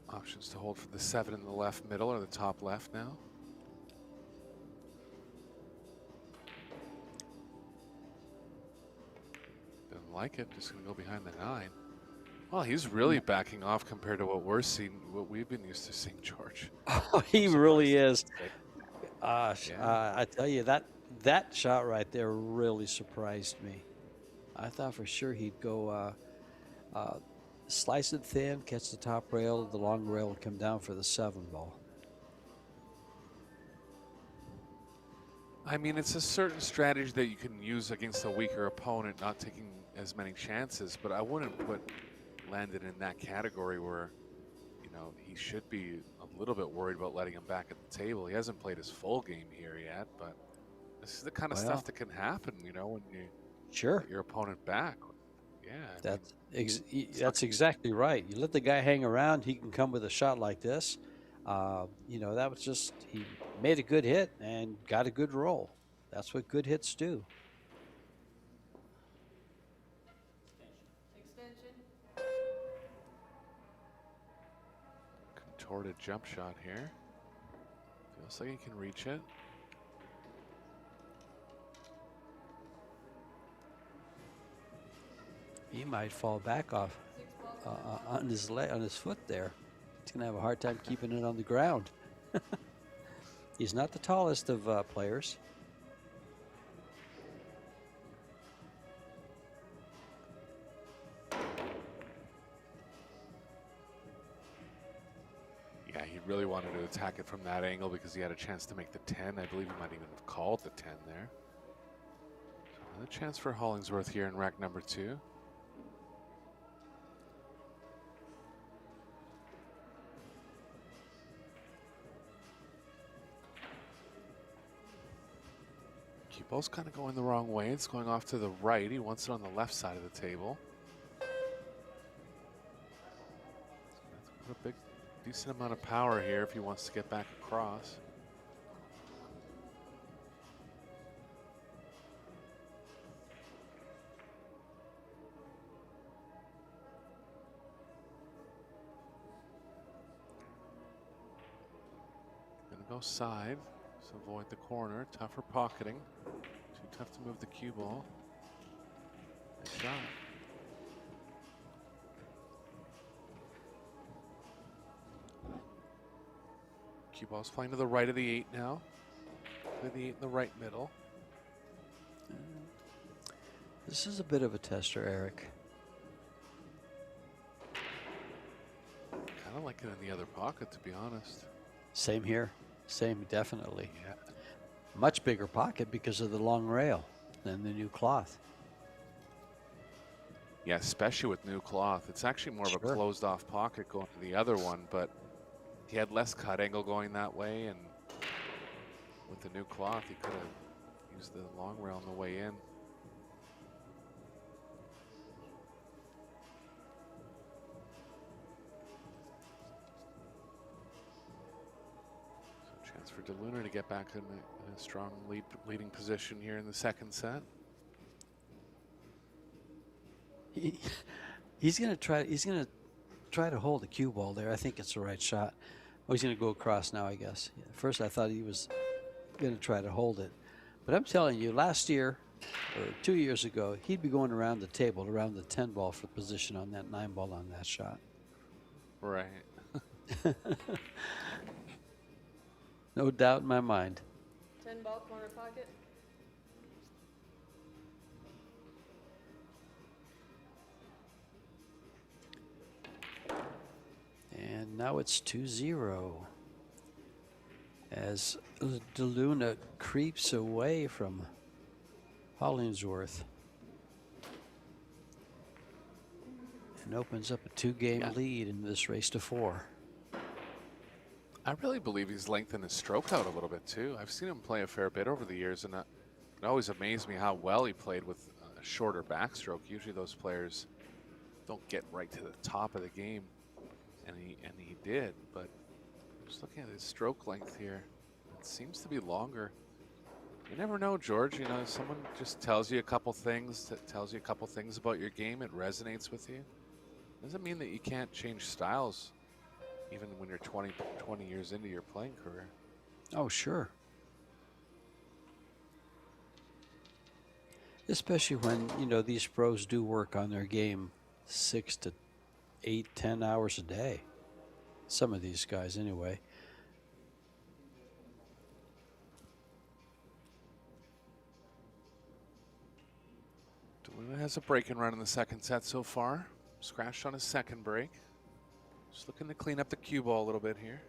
Options to hold for the 7 in the left middle or the top left now. Doesn't like it, just gonna go behind the 9. Well, he's really backing off compared to what we're seeing, what we've been used to seeing, George. Oh, he really is. Yeah. I tell you, that shot right there really surprised me. I thought for sure he'd go slice it thin, catch the top rail, the long rail would come down for the 7 ball. I mean, it's a certain strategy that you can use against a weaker opponent, not taking as many chances, but I wouldn't put Landon in that category where, you know, he should be a little bit worried about letting him back at the table. He hasn't played his full game here yet, but this is the kind of stuff that can happen, you know, when you let your opponent back. Yeah, that's exactly right. You let the guy hang around, he can come with a shot like this. You know, that was just, he made a good hit and got a good roll. That's what good hits do. Contorted jump shot here. Feels like he can reach it. He might fall back off on his leg, on his foot there. He's gonna have a hard time keeping it on the ground. He's not the tallest of players. Yeah, he really wanted to attack it from that angle because he had a chance to make the 10. I believe he might even have called the 10 there. So another chance for Hollingsworth here in rack number 2. Cue ball's kind of going the wrong way. It's going off to the right. He wants it on the left side of the table. So that's a big, decent amount of power here if he wants to get back across. Gonna go side. So avoid the corner, tougher pocketing. Too tough to move the cue ball. Good shot. Cue ball's flying to the right of the 8 now. To the 8 in the right middle. This is a bit of a tester, Eric. Kind of like it in the other pocket, to be honest. Same here. Same, definitely. Yeah. Much bigger pocket because of the long rail than the new cloth. Yeah, especially with new cloth. It's actually more of a closed off pocket going to the other one, but he had less cut angle going that way, and with the new cloth, he could have used the long rail on the way in. Chance for DeLuna to get back in a strong leading position here in the second set. He's gonna try to hold the cue ball there. I think it's the right shot. Oh, he's gonna go across now, I guess. Yeah, first I thought he was gonna try to hold it, but I'm telling you, last year or 2 years ago, he'd be going around the table, around the 10 ball for position on that 9 ball on that shot. Right. No doubt in my mind. 10 ball corner pocket. And now it's 2-0 as DeLuna creeps away from Hollingsworth and opens up a 2-game lead in this race to 4. I really believe he's lengthened his stroke out a little bit too. I've seen him play a fair bit over the years, and it always amazed me how well he played with a shorter backstroke. Usually those players don't get right to the top of the game, and he did. But Just looking at his stroke length here, it seems to be longer. You never know, George. You know, someone just tells you a couple things about your game. It resonates with you. Doesn't mean that you can't change styles, even when you're 20 years into your playing career. Oh, sure. Especially when, you know, these pros do work on their game 6 to 8, 10 hours a day. Some of these guys, anyway. DeLuna has a break and run in the second set so far. Scratched on his second break. Just looking to clean up the cue ball a little bit here.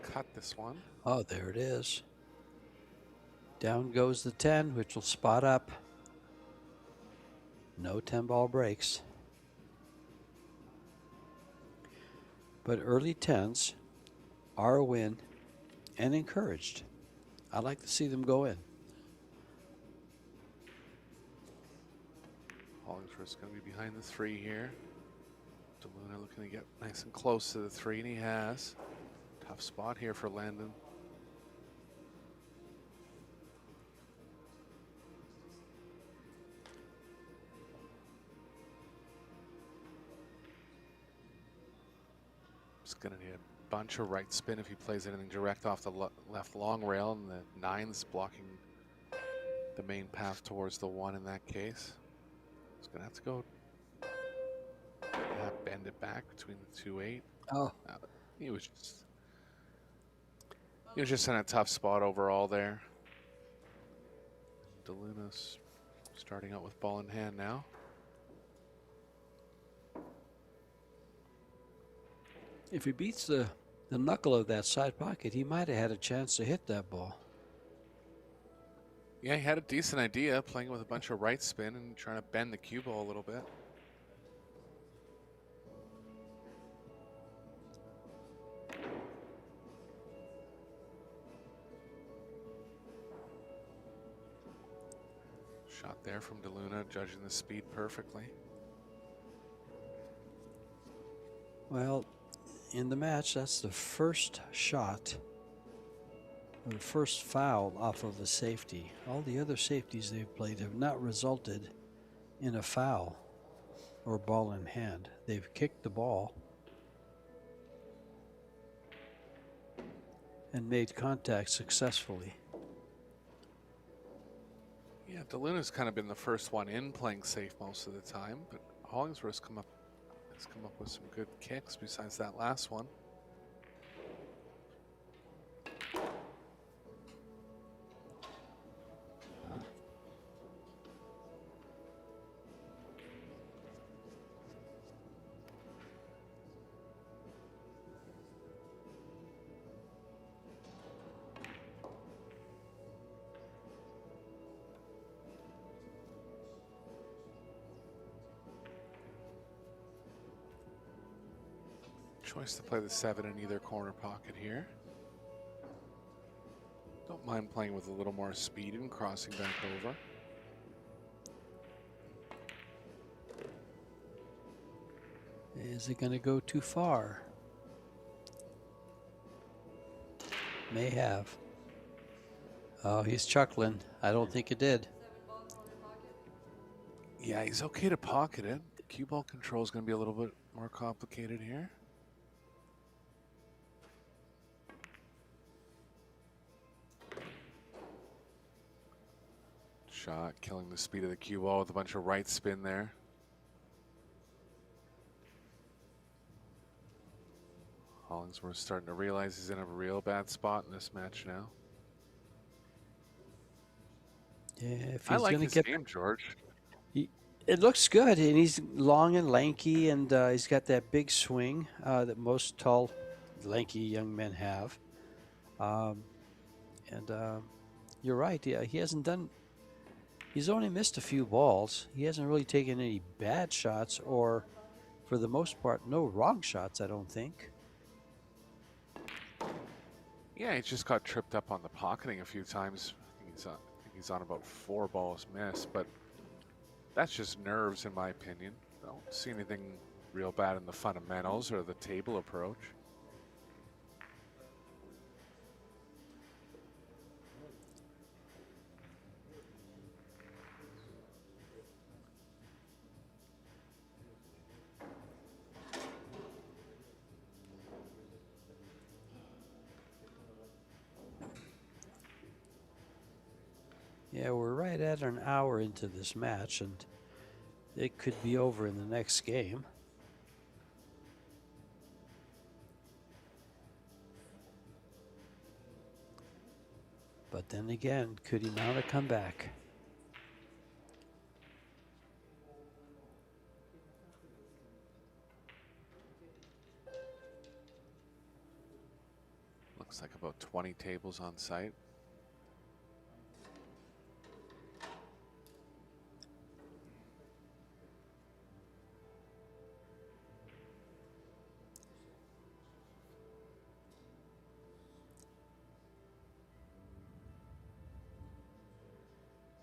Cut this one. Oh, there it is. Down goes the 10, which will spot up. No 10-ball breaks. But early 10s are a win and encouraged. I like to see them go in. Hollingsworth's going to be behind the 3 here. DeLuna looking to get nice and close to the 3, and he has. Tough spot here for Landon. He's going to need a bunch of right spin if he plays anything direct off the left long rail, and the 9's blocking the main path towards the 1 in that case. He's going to have to go bend it back between the 2-8. Oh. He was just in a tough spot overall there. DeLuna's starting out with ball in hand now. If he beats the knuckle of that side pocket, he might have had a chance to hit that ball. Yeah, he had a decent idea, playing with a bunch of right spin and trying to bend the cue ball a little bit. Shot there from DeLuna, judging the speed perfectly. Well, in the match, that's the first shot, or the first foul off of a safety. All the other safeties they've played have not resulted in a foul or ball in hand. They've kicked the ball and made contact successfully. Yeah, DeLuna's kind of been the first one in playing safe most of the time, but Hollingsworth's come up with some good kicks besides that last one. Choice to play the 7 in either corner pocket here. Don't mind playing with a little more speed and crossing back over. Is it going to go too far? May have. Oh, he's chuckling. I don't think it did. Yeah, he's okay to pocket it. Cue ball control is going to be a little bit more complicated here. Shot killing the speed of the cue ball with a bunch of right spin there. Hollingsworth starting to realize he's in a real bad spot in this match now. Yeah, if I he's like going his to get game, George. it looks good, and he's long and lanky, and he's got that big swing that most tall, lanky young men have. You're right. Yeah, he hasn't done. He's only missed a few balls. He hasn't really taken any bad shots, or, for the most part, no wrong shots, I don't think. Yeah, he just got tripped up on the pocketing a few times. I think he's on about 4 balls missed, but That's just nerves, in my opinion. I don't see anything real bad in the fundamentals or the table approach. Yeah, we're right at an hour into this match, and it could be over in the next game. But then again, could he mount a comeback? Looks like about 20 tables on site.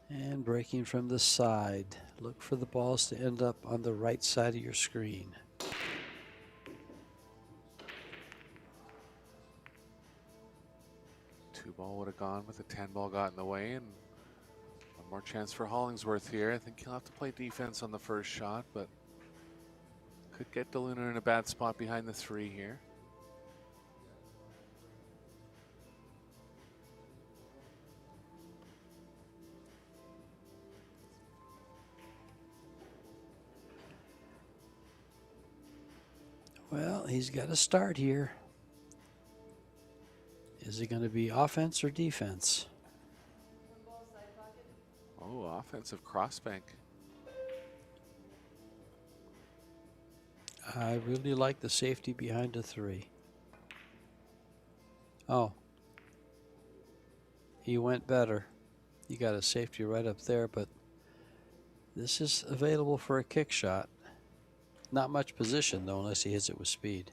And breaking from the side. Look for the balls to end up on the right side of your screen. Two ball would have gone, but the 10 ball got in the way, and one more chance for Hollingsworth here. I think he'll have to play defense on the first shot, but could get DeLuna in a bad spot behind the 3 here. Well, he's got to start here. Is it going to be offense or defense? One ball side pocket. Oh, offensive crossbank. I really like the safety behind a 3. Oh. He went better. You got a safety right up there, but this is available for a kick shot. Not much position, though, unless he hits it with speed.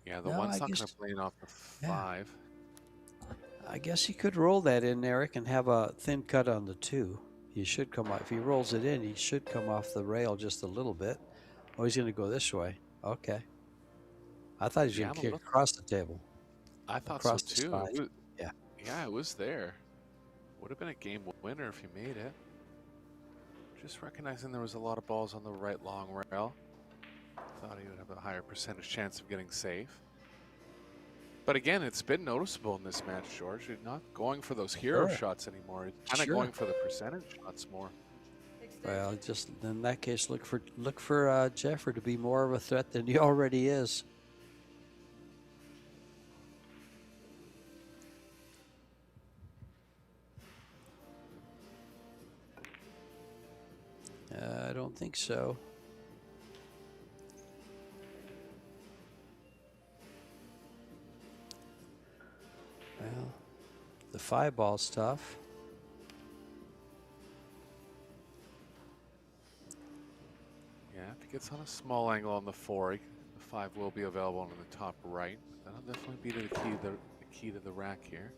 Yeah, the No, one's I not going guess- to play it off the 5. I guess he could roll that in, Eric, and have a thin cut on the 2. He should come off. If he rolls it in, he should come off the rail just a little bit. Oh, he's going to go this way. Okay. I thought he was Yeah, going to I'm kick looking- across the table. I thought so Across the too. side. It was, Yeah. Yeah, it was there. Would have been a game winner if he made it. Just recognizing there was a lot of balls on the right long rail. Thought he would have a higher percentage chance of getting safe. But again, it's been noticeable in this match, George. You're not going for those hero Sure. shots anymore. You're kind of Sure. going for the percentage shots more. Well, just in that case, look for Jeffrey to be more of a threat than he already is. I don't think so. Well, the 5 ball's tough. Yeah, if he gets on a small angle on the 4, the 5 will be available on the top right. That'll definitely be the key to the rack here.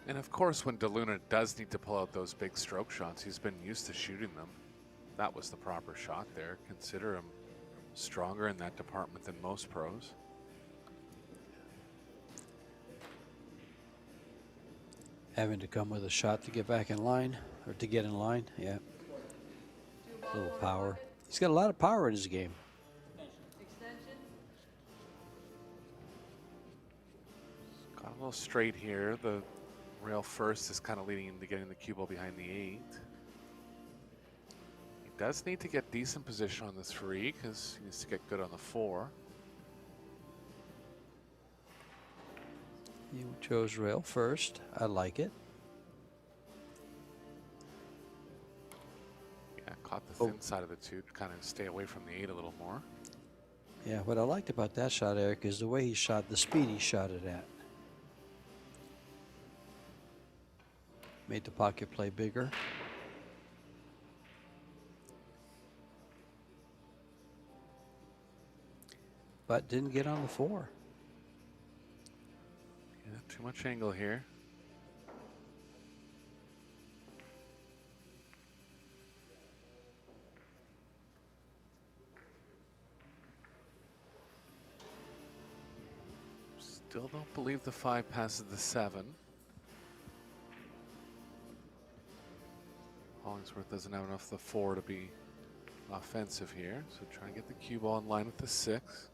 And of course, when DeLuna does need to pull out those big stroke shots, he's been used to shooting them. That was the proper shot there. Consider him stronger in that department than most pros. Having to come with a shot to get back in line, or to get in line, yeah. A little power. He's got a lot of power in his game. Extension. Got a little straight here. The rail first is kind of leading into getting the cue ball behind the 8. He does need to get decent position on the 3 because he needs to get good on the 4. You chose rail first. I like it. Yeah, caught the thin side of the 2 to kind of stay away from the 8 a little more. Yeah, what I liked about that shot, Eric, is the way he shot, the speed he shot it at. Made the pocket play bigger. but didn't get on the 4. Yeah, too much angle here. Still don't believe the 5 passes the 7. Hollingsworth doesn't have enough of the 4 to be offensive here, so try and get the cue ball in line with the 6.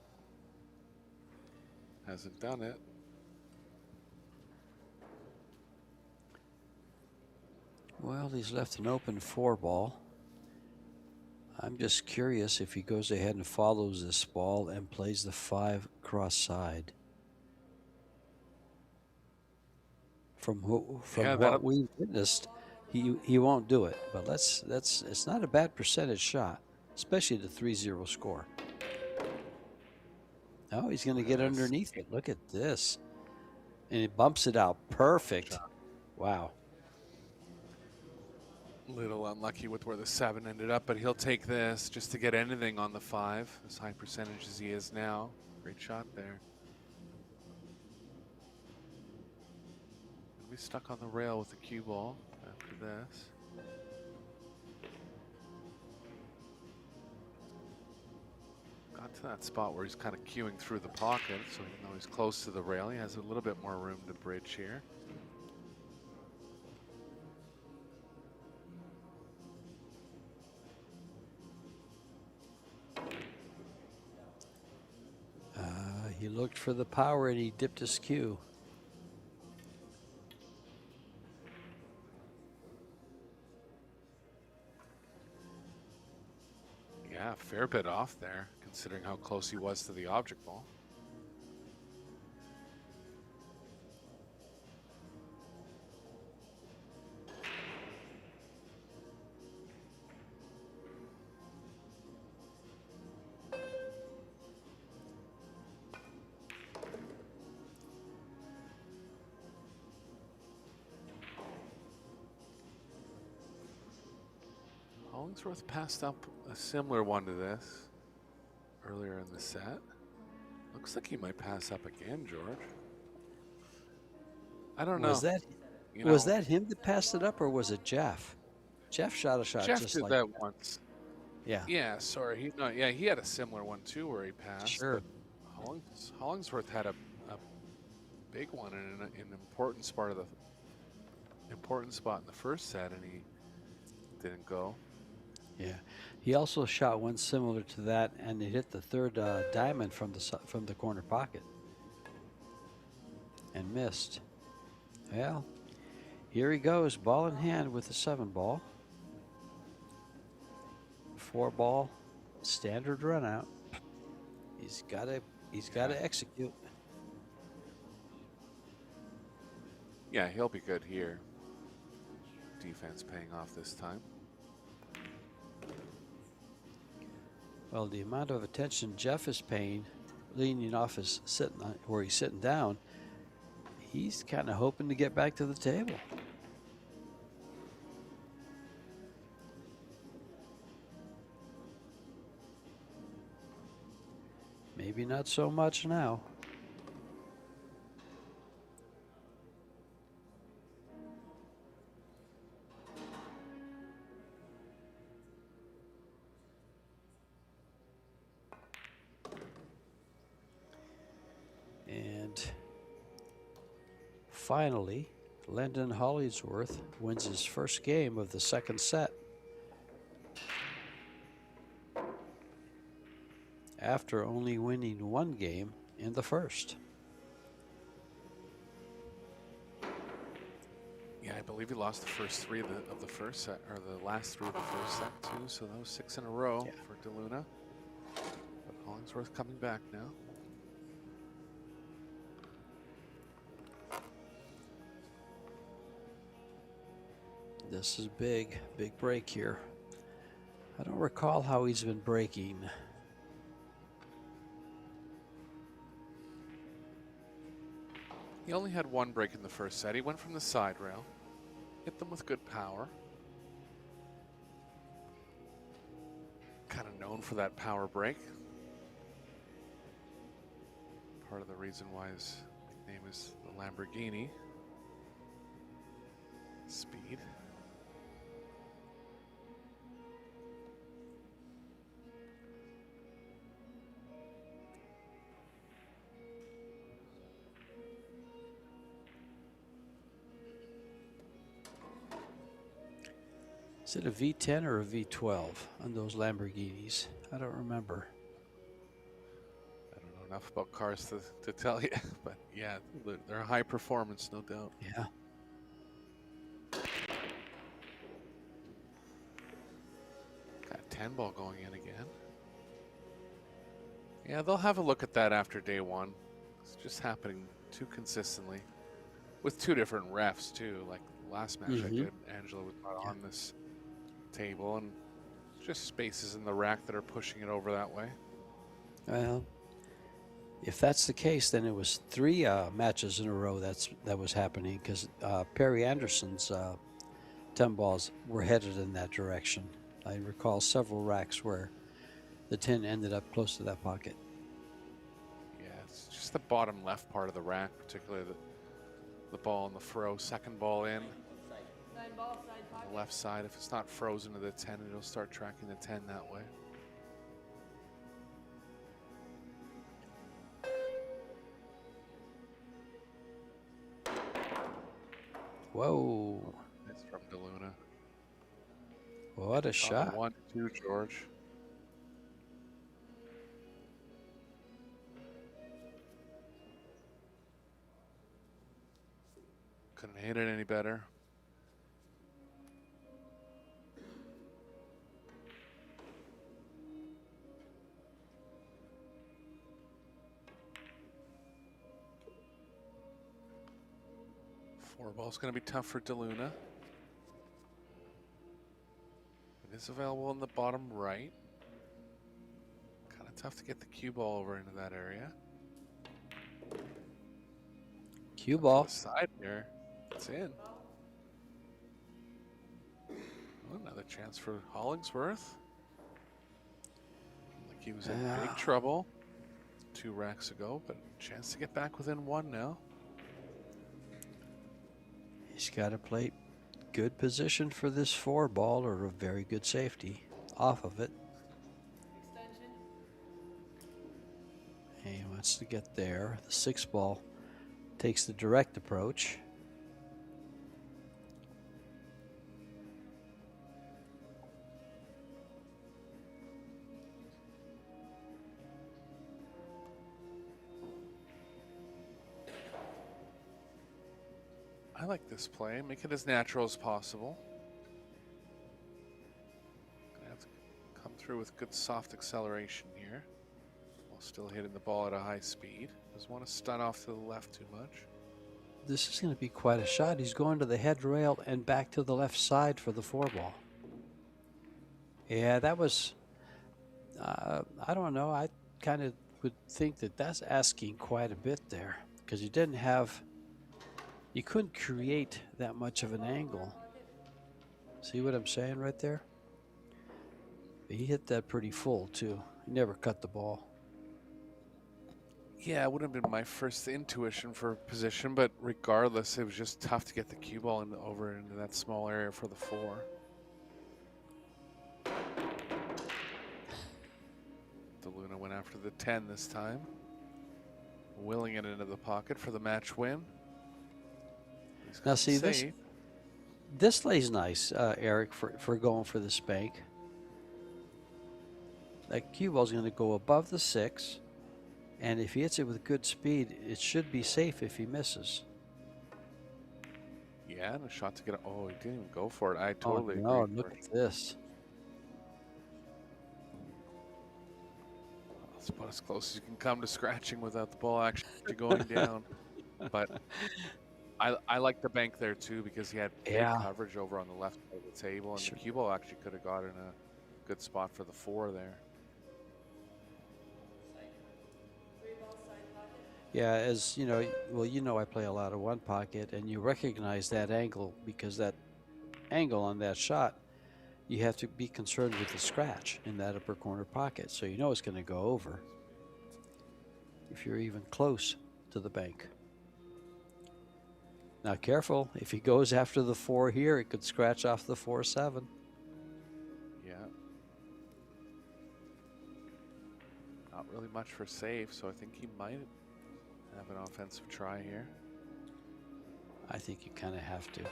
Hasn't done it. Well, he's left an open 4 ball. I'm just curious if he goes ahead and follows this ball and plays the 5 cross side. From what we witnessed, he won't do it. But it's not a bad percentage shot, especially the 3-0 score. Oh, he's going to get underneath it. Look at this. And he bumps it out. Perfect. Wow. Little unlucky with where the 7 ended up, but he'll take this just to get anything on the 5, as high percentage as he is now. Great shot there. He'll be stuck on the rail with the cue ball after this. Got to that spot where he's kind of cueing through the pocket, so even though he's close to the rail, he has a little bit more room to bridge here. He looked for the power and he dipped his cue. Yeah, a fair bit off there, considering how close he was to the object ball. Hollingsworth passed up a similar one to this earlier in the set. Looks like he might pass up again, George. I don't know. Was that him that passed it up, or was it Jeff? Jeff shot a shot Jeff just did like that once. Yeah. Yeah, sorry. He had a similar one too where he passed. Sure. But Hollingsworth had a big one in an important spot in the first set, and he didn't go. Yeah, he also shot one similar to that, and it hit the 3rd diamond from the corner pocket, and missed. Well, here he goes, ball in hand with the 7 ball, 4 ball, standard run out. He's got to execute. Yeah, he'll be good here. Defense paying off this time. Well, the amount of attention Jeff is paying, leaning off his where he's sitting down, he's kind of hoping to get back to the table. Maybe not so much now. And finally, Lyndon Hollingsworth wins his first game of the 2nd set, after only winning 1 game in the 1st. Yeah, I believe he lost the first 3 of the first set, or the last 3 of the first set too, so that was 6 in a row for DeLuna. But Hollingsworth coming back now. This is big break here. I don't recall how he's been breaking. He only had 1 break in the first set. He went from the side rail, hit them with good power. Kind of known for that power break. part of the reason why his nickname is the Lamborghini. Speed. Is it a V10 or a V12 on those Lamborghinis? I don't remember. I don't know enough about cars to tell you, but yeah, they're high performance, no doubt. Yeah. Got a 10 ball going in again. Yeah, they'll have a look at that after day one. It's just happening too consistently. With two different refs, too. Like last match I did, Angela was not on this table, and just spaces in the rack that are pushing it over that way. Well, if that's the case, then it was 3 matches in a row that was happening, because Perry Anderson's 10 balls were headed in that direction. I recall several racks where the 10 ended up close to that pocket. Yeah, it's just the bottom left part of the rack, particularly the ball in the throw, second ball in. Side ball, side pocket. The left side, if it's not frozen to the 10, it'll start tracking the 10 that way. Whoa. It's from DeLuna. What a shot. 1-2, George. Couldn't hit it any better. Four ball's going to be tough for DeLuna. It is available in the bottom right. Kind of tough to get the cue ball over into that area. Cue ball. To the side there. It's in. Oh, another chance for Hollingsworth. Like he was in big trouble 2 racks ago, but chance to get back within 1 now. He's got to play good position for this 4 ball, or a very good safety off of it. Extension. And he wants to get there. The 6 ball takes the direct approach. I like this play. Make it as natural as possible. Gonna have to come through with good soft acceleration here, while still hitting the ball at a high speed. Doesn't want to stun off to the left too much. This is going to be quite a shot. He's going to the head rail and back to the left side for the 4 ball. Yeah, that was, I don't know. I kind of would think that that's asking quite a bit there, because you didn't have, you couldn't create that much of an angle. See what I'm saying right there? He hit that pretty full too. He never cut the ball. Yeah, it would have been my first intuition for position, but regardless, it was just tough to get the cue ball over into that small area for the 4. DeLuna went after the 10 this time, willing it into the pocket for the match win. Now see, this lays nice, Eric, for going for the spank. That cue ball's going to go above the 6. And if he hits it with good speed, it should be safe if he misses. Yeah, and a shot to get it. Oh, he didn't even go for it. I totally agree. No, look at this. That's about as close as you can come to scratching without the ball actually going down. But I like the bank there too, because he had great coverage over on the left side of the table, and the cue ball actually could have got in a good spot for the 4 there. Yeah, as you know, well, you know I play a lot of 1 pocket, and you recognize that angle, because that angle on that shot, you have to be concerned with the scratch in that upper corner pocket, so you know it's going to go over. if you're even close to the bank. Now careful, if he goes after the 4 here, it could scratch off the 4-7. Yeah. Not really much for safe, so I think he might have an offensive try here. I think you kind of have to.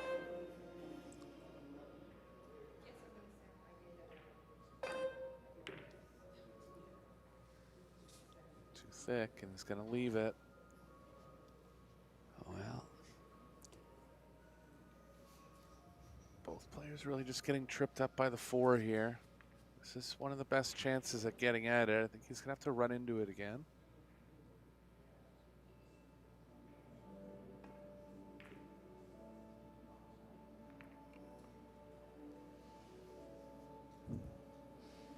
Too thick, and he's going to leave it. Well, Both players really just getting tripped up by the 4 here. This is one of the best chances at getting at it. I think he's going to have to run into it again.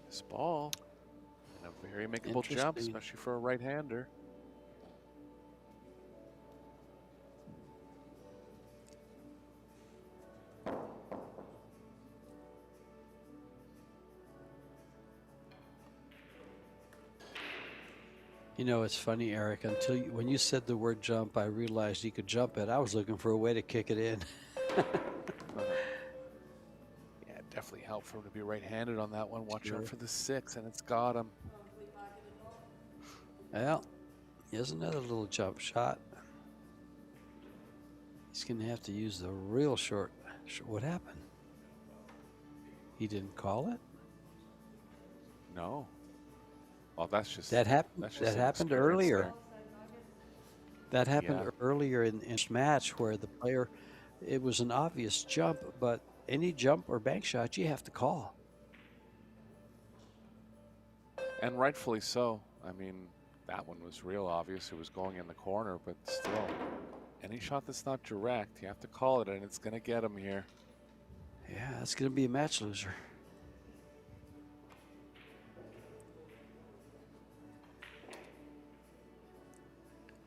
This ball, and a very makeable jump, Interesting. especially for a right-hander. you know, it's funny, Eric, until you, when you said the word jump, I realized you could jump it. I was looking for a way to kick it in. Yeah, it definitely helped for him to be right-handed on that one. Watch Sure. out for the 6, and it's got him. Well, here's another little jump shot. He's going to have to use the real short. What happened? He didn't call it? No. Well, that's just That happened. that's just That an happened experience earlier. there. That happened Yeah. earlier in this match where the player, it was an obvious jump, but any jump or bank shot you have to call. And rightfully so. I mean, that one was real obvious. It was going in the corner, but still, any shot that's not direct, you have to call it, and it's going to get him here. Yeah, that's going to be a match loser.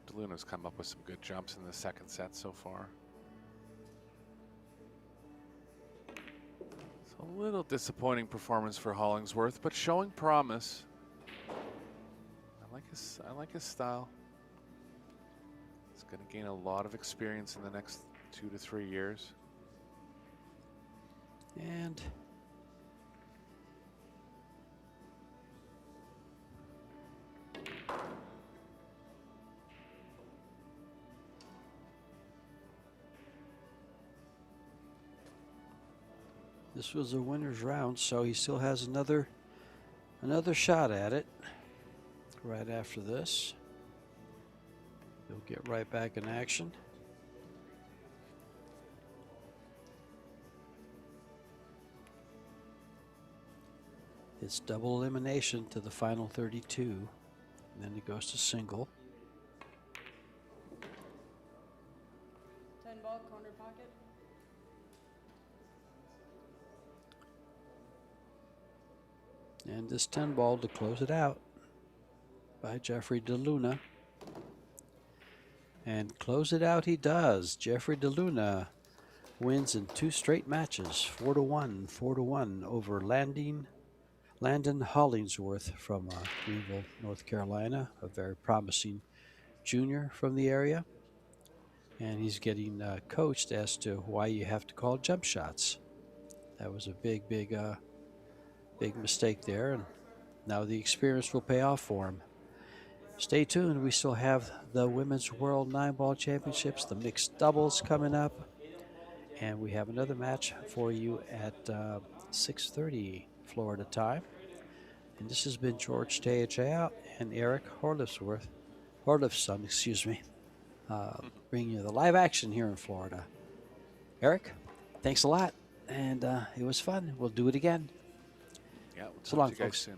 DeLuna's come up with some good jumps in the second set so far. It's a little disappointing performance for Hollingsworth, but showing promise. I like his style. He's going to gain a lot of experience in the next 2 to 3 years. And this was a winner's round, so he still has another shot at it. Right after this, he'll get right back in action. It's double elimination to the final 32, and then it goes to single. 10 ball, corner pocket. And this 10 ball to close it out by Jeffrey DeLuna. And close it out he does. Jeffrey DeLuna wins in 2 straight matches, 4-1, 4-1 over Landon Hollingsworth from Greenville, North Carolina, a very promising junior from the area. And he's getting coached as to why you have to call jump shots. That was a big mistake there, and now the experience will pay off for him. Stay tuned. We still have the Women's World 9-Ball Championships, the mixed doubles coming up, and we have another match for you at 6:30 Florida time. And this has been George Teachea and Eric Horlifson, excuse me, bringing you the live action here in Florida. Eric, thanks a lot, and it was fun. We'll do it again. Yeah, we'll So talk long, to you guys folks. soon.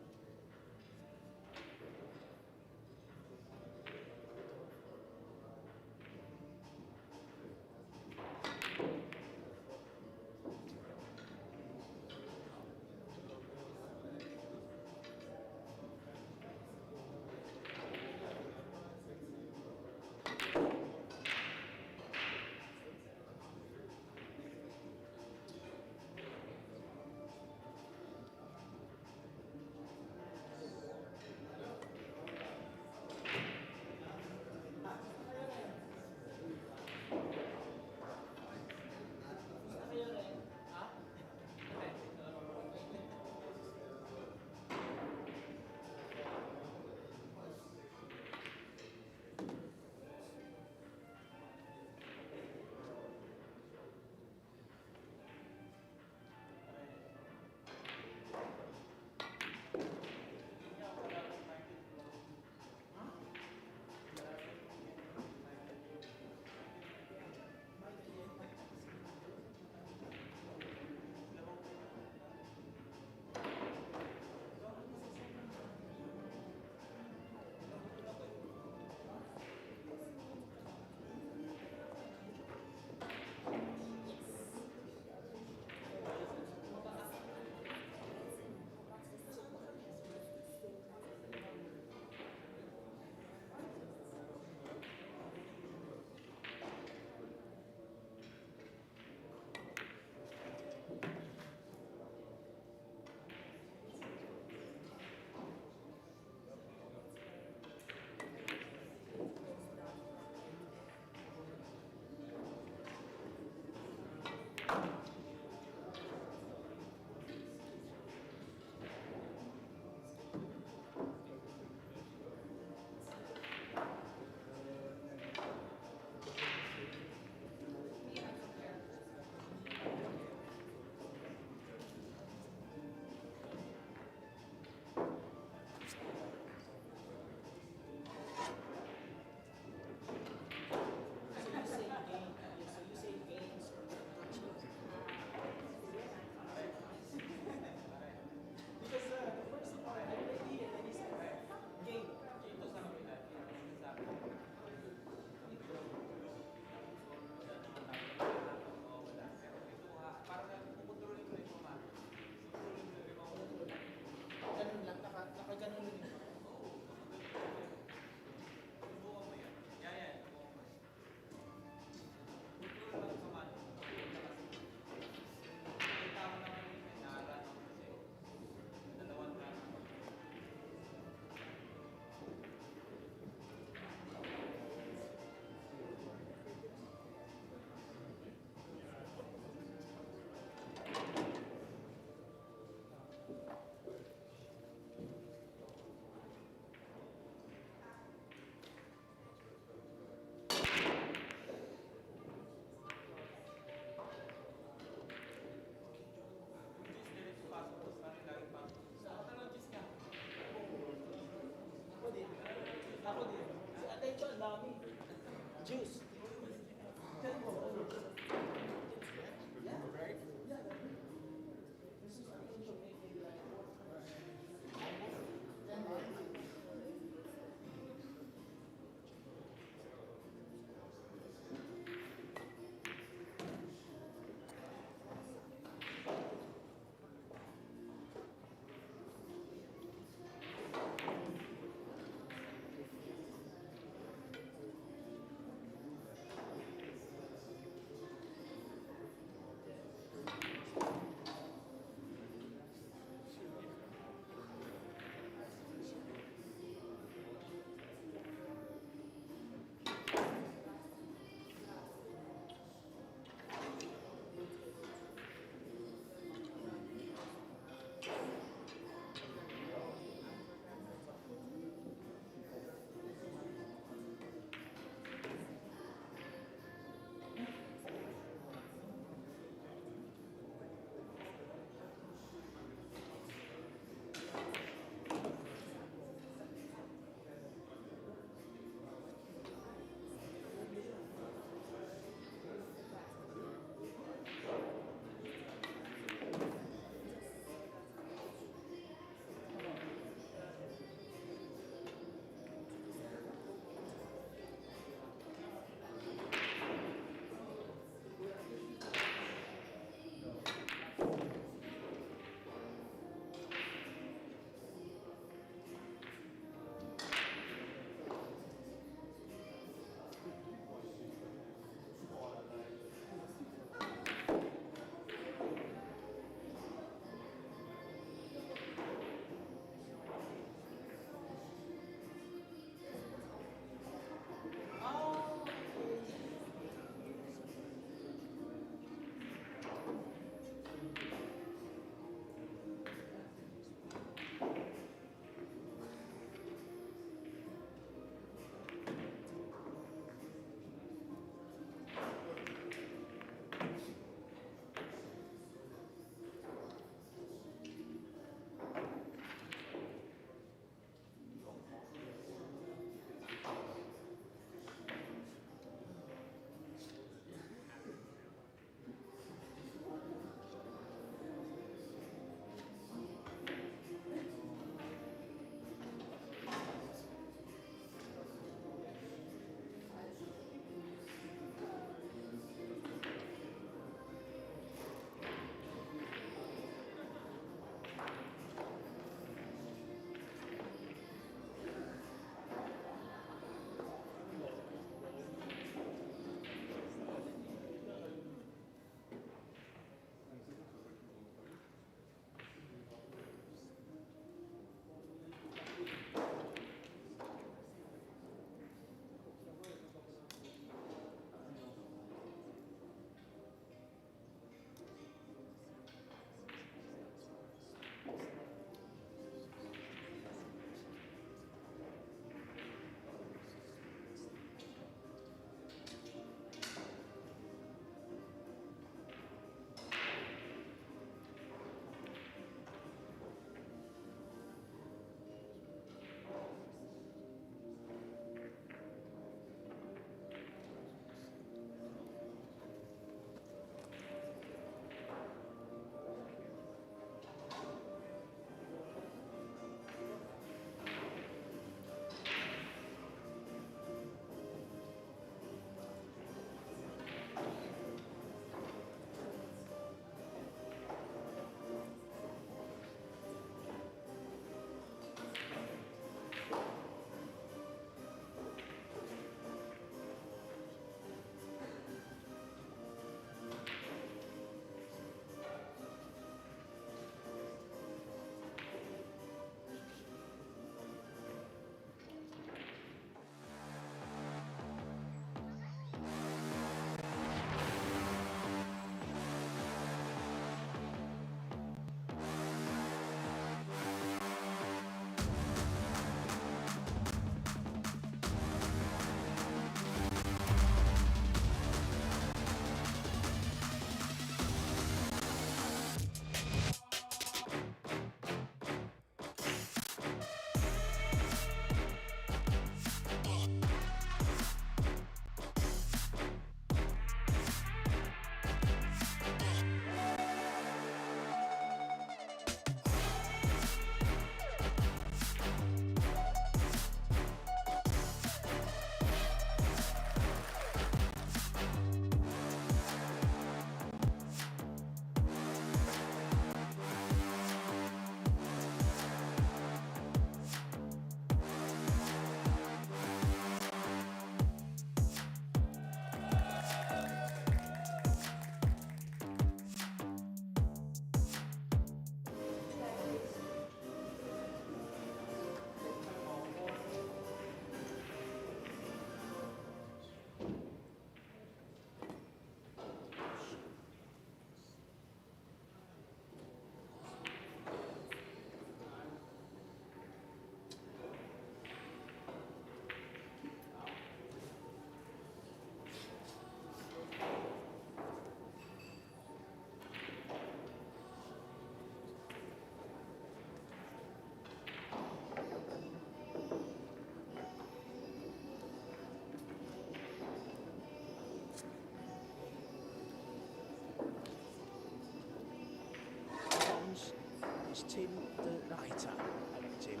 is Tim the writer. Hello, Tim.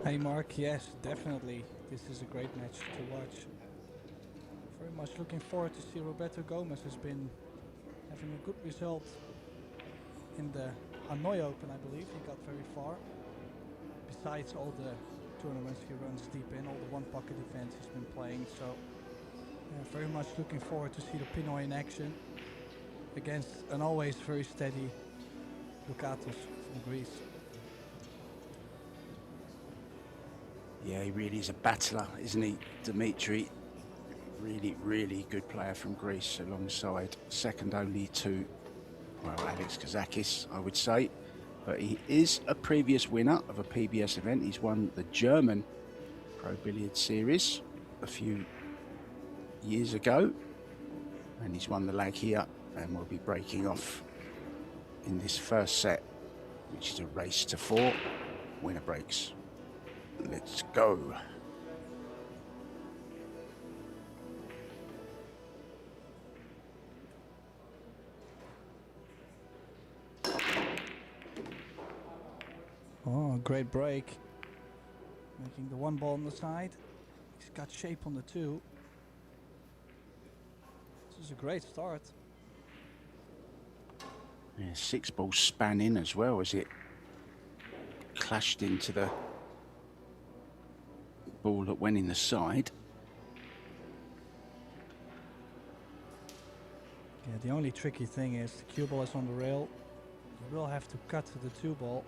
Hey Mark, yes, definitely. This is a great match to watch. Very much looking forward to see Roberto Gomez has been having a good result in the Hanoi Open, I believe. He got very far. Besides all the tournaments he runs deep in, all the one pocket events he's been playing. So very much looking forward to see the Pinoy in action against an always very steady Ducatos from Greece. Yeah, he really is a battler, isn't he, Dimitri? Really, really good player from Greece, alongside second only to, well, Alex Kazakis, I would say. But he is a previous winner of a PBS event. He's won the German Pro Billiard Series a few years ago. And he's won the lag here and will be breaking off in this first set, which is a race to 4. Winner breaks. Let's go. Oh, great break. Making the one ball on the side. He's got shape on the 2. This is a great start. Yeah, 6 balls span in as well as it clashed into the ball that went in the side. Yeah, the only tricky thing is the cue ball is on the rail. You will have to cut to the 2 ball.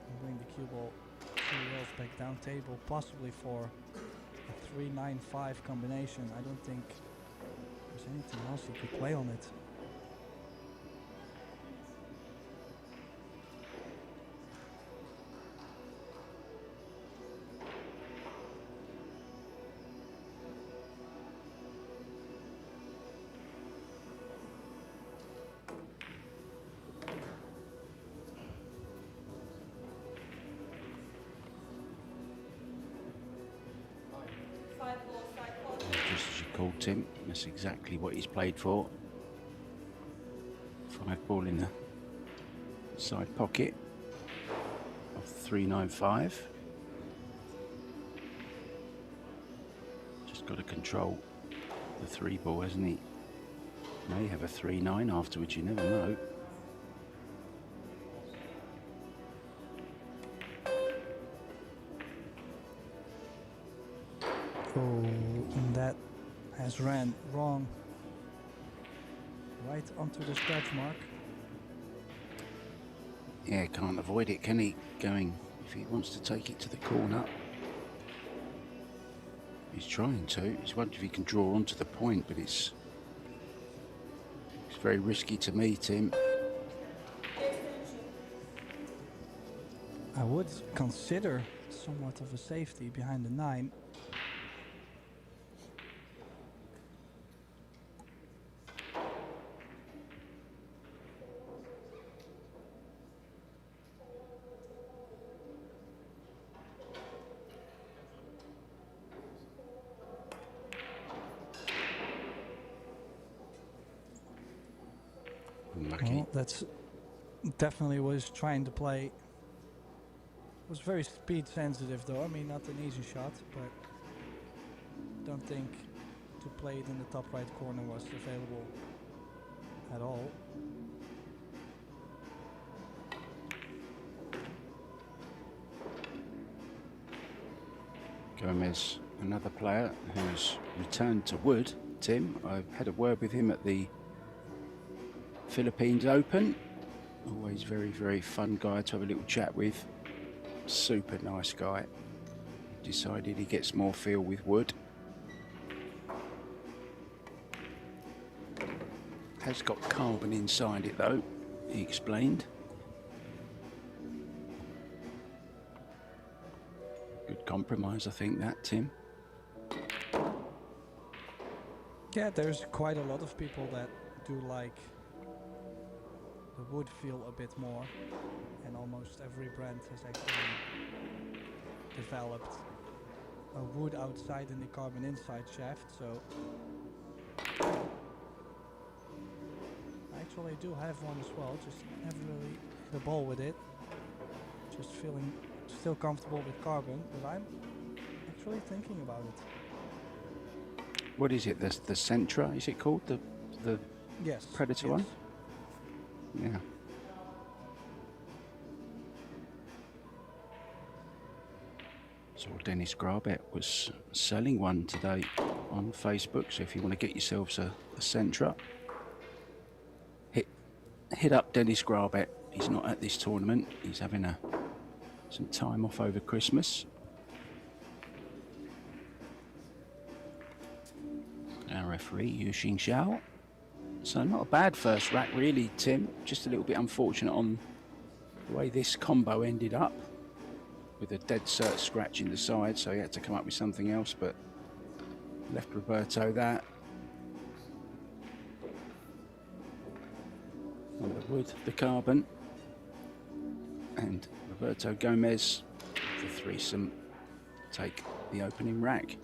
And bring the cue ball 2 rails back down table, possibly for a 3-9-5 combination. I don't think there's anything else you could play on it. Just as you called, Tim, that's exactly what he's played for. 5 ball in the side pocket of 395. Just got to control the 3 ball, hasn't he? May have a 3-9 afterwards, you never know. Oh, and that has ran wrong. Right onto the scratch mark. Yeah, can't avoid it, can he? Going, if he wants to take it to the corner. He's trying to. He's wondering if he can draw onto the point, but it's very risky to me, Tim. I would consider somewhat of a safety behind the 9. Lucky. Well, that's definitely what he's trying to play. It was very speed sensitive though. I mean, not an easy shot, but don't think to play it in the top right corner was available at all. Gomez, another player who's returned to wood. Tim, I've had a word with him at the Philippines Open. Always very, very fun guy to have a little chat with. Super nice guy. Decided he gets more feel with wood. Has got carbon inside it though, he explained. Good compromise, I think, that, Tim. Yeah, there's quite a lot of people that do like the wood feel a bit more, and almost every brand has actually developed a wood outside and the carbon inside shaft, so actually do have one as well, just haven't really hit a ball with it. Just feeling still comfortable with carbon, but I'm actually thinking about it. What is it? The Sentra, is it called? The Yes. Predator yes. one? Yeah. So Dennis Grabet was selling one today on Facebook. So if you want to get yourselves a Sentra, hit up Dennis Grabet. He's not at this tournament. He's having some time off over Christmas. Our referee, Yu Xing Xiao. So not a bad first rack really, Tim. Just a little bit unfortunate on the way this combo ended up, with a dead cert scratch in the side, so he had to come up with something else, but left Roberto that. On the wood, the carbon, and Roberto Gomez, the threesome, take the opening rack.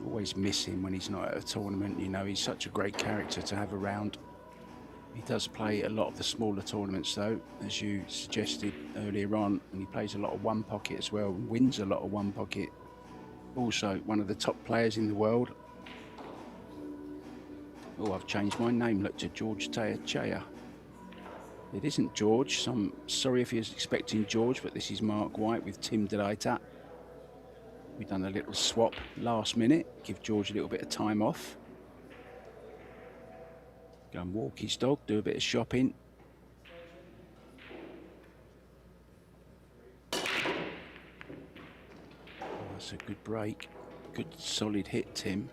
Always miss him when he's not at a tournament. You know, he's such a great character to have around. He does play a lot of the smaller tournaments though, as you suggested earlier on, and he plays a lot of one pocket as well, and wins a lot of one pocket. Also one of the top players in the world. Oh, I've changed my name, look, to George Teachea. It isn't George, so I'm sorry if he was expecting George, but this is Mark White with Tim Delaita. We've done a little swap last minute, give George a little bit of time off. Go and walk his dog, do a bit of shopping. Oh, that's a good break. Good solid hit, Tim.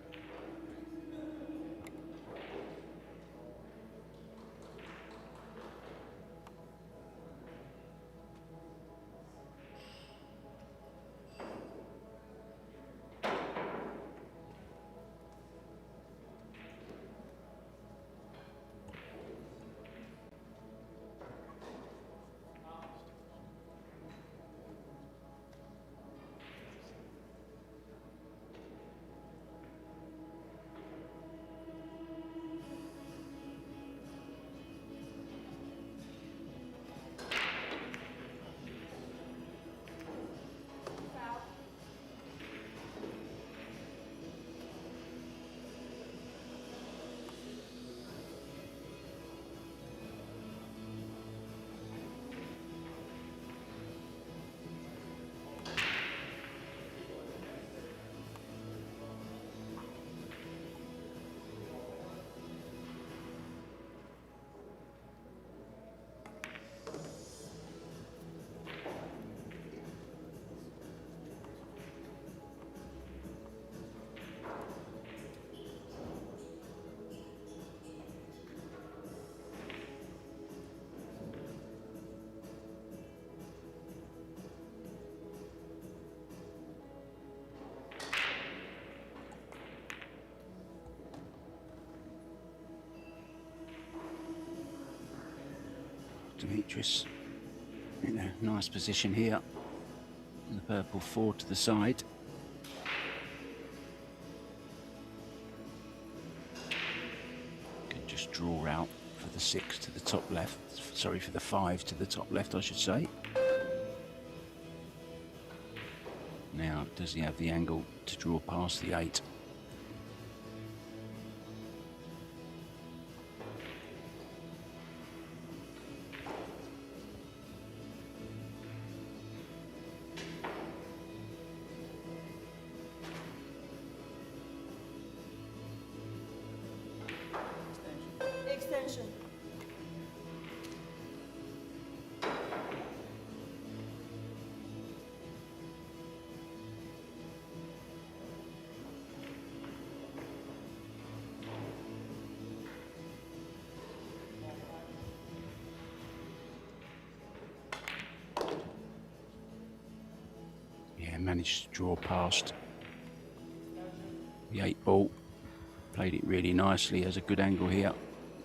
Demetrius in a nice position here. And the purple 4 to the side. Can just draw out for the 6 to the top left. Sorry, for the 5 to the top left, I should say. Now, does he have the angle to draw past the 8? Extension. Yeah, managed to draw past the 8 ball. Played it really nicely. Has a good angle here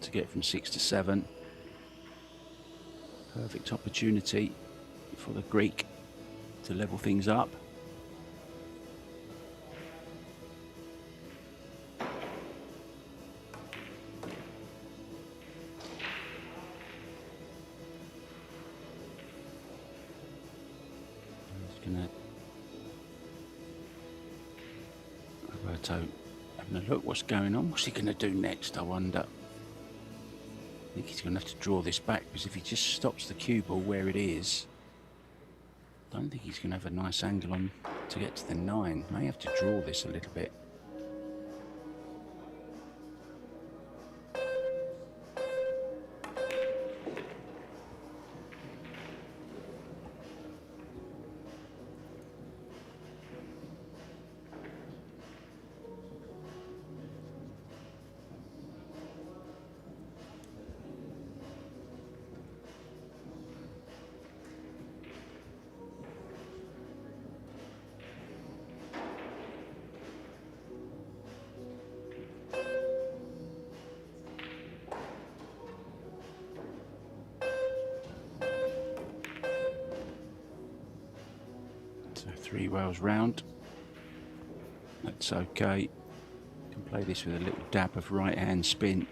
to get from 6 to 7. Perfect opportunity for the Greek to level things up. Roberto having a look what's going on. What's he going to do next, I wonder? I think he's going to have to draw this back, because if he just stops the cue ball where it is, I don't think he's going to have a nice angle on to get to the 9. May have to draw this a little bit. So 3 rails round. That's okay. Can play this with a little dab of right hand spin.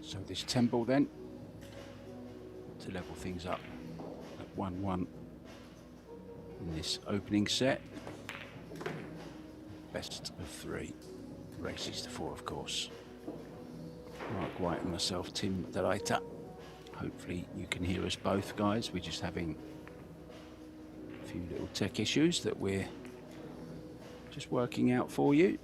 So this 10 ball then, to level things up at 1-1 in this opening set. Best of 3, races to 4 of course. Mark White and myself, Tim Delater. Hopefully you can hear us both, guys. We're just having a few little tech issues that we're just working out for you.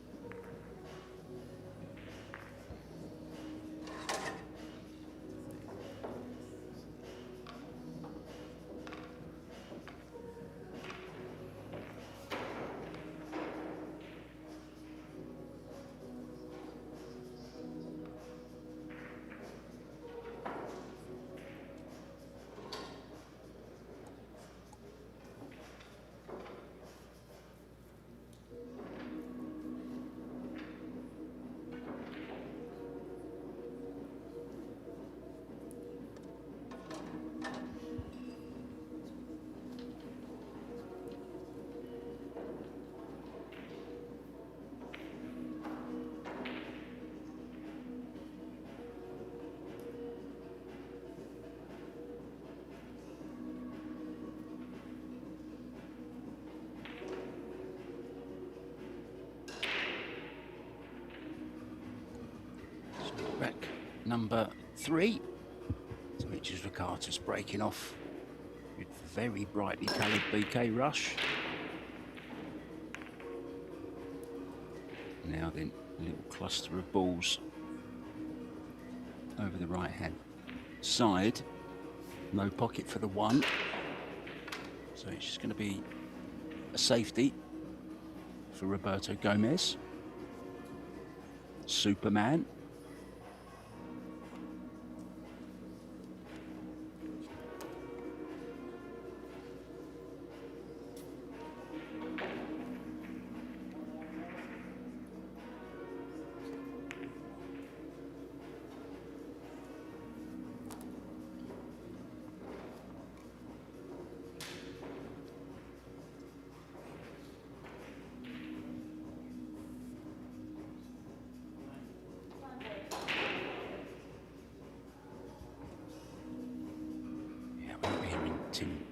Rack number 3. So Mitch's Ricardo's breaking off with very brightly coloured BK Rush. Now then, a little cluster of balls over the right hand side. No pocket for the 1. So it's just going to be a safety for Roberto Gomez. Superman.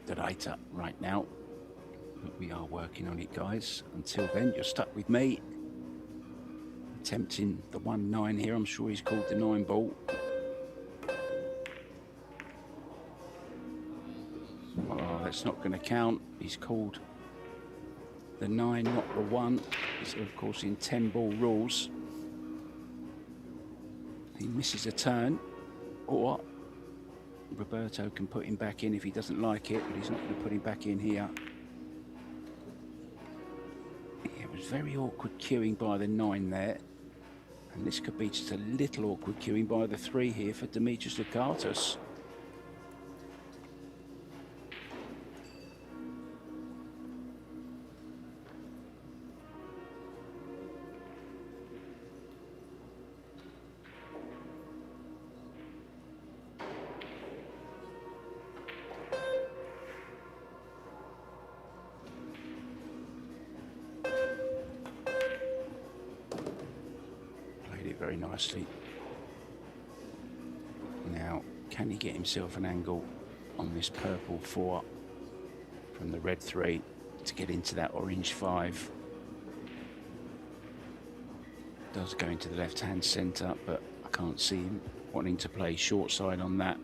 Data right now, but we are working on it, guys. Until then, you're stuck with me, attempting the 1-9 here. I'm sure he's called the 9 ball. Oh, that's not going to count. He's called the 9, not the 1. It's of course in 10 ball rules. He misses a turn, or Roberto can put him back in if he doesn't like it, but he's not going to put him back in here. It was very awkward queuing by the 9 there, and this could be just a little awkward queuing by the 3 here for Dimitris Lakatos. very nicely. Now, can he get himself an angle on this purple 4 from the red 3 to get into that orange 5? Does go into the left-hand centre, but I can't see him wanting to play short side on that.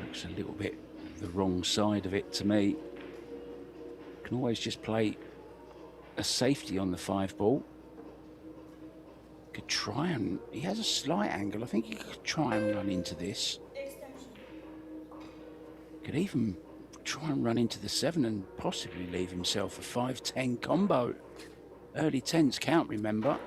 Looks a little bit the wrong side of it to me. Can always just play a safety on the 5 ball. Could try and, he has a slight angle. I think he could try and run into this. Extension. Could even try and run into the 7 and possibly leave himself a 5-10 combo. Early 10s count, remember.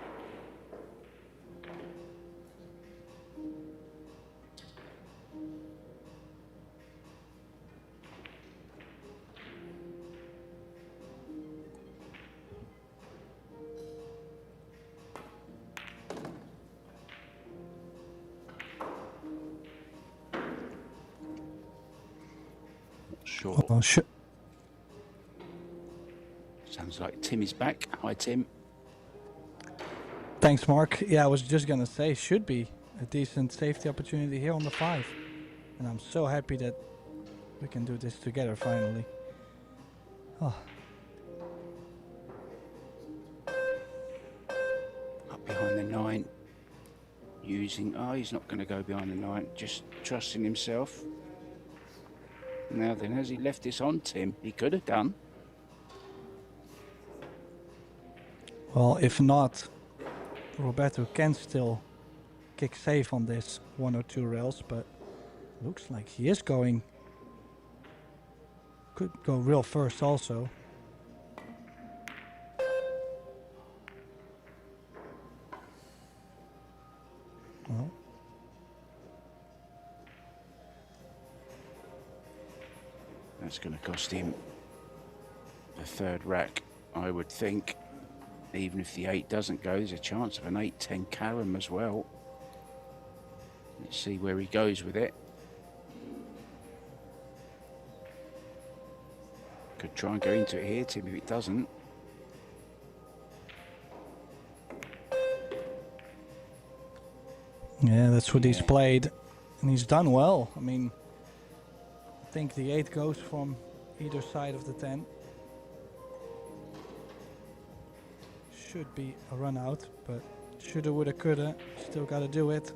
Sure. Oh, Sounds like Tim is back. Hi, Tim. Thanks, Mark. Yeah, I was just gonna say, should be a decent safety opportunity here on the 5. And I'm so happy that we can do this together finally. Oh. Up behind the 9. Using, oh, he's not going to go behind the 9. Just trusting himself. Now then, has he left this on, Tim? He could have done. Well, if not, Roberto can still kick safe on this 1 or 2 rails, but looks like he is going. Could go real first also. Well. That's going to cost him the 3rd rack, I would think. Even if the 8 doesn't go, there's a chance of an 8-10 carom as well. Let's see where he goes with it. Could try and go into it here, Tim, if it doesn't. Yeah, that's what he's played, and he's done well. I mean, I think the 8 goes from either side of the 10. Should be a run out, but shoulda, woulda, coulda. Still got to do it.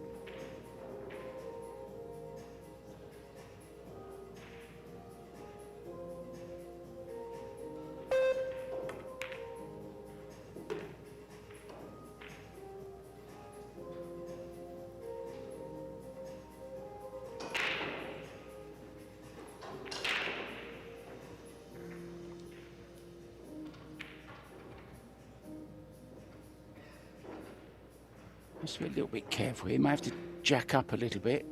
Must be a little bit careful here. May have to jack up a little bit.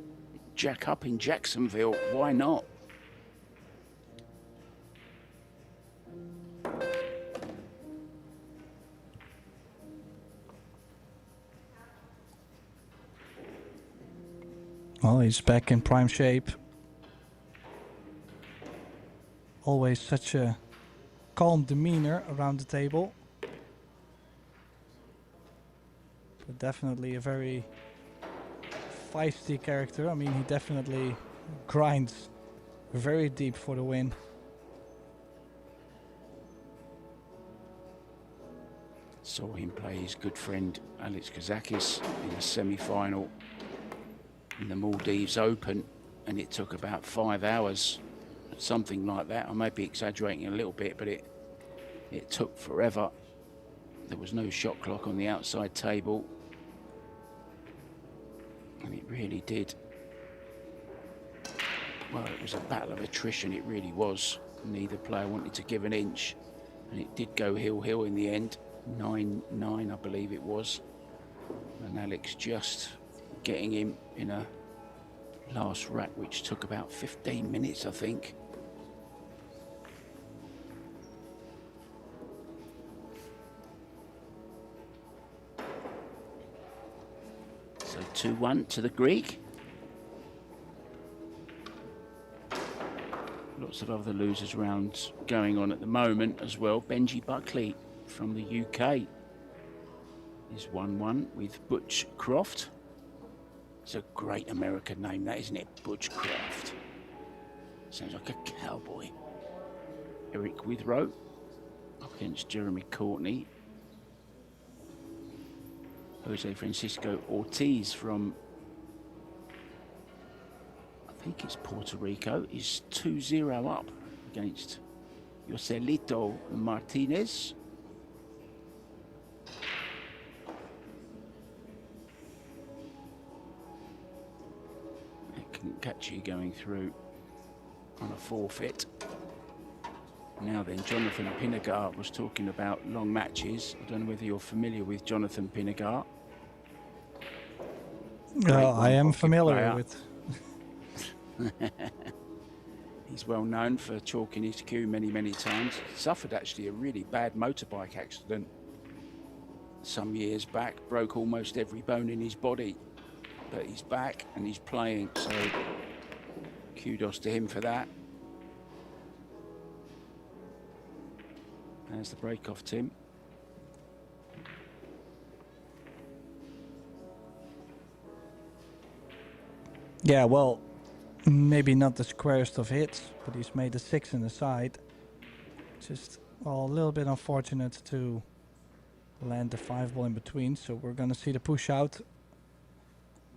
Jack up in Jacksonville. Why not? Well, he's back in prime shape. Always such a calm demeanor around the table. But definitely a very feisty character. I mean, he definitely grinds very deep for the win. Saw him play his good friend Alex Kazakis in the semi-final in the Maldives Open, and it took about 5 hours, something like that. I may be exaggerating a little bit, but it took forever. There was no shot clock on the outside table, and it really did. Well, it was a battle of attrition, it really was. Neither player wanted to give an inch, and it did go hill-hill in the end. 9-9, I believe it was. And Alex just getting him in a last rack, which took about 15 minutes, I think. So 2-1 to the Greek. Lots of other losers rounds going on at the moment as well. Benji Buckley from the UK is 1-1 with Butch Croft. It's a great American name, that, isn't it? Butch Croft. Sounds like a cowboy. Eric Withrow up against Jeremy Courtney. Jose Francisco Ortiz from, I think it's Puerto Rico, is 2-0 up against Joselito Martinez. It can catch you going through on a forfeit. Now then, Jonathan Pinnegar was talking about long matches. I don't know whether you're familiar with Jonathan Pinnegar. I am familiar with. He's well known for chalking his cue many, many times. Suffered actually a really bad motorbike accident some years back. Broke almost every bone in his body. But he's back and he's playing, so kudos to him for that. There's the break off, Tim. Yeah, well, maybe not the squarest of hits, but he's made a 6 in the side. Just, well, a little bit unfortunate to land the 5 ball in between, so we're gonna see the push out.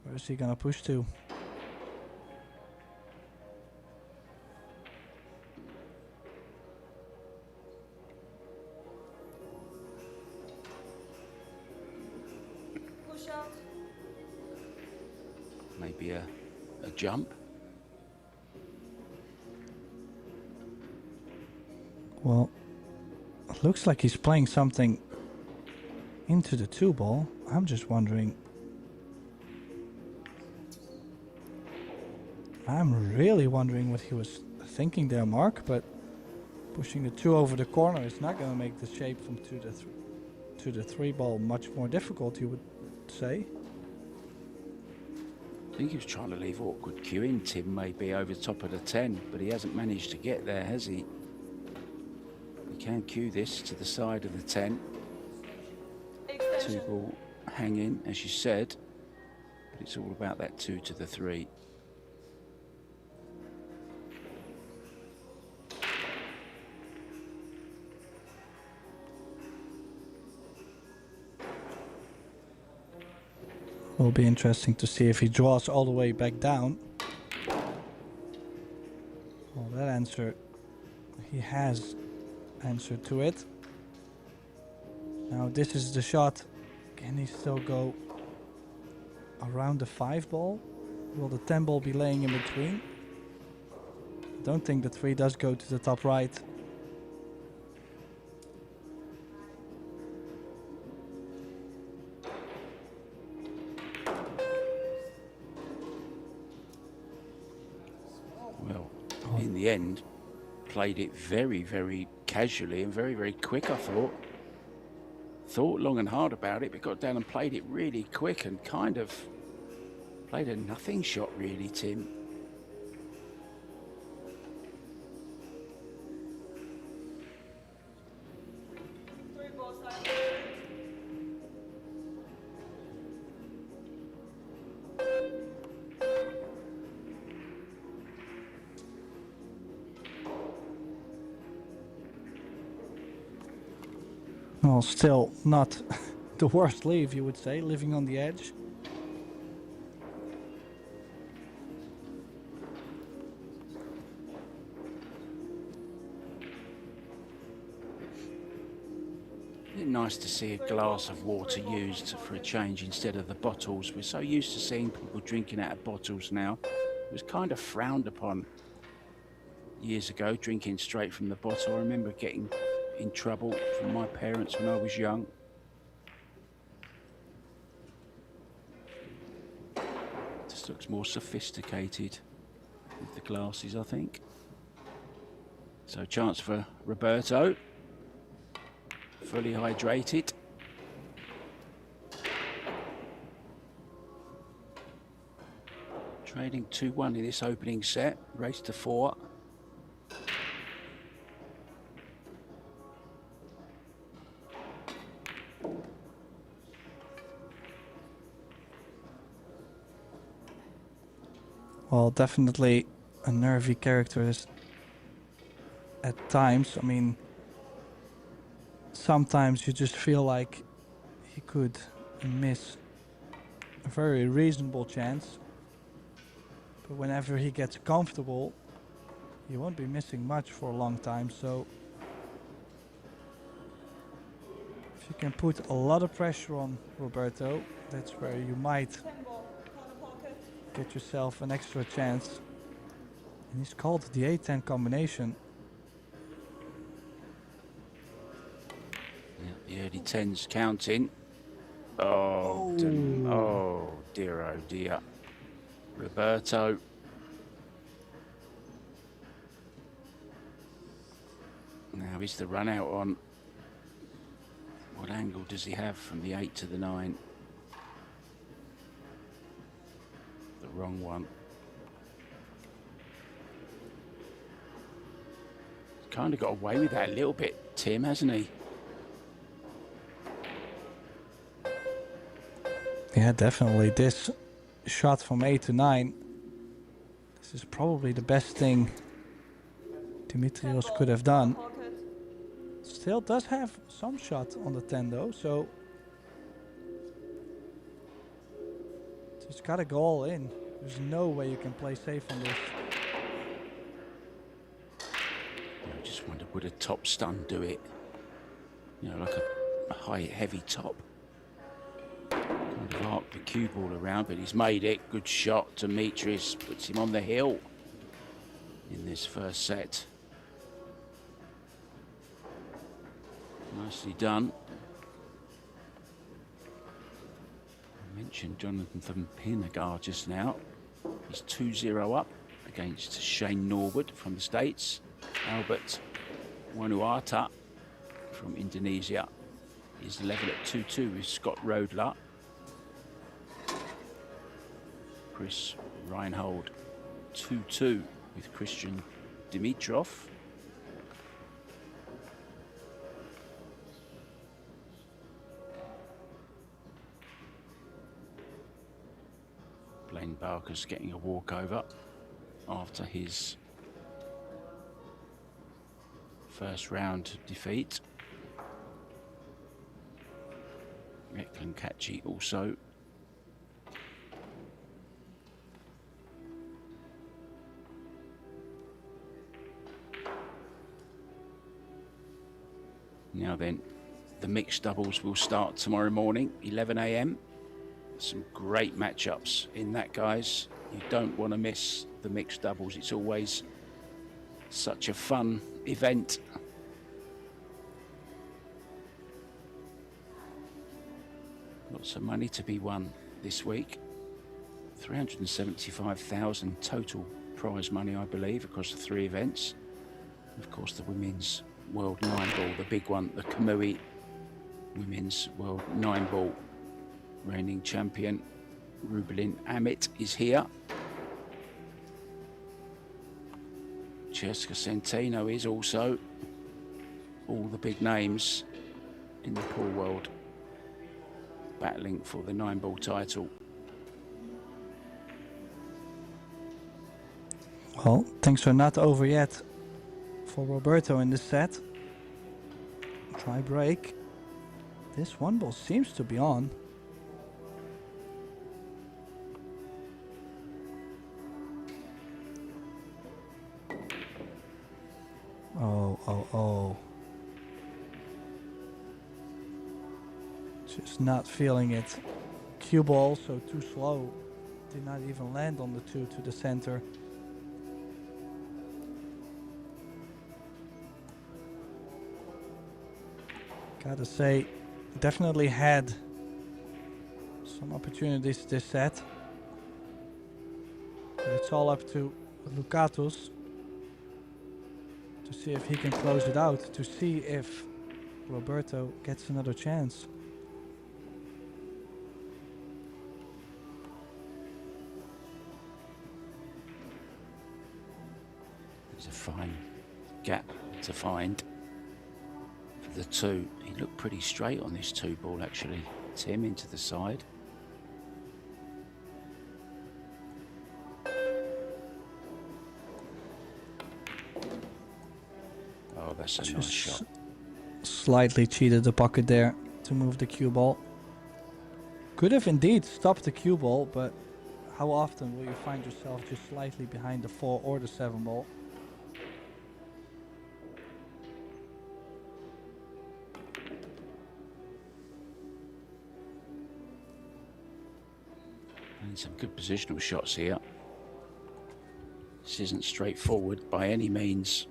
Where is he gonna push to? Push out. Maybe a jump. Well, it looks like he's playing something into the 2 ball. I'm just wondering. I'm really wondering what he was thinking there, Mark, but pushing the 2 over the corner is not going to make the shape from to the 3 ball much more difficult, you would say. I think he was trying to leave awkward cueing, Tim, maybe over the top of the 10, but he hasn't managed to get there, has he? He can cue this to the side of the 10. 2 ball hanging, as you said, but it's all about that 2 to the 3. Will be interesting to see if he draws all the way back down. Well, that answer, he has answered to it. Now this is the shot. Can he still go around the 5 ball? Will the 10 ball be laying in between? I don't think the 3 does go to the top right. In the end, played it very, very casually and very, very quick, I thought. Thought long and hard about it, but got down and played it really quick and kind of played a nothing shot, really, Tim. Well, still not the worst leave, you would say, living on the edge. Nice to see a glass of water used for a change instead of the bottles. We're so used to seeing people drinking out of bottles now. It was kind of frowned upon years ago, drinking straight from the bottle. I remember getting in trouble from my parents when I was young. Just looks more sophisticated with the glasses, I think. So chance for Roberto. Fully hydrated. Trading 2-1 in this opening set. Race to 4. Well, definitely a nervy character at times. I mean, sometimes you just feel like he could miss a very reasonable chance. But whenever he gets comfortable, he won't be missing much for a long time. So if you can put a lot of pressure on Roberto, that's where you might get yourself an extra chance. And he's called the 8-10 combination. Yeah, the early 10s counting. Oh, oh dear. Roberto. Now is the run out on. What angle does he have from the 8 to the 9? The wrong one. Kind of got away with that a little bit, Tim, hasn't he? Yeah, definitely. This shot from 8 to 9. This is probably the best thing Dimitrios could have done. Still does have some shot on the 10 though, so just gotta go all in. There's no way you can play safe on this. I just wonder, would a top stun do it? You know, like a high, heavy top. Kind of arc the cue ball around, but he's made it. Good shot. Demetrius puts him on the hill in this first set. Nicely done. I mentioned Jonathan Pinagar just now. He's 2-0 up against Shane Norwood from the States. Albert Wanuata from Indonesia is level at 2-2 with Scott Rodler. Chris Reinhold 2-2 with Christian Dimitrov. Blaine Barker's getting a walkover after his first round defeat. Reklan Kachi also. Now then, the mixed doubles will start tomorrow morning, 11 AM. Some great matchups in that, guys. You don't want to miss the mixed doubles. It's always such a fun event. Lots of money to be won this week. 375,000 total prize money, I believe, across the 3 events. Of course, the Women's World 9-Ball, the big one, the Kamui Women's World 9-Ball. Reigning champion Rubelin Amit is here. Jessica Centeno is also. All the big names in the pool world battling for the 9-ball title. Well, things are not over yet for Roberto in this set. Try break. This 1-ball seems to be on. Oh. Just not feeling it. Cue ball, so too slow. Did not even land on the 2 to the center. Gotta say, definitely had some opportunities this set. But it's all up to Lukatus to see if he can close it out, to see if Roberto gets another chance. fine gap to find for the two. He looked pretty straight on this two ball actually. Tim into the side. Oh, that's a nice shot. Slightly cheated the pocket there to move the cue ball. Could have indeed stopped the cue ball, but how often will you find yourself just slightly behind the 4 or the 7 ball? And some good positional shots here. This isn't straightforward by any means.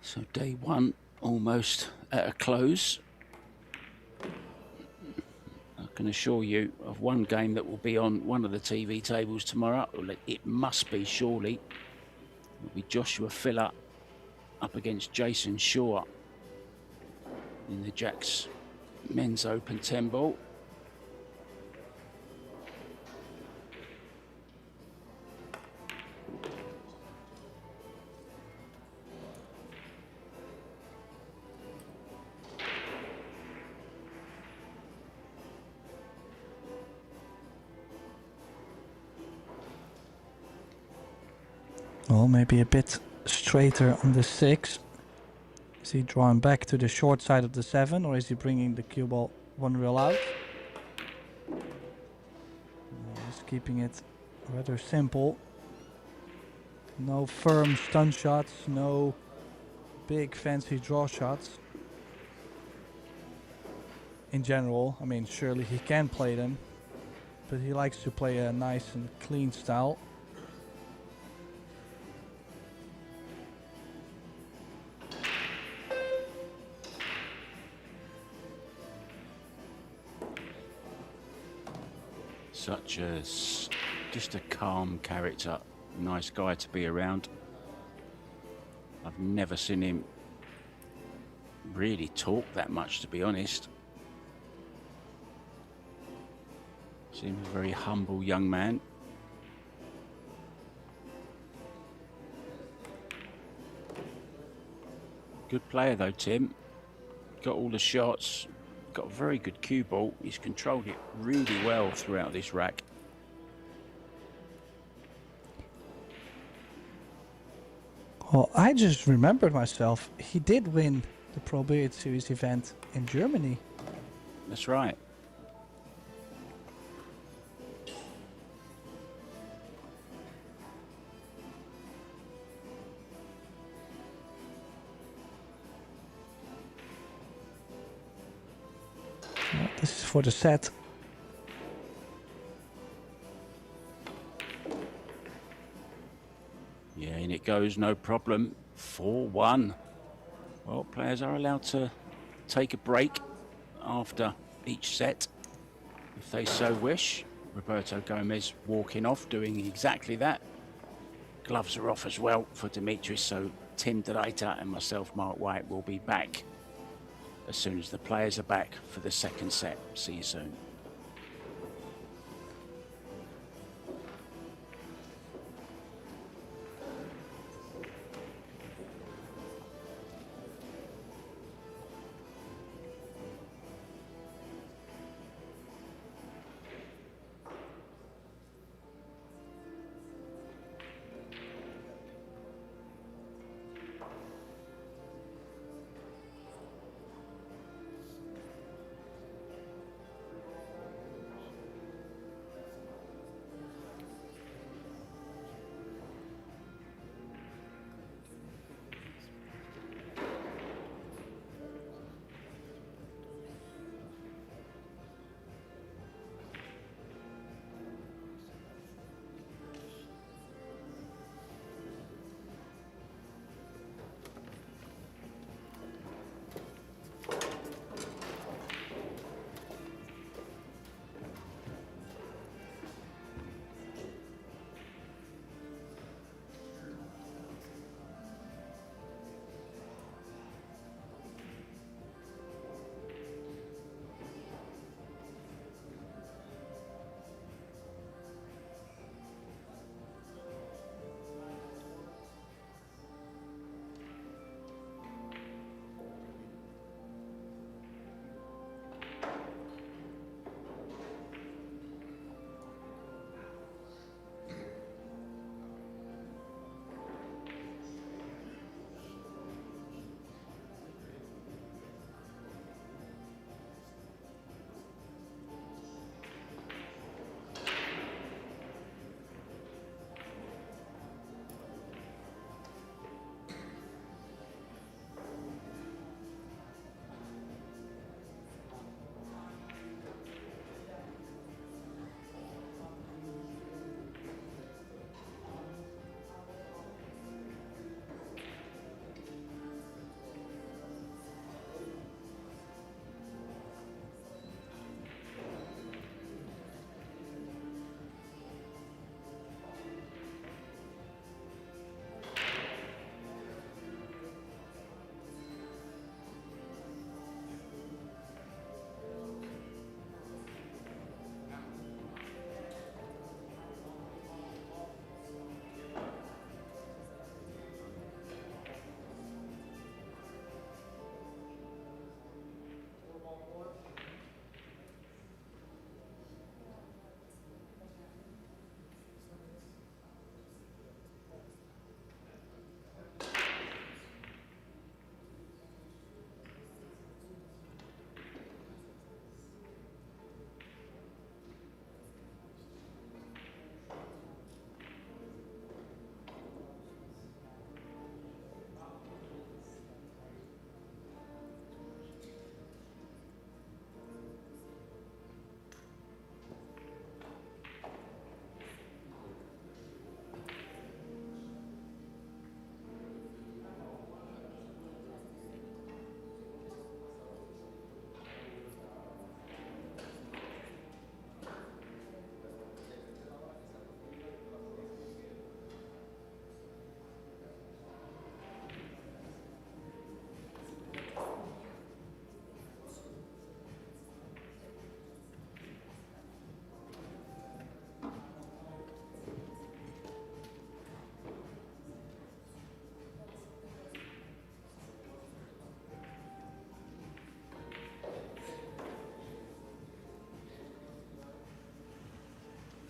So day one almost at a close. I can assure you of one game that will be on one of the TV tables tomorrow. It must be, surely. It'll be Joshua Filler up against Jason Shaw in the Jacks Men's Open 10 ball. Well, maybe a bit straighter on the 6. Is he drawing back to the short side of the 7, or is he bringing the cue ball one reel out? He's keeping it rather simple. No firm stun shots, no big fancy draw shots. In general, I mean, surely he can play them, but he likes to play a nice and clean style. Such as just a calm character, nice guy to be around. I've never seen him really talk that much, to be honest. Seems a very humble young man. Good player though, Tim. Got all the shots. Got a very good cue ball. He's controlled it really well throughout this rack. Well, I just remembered myself. He did win the Pro Billiard Series event in Germany. That's right. This is for the set. Yeah, in it goes, no problem. 4-1. Well, players are allowed to take a break after each set, if they so wish. Roberto Gomez walking off, doing exactly that. Gloves are off as well for Dimitris, so Tim DeRuyter and myself, Mark White, will be back as soon as the players are back for the second set. See you soon.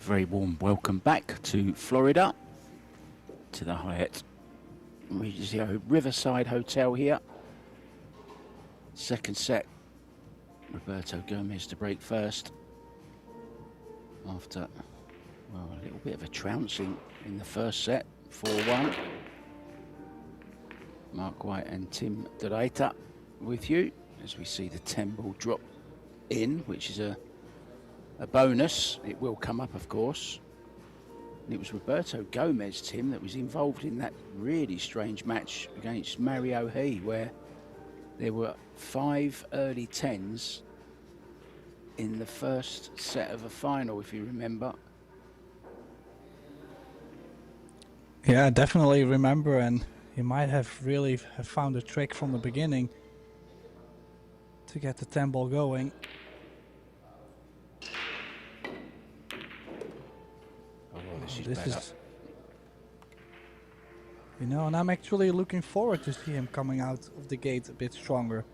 Very warm welcome back to Florida, to the Hyatt Regency Riverside Hotel here. Second set, Roberto Gomez to break first after, well, a little bit of a trouncing in the first set, 4-1. Mark White and Tim Duraita with you as we see the 10-ball drop in, which is a bonus. It will come up, of course. And it was Roberto Gomez, Tim, that was involved in that really strange match against Mario He, where there were 5 early 10s in the first set of a final, if you remember. Yeah, I definitely remember, and he might have really have found a trick from the beginning to get the 10-ball going. This is, you know, and I'm actually looking forward to see him coming out of the gate a bit stronger.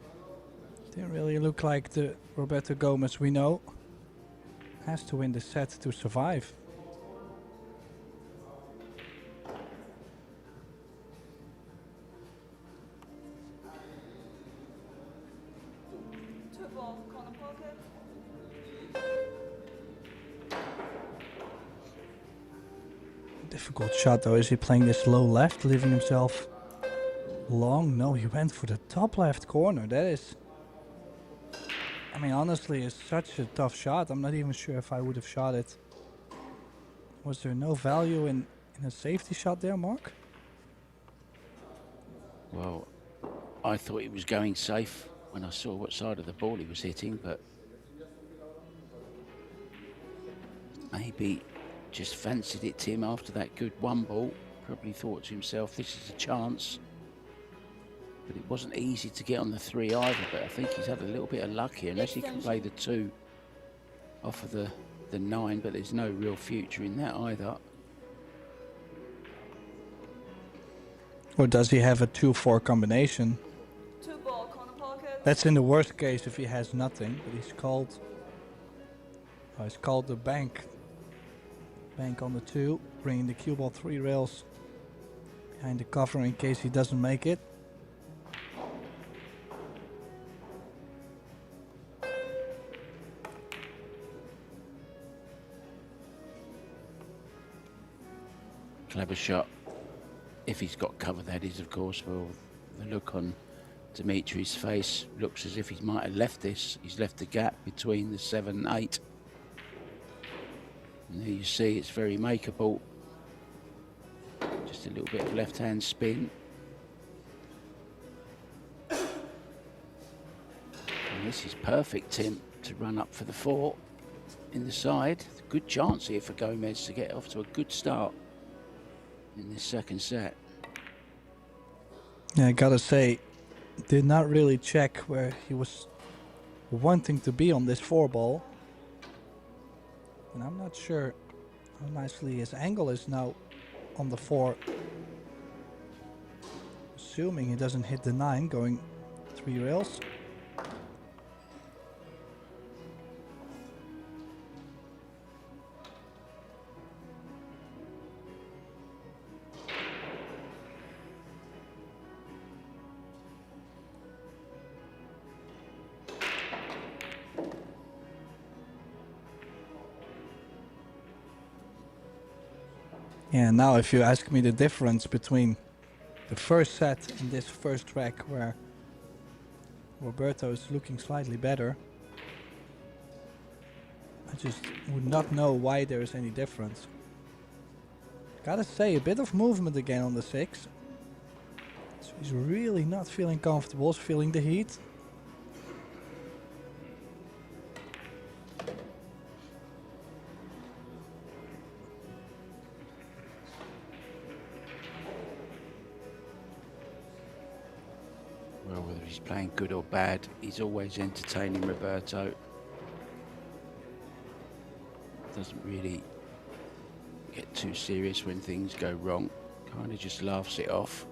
Didn't really look like the Roberto Gomez we know. Has to win the set to survive. Two ball, corner pocket. Difficult shot though. Is he playing this low left, leaving himself long? No, he went for the top left corner. That is, I mean, honestly, it's such a tough shot. I'm not even sure if I would have shot it. Was there no value in a safety shot there, Mark? Well, I thought he was going safe when I saw what side of the ball he was hitting, but maybe just fancied it, Tim, after that good 1-ball. Probably thought to himself, this is a chance. But it wasn't easy to get on the 3 either, but I think he's had a little bit of luck here, unless he can play the 2 off of the 9, but there's no real future in that either. Or does he have a 2-4 combination? Two ball, corner pocket. That's in the worst case if he has nothing, but he's called. Oh, he's called the bank. Bank on the 2, bringing the cue ball 3 rails behind the cover in case he doesn't make it. Clever shot. If he's got cover, that is, of course. Well, the look on Dimitri's face looks as if he might have left this. He's left the gap between the 7 and 8. And there you see it's very makeable. Just a little bit of left-hand spin. And this is perfect, Tim, to run up for the 4 in the side. Good chance here for Gomez to get off to a good start in this second set. Yeah, I gotta say, did not really check where he was wanting to be on this 4 ball. And I'm not sure how nicely his angle is now on the 4. Assuming he doesn't hit the 9, going 3 rails. Yeah, now if you ask me the difference between the first set and this first track where Roberto is looking slightly better, I just would not know why there is any difference. Gotta say, a bit of movement again on the 6. So he's really not feeling comfortable, he's feeling the heat. Well, whether he's playing good or bad, he's always entertaining Roberto. Doesn't really get too serious when things go wrong. Kind of just laughs it off.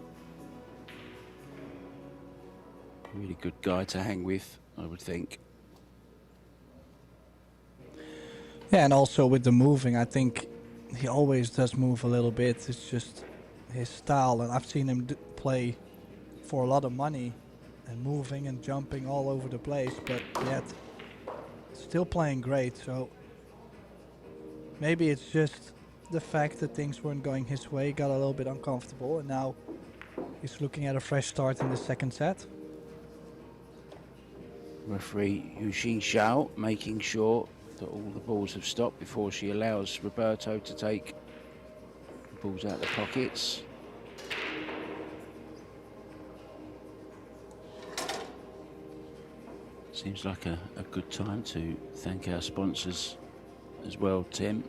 Really good guy to hang with, I would think. Yeah, and also with the moving, I think he always does move a little bit. It's just his style, and I've seen him play for a lot of money and moving and jumping all over the place, but yet still playing great. So maybe it's just the fact that things weren't going his way, got a little bit uncomfortable, and now he's looking at a fresh start in the second set. Referee Yushin Shao making sure that all the balls have stopped before she allows Roberto to take the balls out of the pockets. Seems like a good time to thank our sponsors as well, Tim.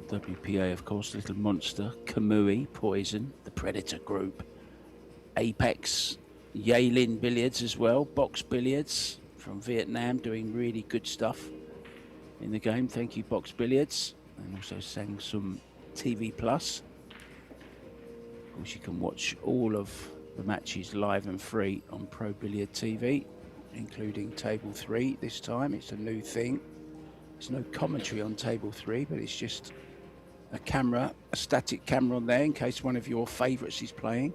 WPA, of course, Little Monster, Kamui, Poison, the Predator Group, Apex, Yalin Billiards as well, Box Billiards from Vietnam, doing really good stuff in the game. Thank you, Box Billiards. And also SamsungTV Plus. Of course, you can watch all of the matches live and free on Pro Billiard TV, including Table 3 this time. It's a new thing. There's no commentary on Table 3, but it's just a camera, a static camera on there in case one of your favourites is playing.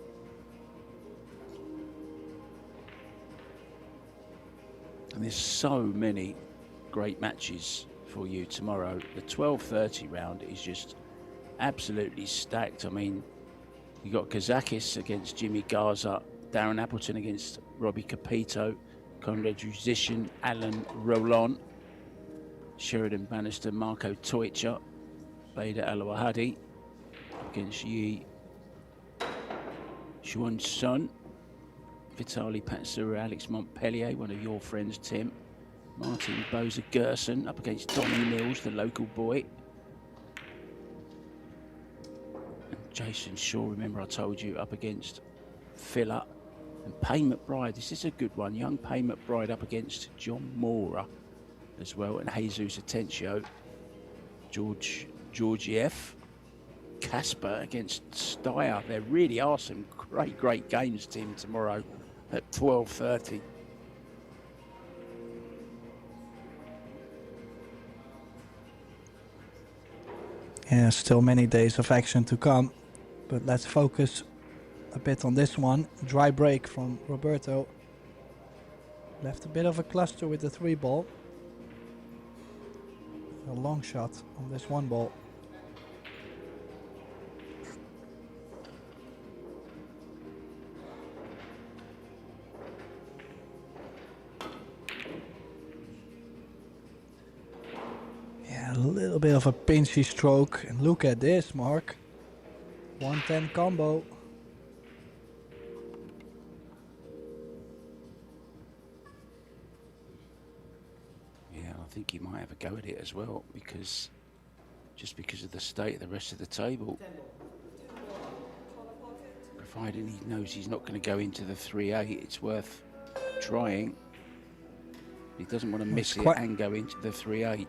And there's so many great matches for you tomorrow. The 12:30 round is just absolutely stacked. I mean, you got Kazakis against Jimmy Garza, Darren Appleton against Robbie Capito, Conrad Musician, Alan Roland, Sheridan Bannister, Marco Toicha, Bader Alawahadi against Yi Xuan Sun, Vitaly Patsura, Alex Montpellier, one of your friends, Tim. Martin Boza Gerson up against Donny Mills, the local boy. And Jason Shaw, remember I told you, up against Filler. And Payne McBride, this is a good one. Young Payne McBride up against John Mora as well. And Jesus Atencio, Georgiev, Casper against Steyer. There really are some great games, Tim, tomorrow at 12:30. Yeah, still many days of action to come, but let's focus a bit on this one. Dry break from Roberto. Left a bit of a cluster with the 3 ball. A long shot on this 1 ball. Yeah, a little bit of a pinchy stroke. And look at this, Mark. 110 combo. Yeah, I think he might have a go at it as well, because because of the state of the rest of the table. Provided he knows he's not going to go into the 3-8, it's worth trying. He doesn't want to miss it and go into the 3-8.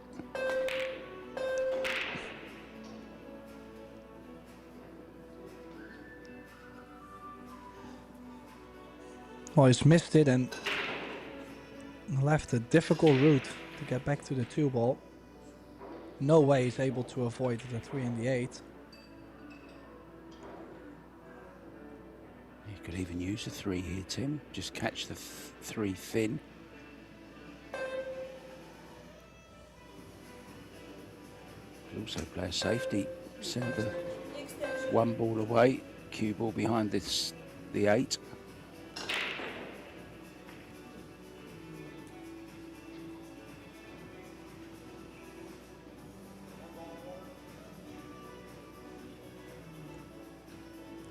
Well, he's missed it and left a difficult route to get back to the 2 ball. No way he's able to avoid the 3 and the 8. You could even use the 3 here, Tim. Just catch the 3 thin. Could also play a safety. Send the 1 ball away. Cue ball behind the 8.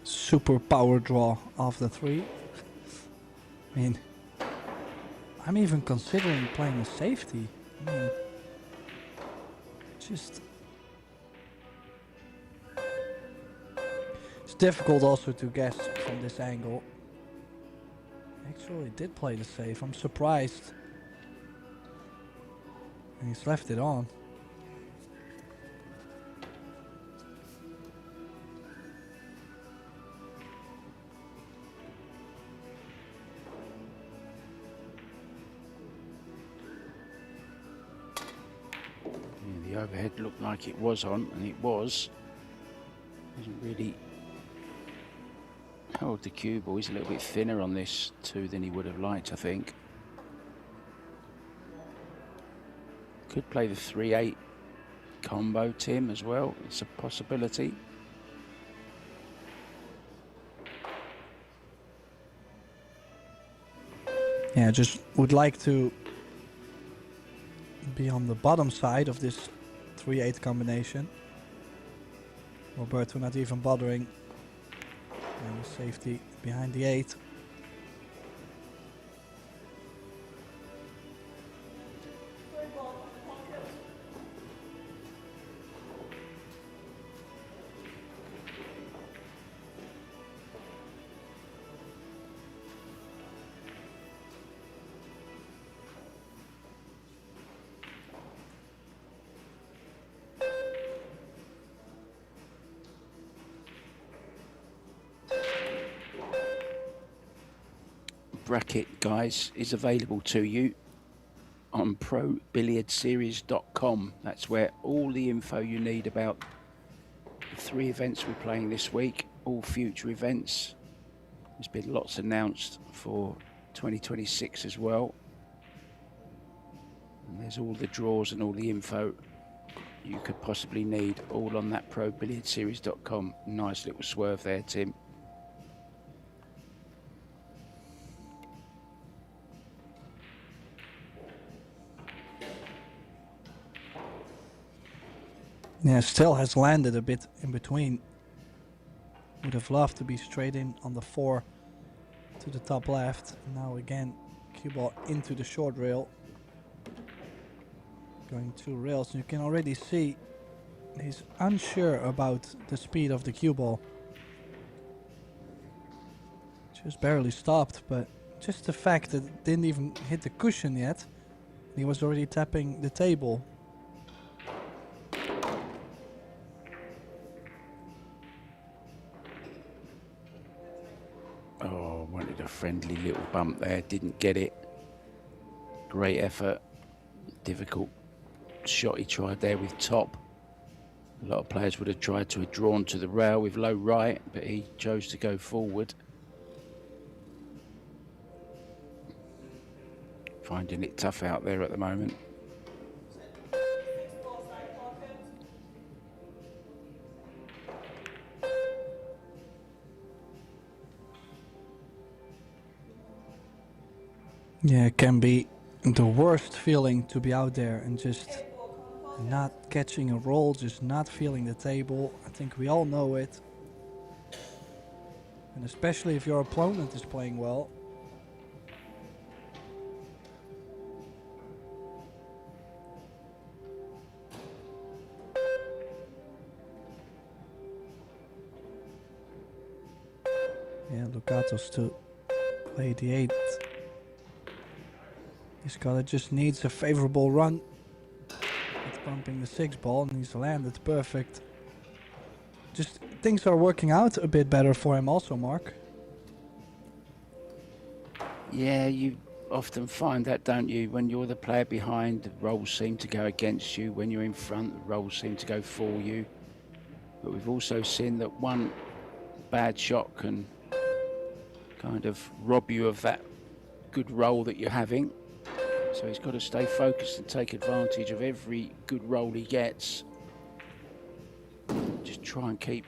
Super power draw off the 3. I mean, I'm even considering playing a safety. I mean, just... It's difficult also to guess from this angle. Actually did play the safe. I'm surprised. And he's left it on. the overhead looked like it was on, and it was. Hasn't really held the cue ball. He's a little bit thinner on this too than he would have liked, I think. Could play the 3-8 combo, Tim, as well. It's a possibility. Yeah, just would like to be on the bottom side of this 3-8 combination. Roberto not even bothering. And the safety behind the 8. Bracket, guys, is available to you on ProBilliardSeries.com. That's where all the info you need about the 3 events we're playing this week, all future events. There's been lots announced for 2026 as well. And there's all the draws and all the info you could possibly need, all on that ProBilliardSeries.com. Nice little swerve there, Tim. Yeah, still has landed a bit in between. Would have loved to be straight in on the 4 to the top left. Now again, cue ball into the short rail. Going 2 rails. You can already see he's unsure about the speed of the cue ball. Just barely stopped, but just the fact that it didn't even hit the cushion yet, he was already tapping the table. Oh, wanted a friendly little bump there, didn't get it. Great effort. Difficult shot he tried there with top. A lot of players would have tried to have drawn to the rail with low right, but he chose to go forward. Finding it tough out there at the moment. Yeah, it can be the worst feeling to be out there and just not catching a roll, just not feeling the table. I think we all know it. And especially if your opponent is playing well. Yeah, Lucatos to play the 8. This guy just needs a favorable run. It's bumping the 6 ball and he's landed perfect. Just things are working out a bit better for him also, Mark. Yeah, you often find that, don't you? When you're the player behind, the rolls seem to go against you. When you're in front, the rolls seem to go for you. But we've also seen that one bad shot can kind of rob you of that good roll that you're having. So he's got to stay focused and take advantage of every good roll he gets. Just try and keep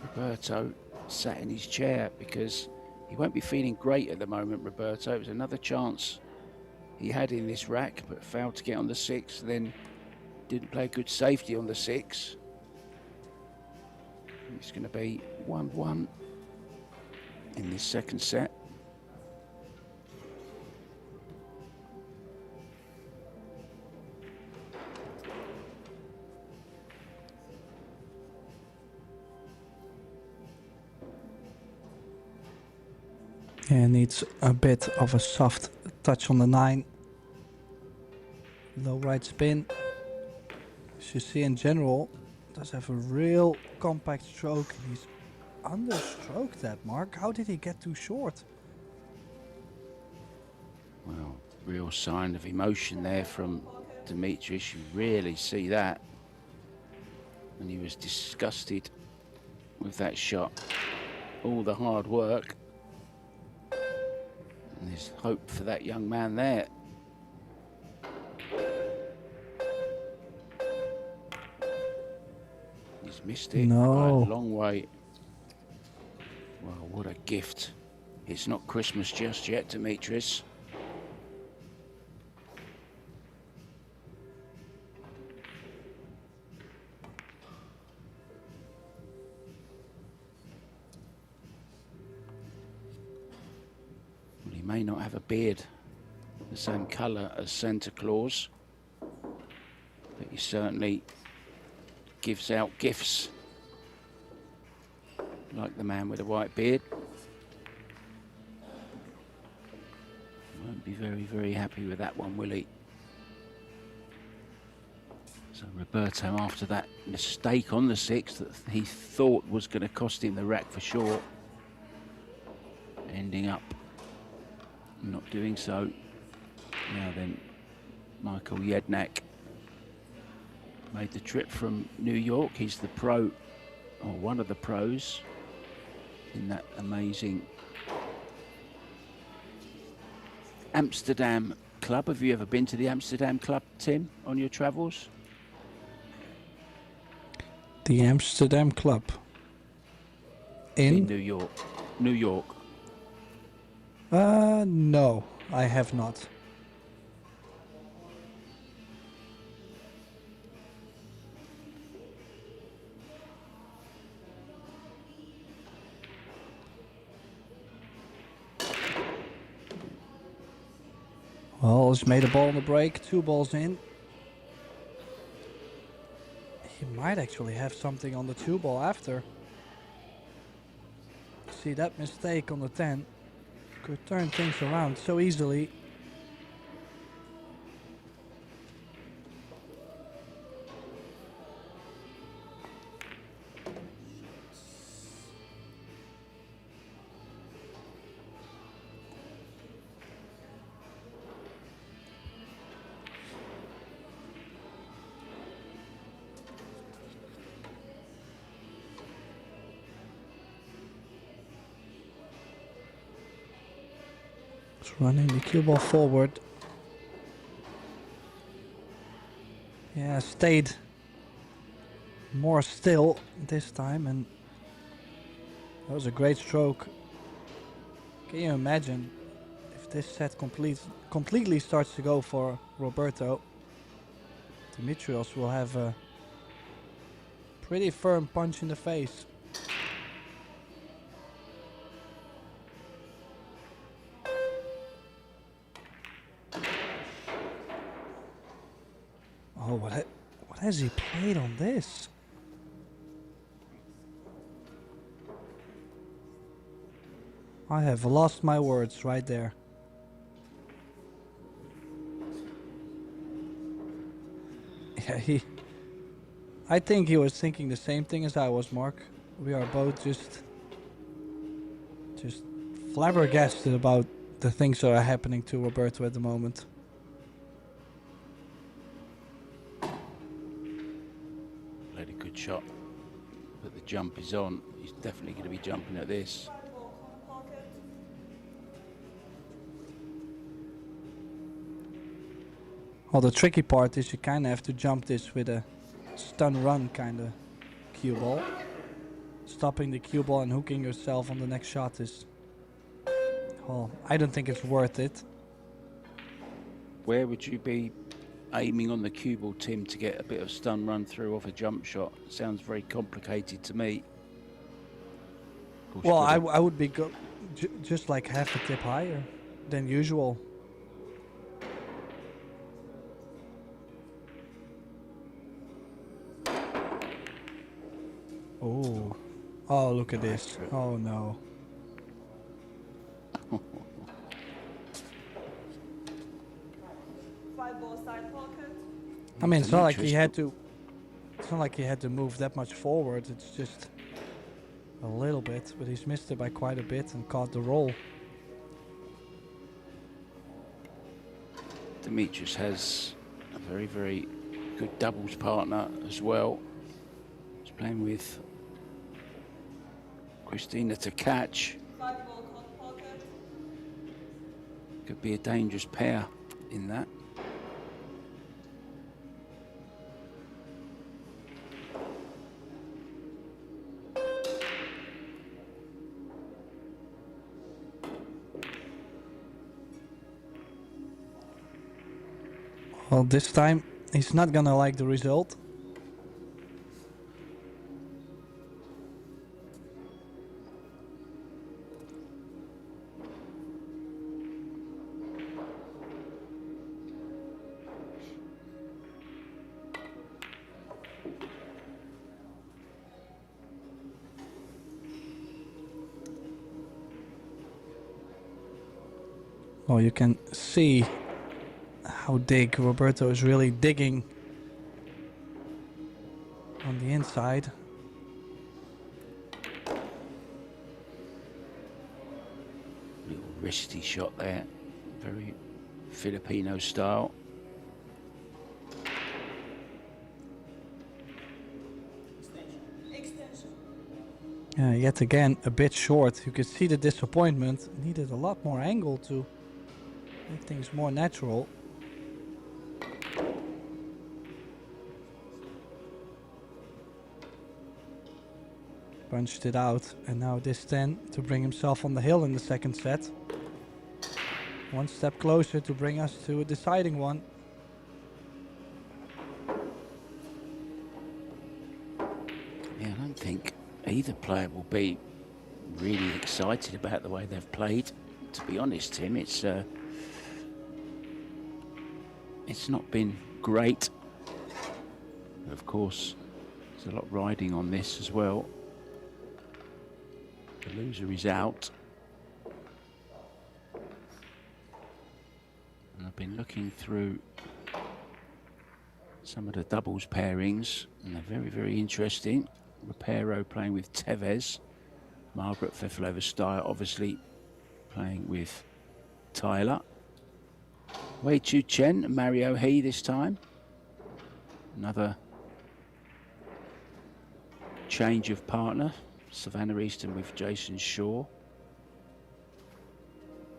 Roberto sat in his chair, because he won't be feeling great at the moment, Roberto. It was another chance he had in this rack, but failed to get on the 6, then didn't play good safety on the 6. It's going to be 1-1 in this second set. Yeah, needs a bit of a soft touch on the 9. Low right spin. As you see in general, does have a real compact stroke. He's understroked that, Mark. How did he get too short? Well, real sign of emotion there from Demetrius. You rarely see that. And he was disgusted with that shot. All the hard work. And there's hope for that young man there. He's missed it No. by a long way. Well, what a gift. It's not Christmas just yet, Demetrius. Well, he may not have a beard the same colour as Santa Claus, but he certainly gives out gifts like the man with the white beard. Won't be very, very happy with that one, will he? So Roberto, after that mistake on the 6th that he thought was going to cost him the rack for sure, ending up not doing so. Now then, Michael Jednak made the trip from New York. He's the pro, or one of the pros, in that amazing Amsterdam club. Have you ever been to the Amsterdam club, Tim, on your travels? The Amsterdam club. In New York. New York. No, I have not. Well, he's made a ball on the break, 2 balls in. He might actually have something on the 2 ball after. See, that mistake on the 10 could turn things around so easily. Running the cue ball forward. Yeah, stayed more still this time, and that was a great stroke. Can you imagine if this set completely starts to go for Roberto? Dimitrios will have a pretty firm punch in the face. Oh, what has he played on this? I have lost my words right there. Yeah, I think he was thinking the same thing as I was, Mark. We are both just flabbergasted about the things that are happening to Roberto at the moment. Shot, but the jump is on. He's definitely going to be jumping at this. Well, the tricky part is you kind of have to jump this with a stun run kind of cue ball. Stopping the cue ball and hooking yourself on the next shot is, well, I don't think it's worth it. Where would you be aiming on the cue ball, Tim, to get a bit of stun run through off a jump shot? Sounds very complicated to me. Well, I would be just like half a tip higher than usual. Oh, oh, look at this! Oh no. I mean, it's not like he had to. It's not like he had to move that much forward. It's just a little bit, but he's missed it by quite a bit and caught the roll. Demetrius has a very, very good doubles partner as well. He's playing with Christina to catch. 5 ball corner pocket. Could be a dangerous pair in that. Well, this time he's not gonna like the result. Well, you can see how Roberto is really digging on the inside. Little wristy shot there, very Filipino style. Extension. Yet again, a bit short. You could see the disappointment. Needed a lot more angle to make things more natural. Punched it out, and now this 10 to bring himself on the hill in the second set. One step closer to bring us to a deciding one. Yeah, I don't think either player will be really excited about the way they've played. To be honest, Tim, it's not been great. Of course, there's a lot riding on this as well. The loser is out. And I've been looking through some of the doubles pairings, and they're very, very interesting. Rapero playing with Tevez. Margaret Fefilova-Steyer obviously playing with Tyler. Wei Chu Chen and Mario He this time. Another change of partner. Savannah Easton with Jason Shaw.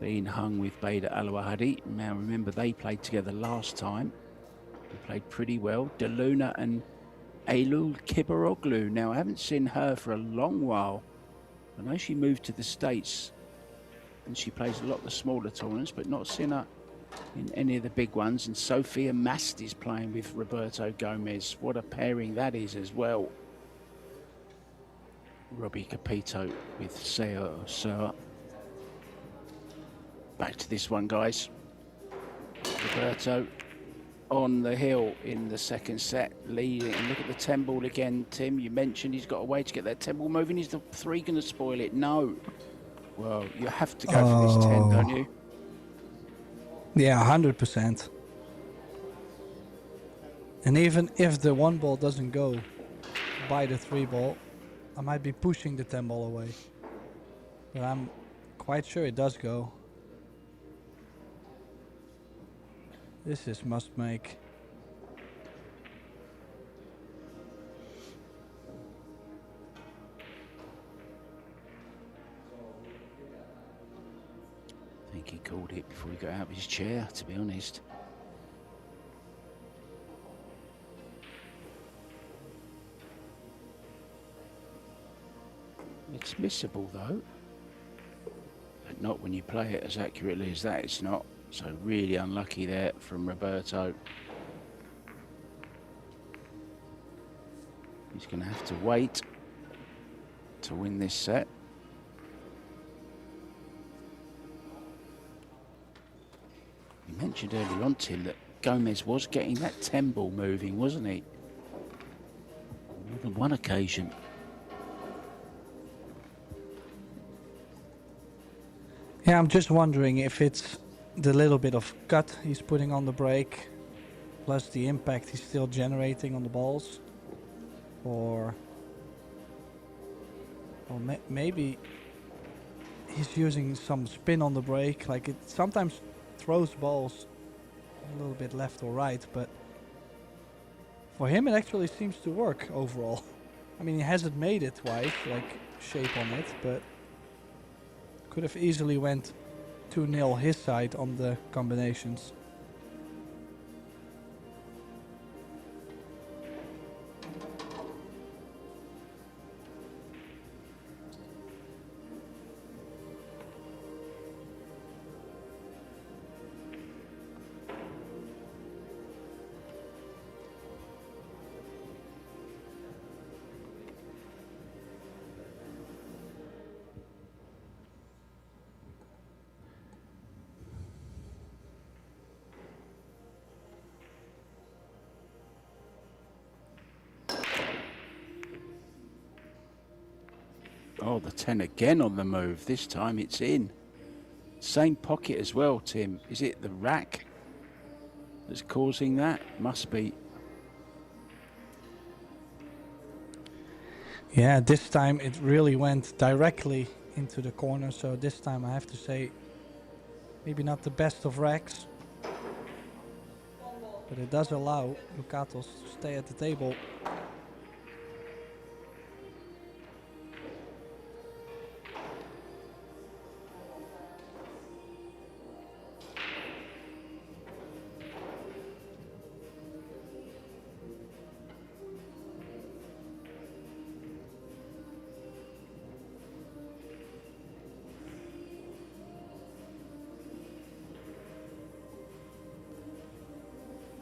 Being hung with Beda Alawahadi. Now remember, they played together last time. They played pretty well. DeLuna and Eylul Kibaroglu. Now I haven't seen her for a long while. I know she moved to the States and she plays a lot of the smaller tournaments, but not seen her in any of the big ones. And Sophia Mast is playing with Roberto Gomez. What a pairing that is as well. Robbie Capito with Seo Soa. Back to this one, guys. Roberto on the hill in the second set, leading. And look at the 10 ball again, Tim. You mentioned he's got a way to get that 10 ball moving. Is the 3 going to spoil it? No. Well, you have to go for this 10, don't you? Yeah, 100%. And even if the 1 ball doesn't go by the 3 ball, I might be pushing the 10 ball away. But I'm quite sure it does go. This is must make. I think he called it before he got out of his chair, to be honest. It's missable though, but not when you play it as accurately as that. It's not. So really unlucky there from Roberto. He's going to have to wait to win this set. You mentioned earlier on, Tim, that Gomez was getting that 10 ball moving, wasn't he? More than one occasion. Yeah, I'm just wondering if it's the little bit of cut he's putting on the break, plus the impact he's still generating on the balls, or maybe he's using some spin on the break. Like, it sometimes throws balls a little bit left or right, but For him, it actually seems to work overall. I mean, he hasn't made it twice, like shape on it, but could have easily went 2-0 his side on the combinations. Oh, the 10 again on the move. This time it's in. Same pocket as well, Tim. Is it the rack that's causing that? Must be. Yeah, this time it really went directly into the corner, so this time I have to say maybe not the best of racks, but it does allow Lucatos to stay at the table.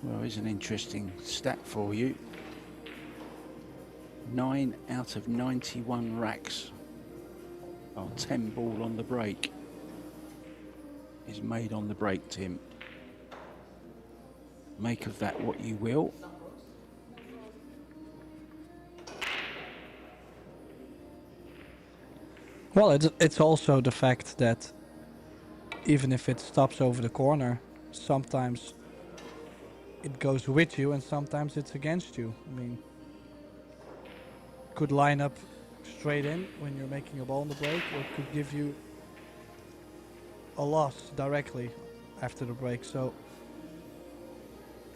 Well, here's an interesting stat for you. 9 out of 91 racks are 10 ball on the break. Is made on the break, Tim. Make of that what you will. Well, it's also the fact that even if it stops over the corner, sometimes it goes with you and sometimes it's against you. I mean, could line up straight in when you're making a ball on the break, or it could give you a loss directly after the break. So,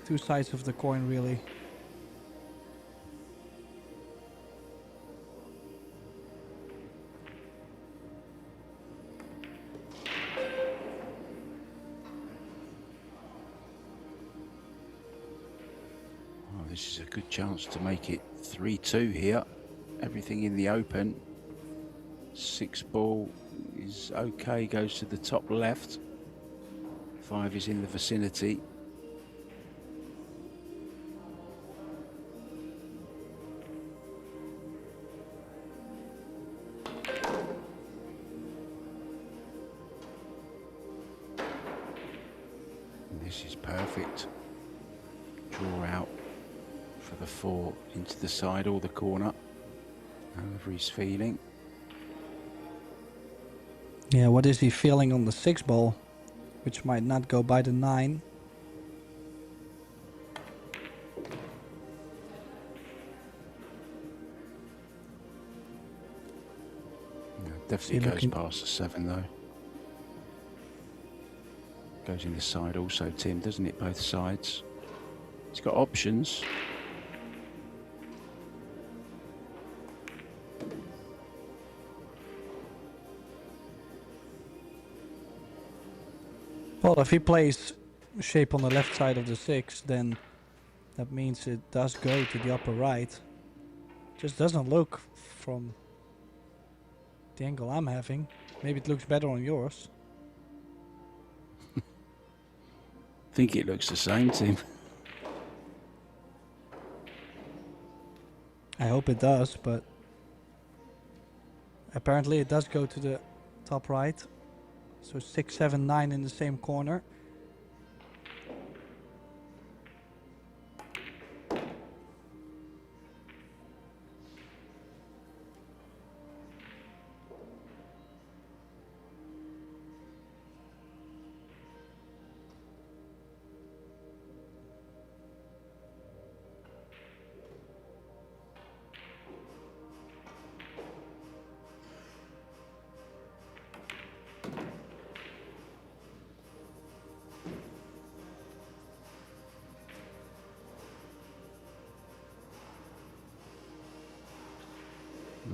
two sides of the coin, really. This is a good chance to make it 3-2 here. Everything in the open. 6 ball is okay, goes to the top left. 5 is in the vicinity. And this is perfect. Draw out for the 4 into the side or the corner, however he's feeling. Yeah, what is he feeling on the 6 ball, which might not go by the 9? Yeah, definitely goes past the 7 though. Goes in the side also, Tim, doesn't it? Both sides. He's got options. Well, if he plays shape on the left side of the 6, then that means it does go to the upper right. Just doesn't look from the angle I'm having. Maybe it looks better on yours. I think it looks the same, Tim. I hope it does, but apparently it does go to the top right. So 6, 7, 9 in the same corner.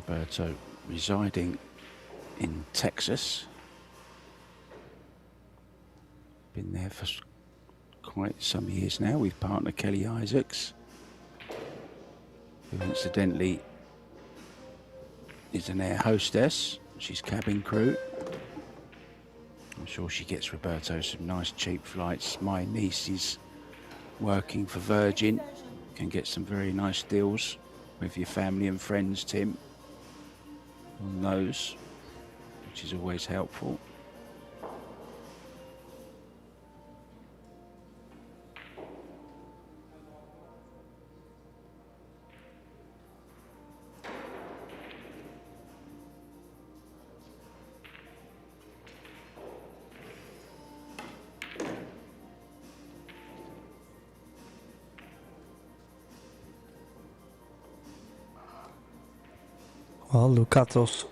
Roberto residing in Texas. Been there for quite some years now with partner Kelly Isaacs, who incidentally is an air hostess. She's cabin crew. I'm sure she gets Roberto some nice cheap flights. My niece is working for Virgin, can get some very nice deals with your family and friends, Tim, on those, which is always helpful. Well, Lucato's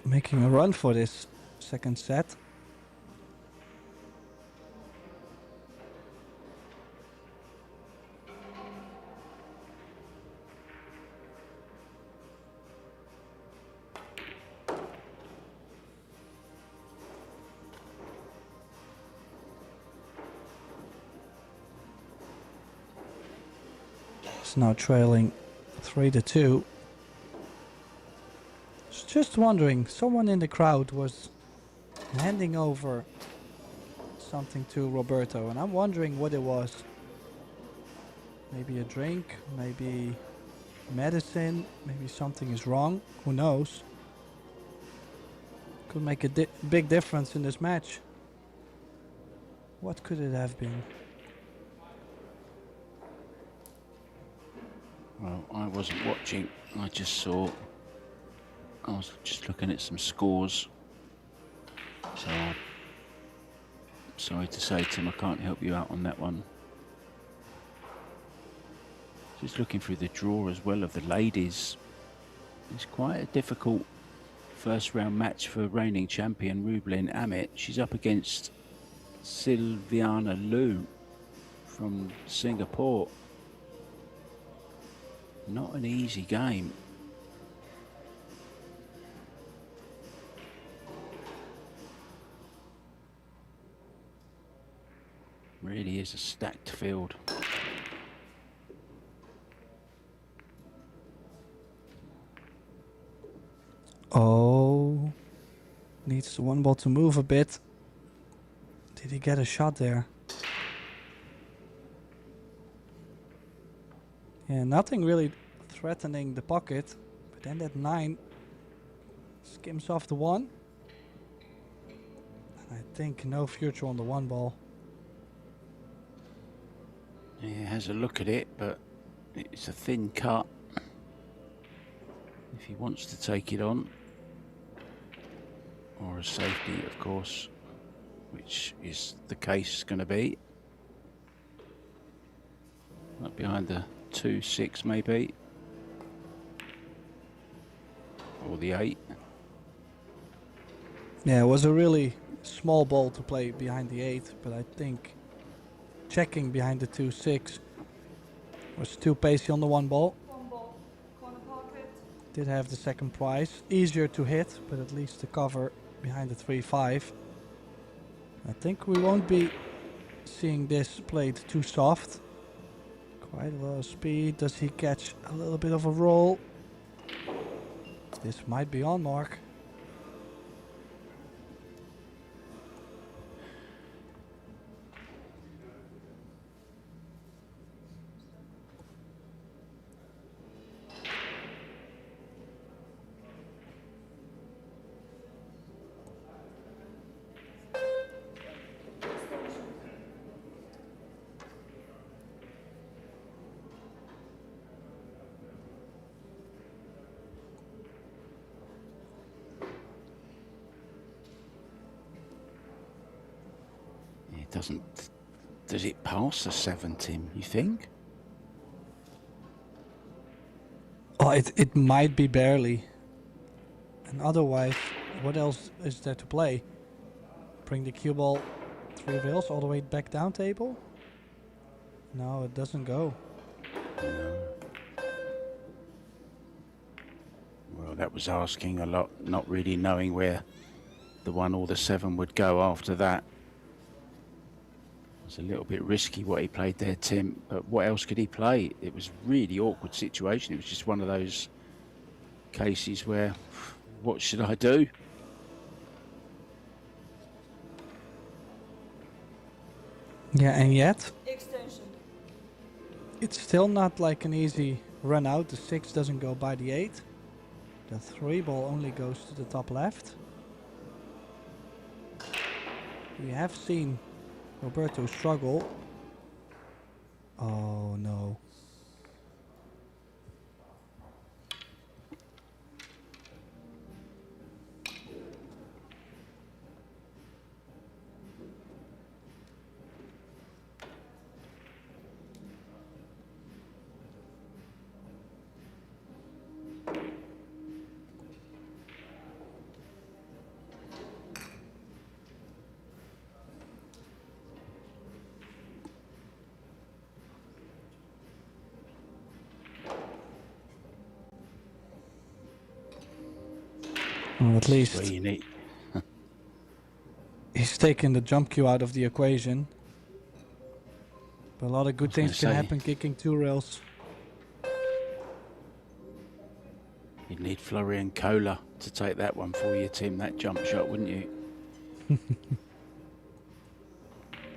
making a run for this second set. It's now trailing 3-2. Just wondering, someone in the crowd was handing over something to Roberto, and I'm wondering what it was. Maybe a drink, maybe medicine, maybe something is wrong, who knows. Could make a big difference in this match. What could it have been? Well, I wasn't watching, I just saw. I was just looking at some scores, so I'm sorry to say, Tim, I can't help you out on that one. Just looking through the draw as well of the ladies. It's quite a difficult first round match for reigning champion Rublin Amit. She's up against Silviana Liu from Singapore. Not an easy game. Really is a stacked field. Oh, needs one ball to move a bit. Did he get a shot there? Yeah, nothing really threatening the pocket, but then that 9 skims off the 1. And I think no future on the 1 ball. Yeah, has a look at it, but it's a thin cut. If he wants to take it on, or a safety, of course, which is the case going to be. Up behind the 2-6 maybe, or the 8. Yeah, it was a really small ball to play behind the 8, but I think checking behind the 2-6 was too pacey on the 1 ball. One ball, corner pocket. Did have the second prize. Easier to hit, but at least the cover behind the 3-5. I think we won't be seeing this played too soft. Quite a lot of speed. Does he catch a little bit of a roll? This might be on, Mark. Does it pass the 7, Tim, you think? Oh, it might be barely. And otherwise, what else is there to play? Bring the cue ball 3 rails all the way back down table? No, it doesn't go. No. Well, that was asking a lot, not really knowing where the 1 or the 7 would go after that. It was a little bit risky what he played there, Tim, but what else could he play? It was a really awkward situation. It was just one of those cases where, what should I do? Yeah, and yet Extension. it's still not like an easy run out. The 6 doesn't go by the 8. The 3 ball only goes to the top left. We have seen Roberto struggle. Oh no. Or at This is least where you need. he's taken the jump cue out of the equation. But a lot of good I was things gonna can say- happen kicking 2 rails. You'd need Florian Kohler to take that one for you, Tim, that jump shot, wouldn't you?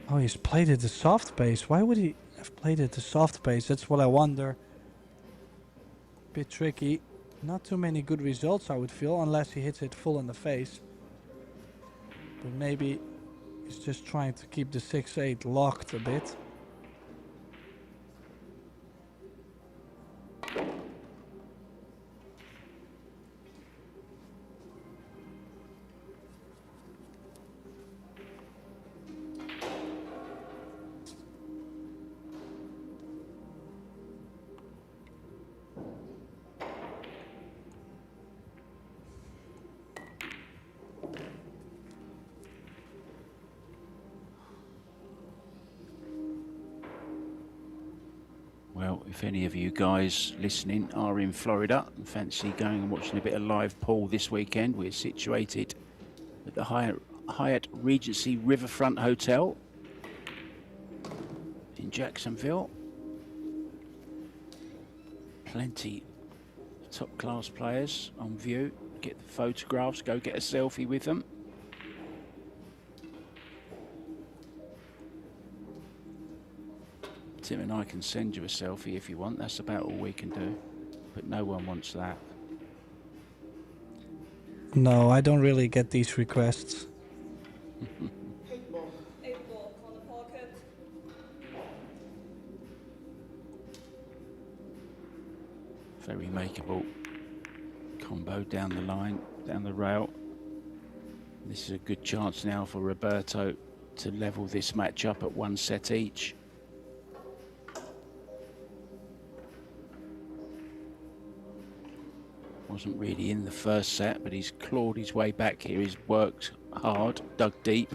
Oh, he's played it the soft base. Why would he have played it the soft base? That's what I wonder. Bit tricky. Not too many good results, I would feel, unless he hits it full in the face. But maybe he's just trying to keep the 6-8 locked a bit. Well, if any of you guys listening are in Florida and fancy going and watching a bit of live pool this weekend, we're situated at the Hyatt Regency Riverfront Hotel in Jacksonville. Plenty of top-class players on view. Get the photographs, go get a selfie with them. Tim and I can send you a selfie if you want. That's about all we can do. But no one wants that. No, I don't really get these requests. 8 ball. 8 ball. Corner pocket. Very makeable combo down the line, down the rail. This is a good chance now for Roberto to level this match up at 1 set each. Wasn't really in the first set, but he's clawed his way back here. He's worked hard, dug deep.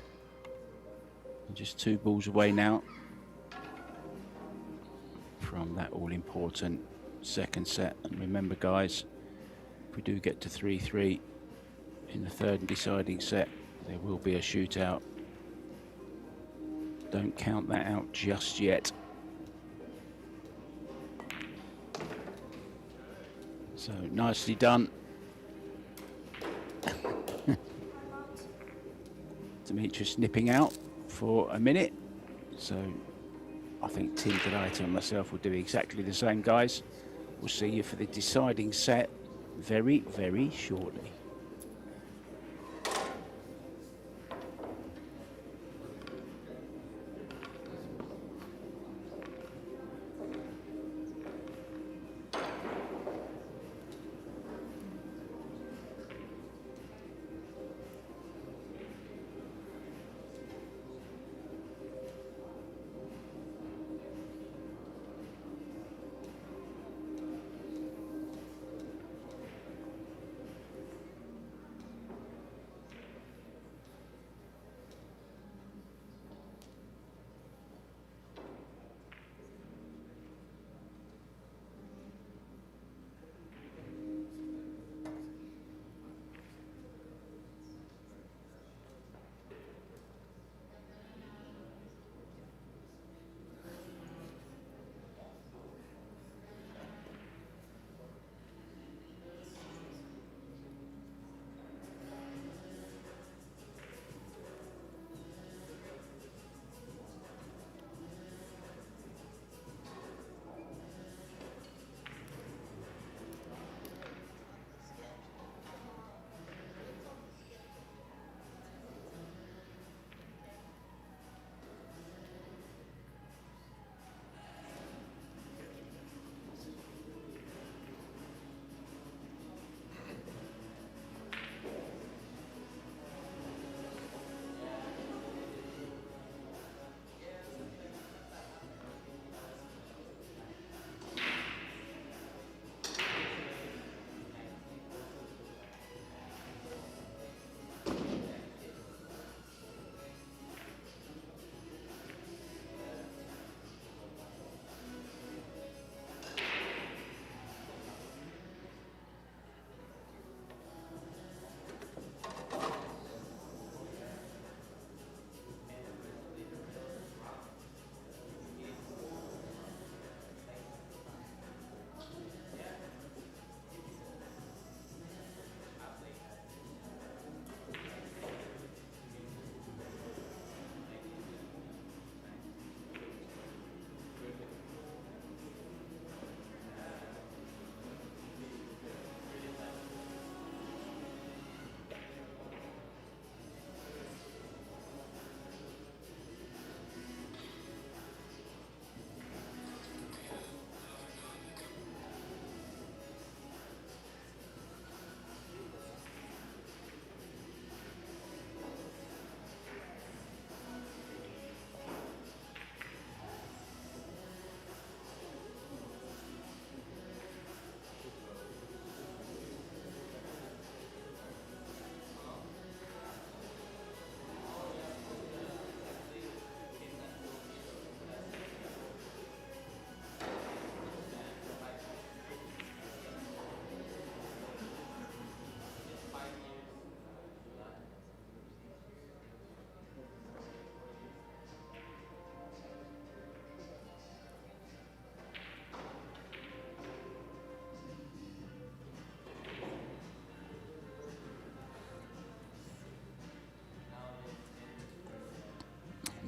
And just 2 balls away now from that all-important second set. And remember, guys, if we do get to 3-3 in the third and deciding set, there will be a shootout. Don't count that out just yet. So nicely done. Demetrius nipping out for a minute. So I think Tim Delight and myself will do exactly the same, guys. We'll see you for the deciding set very, very shortly.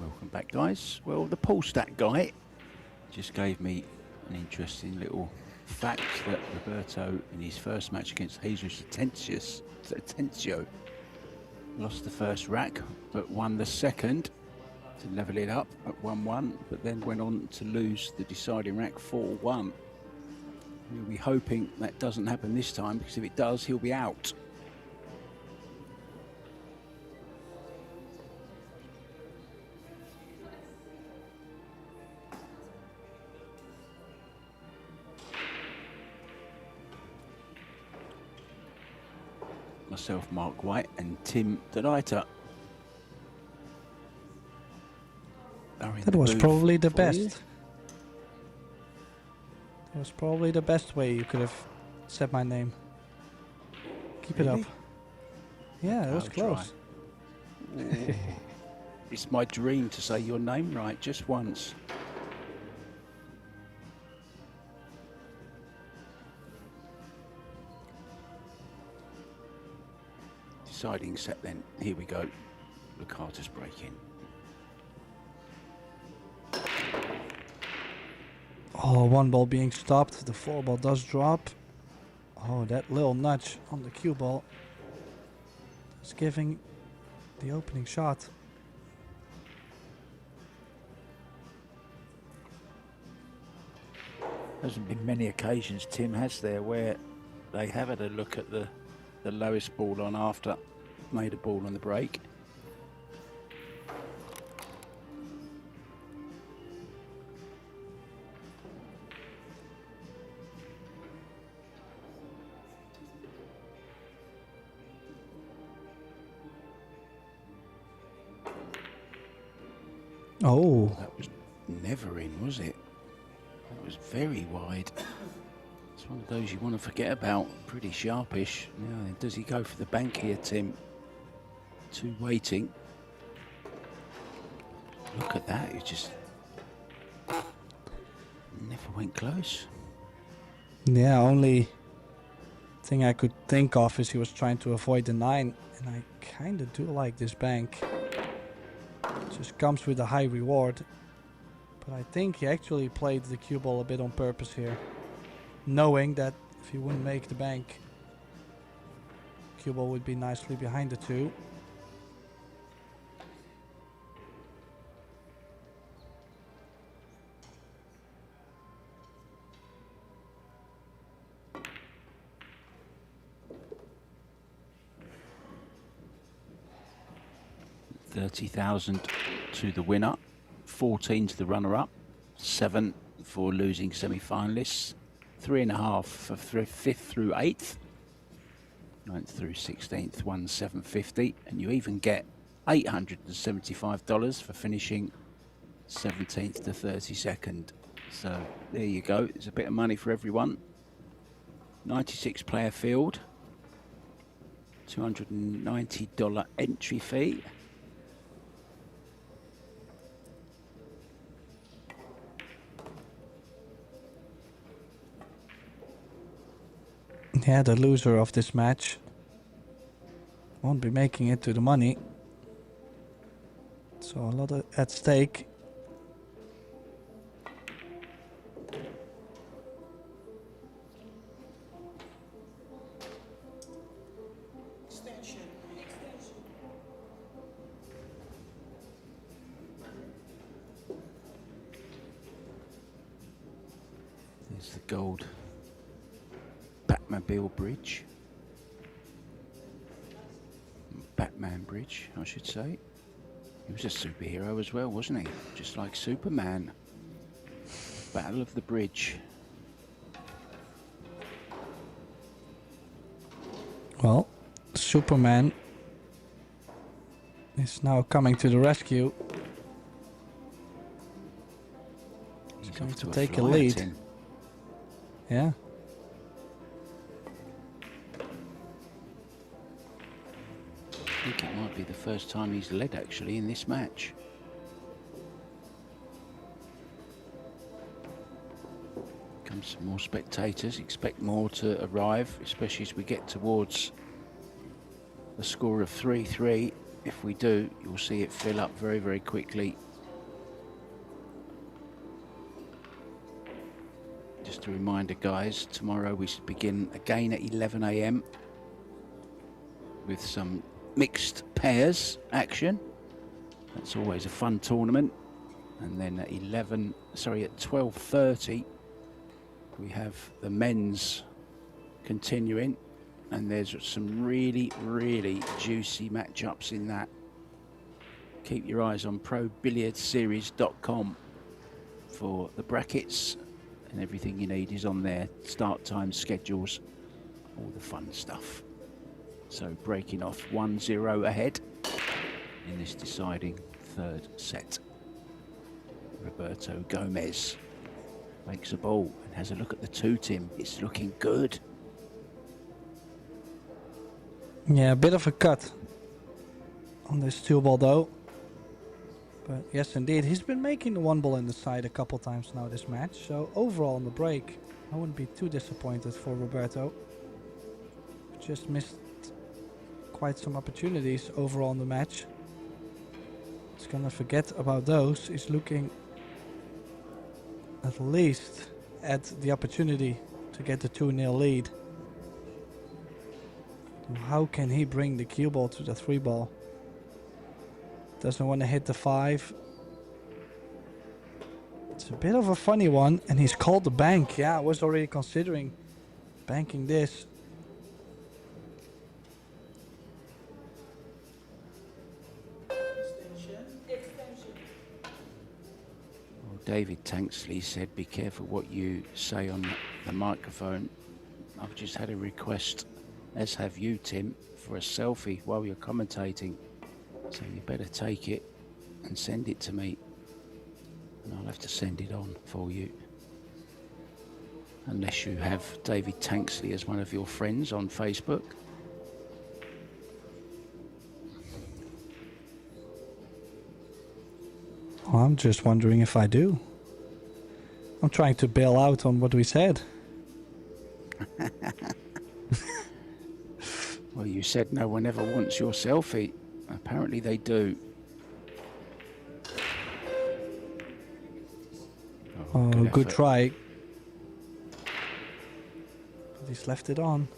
Welcome back, guys. Well, the pool stat guy just gave me an interesting little fact that Roberto, in his first match against Jesus Atencio, lost the first rack, but won the second to level it up at 1-1, but then went on to lose the deciding rack 4-1. We'll be hoping that doesn't happen this time, because if it does, he'll be out. Myself, Mark White, and Tim Denaita. That was probably the best. That was probably the best way you could have said my name. Keep it up. Yeah, it was close. It's my dream to say your name right just once. Deciding set then. Here we go. Lucata's breaking. Oh, one ball being stopped. The 4 ball does drop. Oh, that little nudge on the cue ball is giving the opening shot. Hasn't been many occasions, Tim, has there, where they have had a look at the lowest ball on after made a ball on the break. Oh, That was never in, was it? That was very wide. It's one of those you want to forget about. Pretty sharpish. Now, does he go for the bank here, Tim? 2 waiting. Look at that. It just never went close. yeah, only thing I could think of is he was trying to avoid the 9, and I kind of do like this bank. Just comes with a high reward, but I think he actually played the cue ball a bit on purpose here, knowing that if he wouldn't make the bank, cue ball would be nicely behind the 2. $30,000 to the winner, 14 to the runner-up, 7 for losing semi-finalists, 3.5 for 5th through 8th, 9th through 16th, won $750, and you even get $875 for finishing 17th to 32nd. So there you go. There's a bit of money for everyone. 96 player field, $290 entry fee. Yeah, the loser of this match won't be making it to the money. So a lot at stake. Extension. There's the gold Batmobile Bridge. Batman Bridge, I should say. He was a superhero as well, wasn't he? Just like Superman. Battle of the Bridge. Well, Superman is now coming to the rescue. He's going off to a take a flyer, lead. Tim. Yeah. I think it might be the first time he's led actually in this match. Comes some more spectators, expect more to arrive, especially as we get towards the score of 3-3. If we do, you'll see it fill up very, very quickly. Just a reminder, guys, tomorrow we should begin again at 11 a.m. with some mixed pairs action. That's always a fun tournament. And then at 12:30 we have the men's continuing, and there's some really juicy matchups in that. Keep your eyes on ProBilliardSeries.com for the brackets, and everything you need is on there. Start time, schedules, all the fun stuff. So breaking off 1-0 ahead in this deciding third set. Roberto Gomez makes a ball and has a look at the two, Tim. It's looking good. Yeah, a bit of a cut on this 2-ball though. But yes, indeed, he's been making the 1-ball in the side a couple times now this match. So overall on the break, I wouldn't be too disappointed for Roberto. Just missed quite some opportunities overall in the match. He's gonna forget about those. He's looking at least at the opportunity to get the 2-0 lead. How can he bring the cue ball to the 3-ball? Doesn't want to hit the 5. It's a bit of a funny one, and he's called the bank. Yeah, I was already considering banking this. Well, David Tanksley said, be careful what you say on the microphone. I've just had a request, as have you, Tim, for a selfie while you're commentating. So you better take it and send it to me, and I'll have to send it on for you. Unless you have David Tanksley as one of your friends on Facebook. Well, I'm just wondering if I do. I'm trying to bail out on what we said. Well, you said no one ever wants your selfie. Apparently they do. Oh, good effort. try. But he's left it on.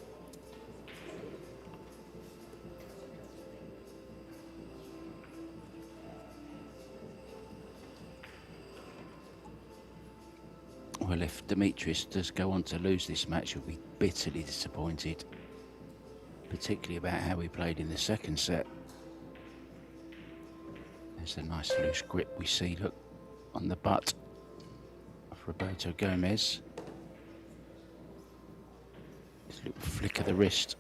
Well, if Demetrius does go on to lose this match, he'll be bitterly disappointed. Particularly about how he played in the second set. There's a nice loose grip we see, look, on the butt of Roberto Gomez. Just a little flick of the wrist.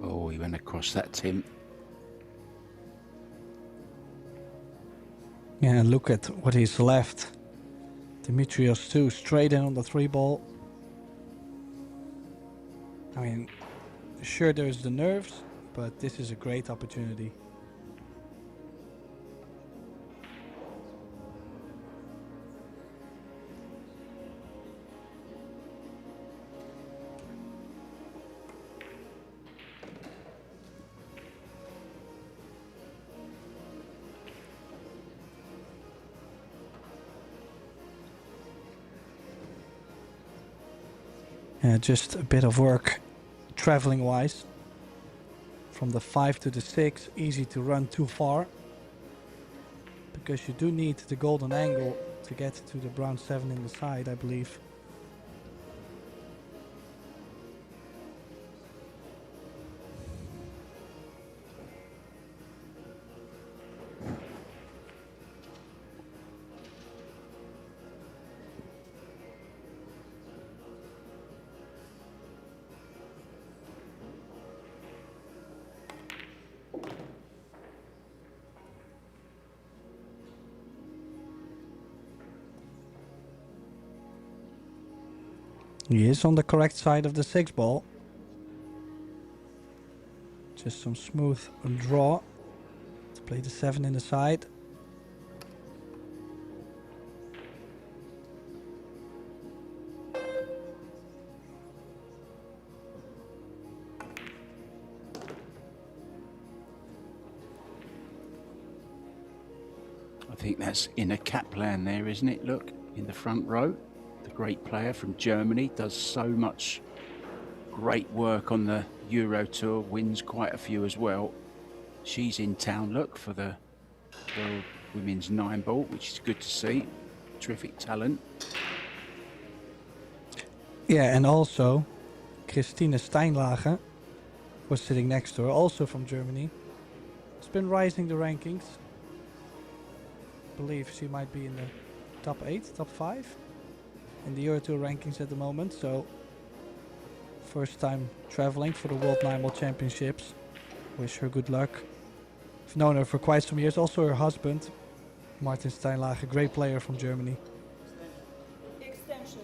Oh, he went across that, Tim. Yeah, look at what he's left. Demetrios too, straight in on the 3-ball. I mean, sure there's the nerves, but this is a great opportunity. Yeah, just a bit of work traveling wise. From the 5 to the 6, easy to run too far. Because you do need the golden angle to get to the brown 7 in the side, I believe. He is on the correct side of the 6-ball. Just some smooth draw to play the 7 in the side. I think that's Inna Kaplan there, isn't it? Look, in the front row. The great player from Germany, does so much great work on the Euro Tour, wins quite a few as well. She's in town, look, for the World Women's 9-ball, which is good to see. Terrific talent. Yeah, and also Christine Steinlager was sitting next to her, also from Germany. It's been rising the rankings. I believe she might be in the top 8, top 5 in the Euro Tour rankings at the moment. So first time traveling for the World 9-ball Championships. Wish her good luck. I've known her for quite some years. Also her husband, Martin Steinlager, great player from Germany. Extension.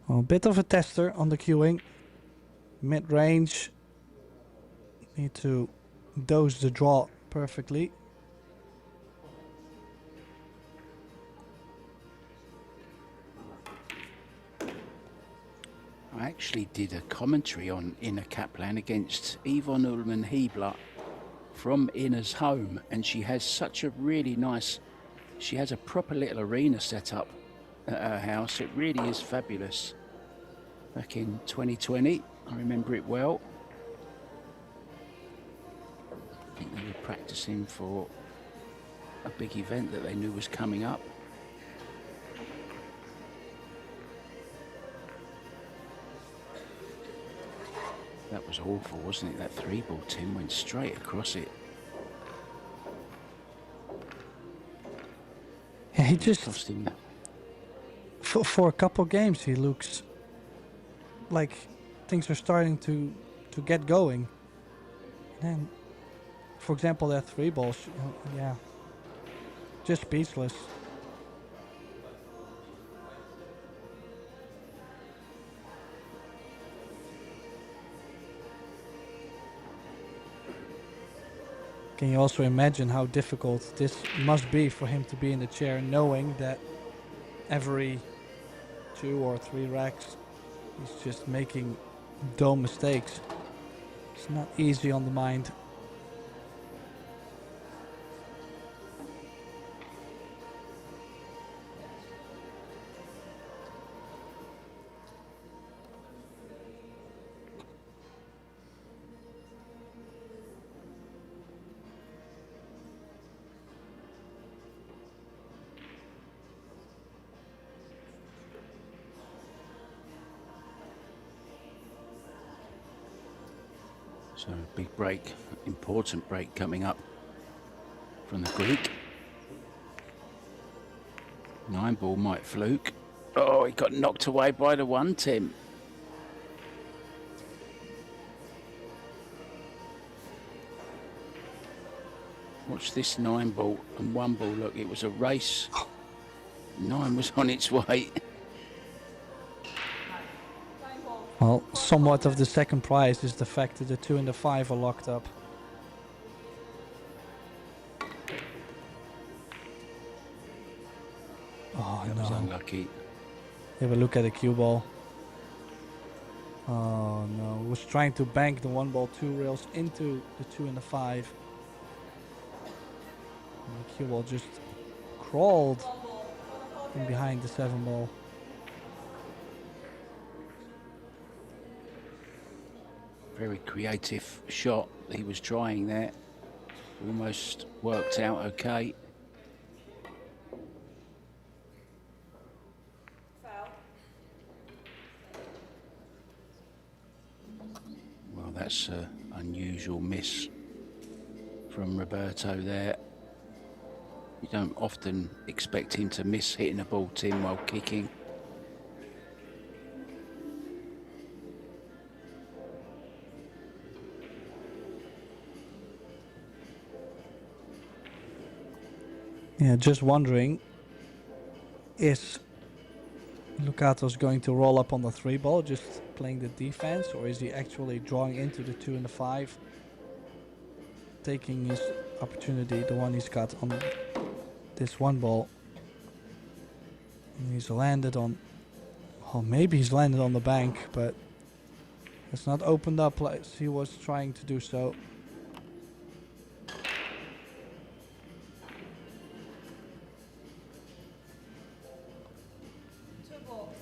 Well, a bit of a tester on the queuing. Mid-range. Need to dose the draw perfectly. I actually did a commentary on Inna Kaplan against Yvonne Ullman-Hebler from Inna's home, and she has such a really nice, she has a proper little arena set up at her house. It really is fabulous. Back in 2020, I remember it well. I think they were practicing for a big event that they knew was coming up. That was awful, wasn't it? That 3-ball, Tim, went straight across it. Yeah, he just Cost him. for a couple games he looks like things are starting to get going. And then, for example, that 3-ball, yeah, just speechless. Can you also imagine how difficult this must be for him to be in the chair, knowing that every 2 or 3 racks he's just making dumb mistakes? It's not easy on the mind. So big break, important break coming up from the Greek. 9-ball might fluke. Oh, he got knocked away by the 1, Tim. Watch this 9-ball and 1-ball. Look, it was a race. 9 was on its way. Well, somewhat of the second prize is the fact that the 2 and the 5 are locked up. Oh, That was unlucky. Have a look at the cue ball. Oh no, was trying to bank the 1-ball 2 rails into the 2 and the 5. And the cue ball just crawled in behind the 7-ball. Very creative shot he was trying there. Almost worked out okay. Well, that's an unusual miss from Roberto there. You don't often expect him to miss hitting a ball, Tim, while kicking. Yeah, just wondering, is Lucatos going to roll up on the 3-ball, just playing the defense, or is he actually drawing into the 2 and the 5, taking his opportunity, the one he's got on this 1-ball? And he's landed on, well, maybe he's landed on the bank, but it's not opened up like he was trying to do so.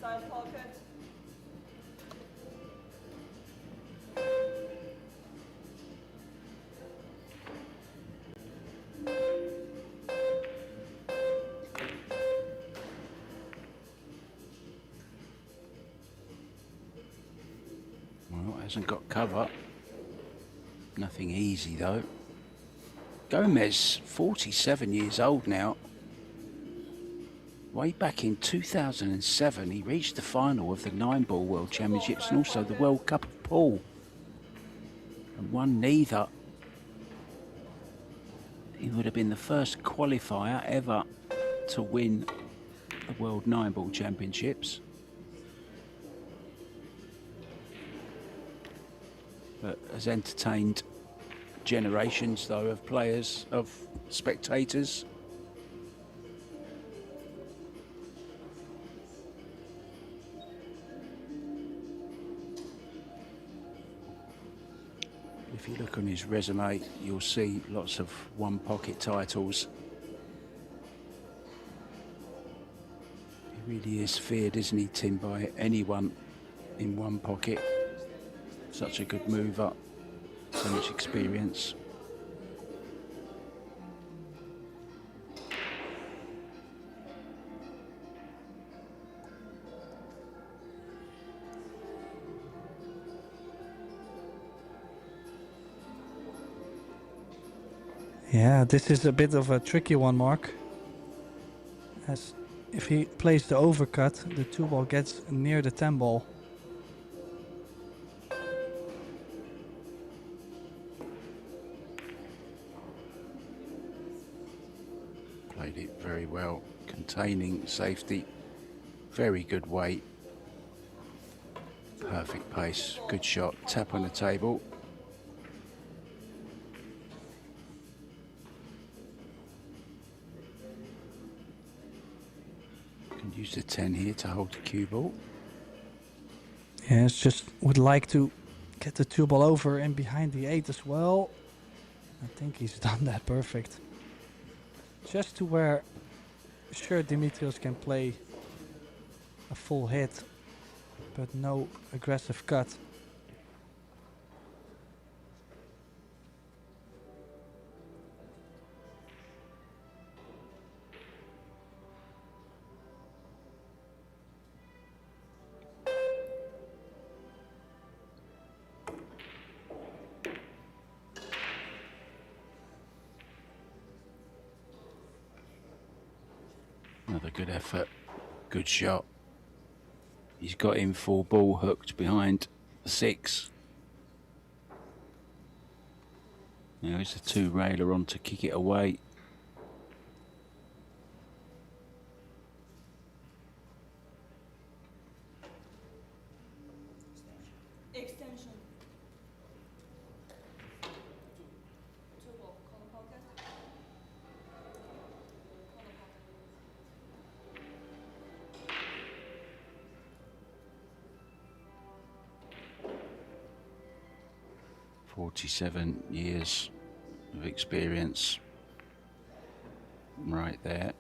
Side pocket. Well, hasn't got cover. Nothing easy though. Gomez, 47 years old now. Way back in 2007, he reached the final of the 9-ball World Championships and also the World Cup of Pool. And won neither. He would have been the first qualifier ever to win the World 9-ball Championships. But has entertained generations though of players, of spectators. If you look on his resume, you'll see lots of one-pocket titles. He really is feared, isn't he, Tim, by anyone in one pocket. Such a good mover, so much experience. Yeah, this is a bit of a tricky one, Mark. As if he plays the overcut, the 2-ball gets near the 10-ball. Played it very well, containing safety, very good weight, perfect pace, good shot, tap on the table. Can use the 10 here to hold the cue ball. Yeah, it's just would like to get the 2-ball over and behind the 8 as well. I think he's done that perfect. Just to where, sure, Dimitrios can play a full hit, but no aggressive cut. Another good effort, good shot. He's got him full ball hooked behind the 6. Now it's a 2-railer on to kick it away. Extension. 2-ball, corner pocket. Corner pocket. 47 years of experience right there.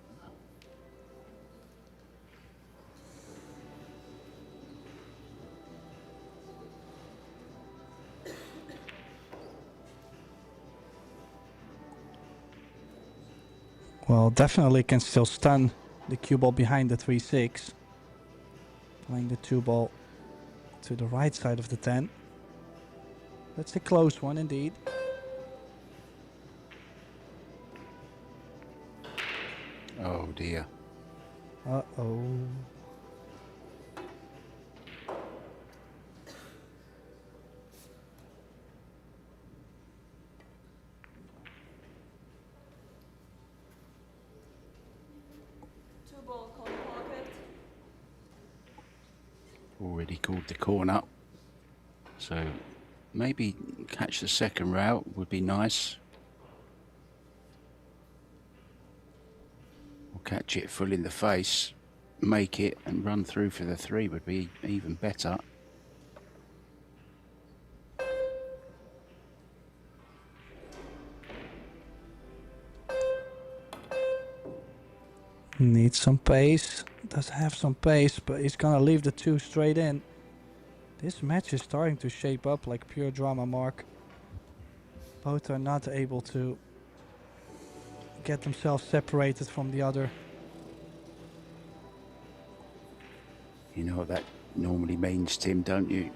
Well, definitely can still stun the cue ball behind the 3-6. Playing the 2-ball to the right side of the 10. That's a close one indeed. Oh dear. Uh-oh. Two-ball, corner pocket. Already called the corner. So maybe catch the second route would be nice. Or catch it full in the face. make it and run through for the 3 would be even better. Needs some pace. Does have some pace, but he's gonna leave the 2 straight in. This match is starting to shape up like pure drama, Mark. Both are not able to get themselves separated from the other. You know what that normally means, Tim, don't you?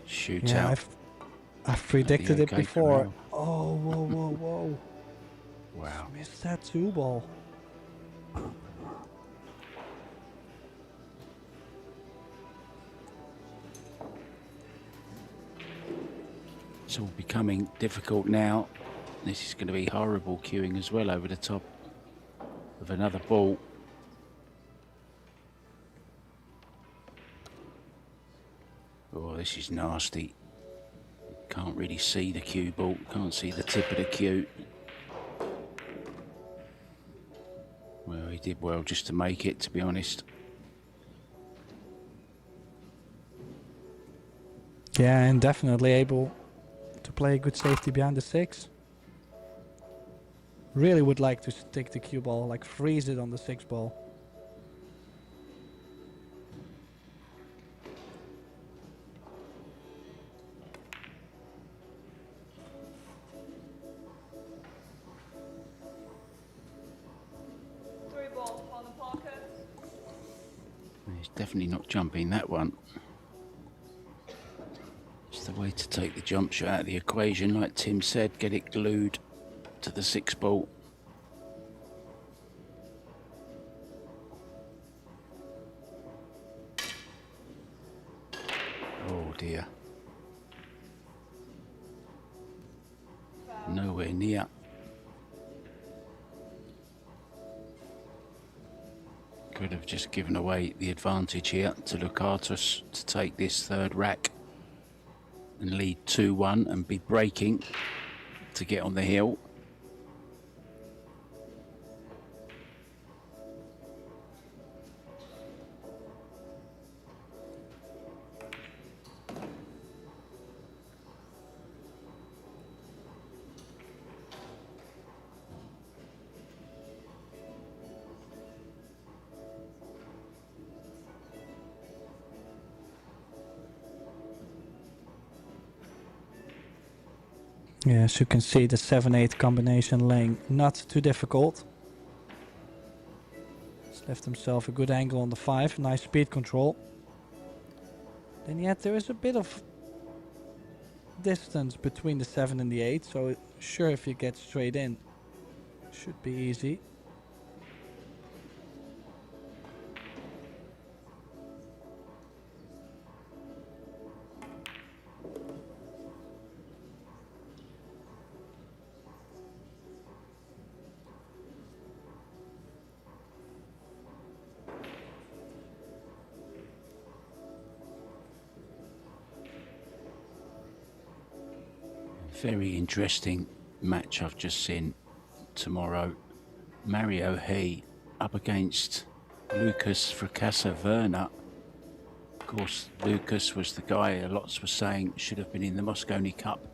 Shootout. Yeah, I've predicted it OK before. Corral. Oh, whoa, whoa, whoa. Wow. Missed that 2 ball. It's all becoming difficult now. This is going to be horrible queuing as well over the top of another ball. Oh, this is nasty. Can't really see the cue ball. Can't see the tip of the cue. Well, he did well just to make it, to be honest. Yeah, and definitely able to play a good safety behind the 6. Really would like to stick the cue ball, like freeze it on the 6 ball. He's definitely not jumping that one. It's the way to take the jump shot out of the equation, like Tim said, get it glued to the 6 ball. Oh dear. Nowhere near. Could have just given away the advantage here to Arcos to take this 3rd rack and lead 2-1 and be breaking to get on the hill. Yeah, as you can see, the 7-8 combination laying not too difficult. He's left himself a good angle on the 5, nice speed control. Then yet there is a bit of distance between the 7 and the 8, so sure, if you get straight in, should be easy. Very interesting match I've just seen tomorrow. Mario He up against Lucas Fracassa Werner. Of course, Lucas was the guy lots were saying should have been in the Mosconi Cup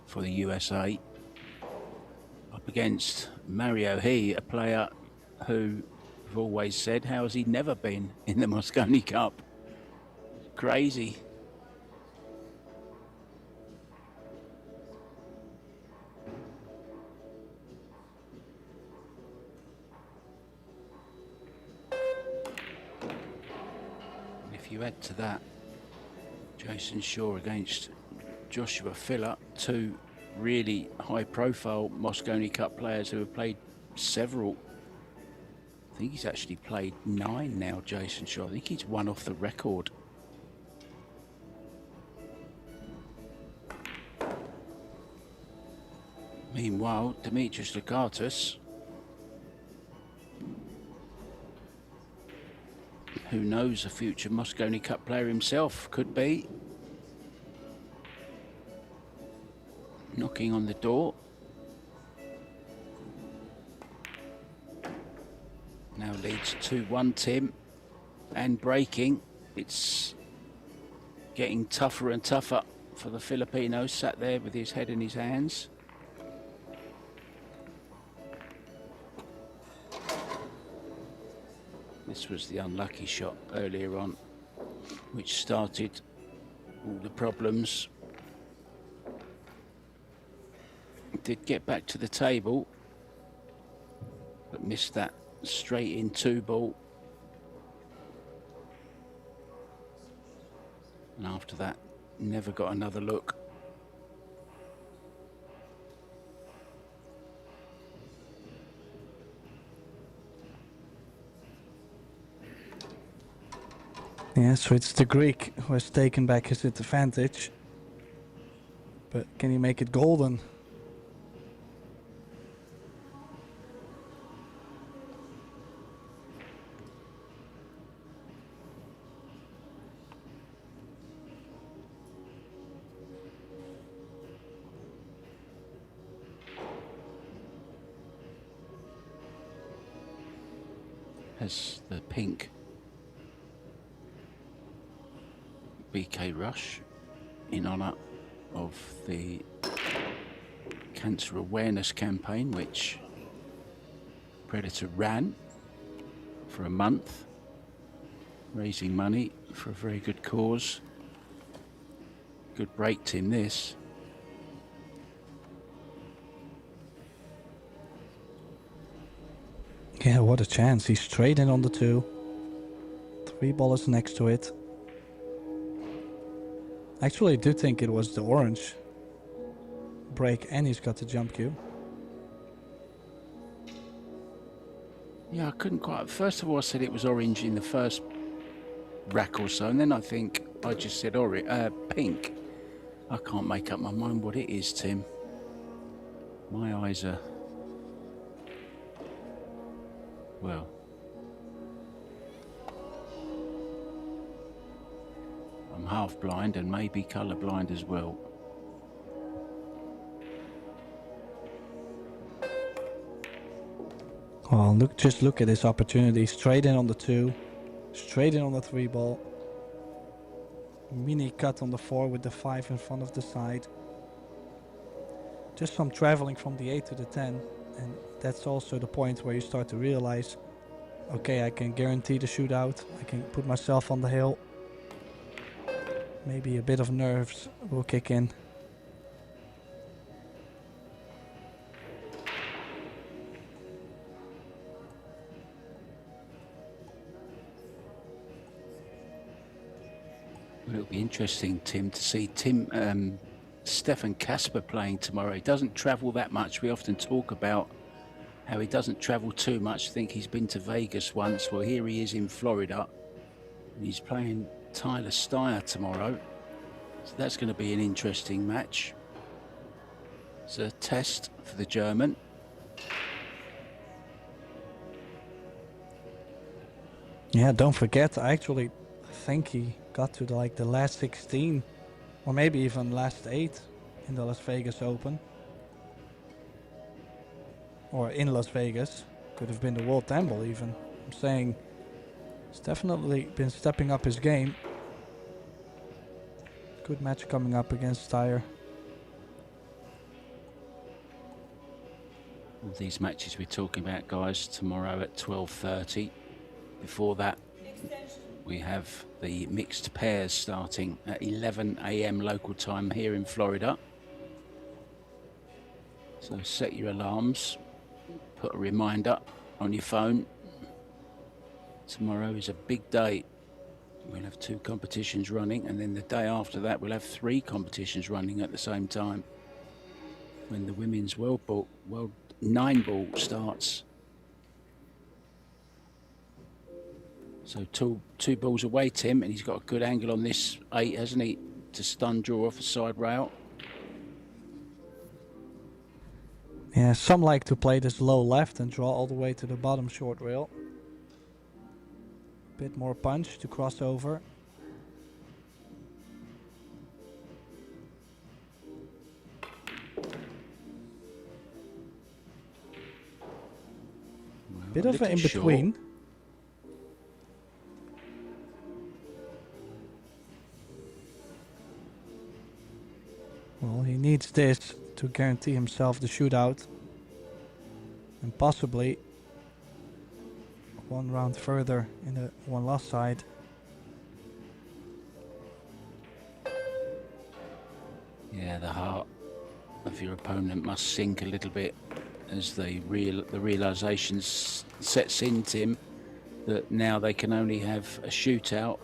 for the USA. Up against Mario He, a player who I've always said, how has he never been in the Mosconi Cup? Crazy. If you add to that Jason Shaw against Joshua Filler, 2 really high-profile Mosconi Cup players who have played several. I think he's actually played 9 now, Jason Shaw. I think he's one off the record. Meanwhile, Dimitris Lagatos, who knows, a future Mosconi Cup player himself, could be. Knocking on the door. Now leads 2-1 Tim, and breaking. It's getting tougher and tougher for the Filipino, sat there with his head in his hands. This was the unlucky shot earlier on, which started all the problems. Did get back to the table, but missed that straight in 2 ball. And after that, never got another look. Yeah, so it's the Greek who has taken back his advantage. But can he make it golden? Has the pink BK Rush in honour of the cancer awareness campaign which Predator ran for a month, raising money for a very good cause. Good break, Tim, this. Yeah, what a chance. He's straight in on the 2. 3 ballers next to it. Actually, I do think it was the orange break, and he's got the jump cue. Yeah, I couldn't quite. First of all, I said it was orange in the first rack or so, and then I think I just said pink. I can't make up my mind what it is, Tim. My eyes are... well... I'm half blind and maybe colour blind as well. Oh, just look at this opportunity. Straight in on the 2. Straight in on the 3 ball. Mini cut on the 4 with the 5 in front of the side. Just some traveling from the 8 to the 10. And that's also the point where you start to realize, okay, I can guarantee the shootout. I can put myself on the hill. Maybe a bit of nerves will kick in. Well, it'll be interesting, Tim, to see Stefan Kasper playing tomorrow. He doesn't travel that much. We often talk about how he doesn't travel too much. I think he's been to Vegas once. Well, here he is in Florida. And he's playing Tyler Steyer tomorrow. So that's going to be an interesting match. It's a test for the German. Yeah, don't forget, I think he got to the last 16 or maybe even last 8 in the Las Vegas Open. Or in Las Vegas. Could have been the World Tamble even. I'm saying he's definitely been stepping up his game. Good match coming up against Steyer. All these matches we're talking about, guys, tomorrow at 12:30. Before that, we have the mixed pairs starting at 11 AM local time here in Florida. So set your alarms, put a reminder on your phone. Tomorrow is a big day. We'll have 2 competitions running, and then the day after that we'll have 3 competitions running at the same time. When the women's world 9 ball starts. So two balls away, Tim, and he's got a good angle on this 8, hasn't he? To stun draw off a side rail. Yeah, some like to play this low left and draw all the way to the bottom short rail. Bit more punch to cross over. Well, Bit of an in between. needs this to guarantee himself the shootout. And possibly one round further in the one lost side. Yeah, the heart of your opponent must sink a little bit as the realization sets in, Tim, that now they can only have a shootout.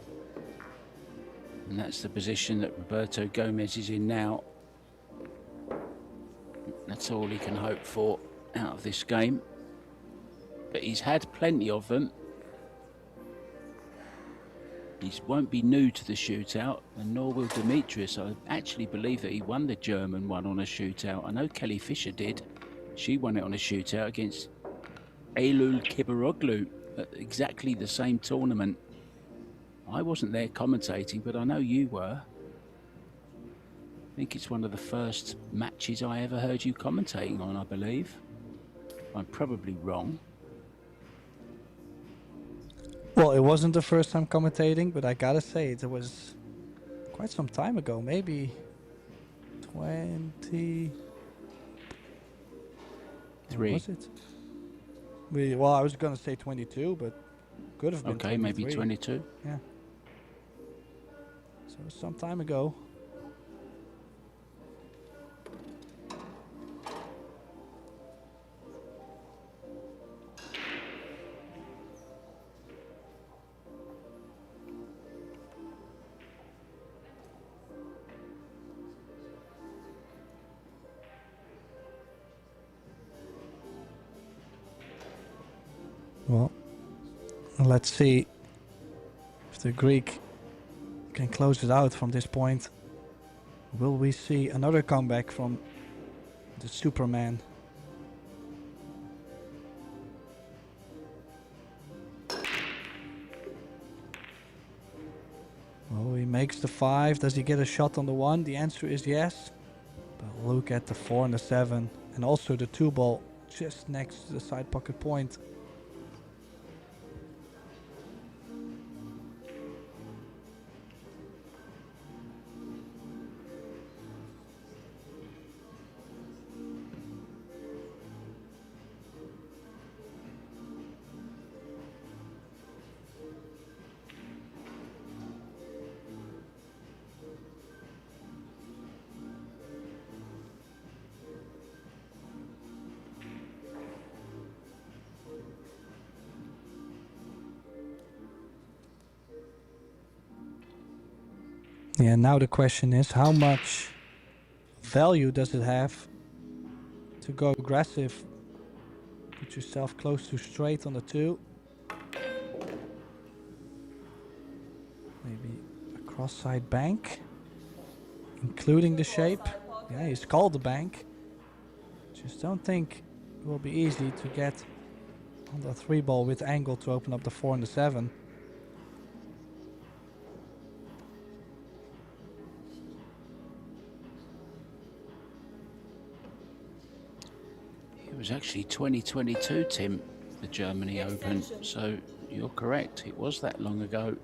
And that's the position that Roberto Gomez is in now. That's all he can hope for out of this game. But he's had plenty of them. He won't be new to the shootout, and nor will Demetrius. I actually believe that he won the German one on a shootout. I know Kelly Fisher did. She won it on a shootout against Eylül Kibaroglu at exactly the same tournament. I wasn't there commentating, but I know you were. I think it's one of the first matches I ever heard you commentating on, I believe. I'm probably wrong. Well, it wasn't the first time commentating, but I gotta say it was quite some time ago, maybe 20... Three. Was it? Well, I was gonna say 22, but could have been okay, 23. maybe 22. Yeah. So some time ago. Well, let's see if the Greek can close it out from this point. Will we see another comeback from the Superman? Well, he makes the 5. Does he get a shot on the 1? The answer is yes. But look at the 4 and the 7. And also the 2 ball just next to the side pocket point. Yeah, now the question is, how much value does it have to go aggressive? Put yourself close to straight on the 2. Maybe a cross-side bank, including the shape. Yeah, he's called the bank. Just don't think it will be easy to get on the 3 ball with angle to open up the 4 and the 7. It was actually 2022, Tim, the Germany Open, so you're correct, it was that long ago.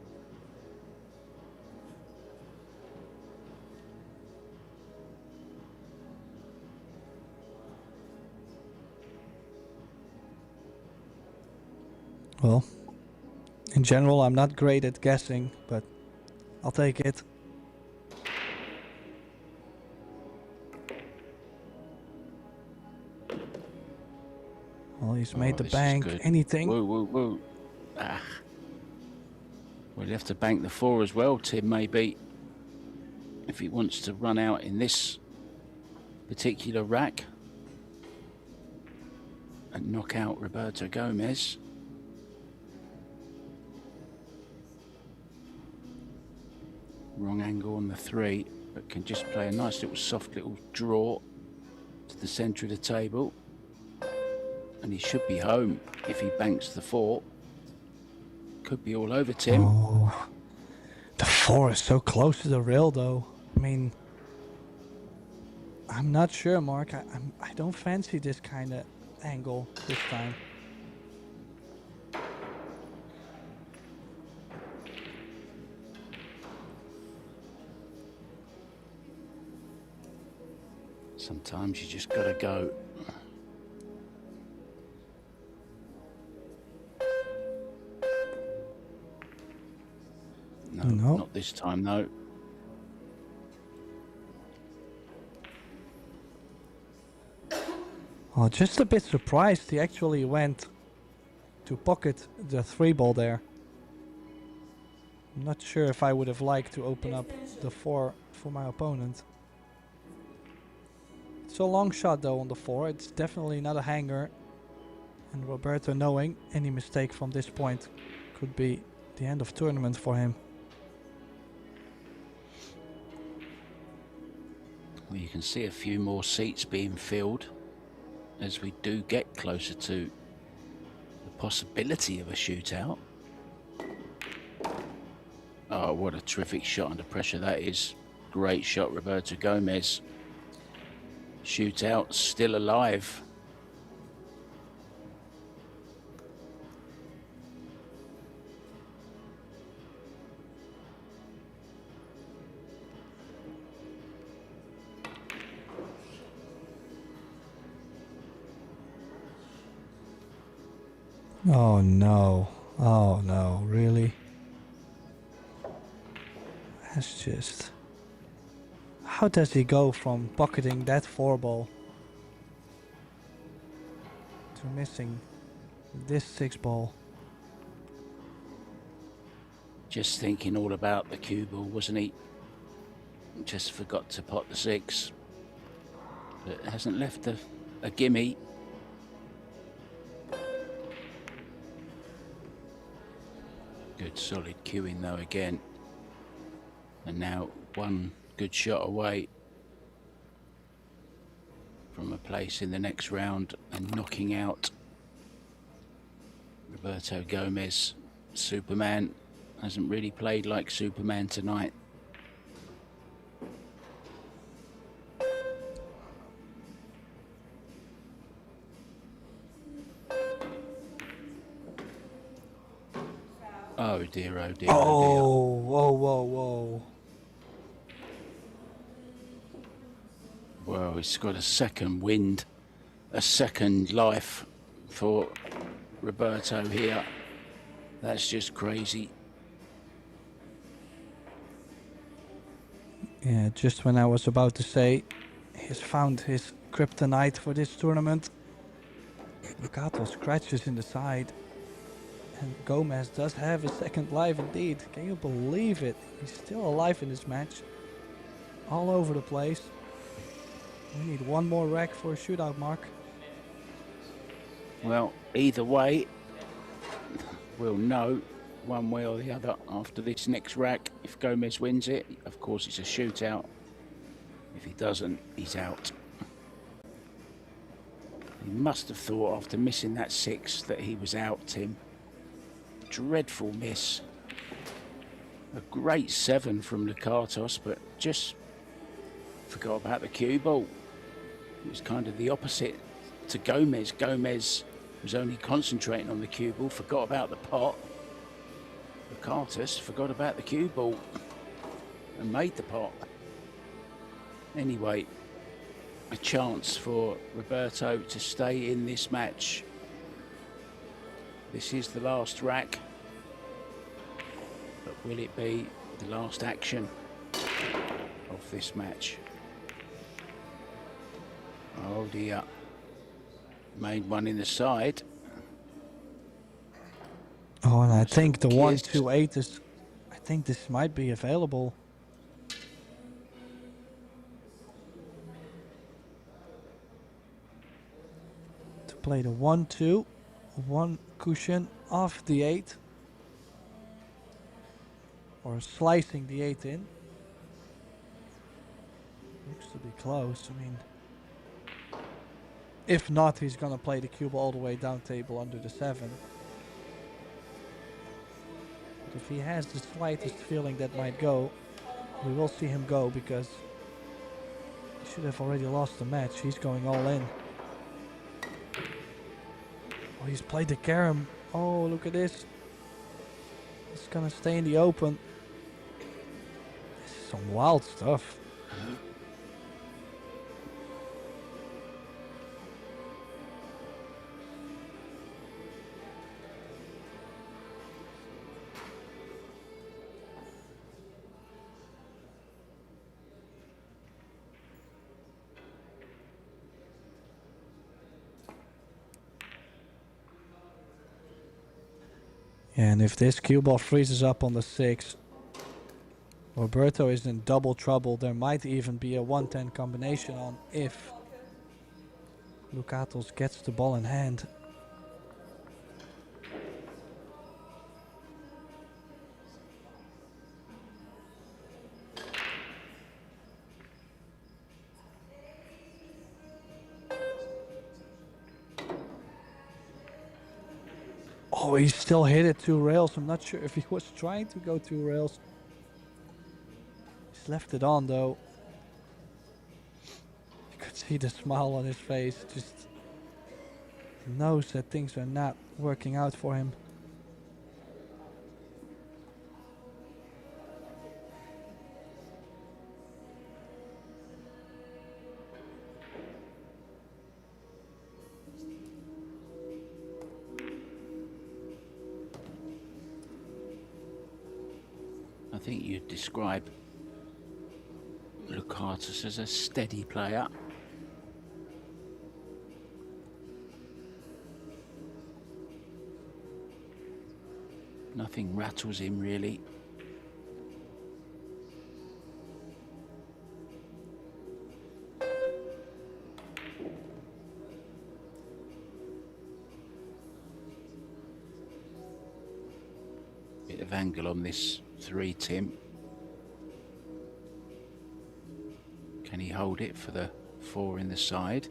Well, in general, I'm not great at guessing, but I'll take it. Well, he's made the bank. Anything? Whoa, whoa, whoa. Ah. Well, he'll have to bank the 4 as well, Tim, maybe. If he wants to run out in this particular rack and knock out Roberto Gomez. Wrong angle on the 3, but can just play a nice little soft little draw to the centre of the table. And he should be home if he banks the 4. Could be all over, Tim. Oh, the 4 is so close to the rail, though. I mean, I'm not sure, Mark. I don't fancy this kind of angle this time. Sometimes you just gotta go. No, No. not this time though. Oh, just a bit surprised he actually went to pocket the 3-ball there. I'm not sure if I would have liked to open up the 4 for my opponent. It's a long shot though on the 4. It's definitely not a hanger. And Roberto, knowing any mistake from this point could be the end of tournament for him. Well, you can see a few more seats being filled as we do get closer to the possibility of a shootout. Oh, what a terrific shot under pressure that is. Great shot, Roberto Gomez. Shootout still alive. Oh no, really? That's just... How does he go from pocketing that 4-ball to missing this 6-ball? Just thinking all about the cue ball, wasn't he? Just forgot to pot the 6. But hasn't left a gimme. Good solid cueing though again. And now one good shot away from a place in the next round and knocking out Roberto Gomez. Superman hasn't really played like Superman tonight. Oh dear, oh dear, Oh, whoa, whoa, whoa. Well, it's got a second wind, a second life for Roberto here. That's just crazy. Yeah, just when I was about to say he's found his kryptonite for this tournament. Lucato scratches in the side. And Gomez does have a second life indeed. Can you believe it? He's still alive in this match. All over the place. We need one more rack for a shootout, Mark. Well, either way, we'll know one way or the other after this next rack. If Gomez wins it, of course it's a shootout. If he doesn't, he's out. He must have thought after missing that 6 that he was out, Tim. Dreadful miss. A great 7 from Lucatos, but just forgot about the cue ball. It was kind of the opposite to Gomez. Gomez was only concentrating on the cue ball, forgot about the pot. Lucatos forgot about the cue ball and made the pot. Anyway, a chance for Roberto to stay in this match. This is the last rack, but will it be the last action of this match? Oh dear, made one in the side. Oh, and I think the 1-2-8 is... I think this might be available. To play the 1-2, 1 cushion off the 8. Or slicing the 8 in. Looks to be close, I mean... If not, he's gonna play the cube all the way down table under the 7. But if he has the slightest feeling that might go, we will see him go because he should have already lost the match. He's going all in. Oh, he's played the carom. Oh, look at this. He's gonna stay in the open. This is some wild stuff. And if this cue ball freezes up on the 6, Roberto is in double trouble. There might even be a 1-10 combination on if Lucatos gets the ball in hand. Oh, he still hit it 2 rails. I'm not sure if he was trying to go 2 rails. He's left it on though. You could see the smile on his face. Just knows that things are not working out for him. I think you'd describe Lucatus as a steady player. Nothing rattles him really. Bit of angle on this 3, Tim. Can he hold it for the 4 in the side?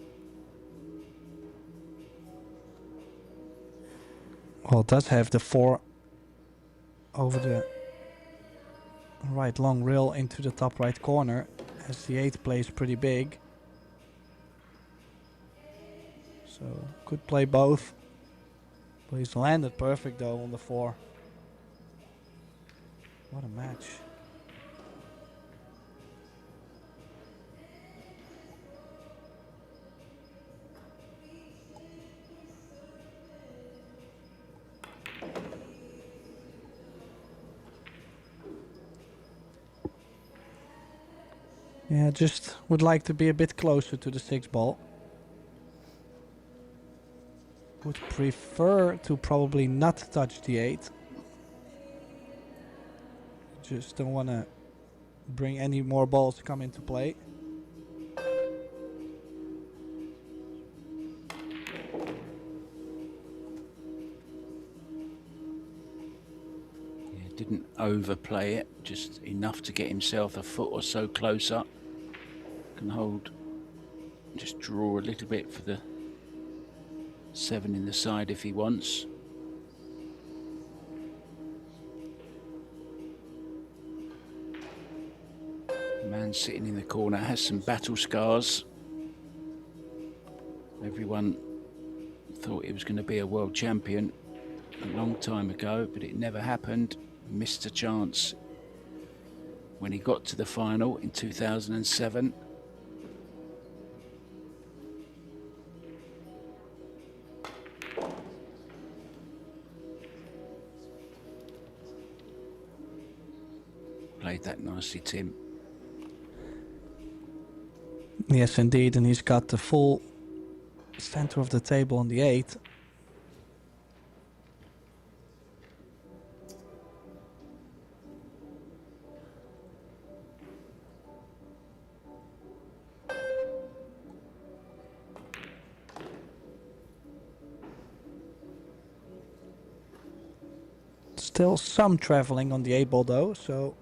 Well, it does have the 4 over the right long rail into the top right corner, as the 8 plays pretty big. So could play both. But he's landed perfect though on the 4. What a match. Yeah, just would like to be a bit closer to the 6 ball. Would prefer to probably not touch the 8. Just don't want to bring any more balls to come into play. Yeah, didn't overplay it, just enough to get himself a foot or so closer. Can hold, just draw a little bit for the 7 in the side if he wants. The man sitting in the corner has some battle scars. Everyone thought he was going to be a world champion a long time ago, but it never happened. Missed a chance when he got to the final in 2007. Played that nicely, Tim. Yes, indeed, and he's got the full center of the table on the 8. Still some traveling on the 8 ball though, so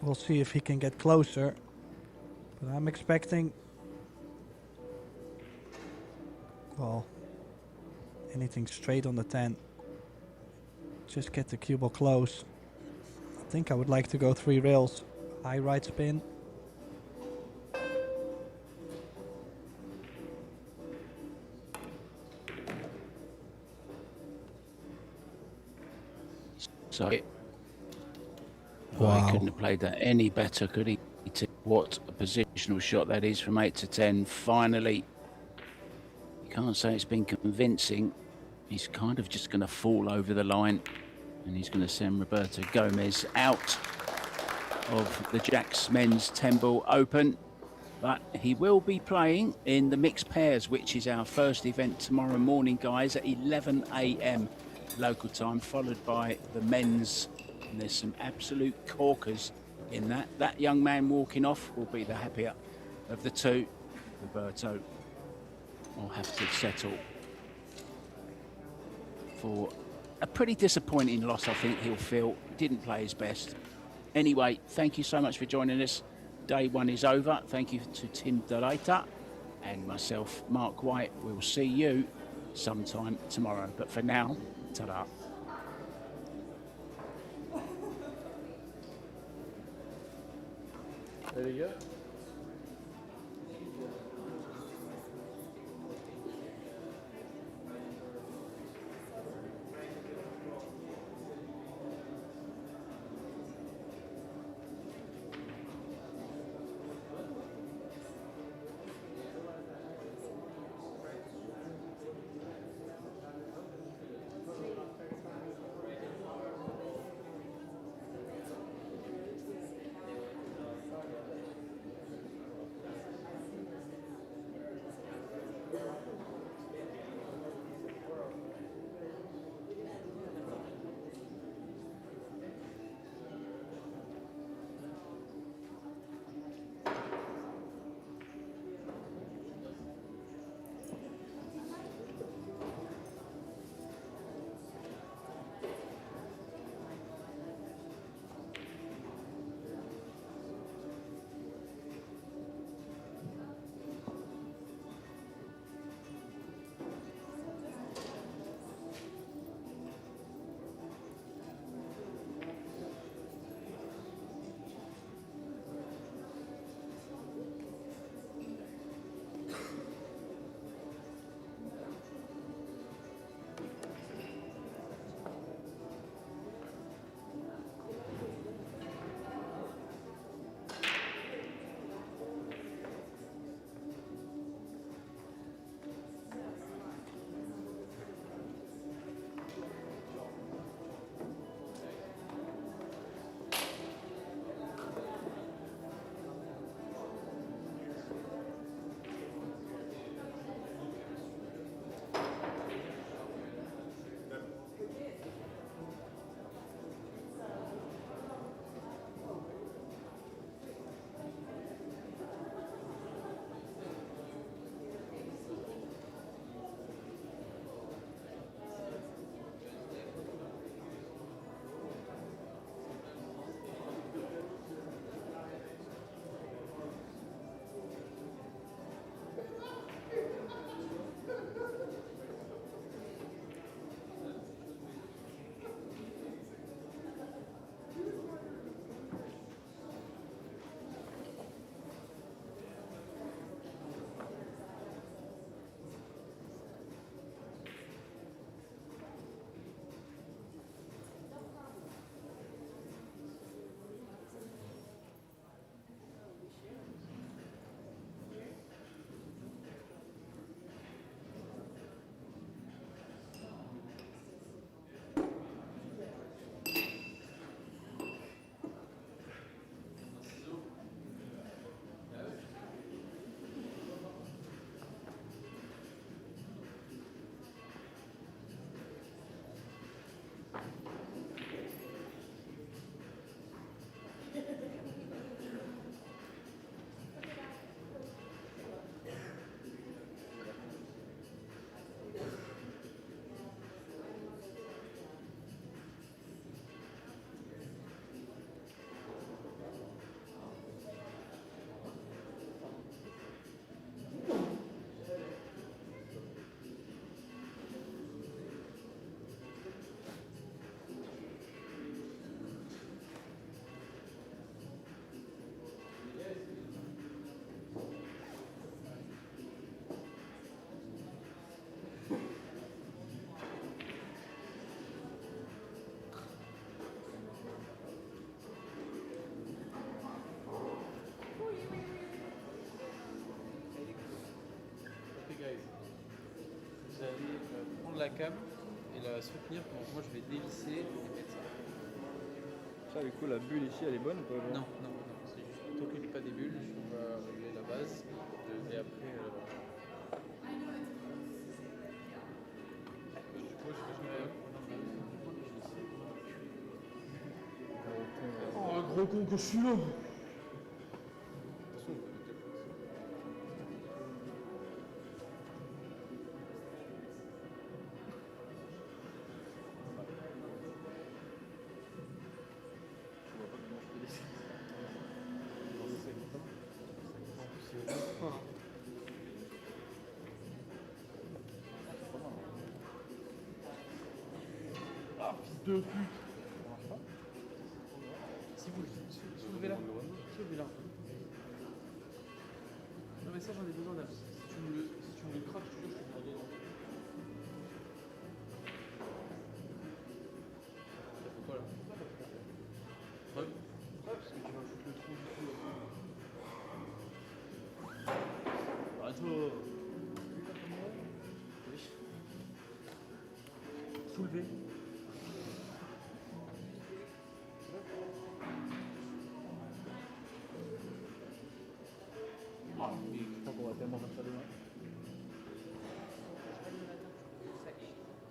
we'll see if he can get closer. But I'm expecting, well, anything straight on the 10. Just get the cue ball close. I think I would like to go 3 rails. High right spin. So, Wow. he couldn't have played that any better, could he? What a positional shot that is from 8 to 10. Finally, you can't say it's been convincing. He's kind of just going to fall over the line, and he's going to send Roberto Gomez out of the Jacks Men's 10-ball Open. But he will be playing in the mixed pairs, which is our first event tomorrow morning, guys, at 11 a.m. local time, followed by the men's. And there's some absolute corkers in that. That young man walking off will be the happier of the two. Roberto will have to settle for a pretty disappointing loss. I think he'll feel didn't play his best. Anyway, thank you so much for joining us. Day one is over. Thank you to Tim Delaita and myself, Mark White. We'll see you sometime tomorrow. But for now, ta-da. There you go. Vous allez prendre la cam et la soutenir pendant que moi je vais dévisser et mettre ça. Ça, du coup, la bulle ici, elle est bonne ou pas? Non, non, non, c'est juste t'occupes pas des bulles, on va régler la base et après. Du coup, je fais gros con que je suis là. Ah, fils de pute. Si vous levez là. Si vous levez là. Non mais ça j'en ai besoin d'un. Si tu me le craques, je te jure, je te le redonne. Ça fait quoi là? Ouais, parce que tu vas foutre le trou du cul là. Arrête-toi. Oui. Soulever. Ah, mais je crois qu'on va tellement faire ça demain.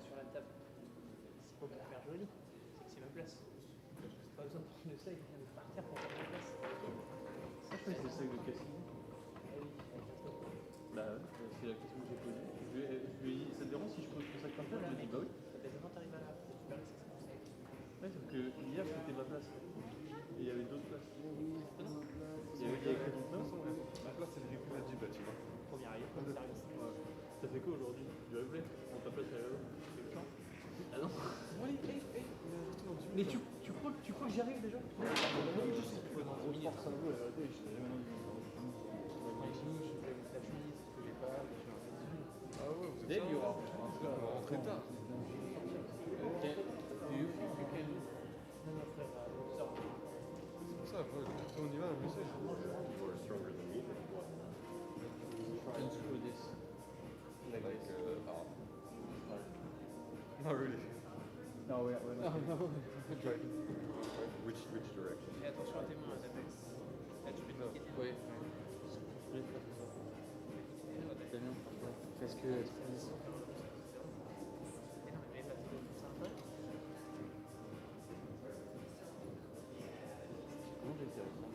Sur la table. C'est pas pour faire joli, c'est que c'est ma place. Pas besoin de prendre le sac et de partir pour faire ma place. Ça, je crois que c'est le sac de casting. Bah ouais, c'est la question que j'ai posée. Je lui ai dit, ça te dérange si je pose ton sac par terre? Il m'a dit, bah oui. Quand t'arrives à la tu peux laisser ça comme ça. Ouais, sauf que hier c'était ma place. Et il y avait d'autres places. Il y avait que ton place. Ma place elle est plus à 10 bah tu vois. Premier arrivé, premier service. Ça fait quoi aujourd'hui? Du replay? Bon, ta place elle est là. C'est le temps? Ah non? Bon allez, mais tu crois que j'y arrive déjà? Je sais que dans une force à vous, la vérité, je t'ai jamais dit. Ah ouais, vous êtes ça? On va rentrer tard. C'est pour ça, on y va, on essaie. Not really. No, we're not. Try. Which direction? Et attention à tes mains, Apex. Là, tu peux te piquer. Oui. Parce que... Comment je vais dire ça?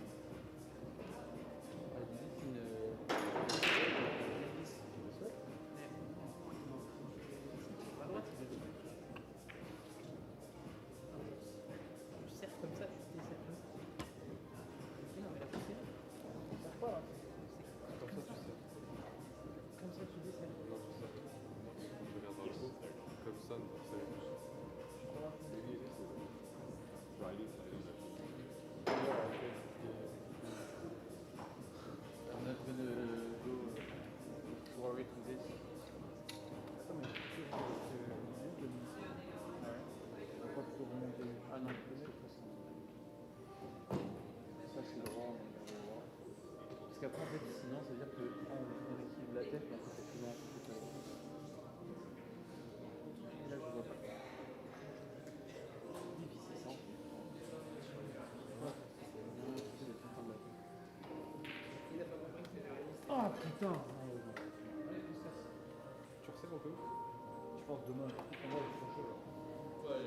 Tu serres comme ça, tu desserres. Non, mais la poussée, on serre pas là. Comme ça, tu sais. Comme ça, tu desserres. Non, tu sais. Je regarde dans le trou. Comme ça, non, c'est la bouche. I'm not gonna go worry to this. Ah non, ça c'est le rang. Parce qu'après en fait sinon ça veut dire que on équilibre la tête mais en fait c'est souvent et là je vois pas. Difficile ça. Ah putain. Tu resserres un peu? Je pense demain. On va aller chercher là. Ouais,